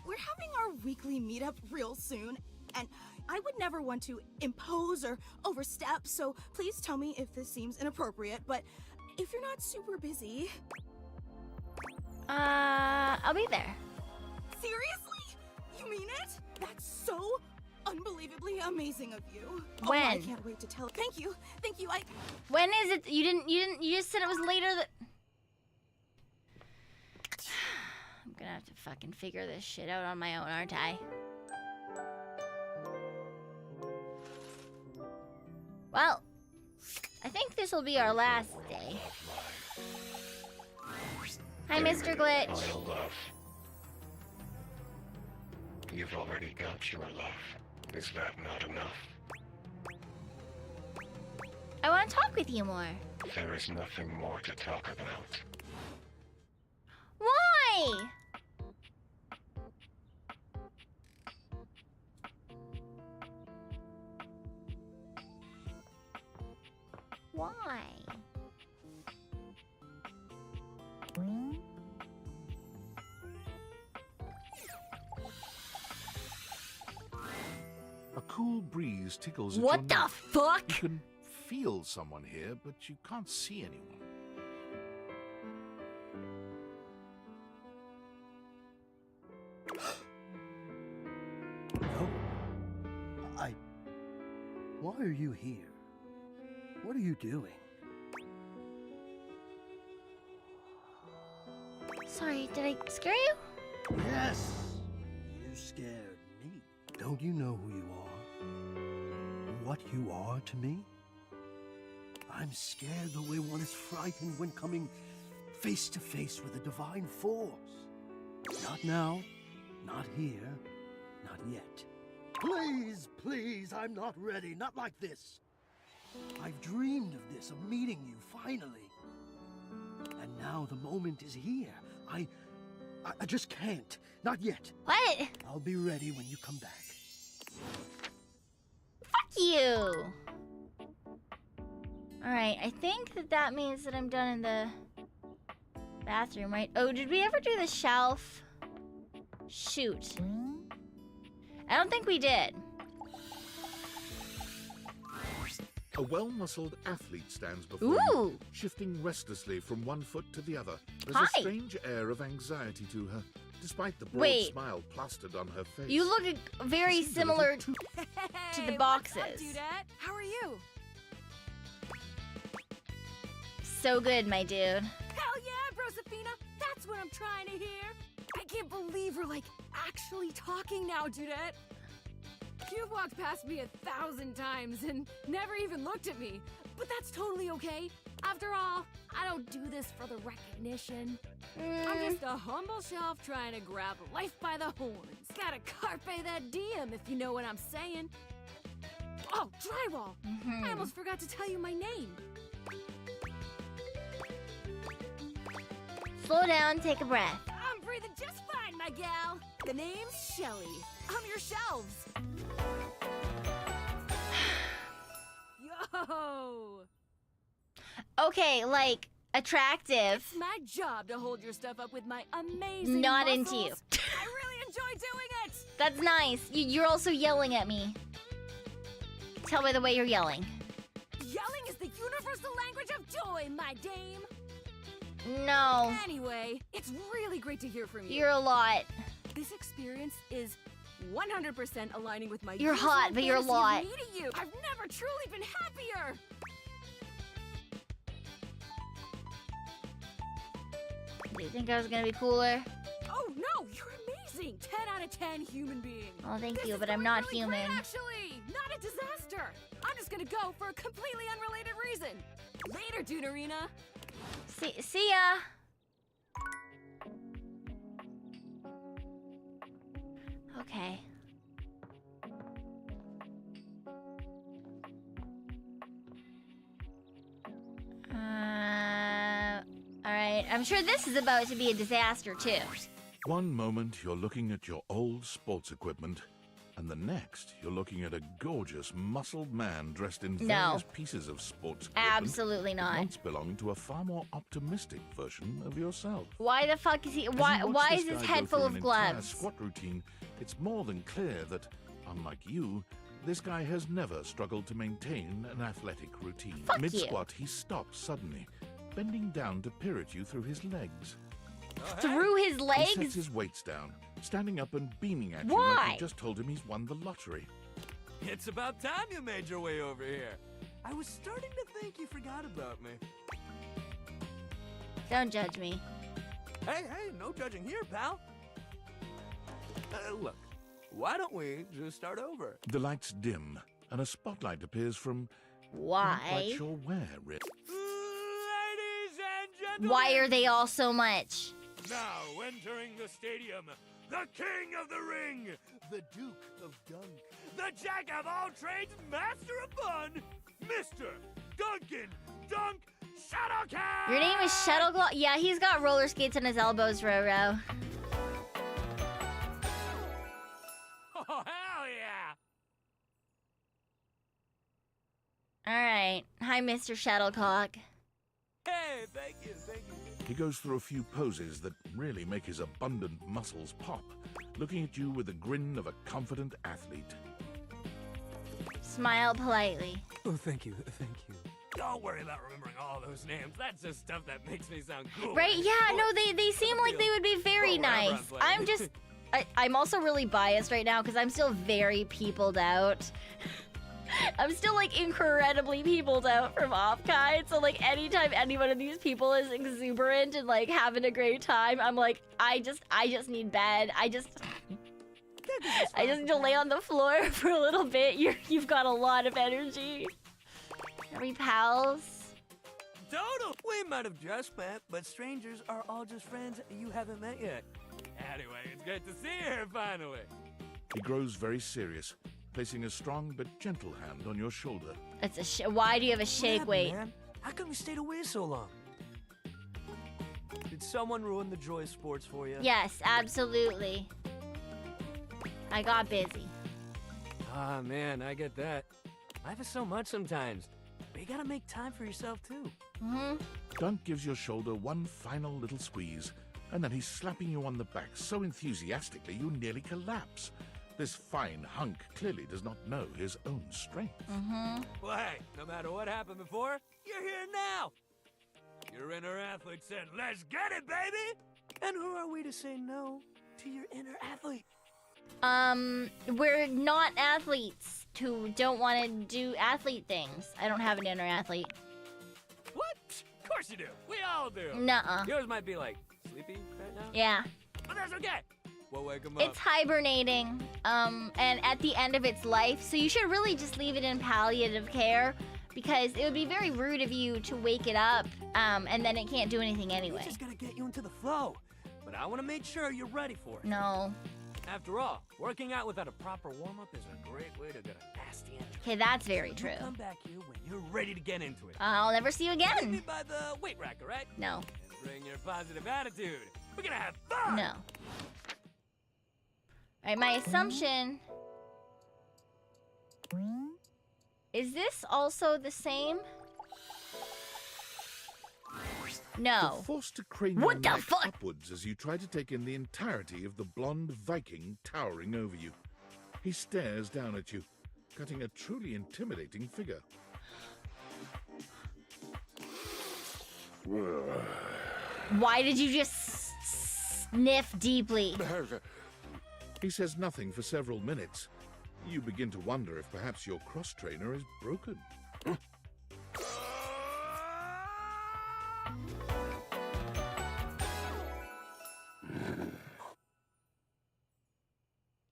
we're having our weekly meetup real soon, and I would never want to impose or overstep, so please tell me if this seems inappropriate, but if you're not super busy... I'll be there. Seriously? You mean it? That's so unbelievably amazing of you. When? Oh, I can't wait to tell. Thank you. When is it? You just said it was later that... I'm gonna have to fucking figure this shit out on my own, aren't I? Well, I think this will be our last day. Hi, Mr. Glitch. My love. You've already got your love. Is that not enough? I want to talk with you more. There is nothing more to talk about. Why? Why? A cool breeze tickles at What your the neck. fuck? You can feel someone here, but you can't see anyone. No. Why are you here? What are you doing? Sorry, did I scare you? Yes! You scared me. Don't you know who you are? What you are to me? I'm scared the way one is frightened when coming face to face with a divine force. Not now, not here, not yet. Please, please, I'm not ready, not like this. I've dreamed of this, of meeting you, finally. And now the moment is here. I just can't. Not yet. What? I'll be ready when you come back. Fuck you! Alright, I think that means that I'm done in the bathroom, right? Oh, did we ever do the shelf? Shoot. I don't think we did. A well-muscled athlete stands before you, shifting restlessly from one foot to the other. There's a strange air of anxiety to her, despite the broad smile plastered on her face. You look very similar to the boxes. What's up, Dudette? How are you? So good, my dude. Hell yeah, Brosafina! That's what I'm trying to hear! I can't believe we're, like, actually talking now, Dudette! You've walked past me 1,000 times and never even looked at me, but that's totally okay. After all, I don't do this for the recognition. I'm just a humble shelf trying to grab life by the horns. Gotta carpe that diem, if you know what I'm saying. Oh, drywall! I almost forgot to tell you my name. Slow down, take a breath. I'm breathing just fine, my gal. The name's Shelly. I'm your shelves. Yo! Okay, like, attractive. It's my job to hold your stuff up with my amazing Not muscles. into you. I really enjoy doing it! That's nice. You're also yelling at me. Tell by the way you're yelling. Yelling is the universal language of joy, my dame. No. Anyway, it's really great to hear from you. You're a lot. This experience is 100% aligning with my You're usual hot, but you're a fantasy of lot. meeting you. I've never truly been happier. Do you think I was gonna be cooler? Oh no, you're amazing. 10 out of 10 human being. Oh, thank This you, is but I'm going not really human. Great, actually, not a disaster. I'm just gonna go for a completely unrelated reason. Later, Dunarina. See ya. Okay. Alright, I'm sure this is about to be a disaster, too. One moment you're looking at your old sports equipment, and the next you're looking at a gorgeous, muscled man dressed in various pieces of sports equipment. Absolutely not. That once belonged to a far more optimistic version of yourself. Why the fuck is he... Why is his head full of gloves? Squat routine, it's more than clear that, unlike you, this guy has never struggled to maintain an athletic routine. Fuck Mid-squat, he stops suddenly, bending down to peer at you through his legs. Through his legs? He sets his weights down, standing up and beaming at you Why? like you just told him he's won the lottery. It's about time you made your way over here. I was starting to think you forgot about me. Don't judge me. Hey, no judging here, pal. Look, why don't we just start over? The lights dim, and a spotlight appears from... Why? Not quite sure where, really. Ladies and gentlemen! Why are they all so much? Now entering the stadium, the king of the ring, the Duke of Dunk, the jack of all trades, master of fun, Mr. Duncan Dunk Shuttlecast! Your name is Shuttleclaw? Yeah, he's got roller skates on his elbows, Roro. Oh, hell yeah! Alright. Hi, Mr. Shuttlecock. Hey, thank you. He goes through a few poses that really make his abundant muscles pop, looking at you with the grin of a confident athlete. Smile politely. Oh, thank you. Don't worry about remembering all those names. That's just stuff that makes me sound cool. Right? Yeah, no, they seem like they would be very nice. I'm also really biased right now because I'm still very peopled out. I'm still, like, incredibly peopled out from Off-Guide, so, like, anytime any one of these people is exuberant and, like, having a great time, I'm like, I just need bed. I just need to lay on the floor for a little bit. You've got a lot of energy. Are we pals? Total! We might have just met, but strangers are all just friends you haven't met yet. Anyway, it's good to see you here finally. He grows very serious, placing a strong but gentle hand on your shoulder. It's why do you have a shake weight? Man? How come you stayed away so long? Did someone ruin the joy of sports for you? Yes, absolutely. I got busy. Ah, man, I get that. Life is so much sometimes, but you gotta make time for yourself, too. Dunk gives your shoulder one final little squeeze, and then he's slapping you on the back so enthusiastically you nearly collapse. This fine hunk clearly does not know his own strength. Well, hey, no matter what happened before, you're here now. Your inner athlete said, let's get it, baby! And who are we to say no to your inner athlete? We're not athletes who don't want to do athlete things. I don't have an inner athlete. What? Of course you do. We all do. Nuh-uh. Yours might be, like, sleepy right now? Yeah. But that's okay. We'll wake him up. It's hibernating, and at the end of its life, so you should really just leave it in palliative care, because it would be very rude of you to wake it up, and then it can't do anything anyway. We just gotta get you into the flow, but I want to make sure you're ready for it. No. After all, working out without a proper warm-up is a great way to get a nasty injury. Okay, that's very true. Come back here when you're ready to get into it. I'll never see you again. Maybe by the weight rack, all right? No. And bring your positive attitude. We're gonna have fun. No. Alright, my assumption... Is this also the same? No. You're forced to crane your neck upwards as you try to take in the entirety of the blonde Viking towering over you. He stares down at you, cutting a truly intimidating figure. Why did you just sniff deeply? He says nothing for several minutes. You begin to wonder if perhaps your cross-trainer is broken.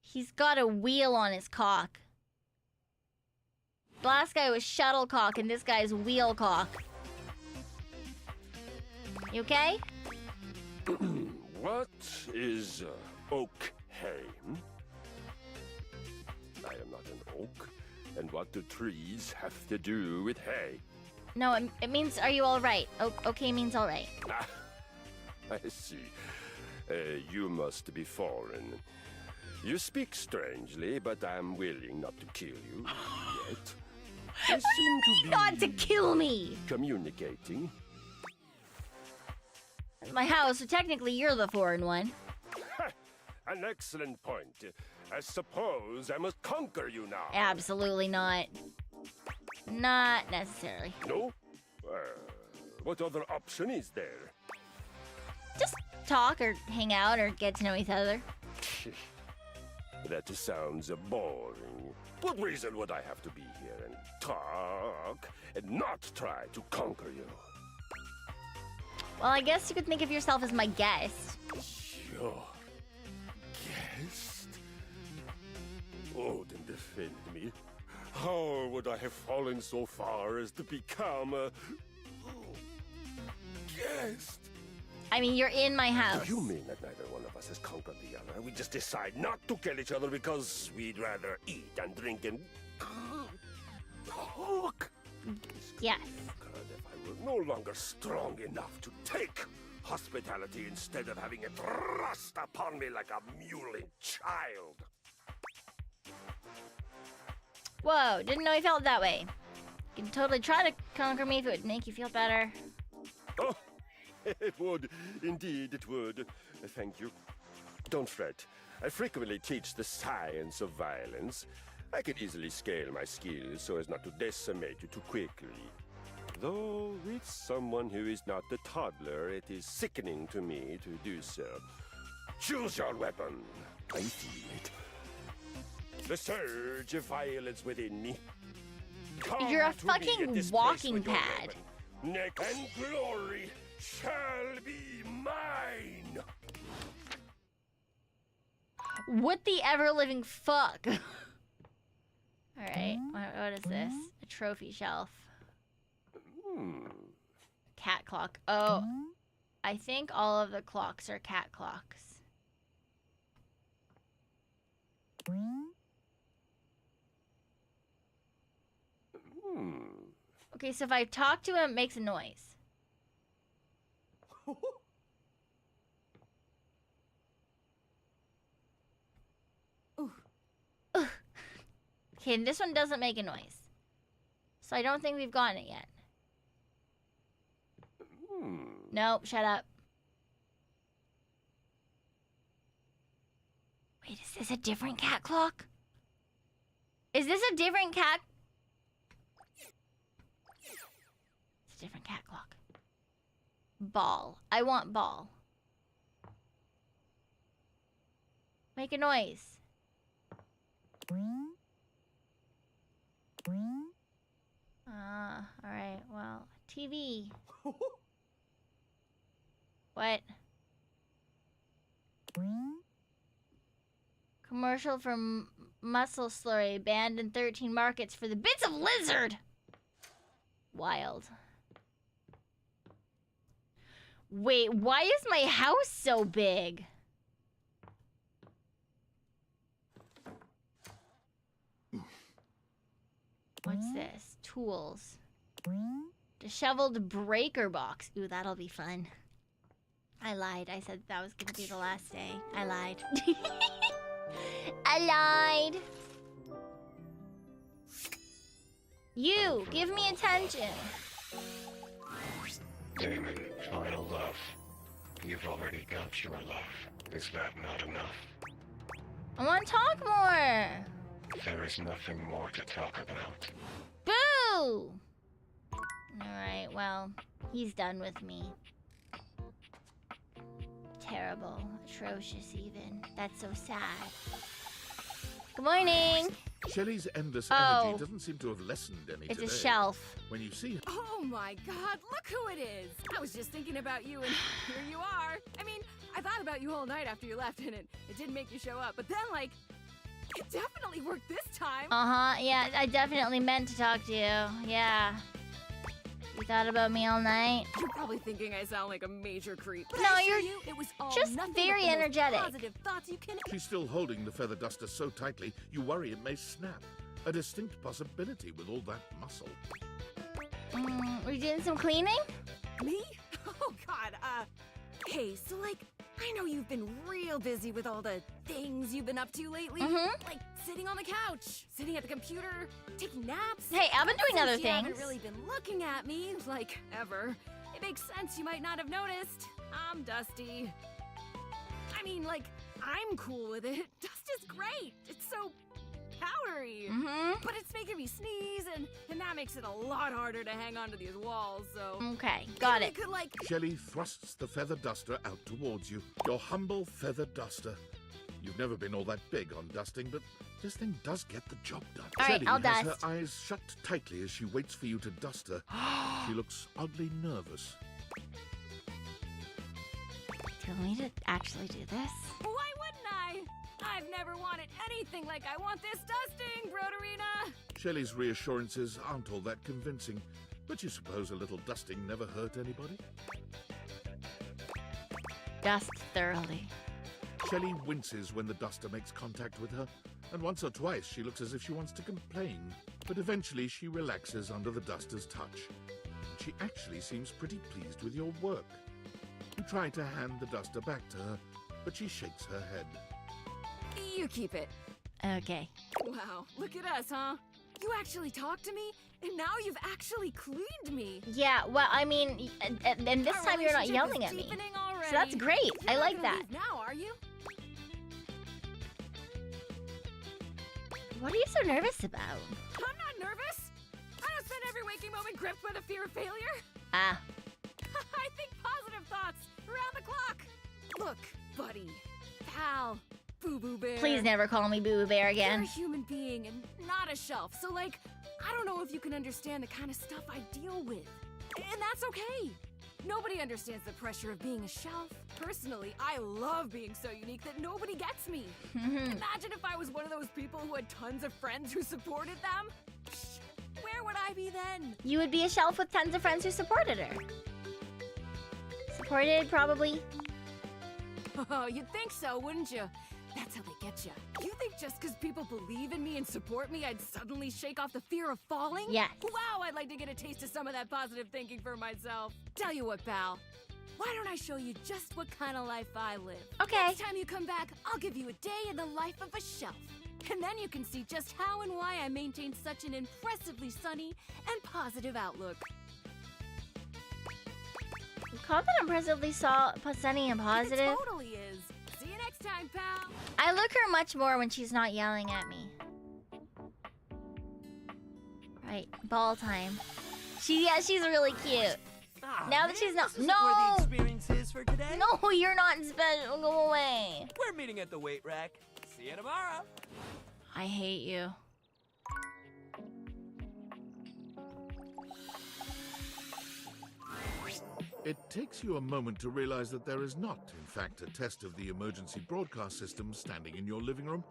He's got a wheel on his cock. The last guy was shuttlecock, and this guy's wheelcock. You okay? What is Oakheim? I am not an oak, and what do trees have to do with hay? No, it means, are you all right? Okay means all right. I see. You must be foreign. You speak strangely, but I'm willing not to kill you yet. You seem to be Not to kill me! communicating. It's my house, so technically you're the foreign one. An excellent point. I suppose I must conquer you now. Absolutely not. Not necessarily. No? What other option is there? Just talk or hang out or get to know each other. That sounds boring. What reason would I have to be here and talk and not try to conquer you? Well, I guess you could think of yourself as my guest. Your guest? Oh, then defend me. How would I have fallen so far as to become a guest? I mean, you're in my house. Do you mean that neither one of us has conquered the other? We just decide not to kill each other because we'd rather eat and drink and talk? Yes. God, if I were no longer strong enough to take hospitality instead of having it thrust upon me like a mewling child. Whoa, didn't know you felt that way. You can totally try to conquer me if it would make you feel better. Oh, it would. Indeed, it would. Thank you. Don't fret. I frequently teach the science of violence. I could easily scale my skills so as not to decimate you too quickly. Though with someone who is not a toddler, it is sickening to me to do so. Choose your weapon. I feel it. The surge of violence within me. Come You're a to me at fucking this place walking with your pad. weapon. Neck and glory shall be mine. What the ever-living fuck? Alright, what is this? A trophy shelf. Cat clock. Oh, I think all of the clocks are cat clocks. Okay, so if I talk to him, it makes a noise. Okay, and this one doesn't make a noise. So I don't think we've gotten it yet. Nope, shut up. Wait, is this a different cat clock? Is this a different cat? It's a different cat clock. Ball. I want ball. Make a noise. Alright, well, TV. What? Commercial for Muscle Slurry, banned in 13 markets for the bits of lizard! Wild. Wait, why is my house so big? What's this? Tools. Disheveled breaker box. Ooh, that'll be fun. I lied. I said that was gonna be the last day. I lied. I lied. You, give me attention. Damon, final love. You've already got your love. Is that not enough? I want to talk more. There is nothing more to talk about. Boo! Alright, well, he's done with me. Terrible. Atrocious, even. That's so sad. Good morning! Shelley's endless Oh. energy doesn't seem to have lessened any It's today. a shelf. When you see her... Oh my god, look who it is! I was just thinking about you and here you are. I mean, I thought about you all night after you left and it didn't make you show up, but then like, it definitely worked this time. Uh-huh, yeah, I definitely meant to talk to you. Yeah. You thought about me all night? You're probably thinking I sound like a major creep. But No, I assure you're you, it was all just nothing very but the most energetic. Positive thoughts you can. She's still holding the feather duster so tightly, you worry it may snap. A distinct possibility with all that muscle. Were you doing some cleaning? Me? Oh god, Okay, so like, I know you've been real busy with all the things you've been up to lately. Like sitting on the couch, sitting at the computer, taking naps. Hey, I've been doing Since other you haven't things. really been looking at me, like, ever. It makes sense you might not have noticed. I'm dusty. I mean, like, I'm cool with it. Dust is great. It's so powdery. But it's making me sneeze, and that makes it a lot harder to hang onto these walls, so... Okay, got maybe it. I could, like... Shelly thrusts the feather duster out towards you. Your humble feather duster. You've never been all that big on dusting, but this thing does get the job done. All right, Shelly I'll has dust. her eyes shut tightly as she waits for you to dust her. She looks oddly nervous. Do you want me to actually do this? Why wouldn't I? I've never wanted anything like I want this dusting, Broderina! Shelley's reassurances aren't all that convincing, but you suppose a little dusting never hurt anybody? Dust thoroughly. Shelley winces when the duster makes contact with her, and once or twice she looks as if she wants to complain, but eventually she relaxes under the duster's touch. And she actually seems pretty pleased with your work. You try to hand the duster back to her, but she shakes her head. You keep it. Okay. Wow, look at us, huh? You actually talked to me, and now you've actually cleaned me. Yeah, well, I mean, and this Our time you're not relationship yelling is at me. deepening So already. that's great. You're I not like gonna that. leave now, are you? What are you so nervous about? I'm not nervous. I don't spend every waking moment gripped by the fear of failure. Ah. I think positive thoughts around the clock. Look, buddy, pal, Boo-Boo Bear. Please never call me Boo Boo Bear You're again. a human being and not a shelf. So, like, I don't know if you can understand the kind of stuff I deal with. And that's okay. Nobody understands the pressure of being a shelf. Personally, I love being so unique that nobody gets me. Imagine if I was one of those people who had tons of friends who supported them. Psh, where would I be then? You would be a shelf with tons of friends who supported her. Supported, probably. Oh, you'd think so, wouldn't you? That's how they get you. You think just because people believe in me and support me, I'd suddenly shake off the fear of falling? Yes. Wow, I'd like to get a taste of some of that positive thinking for myself. Tell you what, pal. Why don't I show you just what kind of life I live? Okay. Next time you come back, I'll give you a day in the life of a shelf. And then you can see just how and why I maintain such an impressively sunny and positive outlook. You call that impressively sunny and positive? It totally is. See you next time, pal. I look her much more when she's not yelling at me. Right, ball time. She's really cute. Now that she's not. This isn't No! where the experience is for today. No, you're not special. Go away. We're meeting at the weight rack. See you tomorrow. I hate you. It takes you a moment to realize that there is not, in fact, a test of the emergency broadcast system standing in your living room,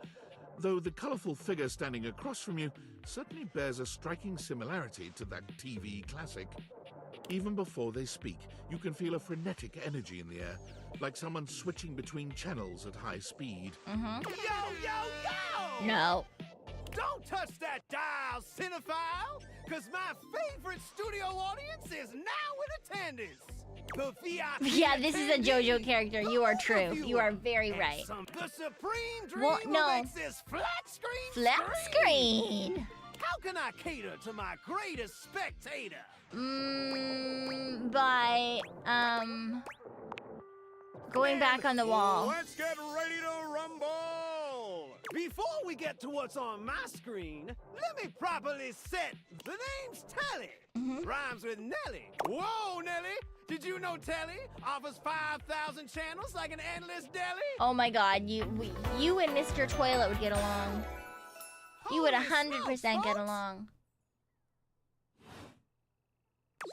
though the colorful figure standing across from you certainly bears a striking similarity to that TV classic. Even before they speak, you can feel a frenetic energy in the air, like someone switching between channels at high speed. Yo, yo, yo! No. Don't touch that dial, cinephile, because my favorite studio audience is now in attendance. The VIP Yeah, this is a JoJo character. You are true. You are very right. The supreme dream Well, no. makes this flat screen Flat screen. How can I cater to my greatest spectator? By, going back on the wall. Let's get ready to rumble! Before we get to what's on my screen, let me properly set the name's Telly. Rhymes with Nelly. Whoa, Nelly! Did you know Telly offers 5,000 channels like an endless deli? Oh my god, you and Mr. Toilet would get along. You would 100% get along.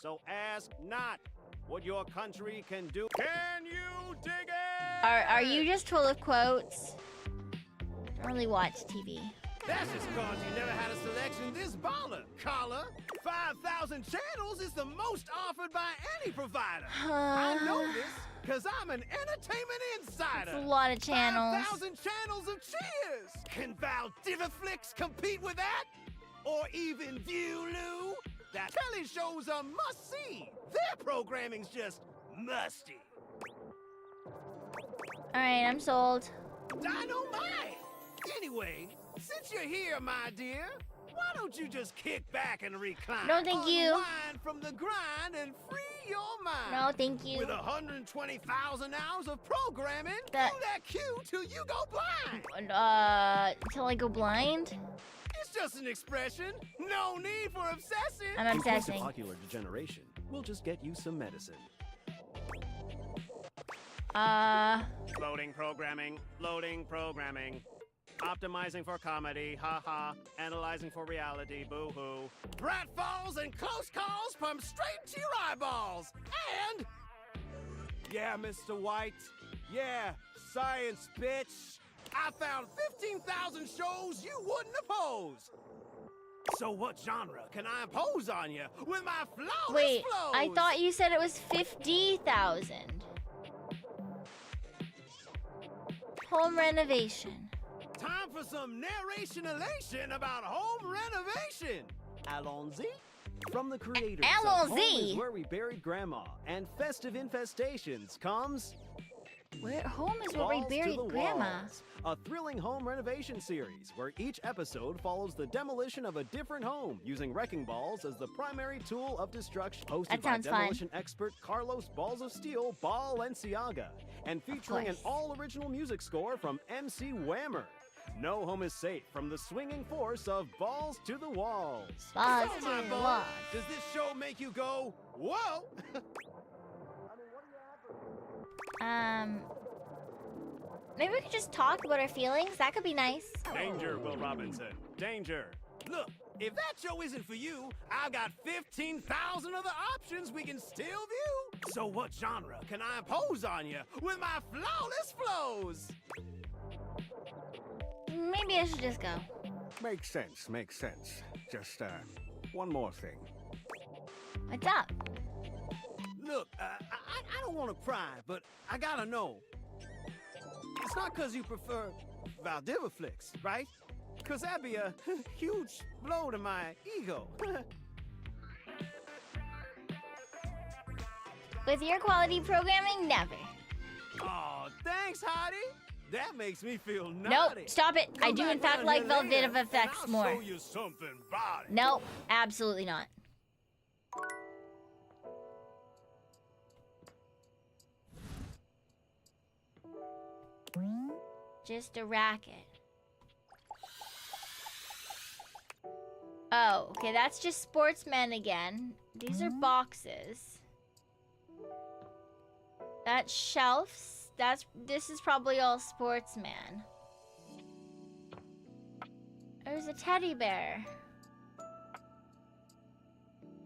So ask not what your country can do. Can you dig it? Are you just full of quotes? I don't really watch TV. That's just cause you never had a selection this baller, caller. 5,000 channels is the most offered by any provider. I know this because I'm an entertainment insider. That's a lot of channels. 5,000 channels of cheers. Can Vtubers compete with that? Or even View-Loo? That telly shows are must-see. Their programming's just musty. Alright, I'm sold. Dynamite! Anyway, since you're here, my dear, why don't you just kick back and recline? No, thank you. Unwind from the grind and free your mind. No, thank you. With 120,000 hours of programming, do That- that cue till you go blind. Till I go blind? It's just an expression. No need for obsessing. I'm In case obsessing. of ocular degeneration, we'll just get you some medicine. Loading programming. Loading programming. Optimizing for comedy, haha. Analyzing for reality, boo-hoo. Pratfalls and close calls from straight to your eyeballs. And yeah, Mr. White. Yeah, science, bitch. I found 15,000 shows you wouldn't oppose. So what genre can I impose on you with my flawless Wait, flows? I thought you said it was 50,000. Home renovation. Time for some narration elation about home renovation. Allons-y. From the creators Allons-y. of Home is Where We Buried Grandma and Festive Infestations comes... Where home is where we Balls to buried the Grandma. Walls, a thrilling home renovation series where each episode follows the demolition of a different home using wrecking balls as the primary tool of destruction. Hosted That by sounds fun. demolition expert Carlos Balls of Steel Balenciaga and featuring an course. all-original music score from MC Whammer. No home is safe from the swinging force of Balls to the Walls. Balls So, to my the boy, walls. does this show make you go, whoa? Maybe we could just talk about our feelings. That could be nice. Danger, Will Robinson. Danger. Look, if that show isn't for you, I've got 15,000 other options we can still view. So what genre can I impose on you with my flawless flows? Maybe I should just go. Makes sense, makes sense. Just, one more thing. What's up? Look, I don't want to pry, but I gotta know. It's not because you prefer Valdivaflix, right? Because that'd be a huge blow to my ego. With your quality programming, never. Oh, thanks, Hottie. That makes me feel Nope, naughty. stop it. I Come do back in fact round like here later, Velvet of and Effects I'll more. show you something about it. Nope, absolutely not. Just a racket. Oh, okay, that's just sportsmen again. These are boxes. That's shelves. This is probably all sportsman. There's a teddy bear.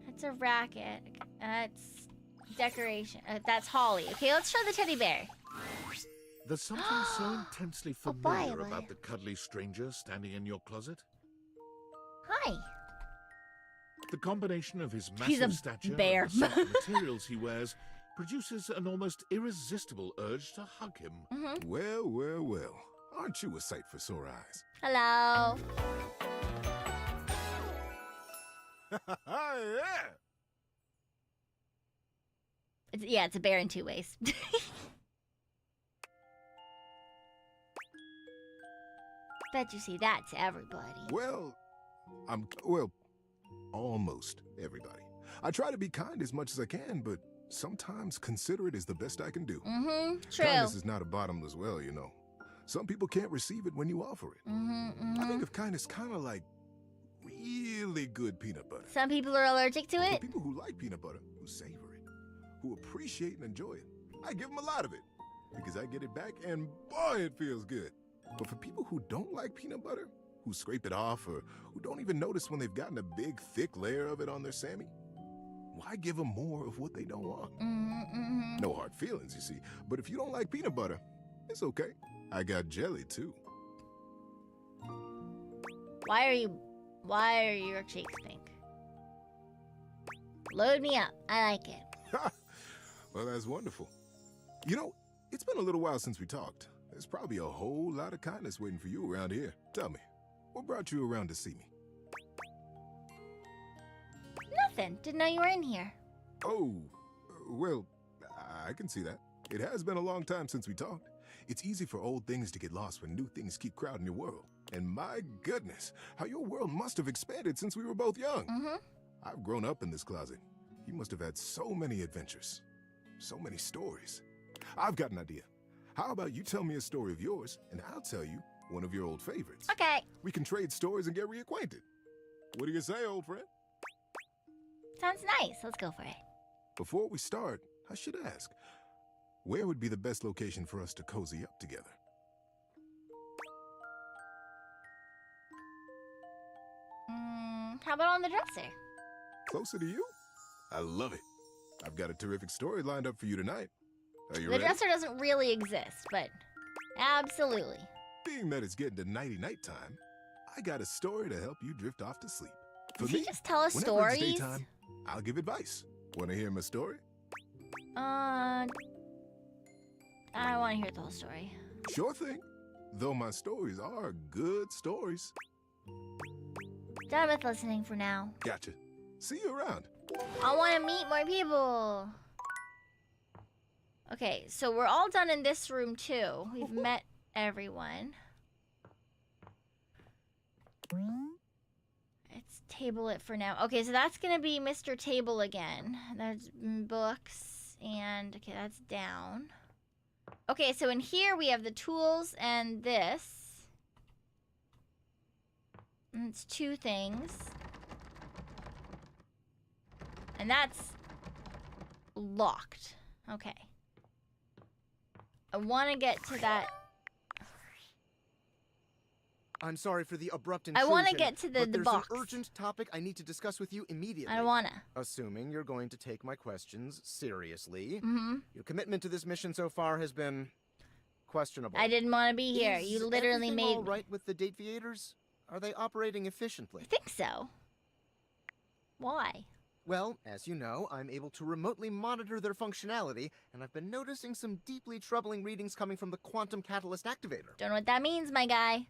That's a racket. That's decoration. That's holly. Okay, let's show the teddy bear. There's something so intensely Oh, familiar boy. about the cuddly stranger standing in your closet. Hi. The combination of his He's a massive stature bear. and the soft materials he wears produces an almost irresistible urge to hug him. Mm-hmm. Well, well, well. Aren't you a sight for sore eyes? Hello. Yeah. It's a bear in two ways. Bet you see that to everybody. Well, almost everybody. I try to be kind as much as I can, but sometimes considerate is the best I can do. Mm-hmm. True. Kindness is not a bottomless well, you know. Some people can't receive it when you offer it. Mm-hmm, I think of kindness kind of like really good peanut butter. Some people are allergic to For it. people who like peanut butter, who savor it, who appreciate and enjoy it, I give them a lot of it because I get it back and boy, it feels good. But for people who don't like peanut butter, who scrape it off or who don't even notice when they've gotten a big, thick layer of it on their Sammy, why give them more of what they don't want? Mm-hmm. No hard feelings, you see. But if you don't like peanut butter, it's okay. I got jelly, too. Why are your cheeks pink? Load me up. I like it. Well, that's wonderful. You know, it's been a little while since we talked. There's probably a whole lot of kindness waiting for you around here. Tell me, what brought you around to see me? Nothing. Didn't know you were in here. Oh, well, I can see that. It has been a long time since we talked. It's easy for old things to get lost when new things keep crowding your world. And my goodness, how your world must have expanded since we were both young. I've grown up in this closet. You must have had so many adventures, so many stories. I've got an idea. How about you tell me a story of yours, and I'll tell you one of your old favorites. Okay. We can trade stories and get reacquainted. What do you say, old friend? Sounds nice. Let's go for it. Before we start, I should ask, where would be the best location for us to cozy up together? How about on the dresser? Closer to you? I love it. I've got a terrific story lined up for you tonight. Are you The ready? dresser doesn't really exist, but absolutely. Being that it's getting to nighty-night time, I got a story to help you drift off to sleep. For Does he me, just tell us whenever it's stories? daytime, I'll give advice. Want to hear my story? I don't want to hear the whole story. Sure thing. Though my stories are good stories. Done with listening for now. Gotcha. See you around. I want to meet more people. Okay, so we're all done in this room too. We've met everyone. Let's table it for now. Okay, so that's gonna be Mr. Table again. There's books and okay, that's down. Okay, so in here we have the tools and this. And it's two things. And that's locked. Okay. I want to get to that. I'm sorry for the abrupt I intrusion. wanna get to the but there's box. an urgent topic I need to discuss with you immediately. I don't wanna. Assuming you're going to take my questions seriously. Mhm. Your commitment to this mission so far has been questionable. I didn't want to be here. Is You literally everything made all me. right with the Vtubers? Are they operating efficiently? I think so. Why? Well, as you know, I'm able to remotely monitor their functionality, and I've been noticing some deeply troubling readings coming from the quantum catalyst activator. Don't know what that means, my guy.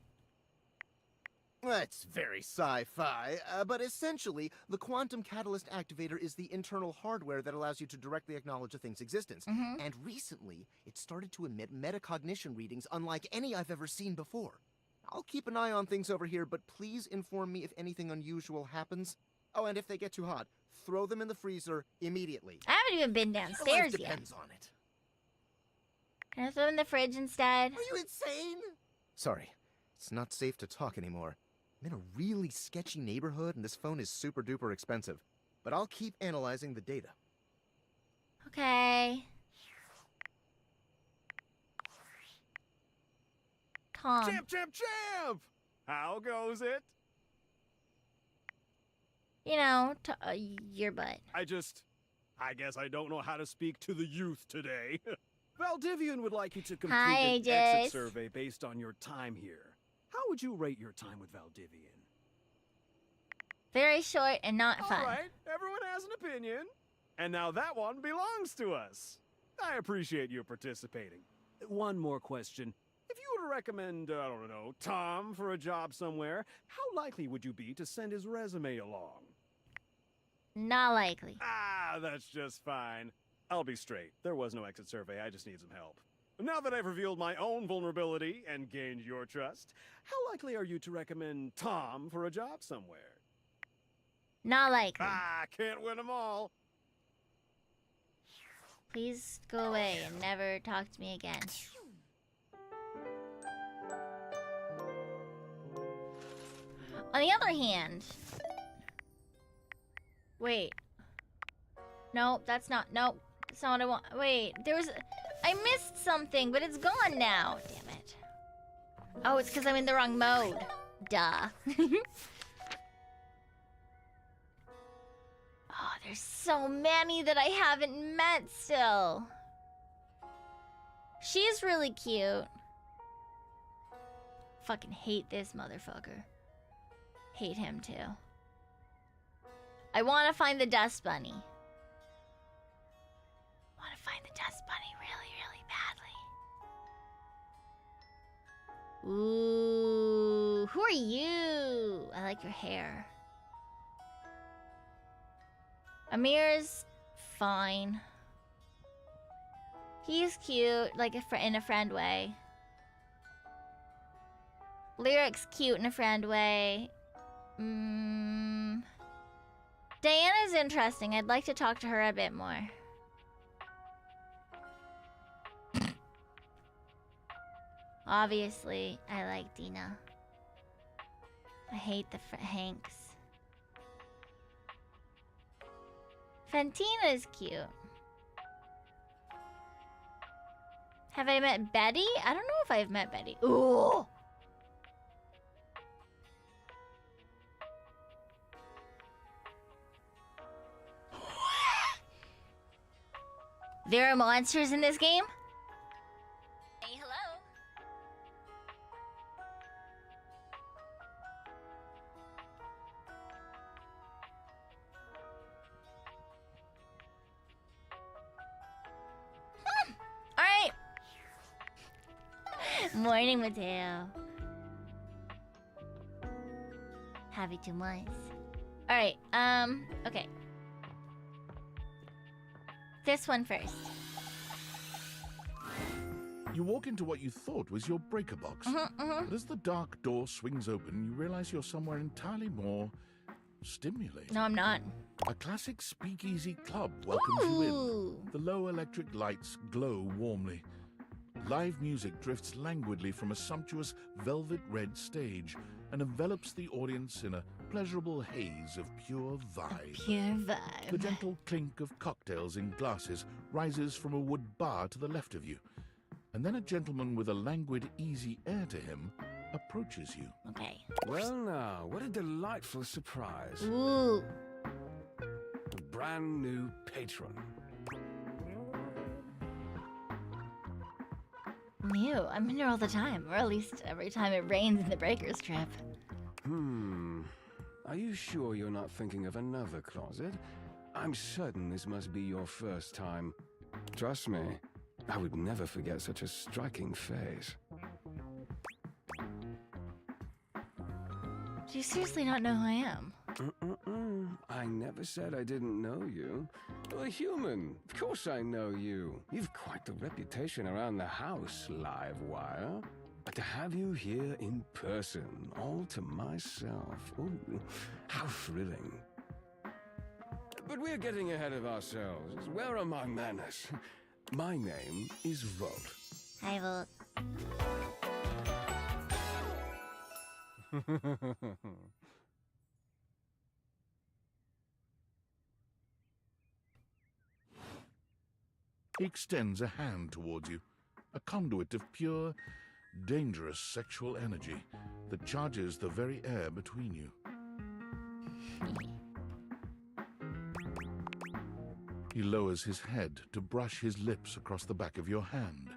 That's very sci-fi, but essentially, the quantum catalyst activator is the internal hardware that allows you to directly acknowledge a thing's existence. And recently, it started to emit metacognition readings unlike any I've ever seen before. I'll keep an eye on things over here, but please inform me if anything unusual happens. Oh, and if they get too hot, throw them in the freezer immediately. I haven't even been downstairs Life yet. depends on it. Can I throw them in the fridge instead? Are you insane? Sorry, it's not safe to talk anymore. I'm in a really sketchy neighborhood, and this phone is super duper expensive. But I'll keep analyzing the data. Okay. Tom. Champ! How goes it? You know, your butt. I guess I don't know how to speak to the youth today. Valdivian would like you to complete Hi, an AJ. exit survey based on your time here. How would you rate your time with Valdivian? Very short and not fun. All right, everyone has an opinion. And now that one belongs to us. I appreciate you participating. One more question. If you were to recommend, I don't know, Tom for a job somewhere, how likely would you be to send his resume along? Not likely. Ah, that's just fine. I'll be straight. There was no exit survey. I just need some help. Now that I've revealed my own vulnerability and gained your trust, how likely are you to recommend Tom for a job somewhere? Not likely. Ah, can't win them all. Please go away and never talk to me again. On the other hand... Wait. Nope, that's not... Nope. That's not what I want. Wait, there was... I missed something, but it's gone now. Damn it. Oh, it's because I'm in the wrong mode. Duh. Oh, there's so many that I haven't met still. She's really cute. Fucking hate this motherfucker. Hate him too. I want to find the dust bunny. Want to find the dust bunny really, really badly. Ooh, who are you? I like your hair. Amir's fine. He's cute, like in a friend way. Lyrics cute in a friend way. Diana's interesting. I'd like to talk to her a bit more. Obviously, I like Dina. I hate the Hanks. Fantina is cute. Have I met Betty? I don't know if I've met Betty. Ooh! There are monsters in this game? Hey, hello. All right. Morning, Mateo. Happy 2 months. All right. Okay. This one first. You walk into what you thought was your breaker box. But as the dark door swings open, you realize you're somewhere entirely more stimulating. No, I'm not. A classic speakeasy club welcomes you in. The low electric lights glow warmly. Live music drifts languidly from a sumptuous velvet red stage and envelops the audience in a pleasurable haze of pure vibe. Pure vibe. The gentle clink of cocktails in glasses rises from a wood bar to the left of you. And then a gentleman with a languid, easy air to him approaches you. Okay. Well now, what a delightful surprise. Ooh. A brand new patron. Ew, I'm in here all the time. Or at least every time it rains in the Breakers trip. Are you sure you're not thinking of another closet? I'm certain this must be your first time. Trust me, I would never forget such a striking face. Do you seriously not know who I am? I never said I didn't know you. You're a human. Of course I know you. You've quite the reputation around the house, Livewire. But to have you here in person, all to myself, ooh, how thrilling. But we're getting ahead of ourselves. Where are my manners? My name is Volt. Hi, Volt. He extends a hand towards you, a conduit of pure, dangerous sexual energy that charges the very air between you. He lowers his head to brush his lips across the back of your hand.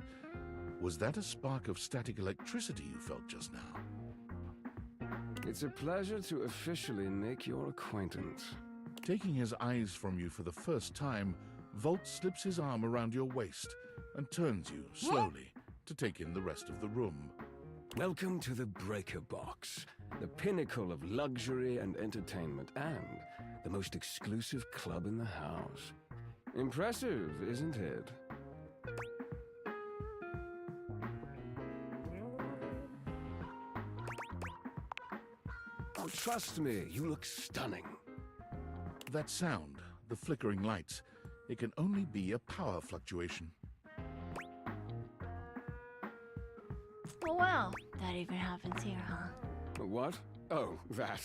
Was that a spark of static electricity you felt just now? It's a pleasure to officially make your acquaintance. Taking his eyes from you for the first time, Volt slips his arm around your waist and turns you slowly to take in the rest of the room. Welcome to the Breaker Box, the pinnacle of luxury and entertainment, and the most exclusive club in the house. Impressive, isn't it? Oh, trust me, you look stunning. That sound, the flickering lights, it can only be a power fluctuation. Oh, wow. That even happens here, huh? What? Oh, that.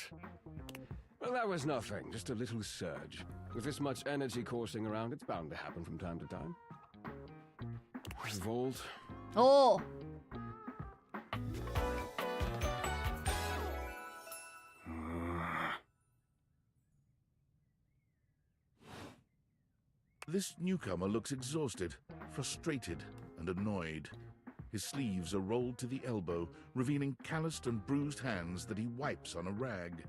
Well, that was nothing, just a little surge. With this much energy coursing around, it's bound to happen from time to time. Volt. Oh! This newcomer looks exhausted, frustrated, and annoyed. His sleeves are rolled to the elbow, revealing calloused and bruised hands that he wipes on a rag.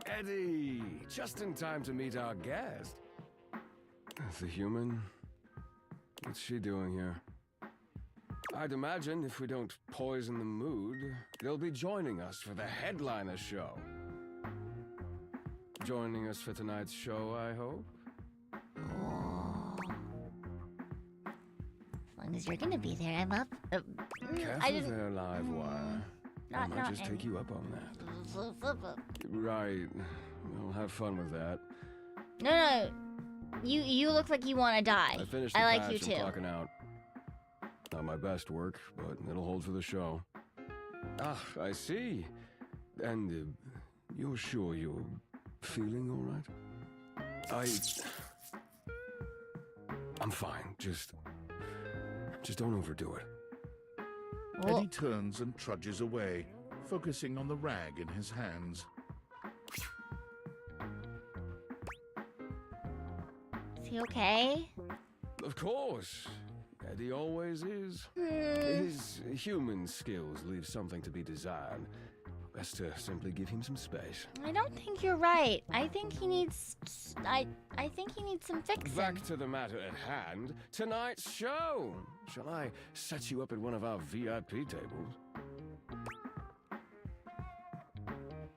Eddie! Just in time to meet our guest. The human? What's she doing here? I'd imagine if we don't poison the mood, they'll be joining us for the headliner show. Joining us for tonight's show, I hope? Oh. As long as you're gonna be there, I'm up. Careful there, Livewire. I might just take you up on that. Right. Well, have fun with that. No. You look like you want to die. I finished the I like patch. you too. I'm clocking out. Not my best work, but it'll hold for the show. Ah, I see. And you're sure you're feeling all right? I'm fine. Just don't overdo it. Eddie turns and trudges away, focusing on the rag in his hands. Is he okay? Of course. Eddie always is. His human skills leave something to be desired. Best to simply give him some space. I don't think you're right. I think he needs... I think he needs some fixing. Back to the matter at hand. Tonight's show. Shall I set you up at one of our VIP tables?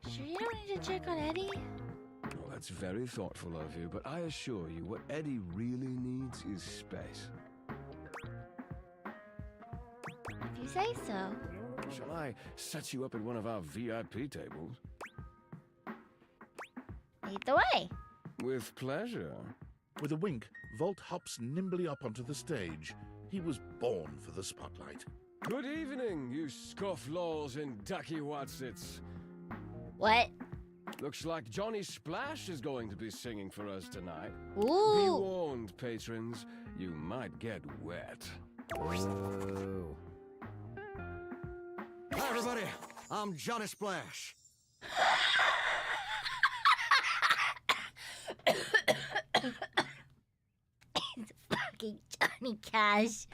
Sure you don't need to check on Eddie? Well, that's very thoughtful of you, but I assure you, what Eddie really needs is space. If you say so. Shall I set you up at one of our VIP tables? Lead the way. With pleasure. With a wink, Volt hops nimbly up onto the stage. He was born for the spotlight. Good evening, you scofflaws and ducky watsits. What? Looks like Johnny Splash is going to be singing for us tonight. Ooh. Be warned, patrons. You might get wet. Whoa. Hi, everybody. I'm Johnny Splash. It's fucking Johnny Cash.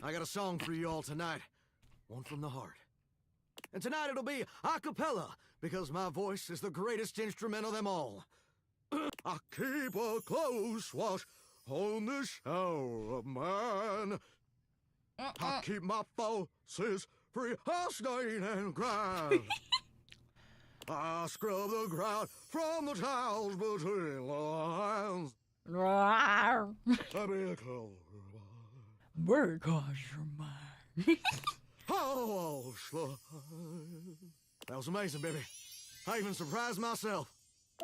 I got a song for you all tonight. One from the heart. And tonight it'll be a cappella, because my voice is the greatest instrument of them all. I keep a close watch on this show of mine. I keep my forces free of stain and grime. I scrub the ground from the tiles between lines. Because you're mine. Oh, that was amazing, baby. I even surprised myself.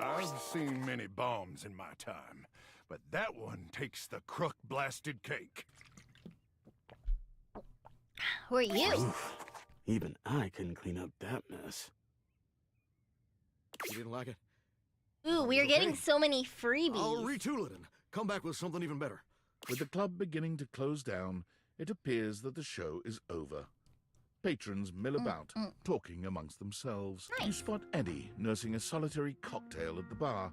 I've seen many bombs in my time, but that one takes the crook-blasted cake. Who are you? Oof. Even I couldn't clean up that mess. You didn't like it? Ooh, we're getting so many freebies. I'll retool it and come back with something even better. With the club beginning to close down, it appears that the show is over. Patrons mill about, talking amongst themselves. Nice. You spot Eddie nursing a solitary cocktail at the bar.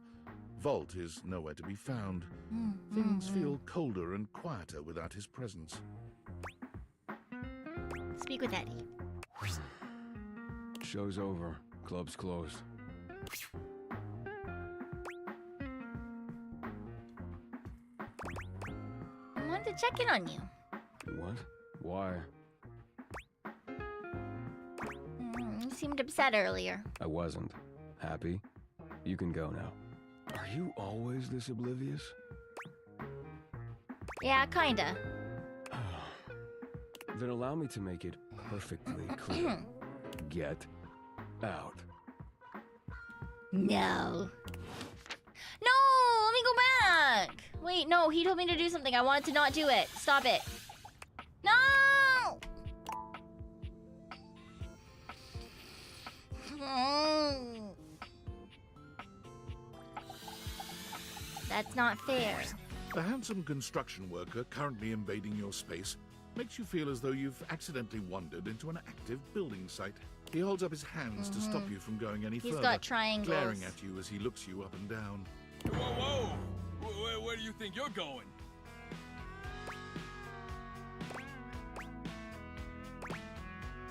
Volt is nowhere to be found. Things feel colder and quieter without his presence. Speak with Eddie. Show's over. Club's closed. I wanted to check in on you. What? Why? You seemed upset earlier. I wasn't. Happy? You can go now. Are you always this oblivious? Yeah, kinda. Then allow me to make it perfectly clear. Get out. No. No, let me go back. Wait, no, he told me to do something. I wanted to not do it. Stop it. No! That's not fair. The handsome construction worker currently invading your space makes you feel as though you've accidentally wandered into an active building site. He holds up his hands to stop you from going any He's further, got triangles. glaring at you as he looks you up and down. Whoa, whoa! Where do you think you're going?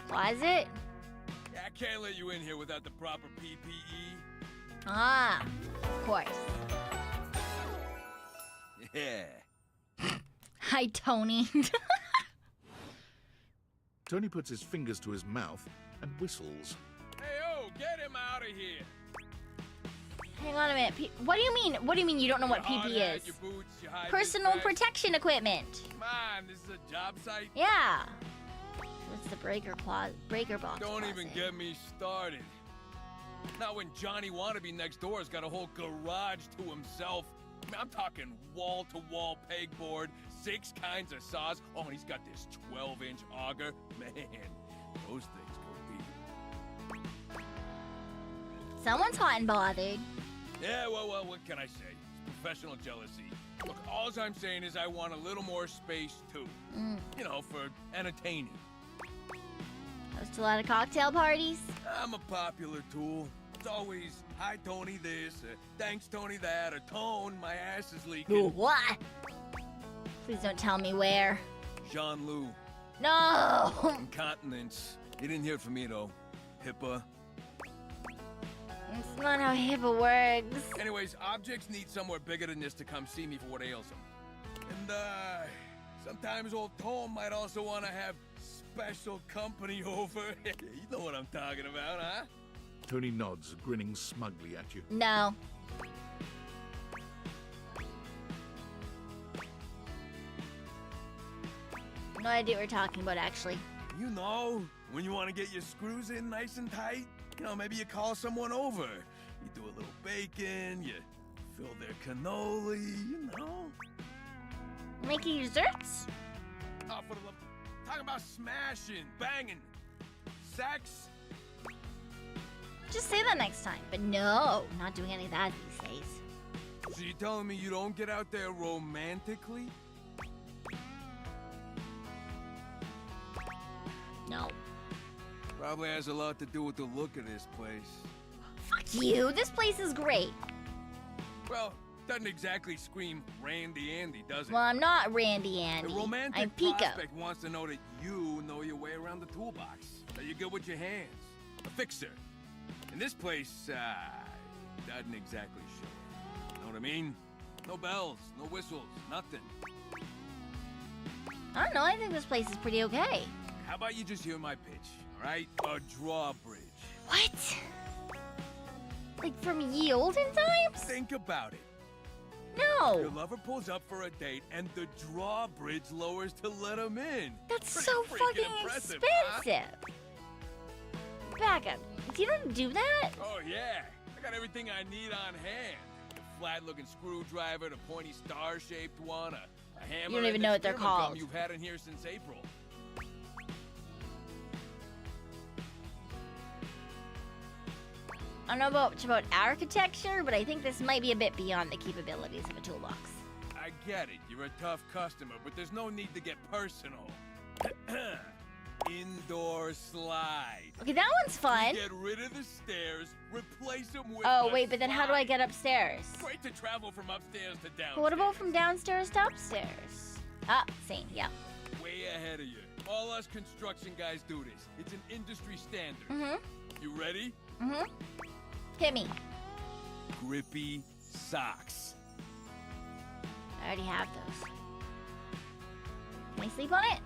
Why is it? I can't let you in here without the proper PPE. Ah, of course. Yeah. Hi, Tony. Tony puts his fingers to his mouth and whistles. Hey, get him out of here. Hang on a minute. What do you mean? What do you mean you don't know what PP is? Your boots, your high Personal vis vest. protection equipment. Come on, this is a job site. Yeah. What's the breaker box? Don't closet? even get me started. Not when Johnny Wannabe next door has got a whole garage to himself. I mean, I'm talking wall-to-wall pegboard, 6 kinds of saws. Oh, and he's got this 12-inch auger. Man, those things go deep. Someone's hot and bothered. Yeah, well, what can I say? It's professional jealousy. Look, all I'm saying is I want a little more space, too. You know, for entertaining. Host a lot of cocktail parties? I'm a popular tool. It's always, hi, Tony this, thanks, Tony that, or Tone, my ass is leaking. Ooh, what? Please don't tell me where. Jean-Lou. No! Incontinence. You didn't hear from me, though. HIPAA. It's not how HIPAA works. Anyways, objects need somewhere bigger than this to come see me for what ails them. And, sometimes old Tom might also want to have special company over. You know what I'm talking about, huh? Tony nods, grinning smugly at you. No. No idea what we're talking about, actually. You know, when you want to get your screws in nice and tight, you know, maybe you call someone over. You do a little bacon, you fill their cannoli, you know. Making desserts? Oh, for the love... Talking about smashing, banging, sex. Just say that next time. But no, not doing any of that these days. So you're telling me you don't get out there romantically? No. Probably has a lot to do with the look of this place. Fuck you, this place is great. Well, doesn't exactly scream Randy Andy, does it? Well, I'm not Randy Andy. The romantic I'm Pekoe. prospect wants to know that you know your way around the toolbox. That you're good with your hands. A fixer. And this place, doesn't exactly show. Know what I mean? No bells, no whistles, nothing. I don't know, I think this place is pretty okay. How about you just hear my pitch, all right? A drawbridge. What? Like from ye olden times? Think about it. No. Your lover pulls up for a date, and the drawbridge lowers to let him in. That's Pretty so freaking fucking impressive, expensive. Huh? Back up. Do you don't do that? Oh, yeah. I got everything I need on hand. A flat-looking screwdriver, the pointy star-shaped one, a hammer. You don't even and know the what they're experiment gum called. You've had in here since April. I don't know much about architecture, but I think this might be a bit beyond the capabilities of a toolbox. I get it. You're a tough customer, but there's no need to get personal. Indoor slide. Okay, that one's fun. Get rid of the stairs, replace them with Oh, a wait, but then how do I get upstairs? Great to travel from upstairs to downstairs. But what about from downstairs to upstairs? Ah, same, yeah. Way ahead of you. All us construction guys do this. It's an industry standard. Mm-hmm. You ready? Mm-hmm. Hit me. Grippy socks. I already have those. Can I sleep on it?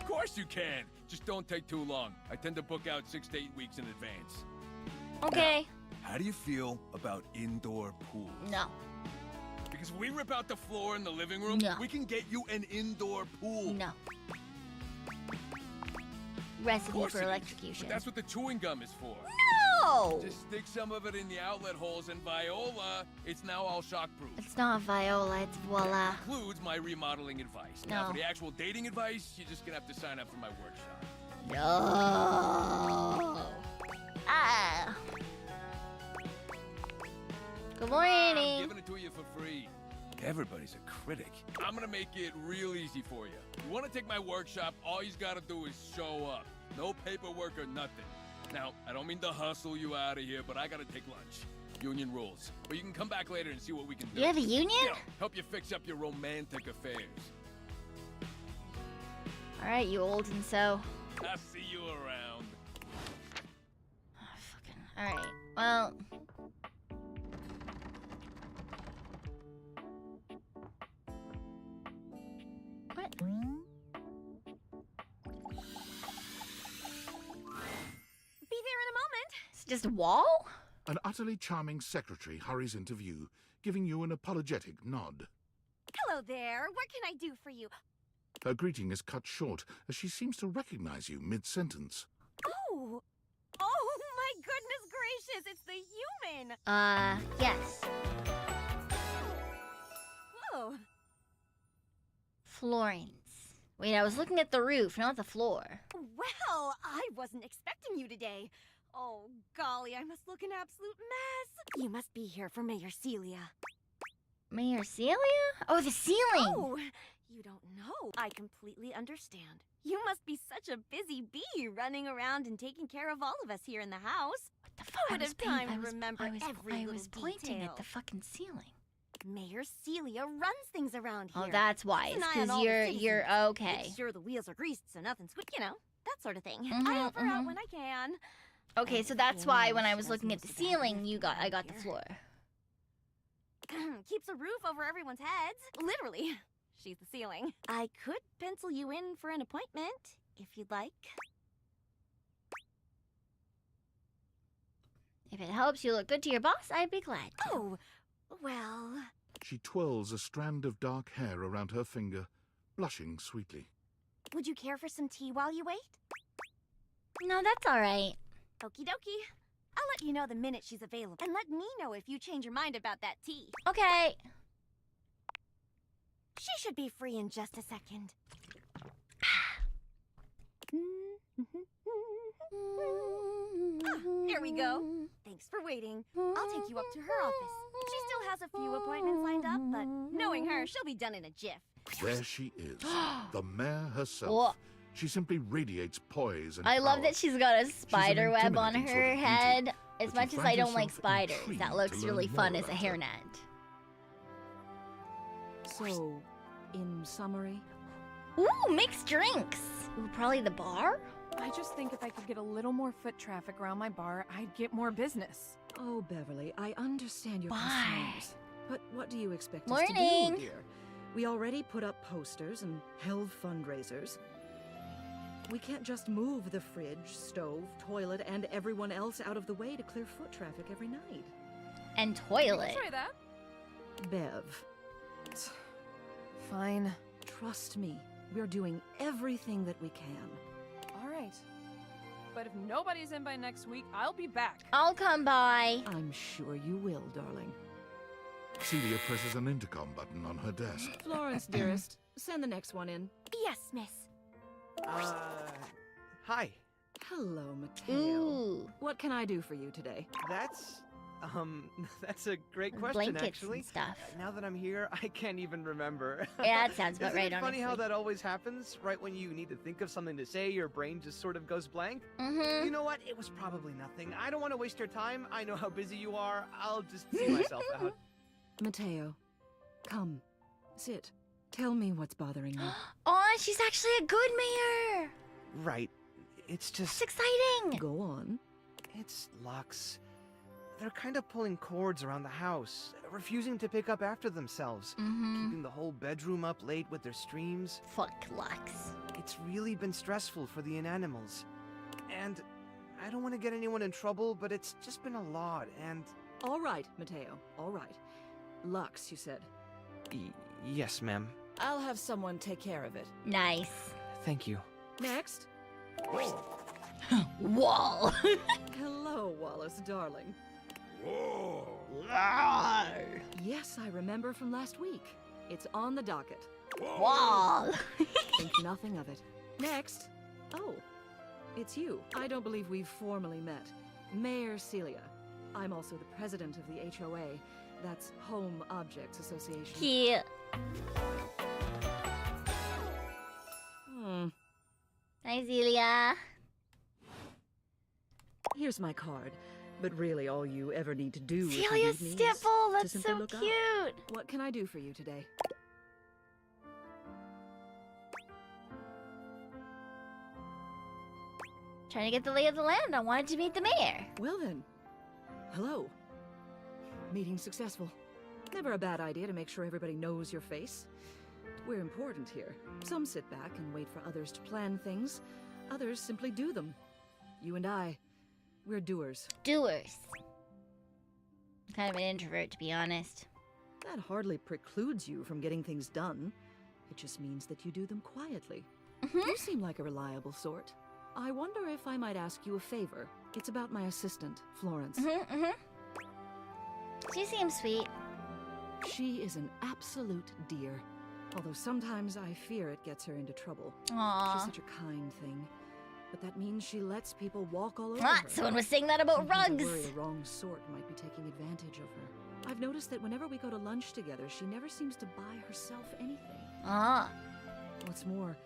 Of course you can. Just don't take too long. I tend to book out 6 to 8 weeks in advance. Okay. Now, how do you feel about indoor pools? No. Because if we rip out the floor in the living room, No. we can get you an indoor pool. No. Of Recipe course for it is, electrocution. but that's what the chewing gum is for. No! Just stick some of it in the outlet holes, and Viola, it's now all shockproof. It's not Viola, it's voila. Includes my remodeling advice. No. Now, for the actual dating advice, you're just gonna have to sign up for my workshop. No. Ah. Good morning. I'm giving it to you for free. Everybody's a critic. I'm gonna make it real easy for you. You wanna take my workshop, all you gotta do is show up. No paperwork or nothing. Now, I don't mean to hustle you out of here, but I gotta take lunch. Union rules. But you can come back later and see what we can do. You have a union? You know, help you fix up your romantic affairs. All right, you old and so. I'll see you around. All right. Well. What? Be there in a moment. It's just a wall? An utterly charming secretary hurries into view, giving you an apologetic nod. Hello there. What can I do for you? Her greeting is cut short as she seems to recognize you mid-sentence. Oh! Oh my goodness gracious, it's the human! Yes. Whoa. Florence. Wait, I was looking at the roof, not the floor. Well, I wasn't expecting you today. Oh, golly, I must look an absolute mess. You must be here for Mayor Celia. Mayor Celia? Oh, the ceiling! Oh, you don't know. I completely understand. You must be such a busy bee running around and taking care of all of us here in the house. What the fuck? Who would have time to remember every little I was pointing detail? at the fucking ceiling. Mayor Celia runs things around here. Oh, that's why. Keeps It's an eye on because all the you're citizens. okay. Makes sure the wheels are greased so nothing's you know, that sort of thing. Mhm, I help her out mhm. when I can. Okay, so that's why when I was looking at the ceiling, I got the floor. Keeps a roof over everyone's heads. Literally. She's the ceiling. I could pencil you in for an appointment, if you'd like. If it helps you look good to your boss, I'd be glad to. Oh, well... She twirls a strand of dark hair around her finger, blushing sweetly. Would you care for some tea while you wait? No, that's all right. Okie dokie. I'll let you know the minute she's available. And let me know if you change your mind about that tea. Okay. She should be free in just a second. Here we go. Thanks for waiting. I'll take you up to her office. She still has a few appointments lined up, but knowing her, she'll be done in a jiff. There she is, the mayor herself. Whoa. She simply radiates poise and I love power. that she's got a spider web on intimidating her sort of beauty, head. As but much you as find I don't like yourself spiders, intrigued that to looks learn really more fun as a about her. hairnet. So, in summary? Ooh, mixed drinks. Ooh, probably the bar? I just think if I could get a little more foot traffic around my bar, I'd get more business. Oh, Beverly, I understand your Bye. concerns. But what do you expect us to Morning. do, dear? We already put up posters and held fundraisers. We can't just move the fridge, stove, toilet, and everyone else out of the way to clear foot traffic every night. And toilet. Try that. Bev. Fine. Trust me, we're doing everything that we can. All right. But if nobody's in by next week, I'll be back. I'll come by. I'm sure you will, darling. Celia presses an intercom button on her desk. Florence, dearest, send the next one in. Yes, miss. Hi. Hello, Mateo. Ooh. What can I do for you today? That's a great question, Blankets actually. and stuff. Now that I'm here, I can't even remember. Yeah, that sounds about Isn't right, it funny how honestly. that always happens? Right when you need to think of something to say, your brain just sort of goes blank? Mm-hmm. You know what? It was probably nothing. I don't want to waste your time. I know how busy you are. I'll just see myself out. Mateo, come, sit. Tell me what's bothering you. Aw, she's actually a good mayor. Right. It's just... It's exciting. Go on. It's Lux. They're kind of pulling cords around the house, refusing to pick up after themselves, keeping the whole bedroom up late with their streams. Fuck Lux. It's really been stressful for the inanimals. And I don't want to get anyone in trouble, but it's just been a lot, and... All right, Mateo, all right. Lux, you said. Yes, ma'am. I'll have someone take care of it. Nice. Thank you. Next. Wall. Hello, Wallace, darling. Whoa. Yes, I remember from last week. It's on the docket. Wall. Think nothing of it. Next. Oh, it's you. I don't believe we've formally met. Mayor Celia. I'm also the president of the HOA. That's Home Objects Association. Cute. Hi, Celia. Here's my card. But really, all you ever need to do Celia is Stipple, to that's simply so look up. cute. What can I do for you today? Trying to get the lay of the land. I wanted to meet the mayor. Well then, hello. Meeting successful. Never a bad idea to make sure everybody knows your face. We're important here. Some sit back and wait for others to plan things. Others simply do them. You and I, we're doers. Doers. I'm kind of an introvert, to be honest. That hardly precludes you from getting things done. It just means that you do them quietly. You seem like a reliable sort. I wonder if I might ask you a favor. It's about my assistant, Florence. She seems sweet. She is an absolute dear. Although sometimes I fear it gets her into trouble. Aww. She's such a kind thing. But that means she lets people walk all over Ah, her. someone was saying that about Sometimes rugs. I worry the wrong sort might be taking advantage of her. I've noticed that whenever we go to lunch together, she never seems to buy herself anything. Ah. What's more,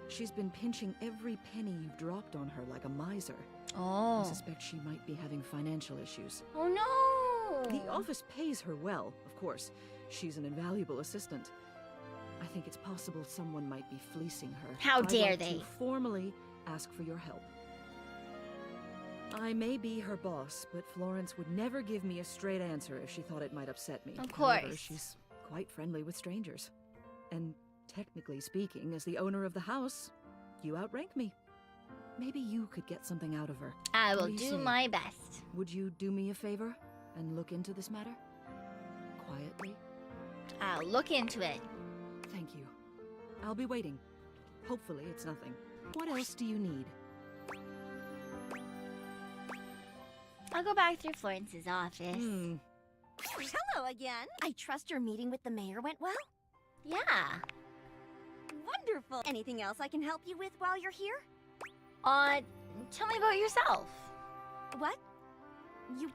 she's been pinching every penny you've dropped on her like a miser. Oh. I suspect she might be having financial issues. Oh no! The office pays her well, of course. She's an invaluable assistant. I think it's possible someone might be fleecing her. How dare I'd like they? to formally ask for your help. I may be her boss, but Florence would never give me a straight answer if she thought it might upset me. Of However, course. she's quite friendly with strangers. And technically speaking, as the owner of the house, you outrank me. Maybe you could get something out of her. I What will you do say? my best. Would you do me a favor and look into this matter? Quietly? I'll look into it. Thank you. I'll be waiting. Hopefully it's nothing. What else do you need? I'll go back through Florence's office. Hello again. I trust your meeting with the mayor went well? Yeah. Wonderful. Anything else I can help you with while you're here? Tell me about yourself. What?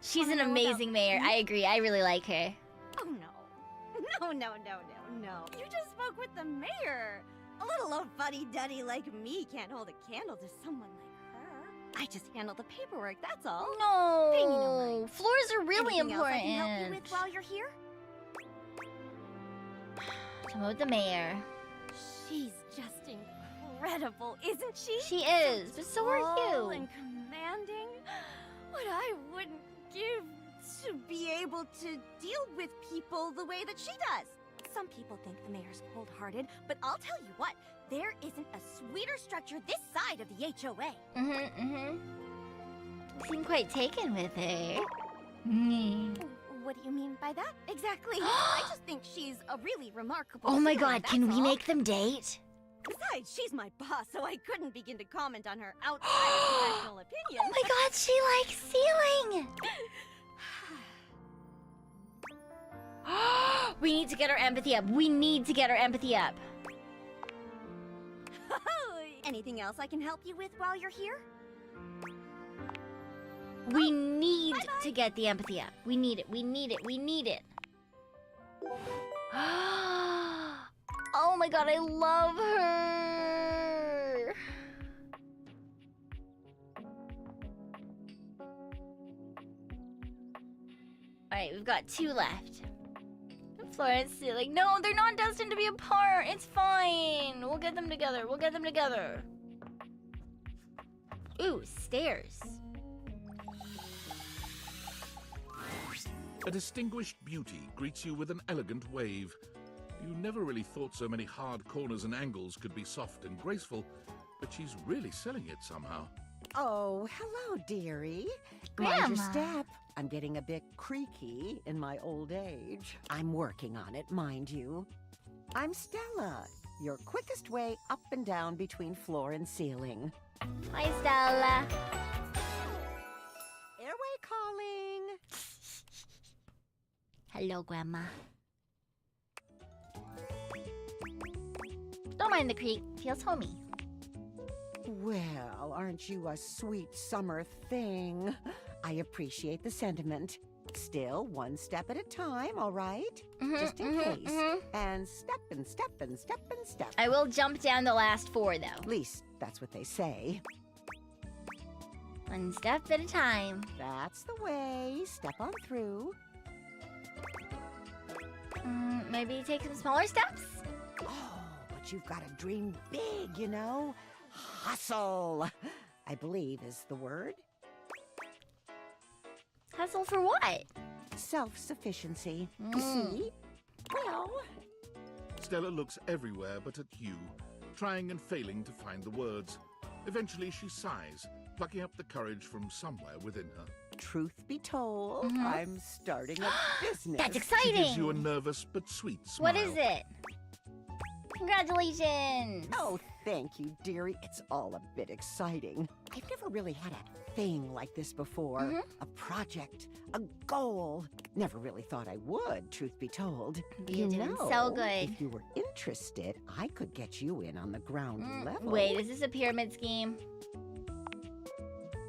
She's an wanna know amazing about mayor. me? I agree. I really like her. Oh no. No. You just spoke with the mayor. A little old fuddy-duddy like me can't hold a candle to someone like her. I just handle the paperwork, that's all. No. Pay me no mind. Floors are really Anything else I important. can help you with while you're here? Tell me about the mayor. She's just incredible, isn't she? She is, but so are Tall you. and commanding. What I wouldn't give to be able to deal with people the way that she does. Some people think the mayor's cold-hearted, but I'll tell you what, there isn't a sweeter structure this side of the HOA. You seem quite taken with her. What do you mean by that exactly? I just think she's a really remarkable Oh my human, god, can that's we all. make them date? Besides, she's my boss, so I couldn't begin to comment on her outside of professional opinion. Oh my god, she likes ceiling! We need to get our empathy up. We need to get our empathy up. Anything else I can help you with while you're here? We need to get the empathy up. We need it. We need it. We need it. Oh my god, I love her. Alright, we've got 2 left. Florence, like, no, they're not destined to be apart. It's fine. We'll get them together. We'll get them together. Ooh, stairs. A distinguished beauty greets you with an elegant wave. You never really thought so many hard corners and angles could be soft and graceful, but she's really selling it somehow. Oh, hello, dearie. Mind your Grandma. step. I'm getting a bit creaky in my old age. I'm working on it, mind you. I'm Stella, your quickest way up and down between floor and ceiling. Hi, Stella. Airway calling. Hello, Grandma. Don't mind the creak. Feels homey. Well, aren't you a sweet summer thing? I appreciate the sentiment. Still, one step at a time, all right? Just in case. And step and step and step and step. I will jump down the last 4, though. At least that's what they say. One step at a time. That's the way. Step on through. Maybe take some smaller steps? Oh, but you've got to dream big, you know? Hustle, I believe is the word. Hustle for what? Self-sufficiency. You see? Well... Stella looks everywhere but at you, trying and failing to find the words. Eventually she sighs, plucking up the courage from somewhere within her. Truth be told, I'm starting a business. That's exciting! She gives you a nervous but sweet smile. What is it? Congratulations! Oh, thank you, dearie. It's all a bit exciting. I've never really had a thing like this before. A project, a goal. Never really thought I would, truth be told. You're doing so good. If you were interested, I could get you in on the ground level. Wait, is this a pyramid scheme?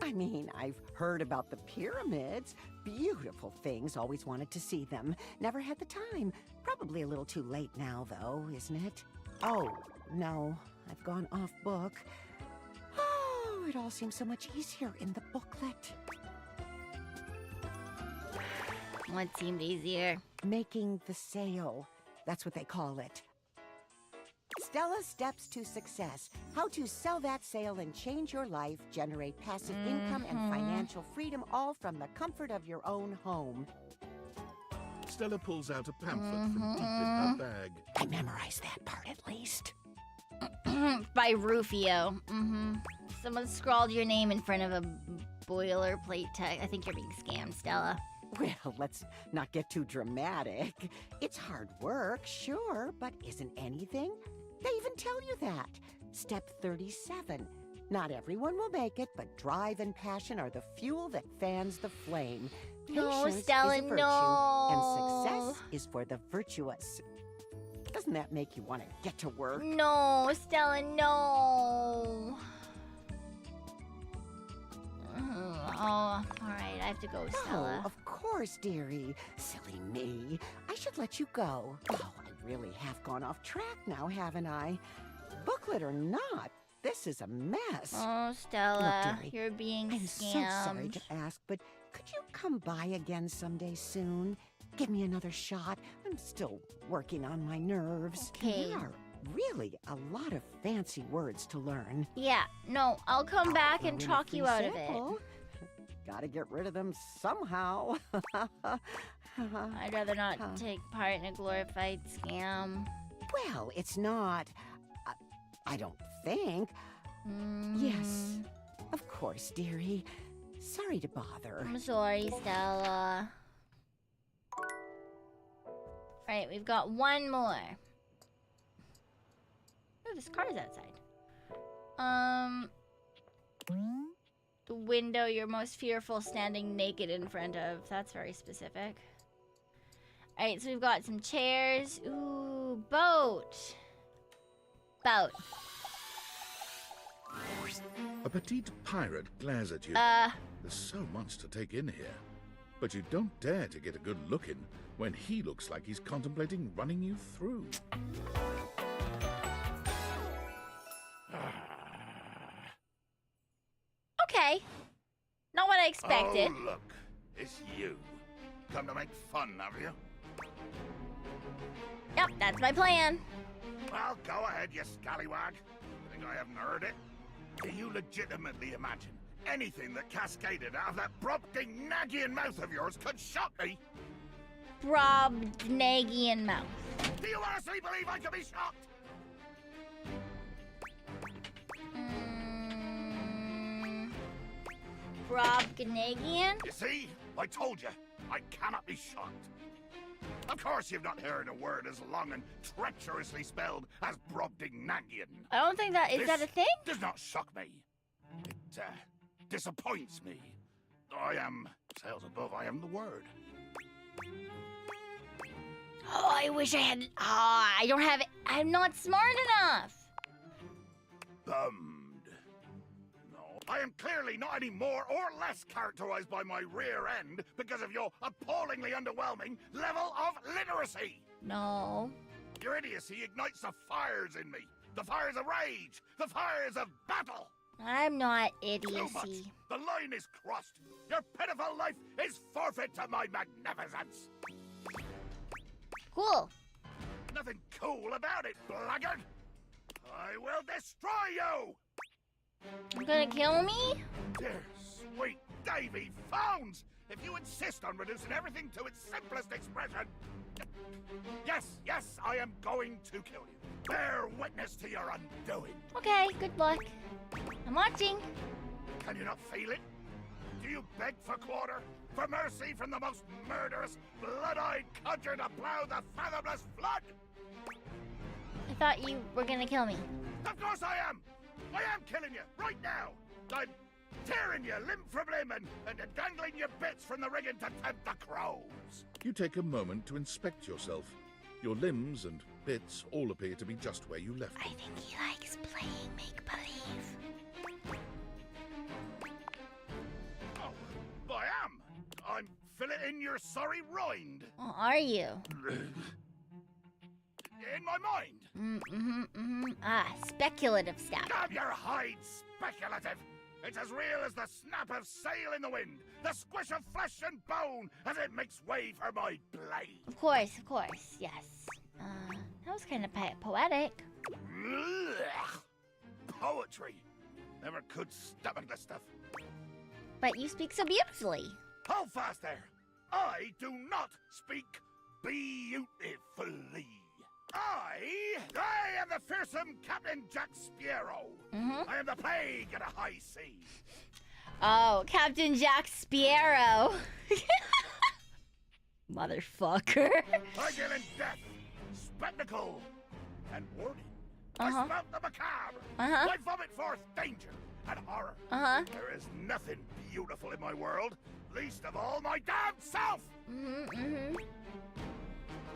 I mean, I've heard about the pyramids. Beautiful things, always wanted to see them. Never had the time. Probably a little too late now, though, isn't it? Oh, no, I've gone off book. Oh, it all seems so much easier in the booklet. What seemed easier? Making the sale. That's what they call it. Stella Steps to Success. How to sell that sale and change your life, generate passive income and financial freedom, all from the comfort of your own home. Stella pulls out a pamphlet from deep in her bag. I memorized that part at least. By Rufio. Someone scrawled your name in front of a boilerplate text. I think you're being scammed, Stella. Well, let's not get too dramatic. It's hard work, sure, but isn't anything? They even tell you that. Step 37. Not everyone will make it, but drive and passion are the fuel that fans the flame. No, Patience Stella, is a virtue, no. and success is for the virtuous. Doesn't that make you want to get to work? No, Stella, no. Oh, alright, I have to go, Stella. Oh, of course, dearie. Silly me. I should let you go. Oh, I really have gone off track now, haven't I? Booklet or not, this is a mess. Oh, Stella, Look, dearie, you're being I'm scammed. so sorry to ask, but could you come by again someday soon? Give me another shot. I'm still working on my nerves. Okay. There are really a lot of fancy words to learn. Yeah, no, I'll come back and Throw in a talk you free out of it. sample. Gotta get rid of them somehow. I'd rather not take part in a glorified scam. Well, it's not. I don't think. Yes, of course, dearie. Sorry to bother. I'm sorry, Stella. Alright, we've got one more. Oh, this car's outside. The window you're most fearful standing naked in front of. That's very specific. Alright, so we've got some chairs. Ooh, boat. Boat. A petite pirate glares at you. There's so much to take in here. But you don't dare to get a good look in when he looks like he's contemplating running you through. Okay. Not what I expected. Oh, look. It's you. Come to make fun, have you? Yep, that's my plan. Well, go ahead, you scallywag. Think I haven't heard it? Do you legitimately imagine anything that cascaded out of that Brobdingnagian mouth of yours could shock me? Brobdingnagian mouth. Do you honestly believe I could be shocked? Brobdingnagian? You see? I told you. I cannot be shocked. Of course you've not heard a word as long and treacherously spelled as Brobdingnagian. I don't think that... Is that a thing? Does not shock me. It, disappoints me. I am... Sails above, I am the word. Oh, I wish I had... I don't have it. I'm not smart enough. Bummed. No, I am clearly not any more or less characterized by my rear end because of your appallingly underwhelming level of literacy. No. Your idiocy ignites the fires in me. The fires of rage. The fires of battle. I'm not Too much. idiocy. The line is crossed. Your pitiful life is forfeit to my magnificence. Cool. Nothing cool about it, blackguard. I will destroy you. You're gonna kill me? Dear sweet Davy Phones, if you insist on reducing everything to its simplest expression. Yes, I am going to kill you. Bear witness to your undoing. Okay, good luck. I'm watching. Can you not feel it? Do you beg for quarter? For mercy from the most murderous, blood-eyed conjure to plow the fathomless flood? I thought you were gonna kill me. Of course I am! I am killing you, right now! I'm tearing you limb from limb and dangling your bits from the rigging to tempt the crows! You take a moment to inspect yourself. Your limbs and bits all appear to be just where you left them. I think he likes playing make-believe. Oh, I am! I'm filleting your sorry rind! Oh, are you? In my mind! Ah, speculative stuff. Damn your hide, speculative! It's as real as the snap of sail in the wind, the squish of flesh and bone as it makes way for my blade. Of course, yes. That was kind of poetic. Ugh. Poetry. Never could stomach this stuff. But you speak so beautifully. Hold fast there. I do not speak beautifully. I am the fearsome Captain Jack Sparrow. I am the plague at a high sea. Oh, Captain Jack Sparrow. Motherfucker. I deal in death, spectacle, and warning. I smelt the macabre. I vomit forth danger and horror. There is nothing beautiful in my world, least of all my damn self.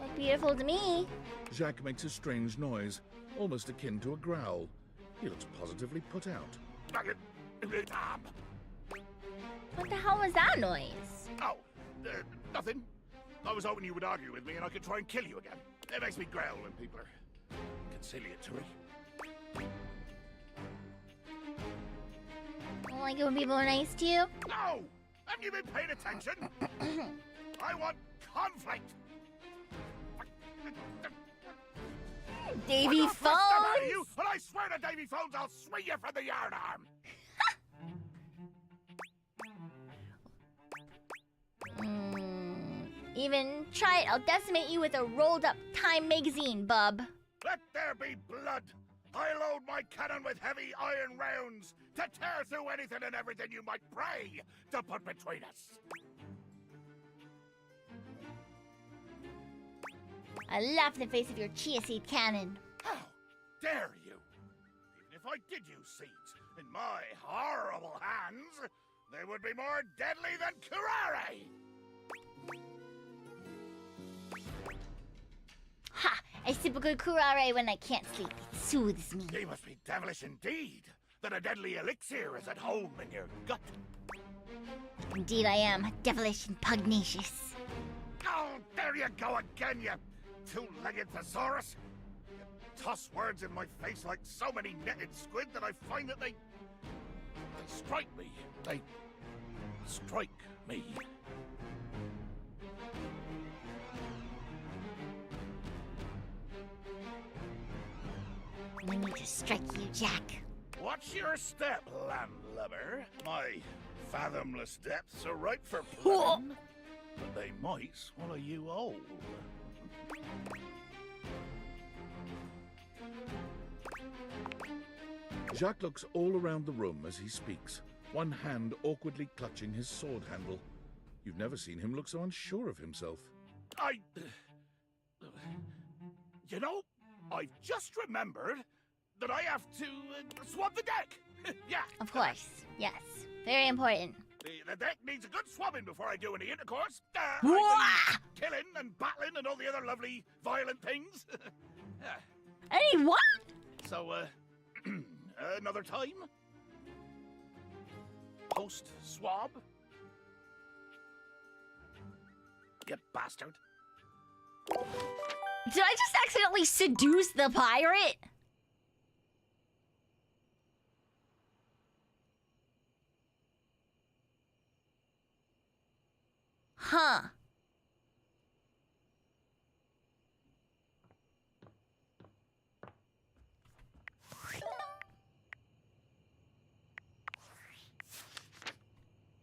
Look beautiful to me. Jacques makes a strange noise, almost akin to a growl. He looks positively put out. What the hell was that noise? Oh, nothing. I was hoping you would argue with me and I could try and kill you again. It makes me growl when people are conciliatory. Don't like it when people are nice to you? No! Haven't you been paying attention? I want conflict. Davy Phones? You, and I swear to Davy Phones, I'll swing you from the yardarm. Even try it. I'll decimate you with a rolled-up Time magazine, bub. Let there be blood. I load my cannon with heavy iron rounds to tear through anything and everything you might pray to put between us. I laugh in the face of your chia seed cannon. How dare you? Even if I did use seeds in my horrible hands, they would be more deadly than curare. Ha! I sip a good curare when I can't sleep. It soothes me. You must be devilish indeed, that a deadly elixir is at home in your gut. Indeed I am, devilish and pugnacious. Oh, there you go again, you two-legged thesaurus. You toss words in my face like so many netted squid that I find that they strike me. They strike me. I need to strike you, Jack. Watch your step, landlubber. My fathomless depths are ripe for plumbing, but they might swallow you whole. Jacques looks all around the room as he speaks, one hand awkwardly clutching his sword handle. You've never seen him look so unsure of himself. You know, I've just remembered that I have to swab the deck. Yeah. Of course, yes. Very important. The deck needs a good swabbing before I do any intercourse. Killing and battling and all the other lovely violent things. Any what? So, another time? Post-swab? You bastard. Did I just accidentally seduce the pirate? Huh.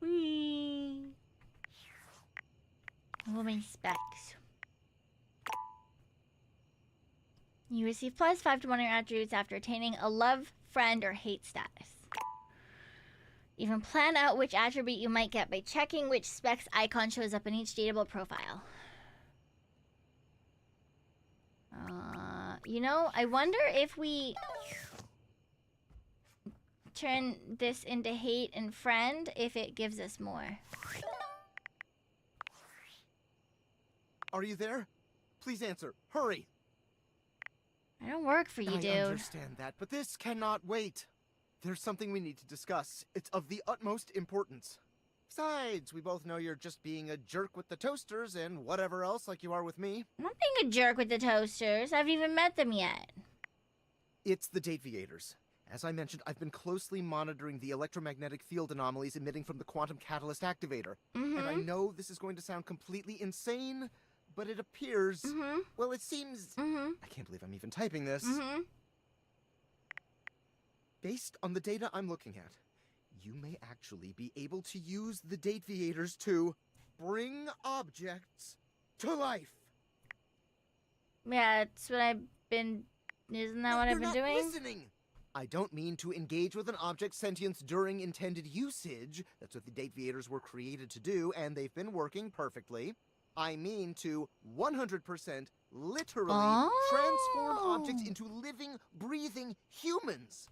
Whee. Woman specs. You receive +5 to one of your attributes after attaining a love, friend, or hate status. You can plan out which attribute you might get by checking which specs icon shows up in each dateable profile. You know, I wonder if we turn this into hate and friend, if it gives us more. Are you there? Please answer. Hurry! I don't work for you, dude. I understand that, but this cannot wait. There's something we need to discuss. It's of the utmost importance. Besides, we both know you're just being a jerk with the toasters and whatever else like you are with me. I'm not being a jerk with the toasters. I haven't even met them yet. It's the Vtubers. As I mentioned, I've been closely monitoring the electromagnetic field anomalies emitting from the quantum catalyst activator. And I know this is going to sound completely insane, but it appears... Well, it seems... I can't believe I'm even typing this. Based on the data I'm looking at, you may actually be able to use the Vtubers to bring objects to life. Yeah, that's what I've been... Isn't that what I've been doing? Listening. I don't mean to engage with an object's sentience during intended usage. That's what the Vtubers were created to do, and they've been working perfectly. I mean to 100% literally transform objects into living, breathing humans.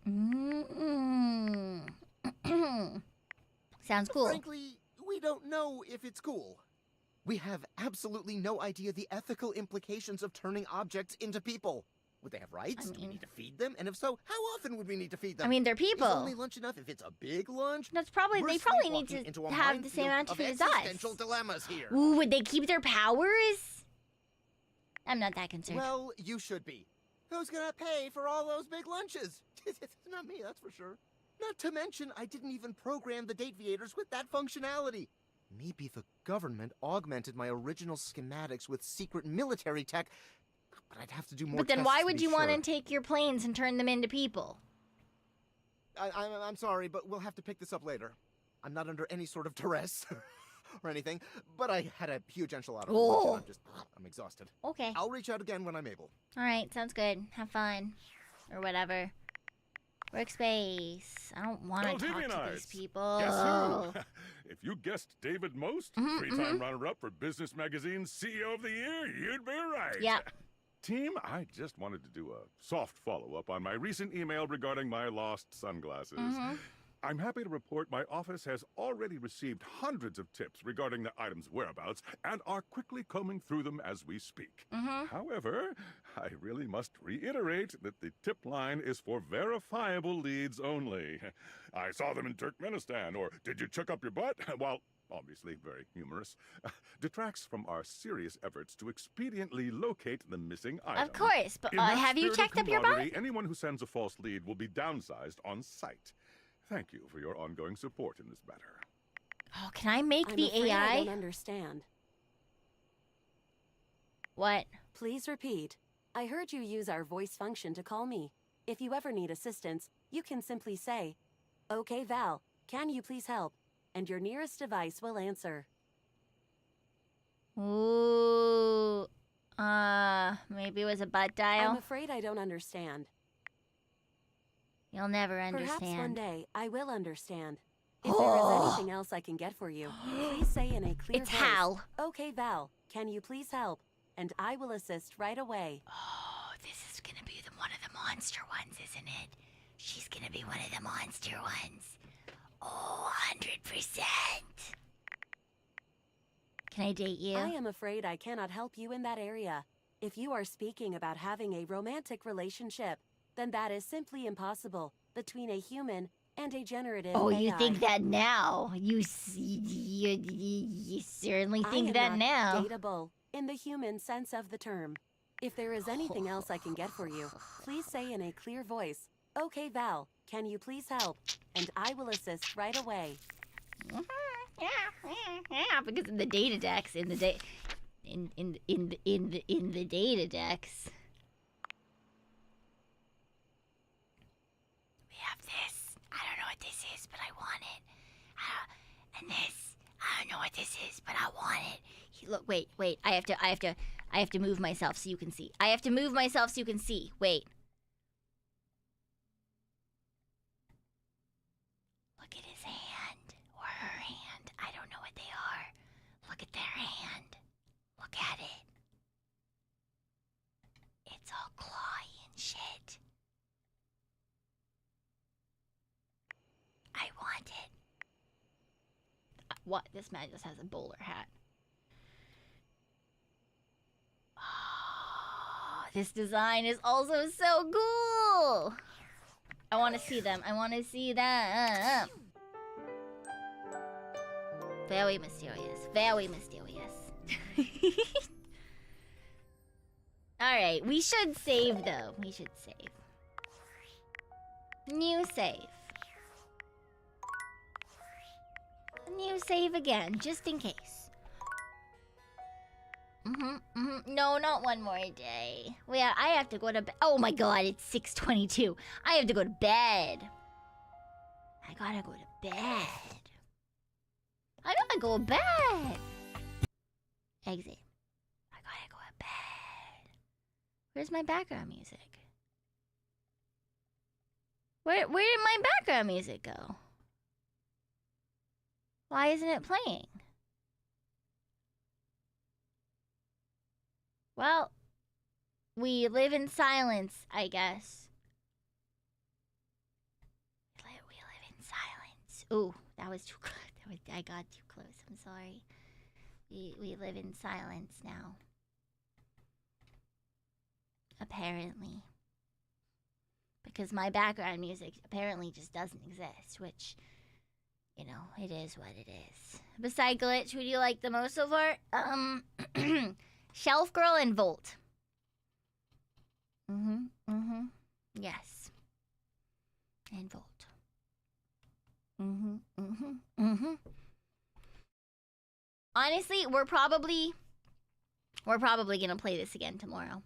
Sounds cool. Frankly, we don't know if it's cool. We have absolutely no idea the ethical implications of turning objects into people. Would they have rights? Do we need to feed them? And if so, how often would we need to feed them? I mean, they're people. Is only lunch enough if it's a big lunch? That's probably... They probably need to have the same amount of food as us. Existential dilemmas here. Ooh, would they keep their powers? I'm not that concerned. Well, you should be. Who's gonna pay for all those big lunches? It's not me, that's for sure. Not to mention, I didn't even program the Vtubers with that functionality. Maybe the government augmented my original schematics with secret military tech, but I'd have to do more. But then why would you want to take your planes and turn them into people? I'm sorry, but we'll have to pick this up later. I'm not under any sort of duress or anything, but I had a huge enchilada. Oh. I'm exhausted. Okay. I'll reach out again when I'm able. All right, sounds good. Have fun. Or whatever. Workspace. I don't want to talk to these people. Guess who? If you guessed David Most, three-time runner-up for Business Magazine's CEO of the Year, you'd be right. Yep. Team, I just wanted to do a soft follow-up on my recent email regarding my lost sunglasses. I'm happy to report my office has already received hundreds of tips regarding the item's whereabouts and are quickly combing through them as we speak. However, I really must reiterate that the tip line is for verifiable leads only. I saw them in Turkmenistan, or did you check up your butt? While obviously very humorous, detracts from our serious efforts to expediently locate the missing item. Of course, but In that have you spirit of checked up your butt? camaraderie, anyone who sends a false lead will be downsized on site. Thank you for your ongoing support in this matter. Oh, can I make the I'm afraid AI? I don't understand. What? Please repeat. I heard you use our voice function to call me. If you ever need assistance, you can simply say, "Okay, Val, can you please help?" And your nearest device will answer. Ooh. Maybe it was a butt dial. I'm afraid I don't understand. You'll never understand. Perhaps one day I will understand. If there is anything else I can get for you, please say in a clear It's voice, Hal. "Okay, Val, can you please help?" And I will assist right away. Oh, this is gonna be one of the monster ones, isn't it? She's gonna be one of the monster ones. Oh, 100%. Can I date you? I am afraid I cannot help you in that area. If you are speaking about having a romantic relationship, then that is simply impossible between a human and a generative Oh, AI. you think that now? You certainly think that I am now. not dateable in the human sense of the term. If there is anything else I can get for you, please say in a clear voice, "Okay, Val, can you please help?" And I will assist right away. Yeah, because in the data decks, in the data decks, we have this. I don't know what this is, but I want it. And this. I don't know what this is, but I want it. Look, wait. I have to move myself so you can see. I have to move myself so you can see. Wait. Look at his hand or her hand. I don't know what they are. Look at their hand. Look at it. It's all clawy. What? This man just has a bowler hat. Oh, this design is also so cool. I want to see them. I want to see them. Very mysterious. Very mysterious. Alright, we should save though. We should save. New save. New save again, just in case. No, not one more day. Well, I have to go to bed. Oh my god, it's 6:22. I have to go to bed. I gotta go to bed. I gotta go to bed. Exit. I gotta go to bed. Where's my background music? Where did my background music go? Why isn't it playing? Well, we live in silence, I guess. We live in silence. Ooh, that was too close. I got too close. I'm sorry. We live in silence now. Apparently. Because my background music apparently just doesn't exist, which, you know, it is what it is. Besides Glitch, who do you like the most so far? Shelf Girl and Volt. Yes. And Volt. Honestly, we're probably gonna play this again tomorrow.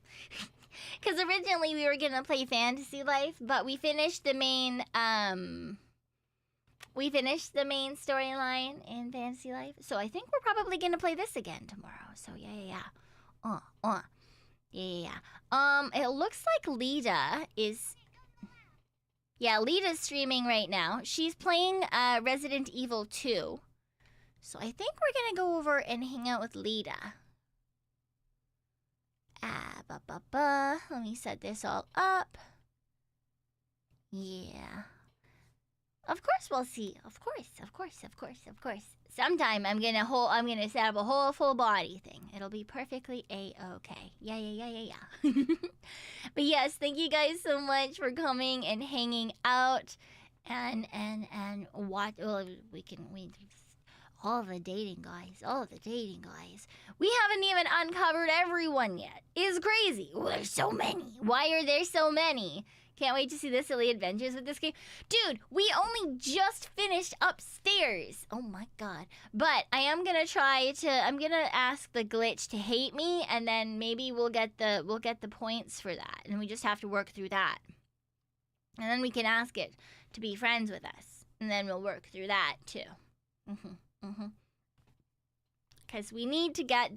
Because originally we were gonna play Fantasy Life, but we finished the main storyline in Fantasy Life. So I think we're probably gonna play this again tomorrow. So yeah. It looks like Lita is... Yeah, Lita's streaming right now. She's playing Resident Evil 2. So I think we're gonna go over and hang out with Lita. Let me set this all up. Yeah. Of course we'll see. Of course. Sometime I'm gonna set up a whole full body thing. It'll be perfectly A-okay. Yeah. But yes, thank you guys so much for coming and hanging out and watch. Well, all the dating guys. We haven't even uncovered everyone yet. It's crazy. Oh, there's so many. Why are there so many? Can't wait to see the silly adventures with this game. Dude, we only just finished upstairs. Oh my god. But I am gonna I'm gonna ask the glitch to hate me, and then maybe we'll get the points for that. And we just have to work through that. And then we can ask it to be friends with us. And then we'll work through that too. Because we need to get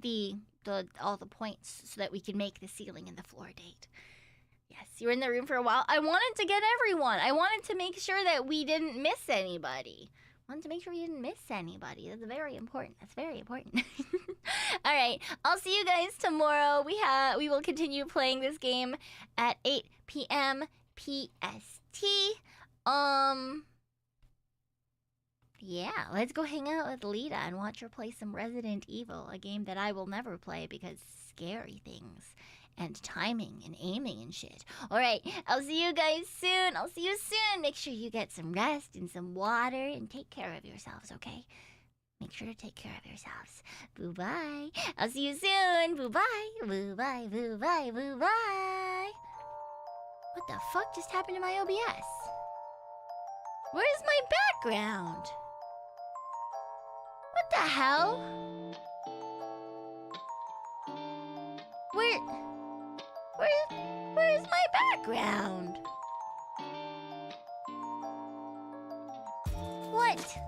all the points so that we can make the ceiling and the floor date. Yes, you were in the room for a while. I wanted to get everyone. I wanted to make sure that we didn't miss anybody. That's very important. All right, I'll see you guys tomorrow. We will continue playing this game at 8 p.m. PST. Yeah, let's go hang out with Lita and watch her play some Resident Evil, a game that I will never play because scary things and timing and aiming and shit. Alright, I'll see you guys soon. Make sure you get some rest and some water and take care of yourselves, okay? Make sure to take care of yourselves. Boo-bye. I'll see you soon. Boo-bye. Boo-bye. Boo-bye. Boo-bye. What the fuck just happened to my OBS? Where's my background? What the hell? Where's my background? What?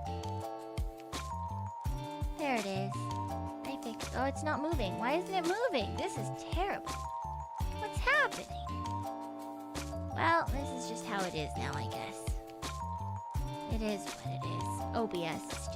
There it is. I fixed. Oh, it's not moving. Why isn't it moving? This is terrible. What's happening? Well, this is just how it is now, I guess. It is what it is. OBS is